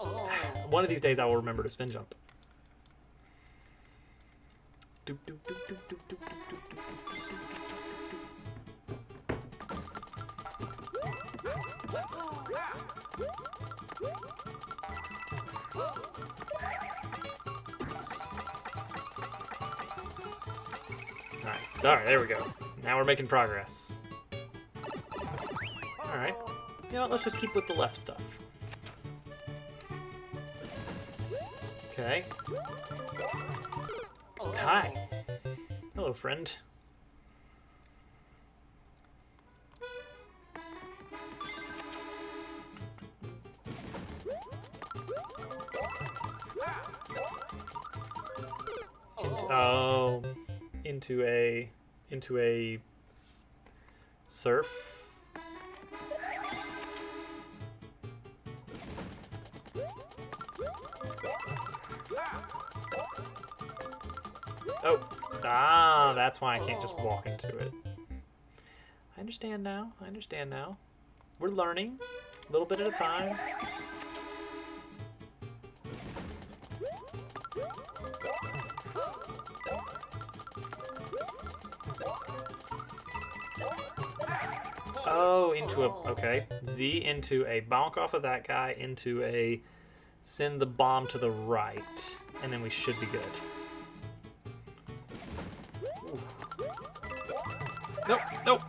One of these days I will remember to spin jump. Doop, doop, doop, doop, doop, doop, doop, doop, Nice. Alright, there we go. Now we're making progress. Alright. You know what, let's just keep with the left stuff. Okay. Hi. Hello, friend. Into a surf. Oh, that's why I can't just walk into it. I understand now. I understand now. We're learning a little bit at a time. Oh, into a, okay. Z into a bonk off of that guy, into a send the bomb to the right, and then we should be good. Ooh. Nope, nope.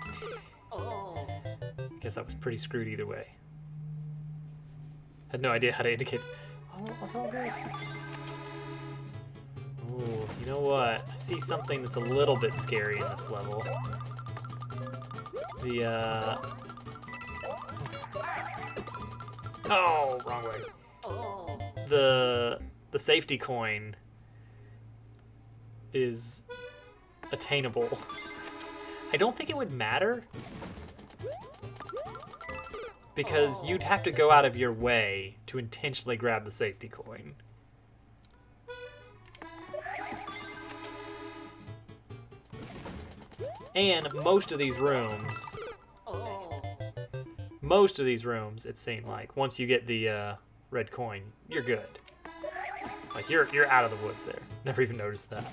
Guess that was pretty screwed either way. Had no idea how to indicate. Oh, that's all good. Ooh, you know what? I see something that's a little bit scary in this level. Oh, wrong way. The safety coin is attainable. I don't think it would matter because you'd have to go out of your way to intentionally grab the safety coin. And most of these rooms, it seemed like, once you get the red coin, you're good. Like, you're out of the woods there. Never even noticed that.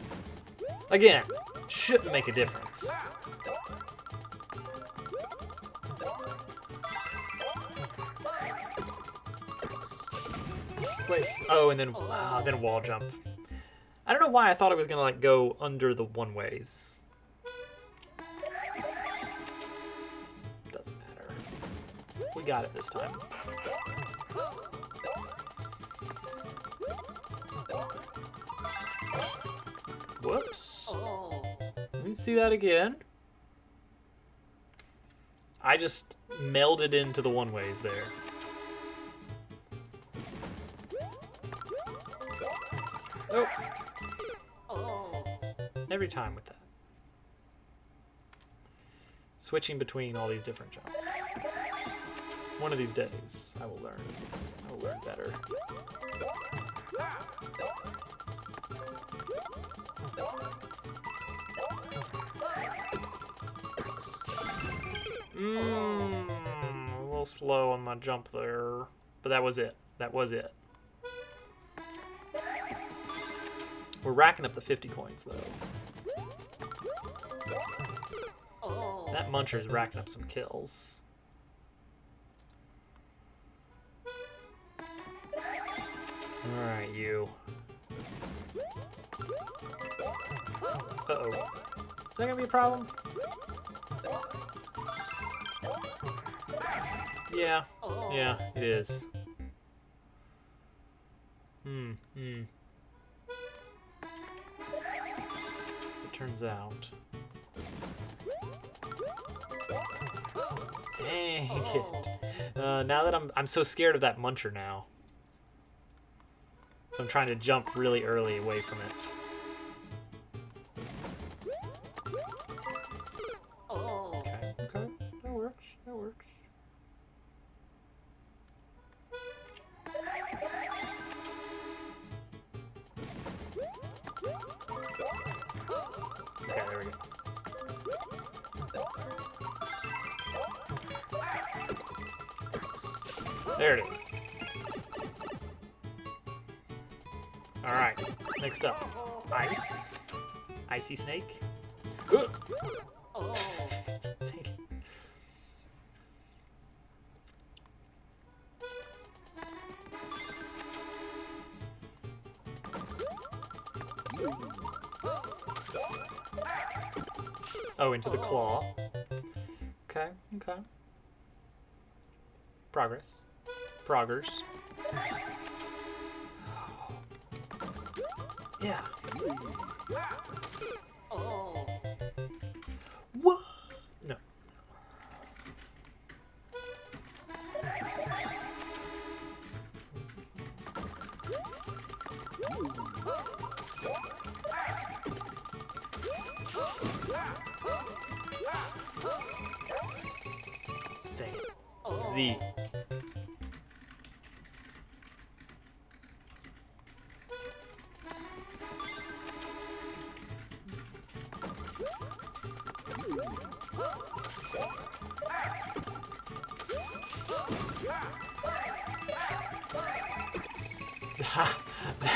Again, shouldn't make a difference. Wait, oh, and then wall jump. I don't know why I thought I was gonna, like, go under the one-ways. Doesn't matter. We got it this time. Whoops. Let me see that again. I just melded into the one-ways there. Oh. Every time with that. Switching between all these different jumps. One of these days, I will learn. I will learn better. A little slow on my jump there. But that was it. That was it. We're racking up the 50 coins, though. That muncher's racking up some kills. Alright, you. Uh-oh. Is that gonna be a problem? Yeah. Yeah, it is. It turns out. Dang it. Now that I'm so scared of that muncher now. So I'm trying to jump really early away from it. Okay, okay. That works. That works. Okay, there we go. There it is. All right, next up, ice. Icy snake. Ooh. Dang it. Oh, into the claw. Okay, okay. Progress. Proggers. Yeah. What? No. Dang it. Z.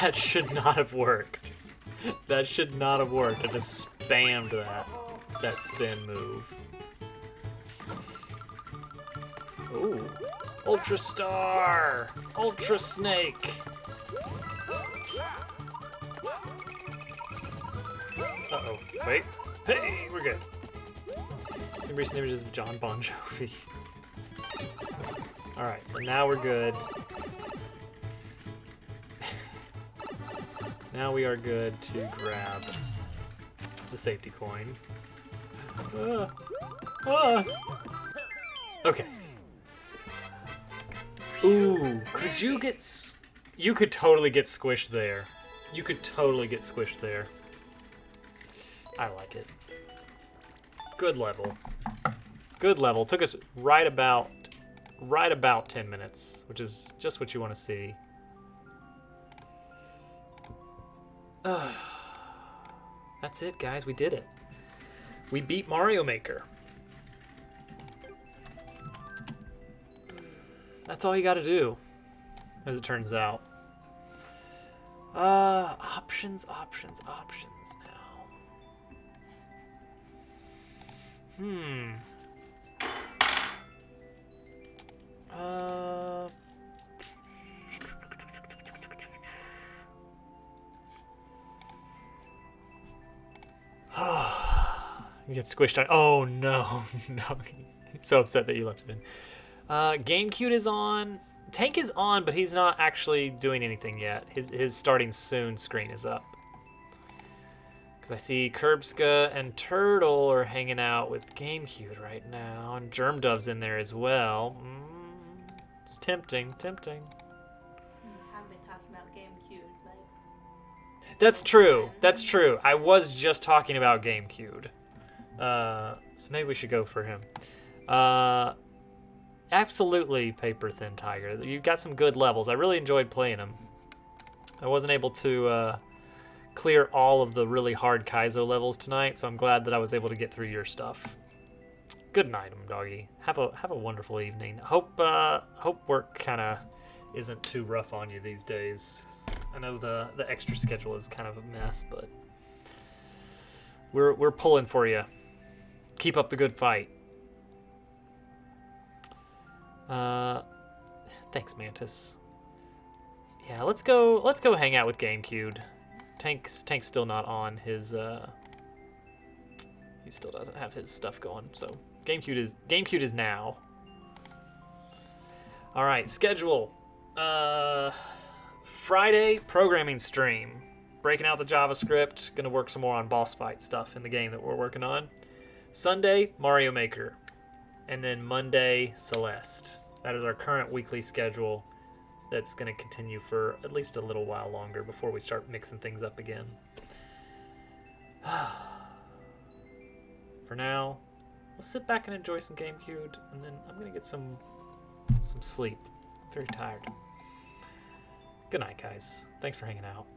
That should not have worked. That should not have worked. I just spammed that spin move. Ooh. Ultra Star! Ultra Snake! Uh-oh. Wait. Hey, we're good. Some recent images of John Bon Jovi. Alright, so now we're good. Now we are good to grab the safety coin. Okay. Ooh, could you get... You could totally get squished there. You could totally get squished there. I like it. Good level. Good level. Took us right about 10 minutes, which is just what you want to see. That's it, guys. We did it. We beat Mario Maker. That's all you gotta do, as it turns out. Options now. You get squished on. Oh no, no. So upset that you left it in. GameCube is on. Tank is on, but he's not actually doing anything yet. His starting soon screen is up. Because I see Curbska and Turtle are hanging out with GameCube right now, and Germ Dove's in there as well. It's tempting. Haven't been talking about GameCube, like. That's true. That's true. I was just talking about GameCube. So maybe we should go for him. Absolutely, Paper Thin Tiger. You got some good levels. I really enjoyed playing them. I wasn't able to clear all of the really hard Kaizo levels tonight, so I'm glad that I was able to get through your stuff. Good night, doggy. Have a wonderful evening. Hope work kind of isn't too rough on you these days. I know the extra schedule is kind of a mess, but we're pulling for you. Keep up the good fight. Thanks, Mantis. Yeah, let's go hang out with GameCube. Tank's still not on his he still doesn't have his stuff going, so GameCube is now. All right, schedule. Friday programming stream. Breaking out the JavaScript, gonna work some more on boss fight stuff in the game that we're working on. Sunday, Mario Maker. And then Monday, Celeste. That is our current weekly schedule that's going to continue for at least a little while longer before we start mixing things up again. For now, let's sit back and enjoy some GameCube, and then I'm going to get some sleep. I'm very tired. Good night, guys. Thanks for hanging out.